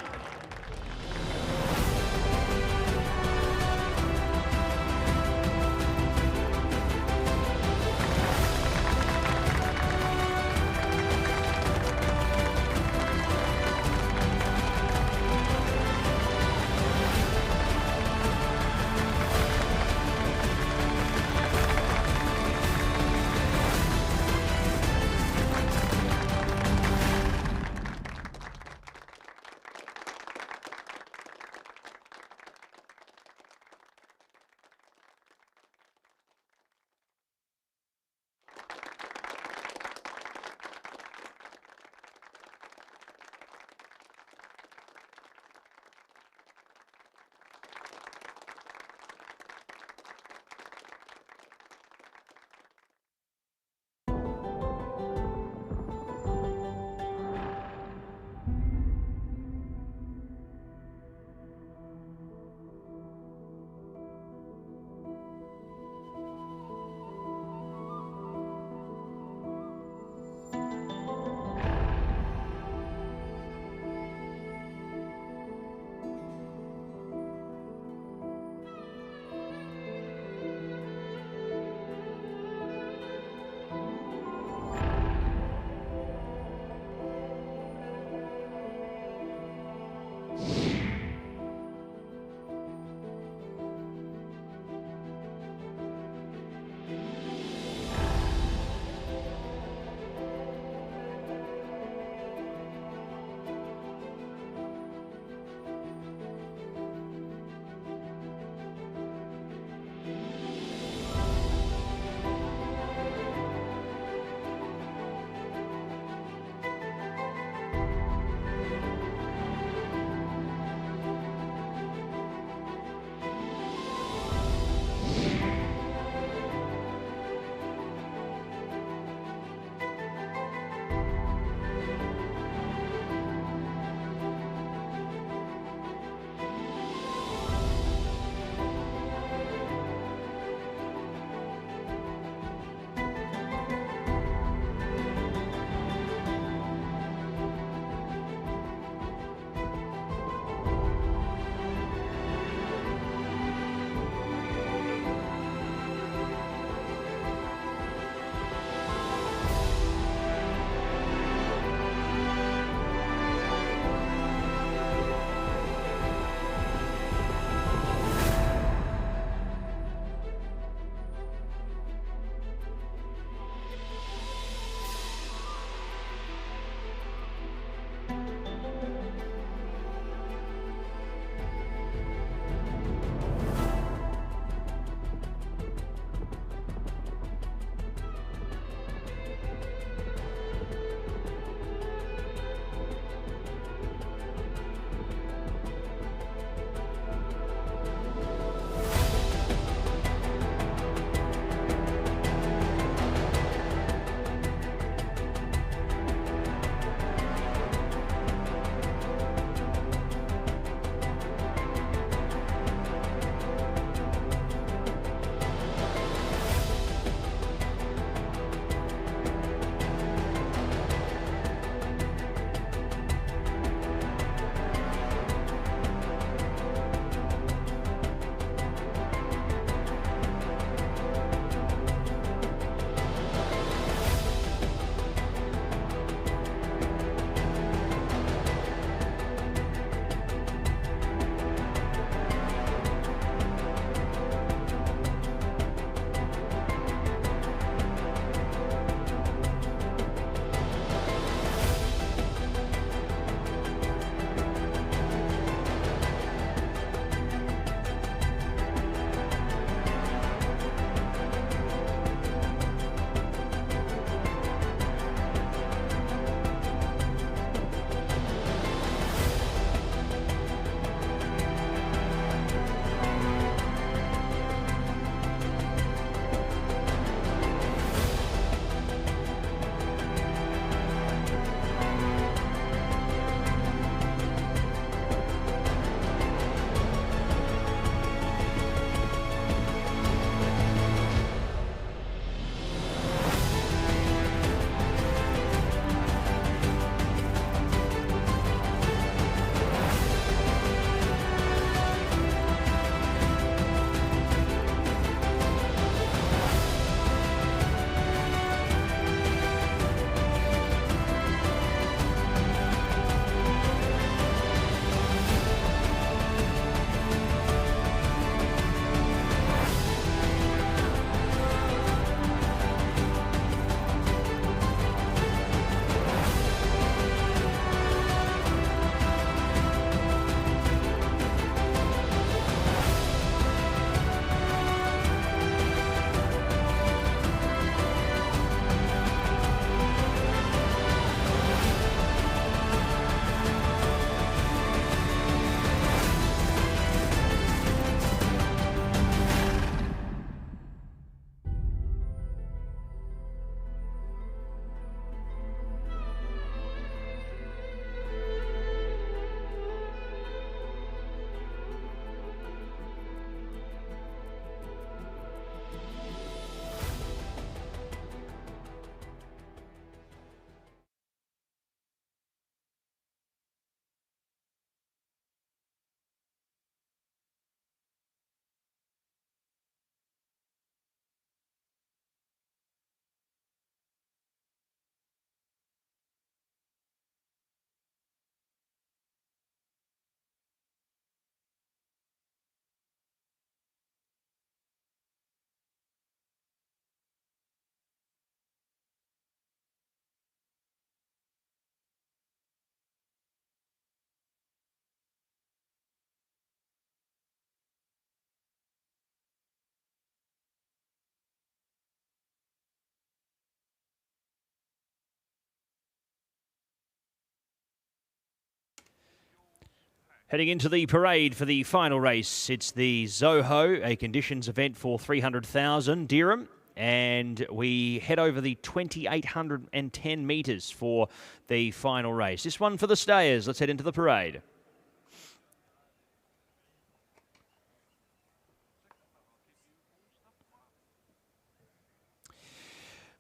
Heading into the parade for the final race, it's the Zoho, a conditions event for 300,000 dirham. And we head over the 2,810 metres for the final race. This one for the stayers. Let's head into the parade.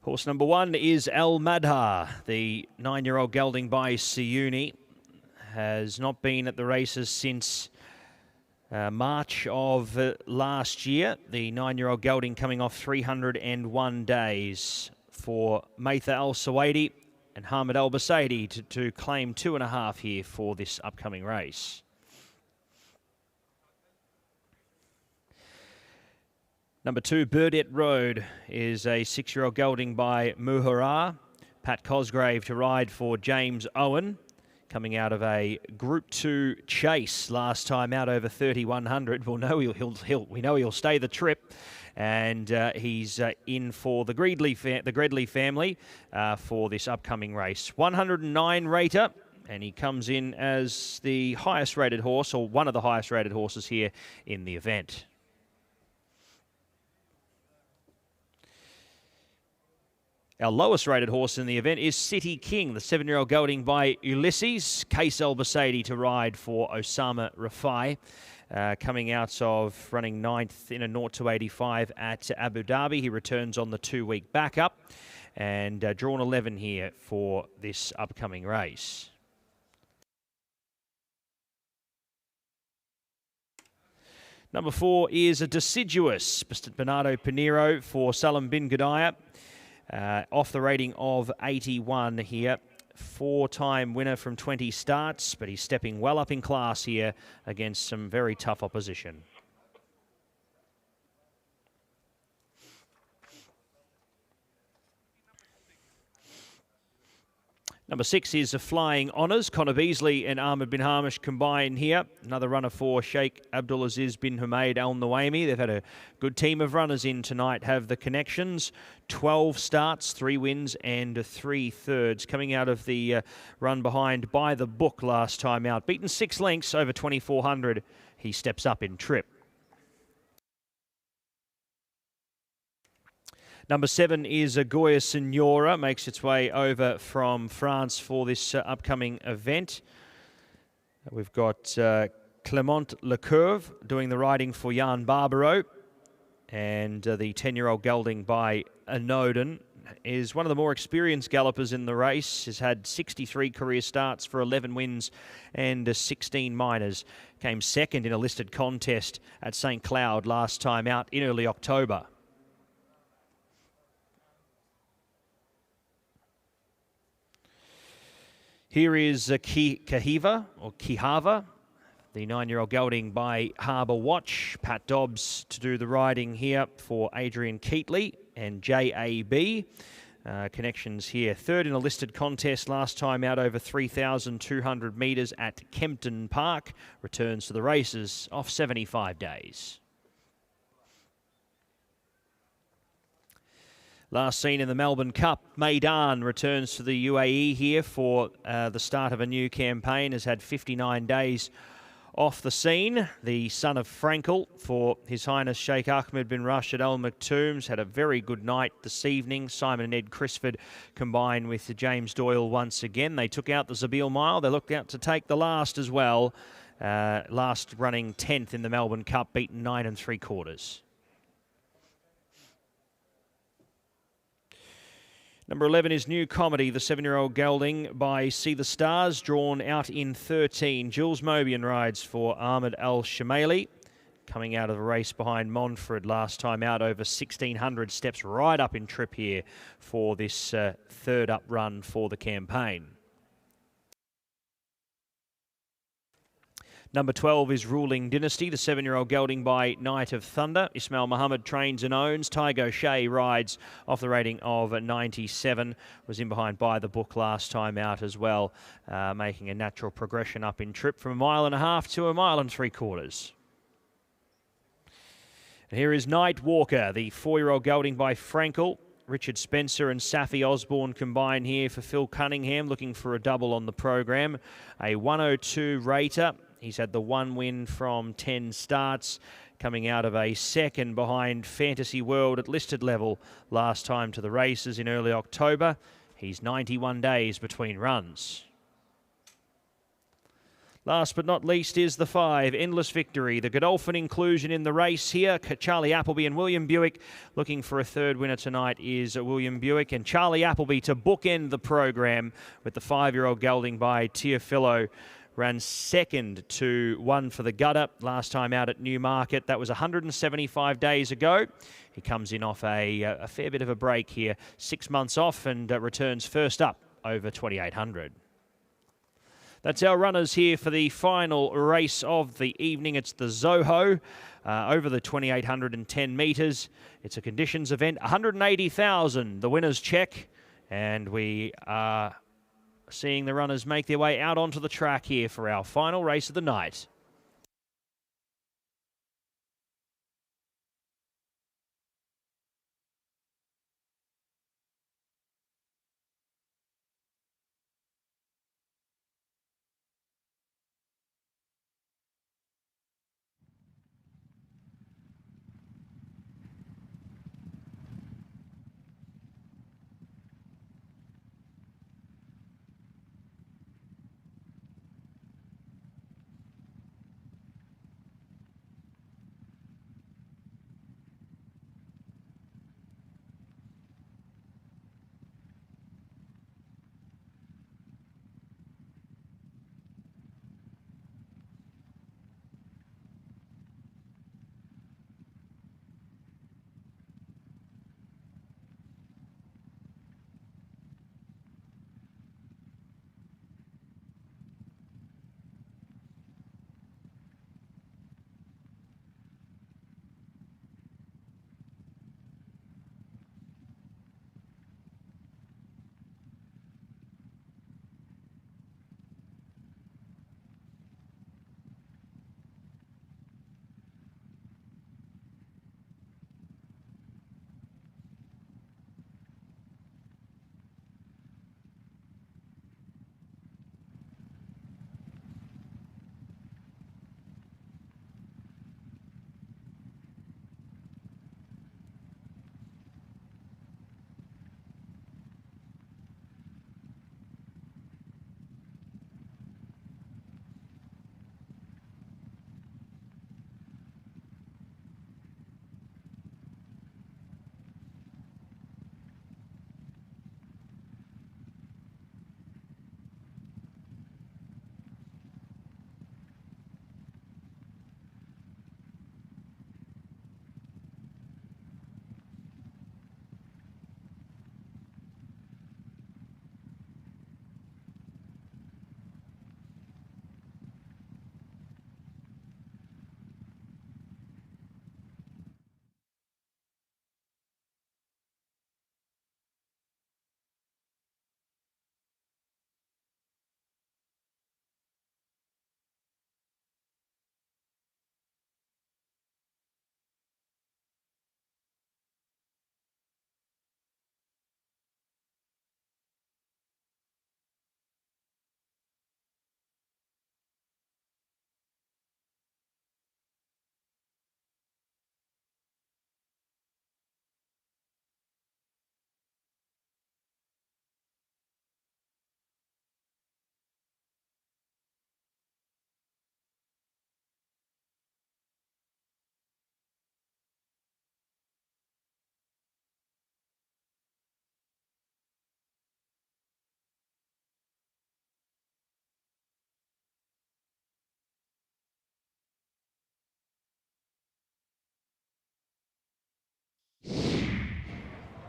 Horse number 1 is Al Madha, the 9-year-old gelding by Siuni. Has not been at the races since March of last year. The 9-year-old gelding coming off 301 days for Maitha Al Sawaidi and Hamid Al Basaidi to claim 2.5 here for this upcoming race. Number 2, Burdett Road, is a 6-year-old gelding by Muhara. Pat Cosgrave to ride for James Owen, coming out of a Group 2 chase last time out over 3,100. We know he'll stay the trip, and he's in for the Gredley family for this upcoming race. 109 rater, and he comes in as the highest rated horse, or one of the highest rated horses here in the event. Our lowest rated horse in the event is City King, the 7-year-old gelding by Ulysses. Case El Basaidi to ride for Osama Rafai, coming out of running 9th in a 0-85 at Abu Dhabi. He returns on the 2-week backup and drawn 11 here for this upcoming race. Number 4 is a deciduous, Bernardo Pinheiro for Salam bin Gudaya. Off the rating of 81 here. 4-time winner from 20 starts, but he's stepping well up in class here against some very tough opposition. Number 6 is a Flying Honours. Connor Beasley and Ahmed bin Hamish combine here. Another runner for Sheikh Abdulaziz bin Humaid Al Nuaimi. They've had a good team of runners in tonight, have the connections. 12 starts, 3 wins and 3 thirds. Coming out of the run behind By the Book last time out. Beaten 6 lengths over 2,400. He steps up in trip. Number 7 is a Goya Signora, makes its way over from France for this upcoming event. We've got Clement Lecourve doing the riding for Jan Barbaro, and the 10-year-old gelding by Anoden is one of the more experienced gallopers in the race. Has had 63 career starts for 11 wins and 16 minors. Came second in a listed contest at St. Cloud last time out in early October. Here is Kihava, the 9-year-old gelding by Harbour Watch. Pat Dobbs to do the riding here for Adrian Keatley and JAB. Connections here. 3rd in a listed contest last time out over 3,200 metres at Kempton Park. Returns to the races off 75 days. Last seen in the Melbourne Cup, Meydan returns to the UAE here for the start of a new campaign. Has had 59 days off the scene. The son of Frankel for His Highness Sheikh Ahmed bin Rashid Al Maktoum's had a very good night this evening. Simon and Ed Crisford combined with James Doyle once again. They took out the Zabeel Mile. They looked out to take the last as well. Last running 10th in the Melbourne Cup, beaten 9 3/4. Number 11 is New Comedy, the 7-year-old gelding by See the Stars, drawn out in 13. Jules Mobian rides for Ahmed Al Shamaili, coming out of a race behind Montford last time out over 1,600, steps right up in trip here for this third up run for the campaign. Number 12 is Ruling Dynasty, the 7-year-old gelding by Knight of Thunder. Ismail Muhammad trains and owns. Tygo Shea rides off the rating of 97. Was in behind By the Book last time out as well, making a natural progression up in trip from 1.5 miles to 1 3/4. And here is Night Walker, the 4-year-old gelding by Frankel. Richard Spencer and Safi Osborne combine here for Phil Cunningham, looking for a double on the program. A 102 rater. He's had the 1 win from 10 starts, coming out of a second behind Fantasy World at listed level last time to the races in early October. He's 91 days between runs. Last but not least is the 5, Endless Victory. The Godolphin inclusion in the race here. Charlie Appleby and William Buick. Looking for a third winner tonight is William Buick. And Charlie Appleby to bookend the program with the 5-year-old gelding by Teofilo. Ran second to 1 for the gutter last time out at Newmarket. That was 175 days ago. He comes in off a fair bit of a break here. 6 months off and returns first up over 2,800. That's our runners here for the final race of the evening. It's the Zoho over the 2,810 metres. It's a conditions event, 180,000. The winner's check, and we are seeing the runners make their way out onto the track here for our final race of the night.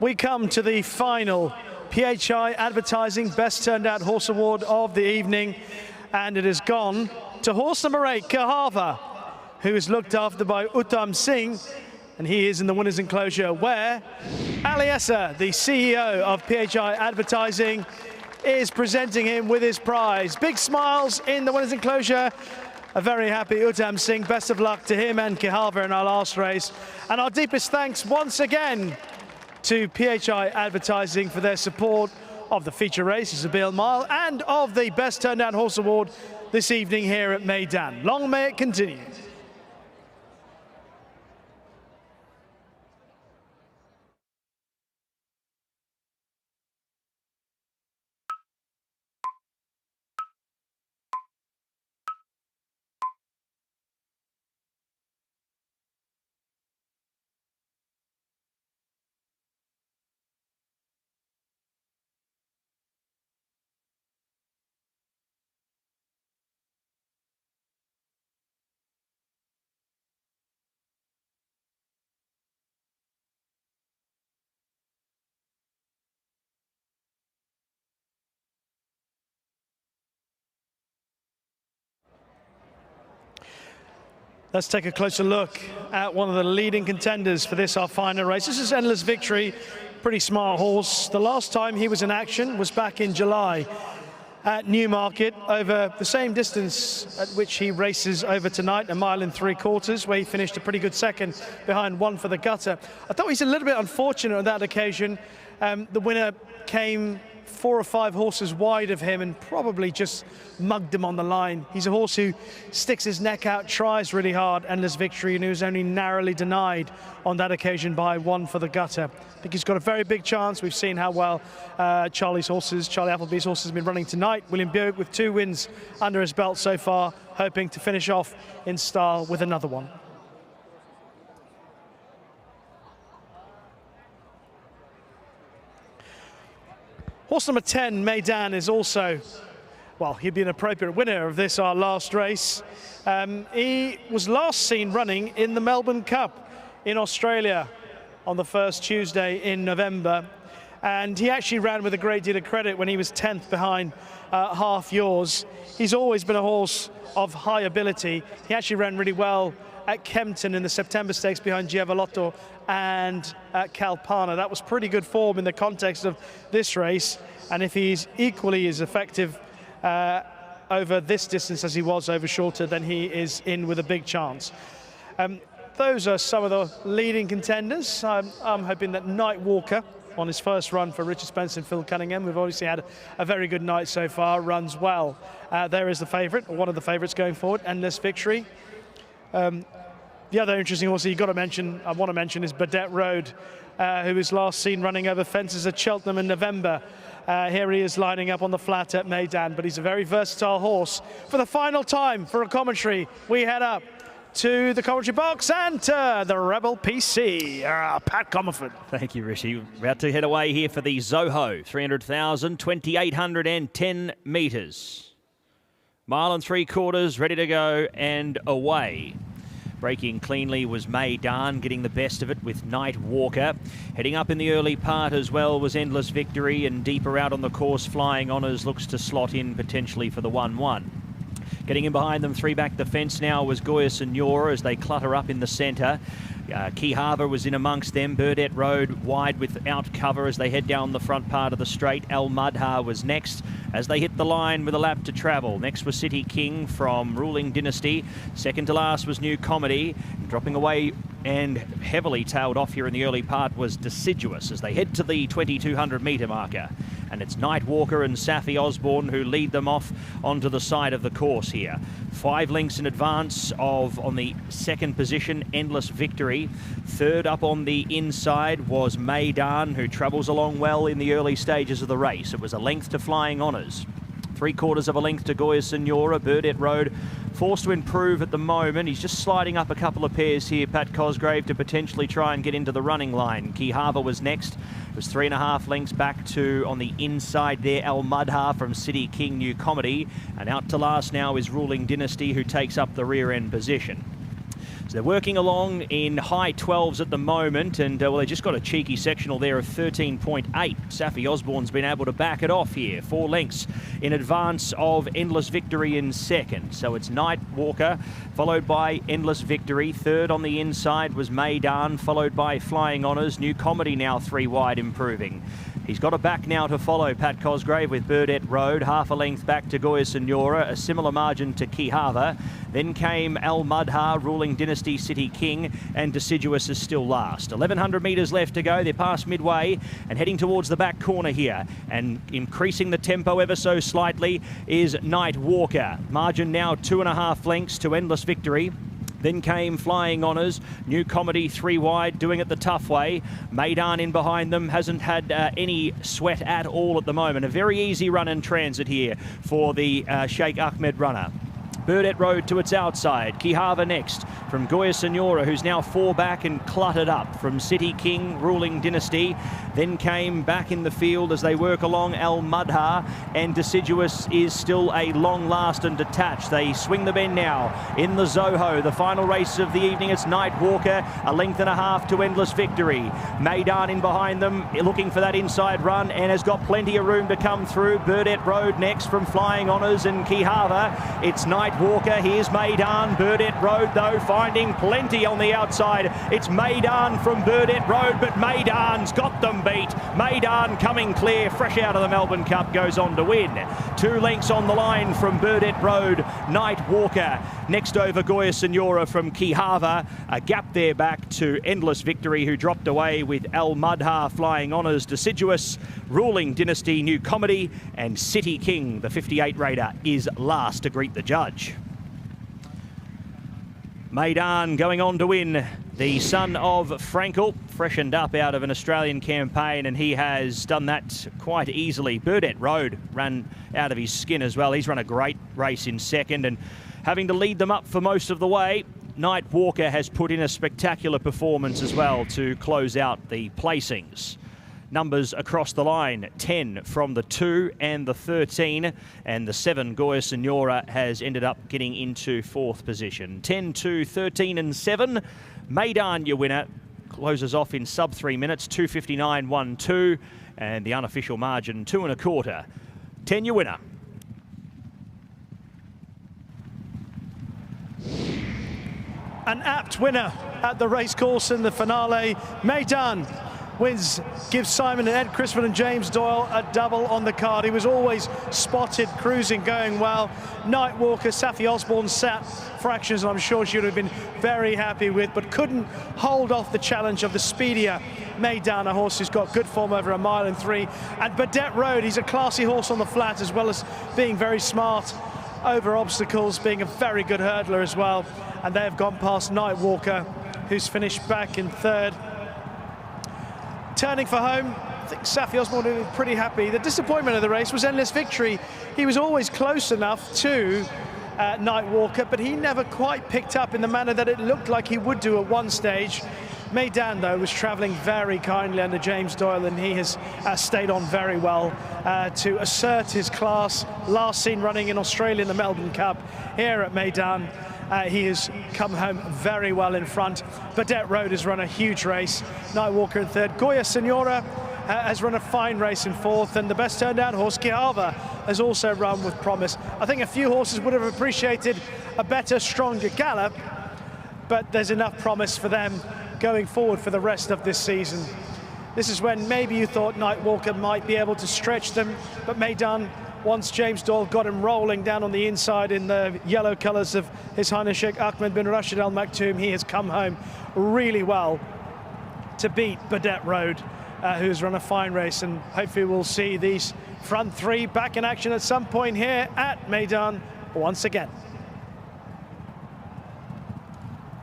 We come to the final PHI Advertising Best Turned Out Horse Award of the evening, and it has gone to horse number 8, Kahava, who is looked after by Uttam Singh, and he is in the winner's enclosure where Aliesa, the CEO of PHI Advertising, is presenting him with his prize. Big smiles in the winner's enclosure. A very happy Uttam Singh. Best of luck to him and Kahava in our last race. And our deepest thanks once again to PHI Advertising for their support of the feature race, Zabeel Mile, and of the Best Turned Out Horse Award this evening here at Meydan. Long may it continue. Let's take a closer look at one of the leading contenders for this, our final race. This is Endless Victory, pretty smart horse. The last time he was in action was back in July at Newmarket, over the same distance at which he races over tonight, 1 3/4 miles, where he finished a pretty good second behind One for the Gutter. I thought he's a little bit unfortunate on that occasion. The winner came 4 or 5 horses wide of him and probably just mugged him on the line. He's a horse who sticks his neck out, tries really hard, Endless Victory, and who's only narrowly denied on that occasion by One for the Gutter. I think he's got a very big chance. We've seen how well Charlie Appleby's horses have been running tonight. William Buick with 2 wins under his belt so far, hoping to finish off in style with another one. Horse number 10, Meydan, is also, well, he'd be an appropriate winner of this, our last race. He was last seen running in the Melbourne Cup in Australia on the first Tuesday in November. And he actually ran with a great deal of credit when he was 10th behind Half Yours. He's always been a horse of high ability. He actually ran really well at Kempton in the September Stakes behind Giavolotto and at Kalpana. That was pretty good form in the context of this race, and if he's equally as effective over this distance as he was over shorter, then he is in with a big chance. Those are some of the leading contenders. I'm hoping that Night Walker, on his first run for Richard Spencer and Phil Cunningham, we've obviously had a very good night so far, runs well. There is the favourite, or one of the favourites going forward, Endless Victory. The other interesting horse I want to mention is Badet Road, who was last seen running over fences at Cheltenham in November. Here he is lining up on the flat at Meydan, but he's a very versatile horse. For the final time for a commentary, we head up to the commentary box and the Rebel PC, Pat Comerford. Thank you, Rishi. About to head away here for the Zoho, 300,000, 2,810 metres. 1 3/4 miles, ready to go and away. Breaking cleanly was Meydan, getting the best of it with Night Walker. Heading up in the early part as well was Endless Victory, and deeper out on the course, Flying Honours looks to slot in potentially for the 1-1. Getting in behind them, 3 back the fence now was Goya Senora as they clutter up in the centre. Key Harbour was in amongst them. Burdett Road wide without cover as they head down the front part of the straight. Al Mudhar was next as they hit the line with a lap to travel. Next was City King from Ruling Dynasty. Second to last was New Comedy. Dropping away and heavily tailed off here in the early part was Deciduous as they head to the 2,200 metre marker. And it's Night Walker and Safi Osborne who lead them off onto the side of the course here. 5 lengths in advance of, on the second position, Endless Victory. Third up on the inside was Meydan, who travels along well in the early stages of the race. It was a length to Flying Honours. 3/4 of a length to Goya Senora. Burdett Road forced to improve at the moment. He's just sliding up a couple of pairs here, Pat Cosgrave, to potentially try and get into the running line. Key Harbour was next. It was 3.5 lengths back to, on the inside there, Al Mudhar from City King, New Comedy. And out to last now is Ruling Dynasty, who takes up the rear end position. So they're working along in high 12s at the moment, and well, they just got a cheeky sectional there of 13.8. Safi Osborne's been able to back it off here. 4 lengths in advance of Endless Victory in second. So it's Night Walker, followed by Endless Victory. Third on the inside was Meydan, followed by Flying Honours. New Comedy now 3 wide improving. He's got a back now to follow Pat Cosgrave with Burdett Road, half a length back to Goya Senora, a similar margin to Quijava. Then came Al Mudhar, Ruling Dynasty, City King, and Deciduous is still last. 1,100 metres left to go. They're past midway and heading towards the back corner here. And increasing the tempo ever so slightly is Night Walker. Margin now 2.5 lengths to Endless Victory. Then came Flying Honours, New Comedy 3 wide, doing it the tough way. Meydan in behind them, hasn't had any sweat at all at the moment. A very easy run in transit here for the Sheikh Ahmed runner. Burdett Road to its outside. Quijava next from Goya Senora, who's now 4 back and cluttered up from City King, Ruling Dynasty. Then came back in the field as they work along Al Mudhar, and Deciduous is still a long last and detached. They swing the bend now in the Zoho, the final race of the evening. It's Night Walker, 1.5 lengths to Endless Victory. Meydan in behind them, looking for that inside run and has got plenty of room to come through. Burdett Road next from Flying Honours and Quijava. It's Night Walker. Here's Meydan. Burdett Road, though, finding plenty on the outside. It's Meydan from Burdett Road, but Meydan's got them beat. Meydan coming clear, fresh out of the Melbourne Cup, goes on to win. 2 lengths on the line from Burdett Road. Night Walker next over Goya Senora from Quijava. A gap there back to Endless Victory, who dropped away with Al Mudhar, Flying Honours, Deciduous, Ruling Dynasty, New Comedy, and City King, the 58 raider, is last to greet the judge. Meydan going on to win. The son of Frankel, freshened up out of an Australian campaign, and he has done that quite easily. Burdett Road ran out of his skin as well. He's run a great race in second, and having to lead them up for most of the way, Night Walker has put in a spectacular performance as well to close out the placings. Numbers across the line, 10 from the 2 and the 13, and the 7, Goya Senora, has ended up getting into 4th position. 10, 2, 13 and 7. Meydan, your winner, closes off in sub 3 minutes, 2:59.12, and the unofficial margin 2 1/4. 10, your winner. An apt winner at the racecourse in the finale. Meydan wins, gives Simon and Ed Crisford and James Doyle a double on the card. He was always spotted, cruising, going well. Night Walker, Safi Osborne sat fractions, and I'm sure she would have been very happy with, but couldn't hold off the challenge of the speedier Meydan, a horse who's got good form over 1 mile and 3. And Burdett Road, he's a classy horse on the flat, as well as being very smart over obstacles, being a very good hurdler as well. And they have gone past Night Walker, who's finished back in 3rd. Turning for home, I think Safi Osborne would be pretty happy. The disappointment of the race was Endless Victory. He was always close enough to Night Walker, but he never quite picked up in the manner that it looked like he would do at one stage. Meydan, though, was travelling very kindly under James Doyle, and he has stayed on very well to assert his class. Last seen running in Australia in the Melbourne Cup. Here at Meydan, he has come home very well in front. Burdett Road has run a huge race. Night Walker in 3rd. Goya Senora has run a fine race in 4th, and the best turned down horse, Quijava, has also run with promise. I think a few horses would have appreciated a better, stronger gallop, but there's enough promise for them going forward for the rest of this season. This is when maybe you thought Night Walker might be able to stretch them, but Meydan, once James Doyle got him rolling down on the inside in the yellow colours of His Highness Sheikh Ahmed bin Rashid Al Maktoum, he has come home really well to beat Burdett Road, who's run a fine race, and hopefully we'll see these front 3 back in action at some point here at Meydan once again.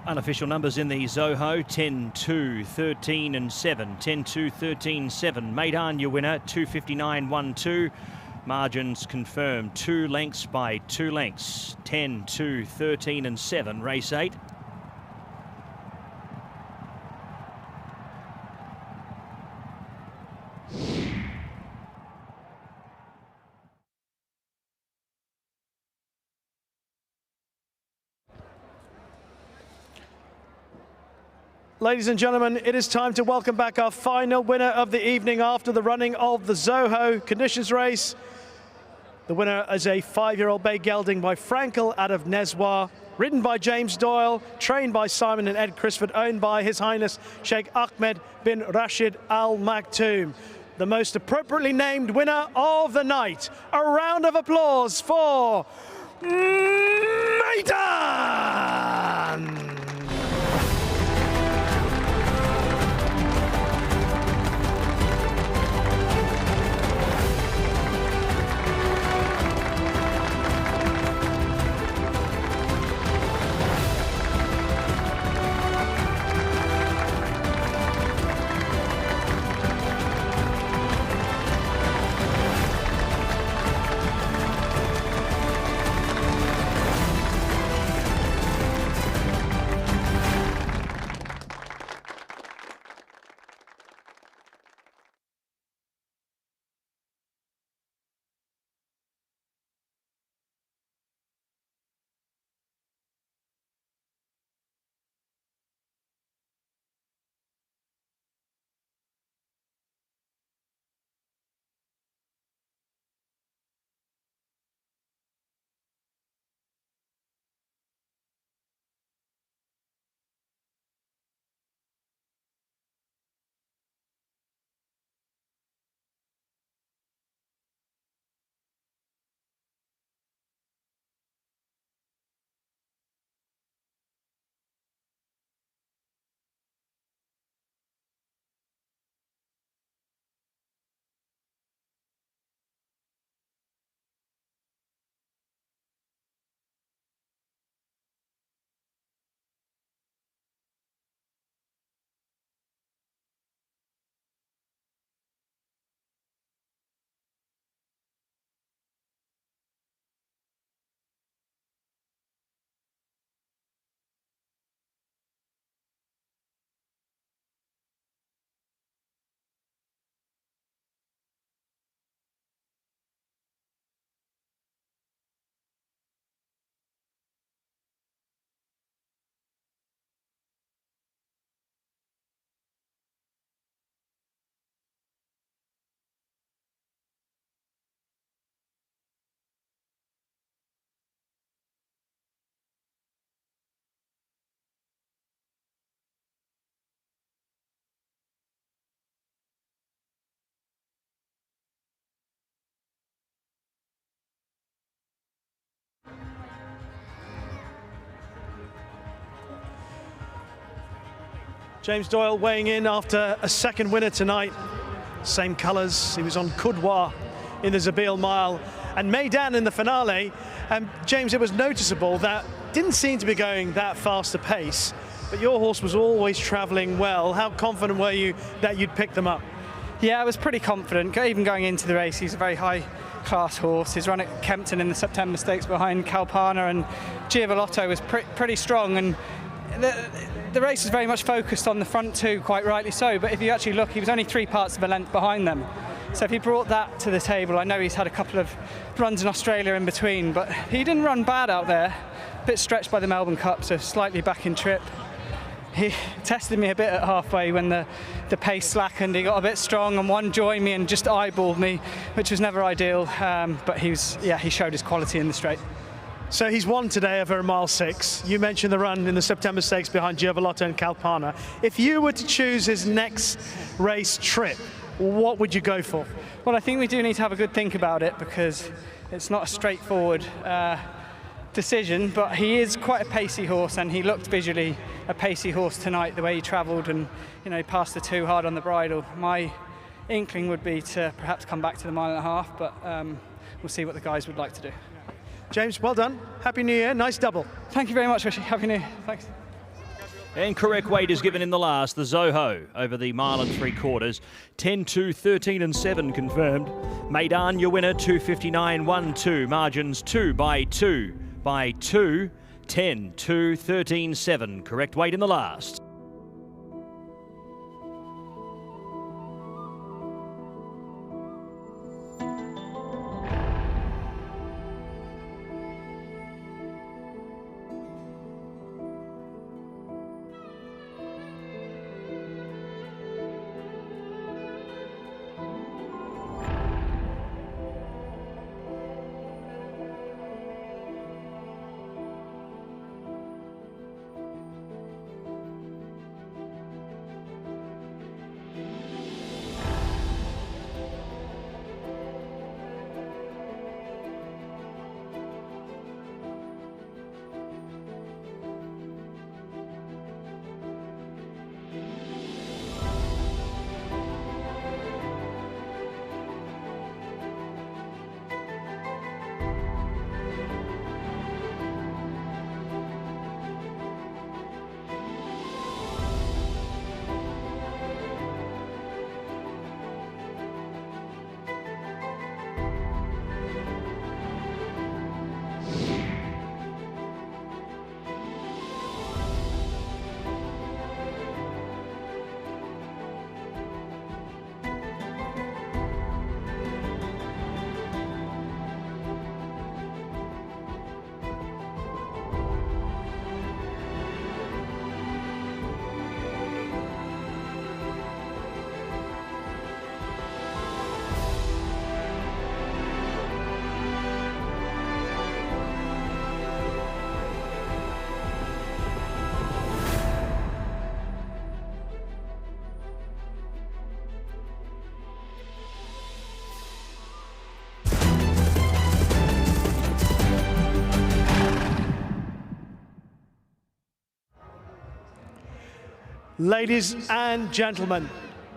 Unofficial numbers in the Zoho, 10, 2, 13 and 7. 10, 2, 13, 7. Meydan, your winner, 2:59.12. Margins confirmed, 2 lengths by 2 lengths. 10, 2, 13 and 7, race 8. Ladies and gentlemen, it is time to welcome back our final winner of the evening after the running of the Zoho Conditions race. The winner is a 5-year-old bay gelding by Frankel out of Nezwa, ridden by James Doyle, trained by Simon and Ed Crisford, owned by His Highness Sheikh Ahmed bin Rashid Al Maktoum. the most appropriately named winner of the night. A round of applause for Meydan! James Doyle weighing in after a second winner tonight. Same colours, he was on Coudoir in the Zabeel Mile. And Meydan in the finale, James, it was noticeable that didn't seem to be going that fast a pace, but your horse was always travelling well. How confident were you that you'd pick them up? Yeah, I was pretty confident, even going into the race. He's a very high-class horse. He's run at Kempton in the September Stakes behind Calpana, and Giavellotto was pretty strong, and the race was very much focused on the front two, quite rightly so, but if you actually look, he was only 3 parts of a length behind them. So if he brought that to the table, I know he's had a couple of runs in Australia in between, but he didn't run bad out there. A bit stretched by the Melbourne Cup, so slightly back in trip. He tested me a bit at halfway when the pace slackened. He got a bit strong and one joined me and just eyeballed me, which was never ideal, but he showed his quality in the straight. So he's won today over mile 6. You mentioned the run in the September Stakes behind Giavellotto and Calpana. If you were to choose his next race trip, what would you go for? Well, I think we do need to have a good think about it, because it's not a straightforward decision, but he is quite a pacey horse, and he looked visually a pacey horse tonight, the way he travelled and, you know, passed the 2 hard on the bridle. My inkling would be to perhaps come back to the 1.5 miles, but we'll see what the guys would like to do. James, well done. Happy New Year. Nice double. Thank you very much, Rishi. Happy New Year. Thanks. And correct weight is given in the last. The Zoho over the 1.75 miles. 10-2, 13-7 confirmed. Meydan, your winner, 2:59.12. Margins 2 by 2 by 2. 10-2, 13-7. Correct weight in the last. Ladies and gentlemen,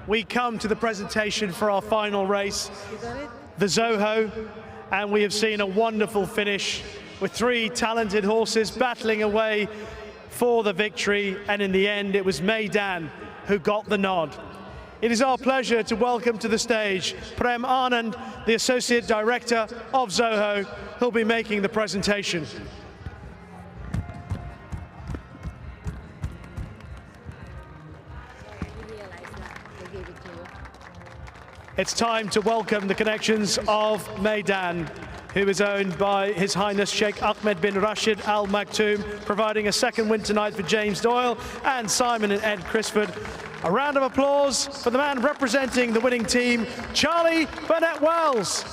we come to the presentation for our final race, the Zoho, and we have seen a wonderful finish with 3 talented horses battling away for the victory, and in the end it was Meydan who got the nod. It is our pleasure to welcome to the stage Prem Anand, the Associate Director of Zoho, who'll be making the presentation. It's time to welcome the connections of Meydan, who is owned by His Highness Sheikh Ahmed bin Rashid Al Maktoum, providing a second win tonight for James Doyle and Simon and Ed Crisford. A round of applause for the man representing the winning team, Charlie Burnett-Wells.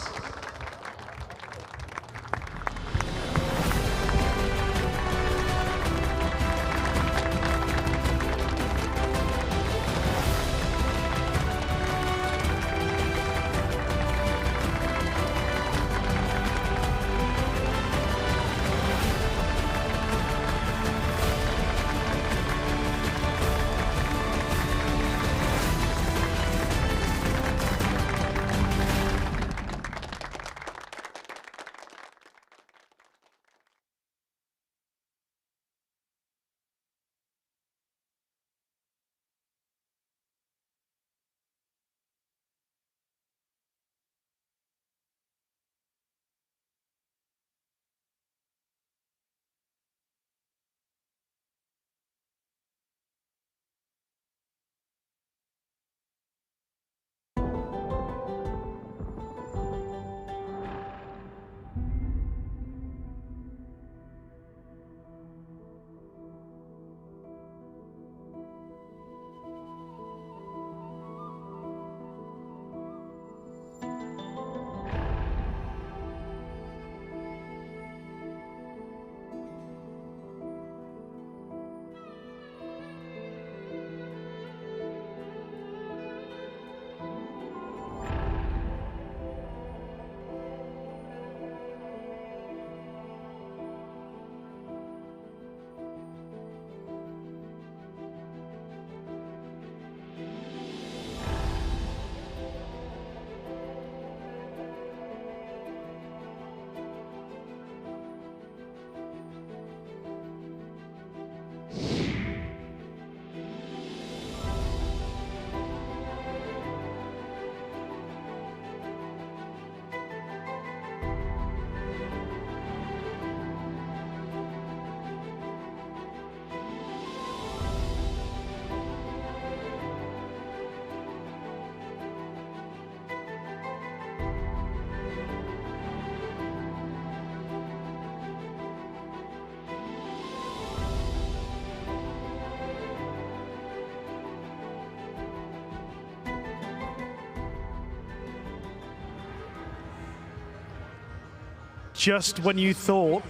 Just when you thought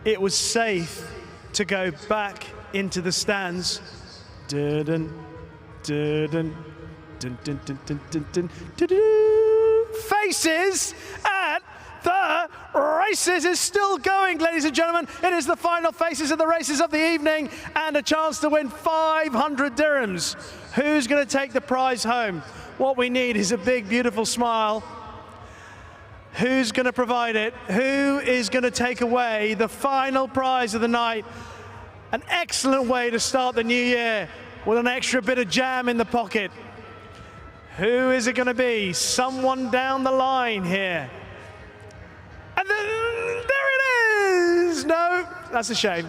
it was safe to go back into the stands, faces at the races is still going, ladies and gentlemen. It is the final faces of the races of the evening and a chance to win 500 dirhams. Who's going to take the prize home? What we need is a big, beautiful smile. Who's going to provide it? Who is going to take away the final prize of the night? An excellent way to start the new year with an extra bit of jam in the pocket. Who is it going to be? Someone down the line here. And then, there it is! No, that's a shame.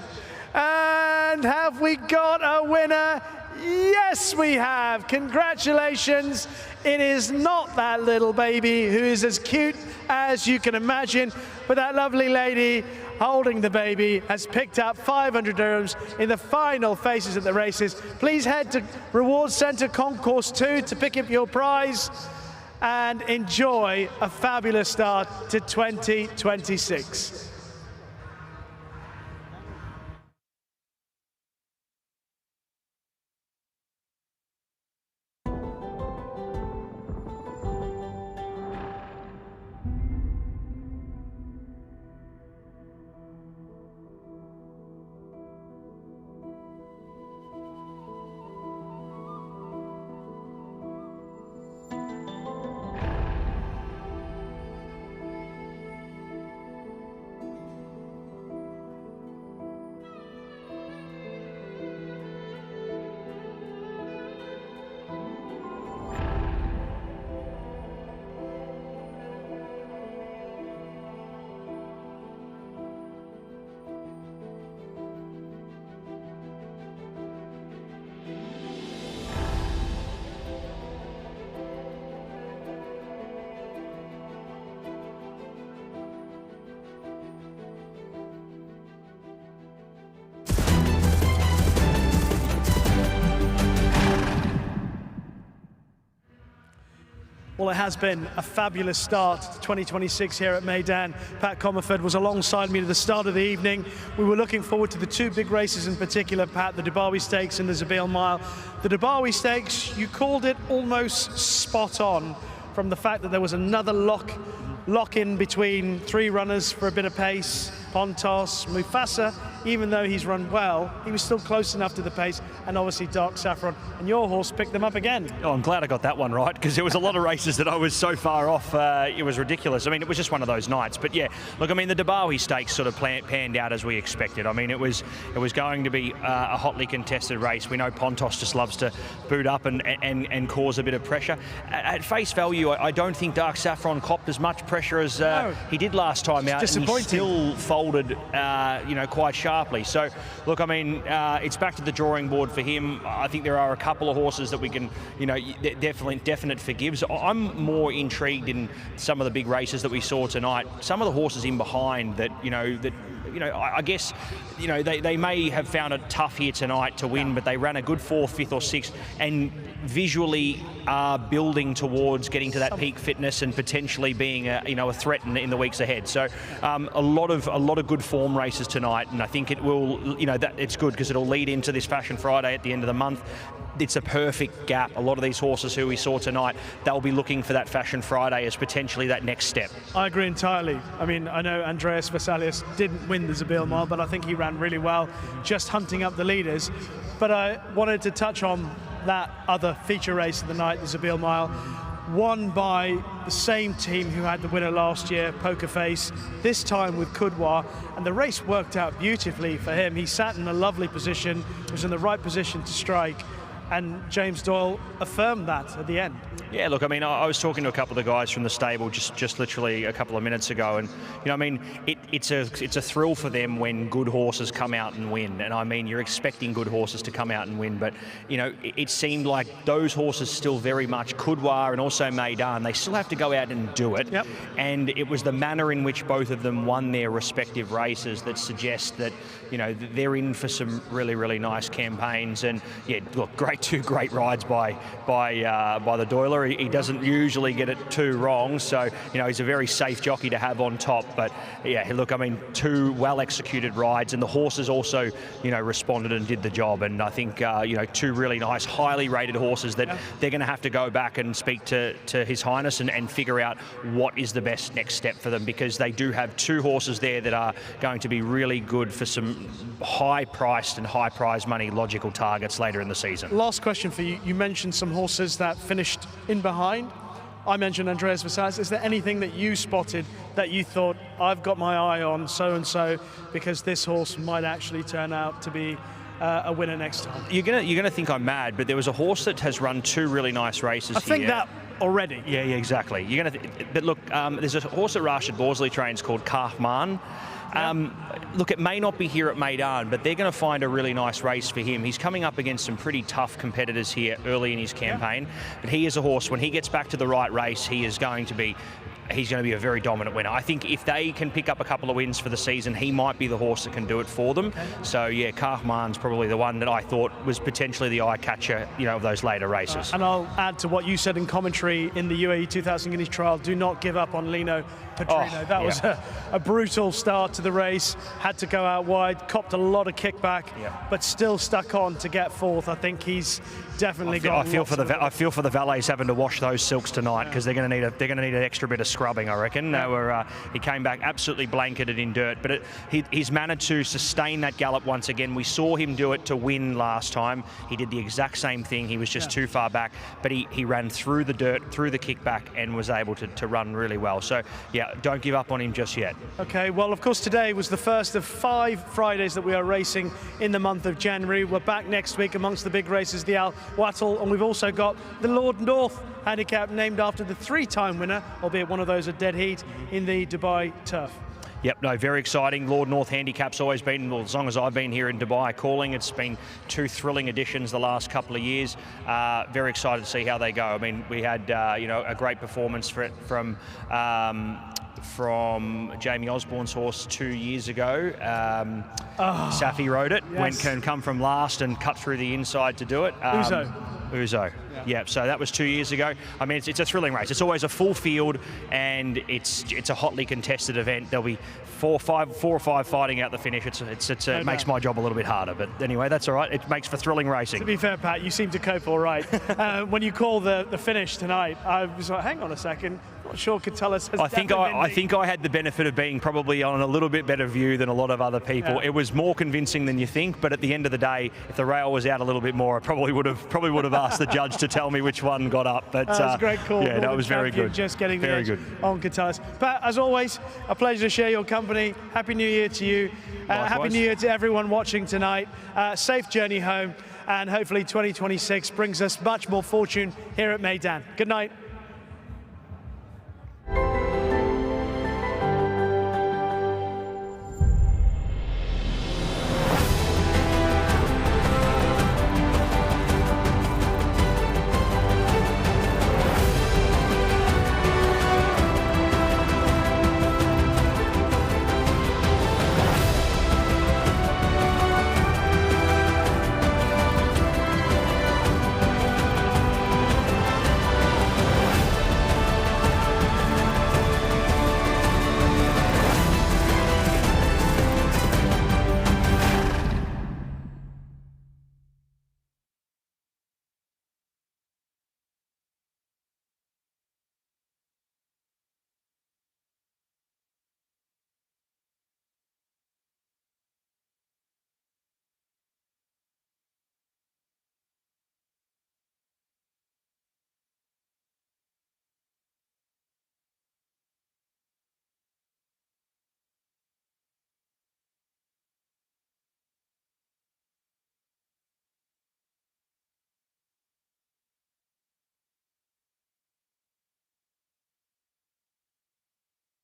And have we got a winner? Yes, we have. Congratulations. It is not that little baby who is as cute as you can imagine, but that lovely lady holding the baby has picked up 500 dirhams in the final faces at the races. Please head to Reward Centre Concourse 2 to pick up your prize and enjoy a fabulous start to 2026. Well, it has been a fabulous start to 2026 here at Meydan. Pat Comerford was alongside me at the start of the evening. We were looking forward to the two big races in particular, Pat, the Dubai Stakes and the Zabeel Mile. The Dubai Stakes, you called it almost spot on from the fact that there was another lock in between three runners for a bit of pace. Pontos, Mufasa, even though he's run well, he was still close enough to the pace, and obviously Dark Saffron, and your horse picked them up again. Oh, I'm glad I got that one right, because there was a lot of races that I was so far off, it was ridiculous. I mean, it was just one of those nights. But yeah, look, I mean, the Dubai Stakes sort of panned out as we expected. I mean, it was going to be a hotly contested race. We know Pontos just loves to boot up and cause a bit of pressure. At face value, I don't think Dark Saffron copped as much pressure as he did last time out. And he still folded, quite sharply. So, look, I mean, it's back to the drawing board for him. I think there are a couple of horses that we can, definite forgives. I'm more intrigued in some of the big races that we saw tonight. Some of the horses in behind that, I guess, they may have found it tough here tonight to win, but they ran a good 4th, 5th or 6th and visually are building towards getting to that peak fitness and potentially being a threat in the weeks ahead. So a lot of good form races tonight, and I think it will, it's good because it'll lead into this Fashion Friday at the end of the month. It's a perfect gap. A lot of these horses who we saw tonight, they'll be looking for that Fashion Friday as potentially that next step. I agree entirely. I mean, I know Andreas Vesalius didn't win the Zabeel Mile, but I think he ran really well, just hunting up the leaders. But I wanted to touch on that other feature race of the night, the Zabeel Mile, won by the same team who had the winner last year, Poker Face, this time with Kudwa, and the race worked out beautifully for him. He sat in a lovely position, was in the right position to strike, and James Doyle affirmed that at the end. Yeah, look, I mean, I was talking to a couple of the guys from the stable just literally a couple of minutes ago, and I mean, it's a thrill for them when good horses come out and win. And I mean, you're expecting good horses to come out and win, but it seemed like those horses still very much, Kudwa and also Meydan, they still have to go out and do it. Yep. And it was the manner in which both of them won their respective races that suggests that they're in for some really, really nice campaigns. And yeah, look, two great rides by the Doyler. He doesn't usually get it too wrong, so he's a very safe jockey to have on top. But yeah, look, I mean, 2 well-executed rides, and the horses also responded and did the job. And I think 2 really nice, highly rated horses that they're going to have to go back and speak to His Highness and figure out what is the best next step for them, because they do have 2 horses there that are going to be really good for some high-priced and high-prize money logical targets later in the season. Last question for you. You mentioned some horses that finished in behind. I mentioned Andreas Vesalius. Is there anything that you spotted that you thought, I've got my eye on so-and-so because this horse might actually turn out to be a winner next time? You're gonna think I'm mad, but there was a horse that has run 2 really nice races here. I think that already. Yeah, exactly. But look, there's a horse that Rashid Borsley trains called Carnival. Look, it may not be here at Meydan, but they're going to find a really nice race for him. He's coming up against some pretty tough competitors here early in his campaign, but he is a horse, when he gets back to the right race, he's going to be a very dominant winner. I think if they can pick up a couple of wins for the season, he might be the horse that can do it for them. So yeah, Carnival's probably the one that I thought was potentially the eye catcher, of those later races. And I'll add to what you said in commentary in the UAE 2000 Guineas trial, do not give up on Lino Petrino. That was a brutal start to the race, had to go out wide, copped a lot of kickback, but still stuck on to get 4th. I think he's definitely got. I feel for the valets having to wash those silks tonight, because they're going to need an extra bit of scrubbing, I reckon. He came back absolutely blanketed in dirt, but he's managed to sustain that gallop once again. We saw him do it to win last time. He did the exact same thing. He was just too far back, but he ran through the dirt, through the kickback, and was able to run really well. So yeah, don't give up on him just yet. Okay, well, of course, today was the first of 5 Fridays that we are racing in the month of January. We're back next week amongst the big races, the Al Wattle, and we've also got the Lord North handicap named after the 3-time winner, albeit one of those a dead heat, in the Dubai Turf. Yep, no, very exciting. Lord North Handicap's always been, well, as long as I've been here in Dubai calling, it's been 2 thrilling editions the last couple of years. Very excited to see how they go. I mean, we had, a great performance from from Jamie Osborne's horse 2 years ago. Safi rode it, went come from last and cut through the inside to do it. Uzo. Yeah, so that was 2 years ago. I mean, it's a thrilling race. It's always a full field, and it's a hotly contested event. There'll be four or five fighting out the finish. It makes my job a little bit harder, but anyway, that's all right. It makes for thrilling racing. To be fair, Pat, you seem to cope all right. When you call the finish tonight, I was like, hang on a second. Not sure Catullus has. I think I had the benefit of being probably on a little bit better view than a lot of other people. It was more convincing than you think, but at the end of the day, if the rail was out a little bit more, I probably would have asked the judge to tell me which one got up. But that was a great call. Yeah, that was very good. Just getting the very edge good on Catullus. Pat, as always, a pleasure to share your company. Happy New Year to you. Happy New Year to everyone watching tonight. Safe journey home, and hopefully 2026 brings us much more fortune here at Meydan. Good night.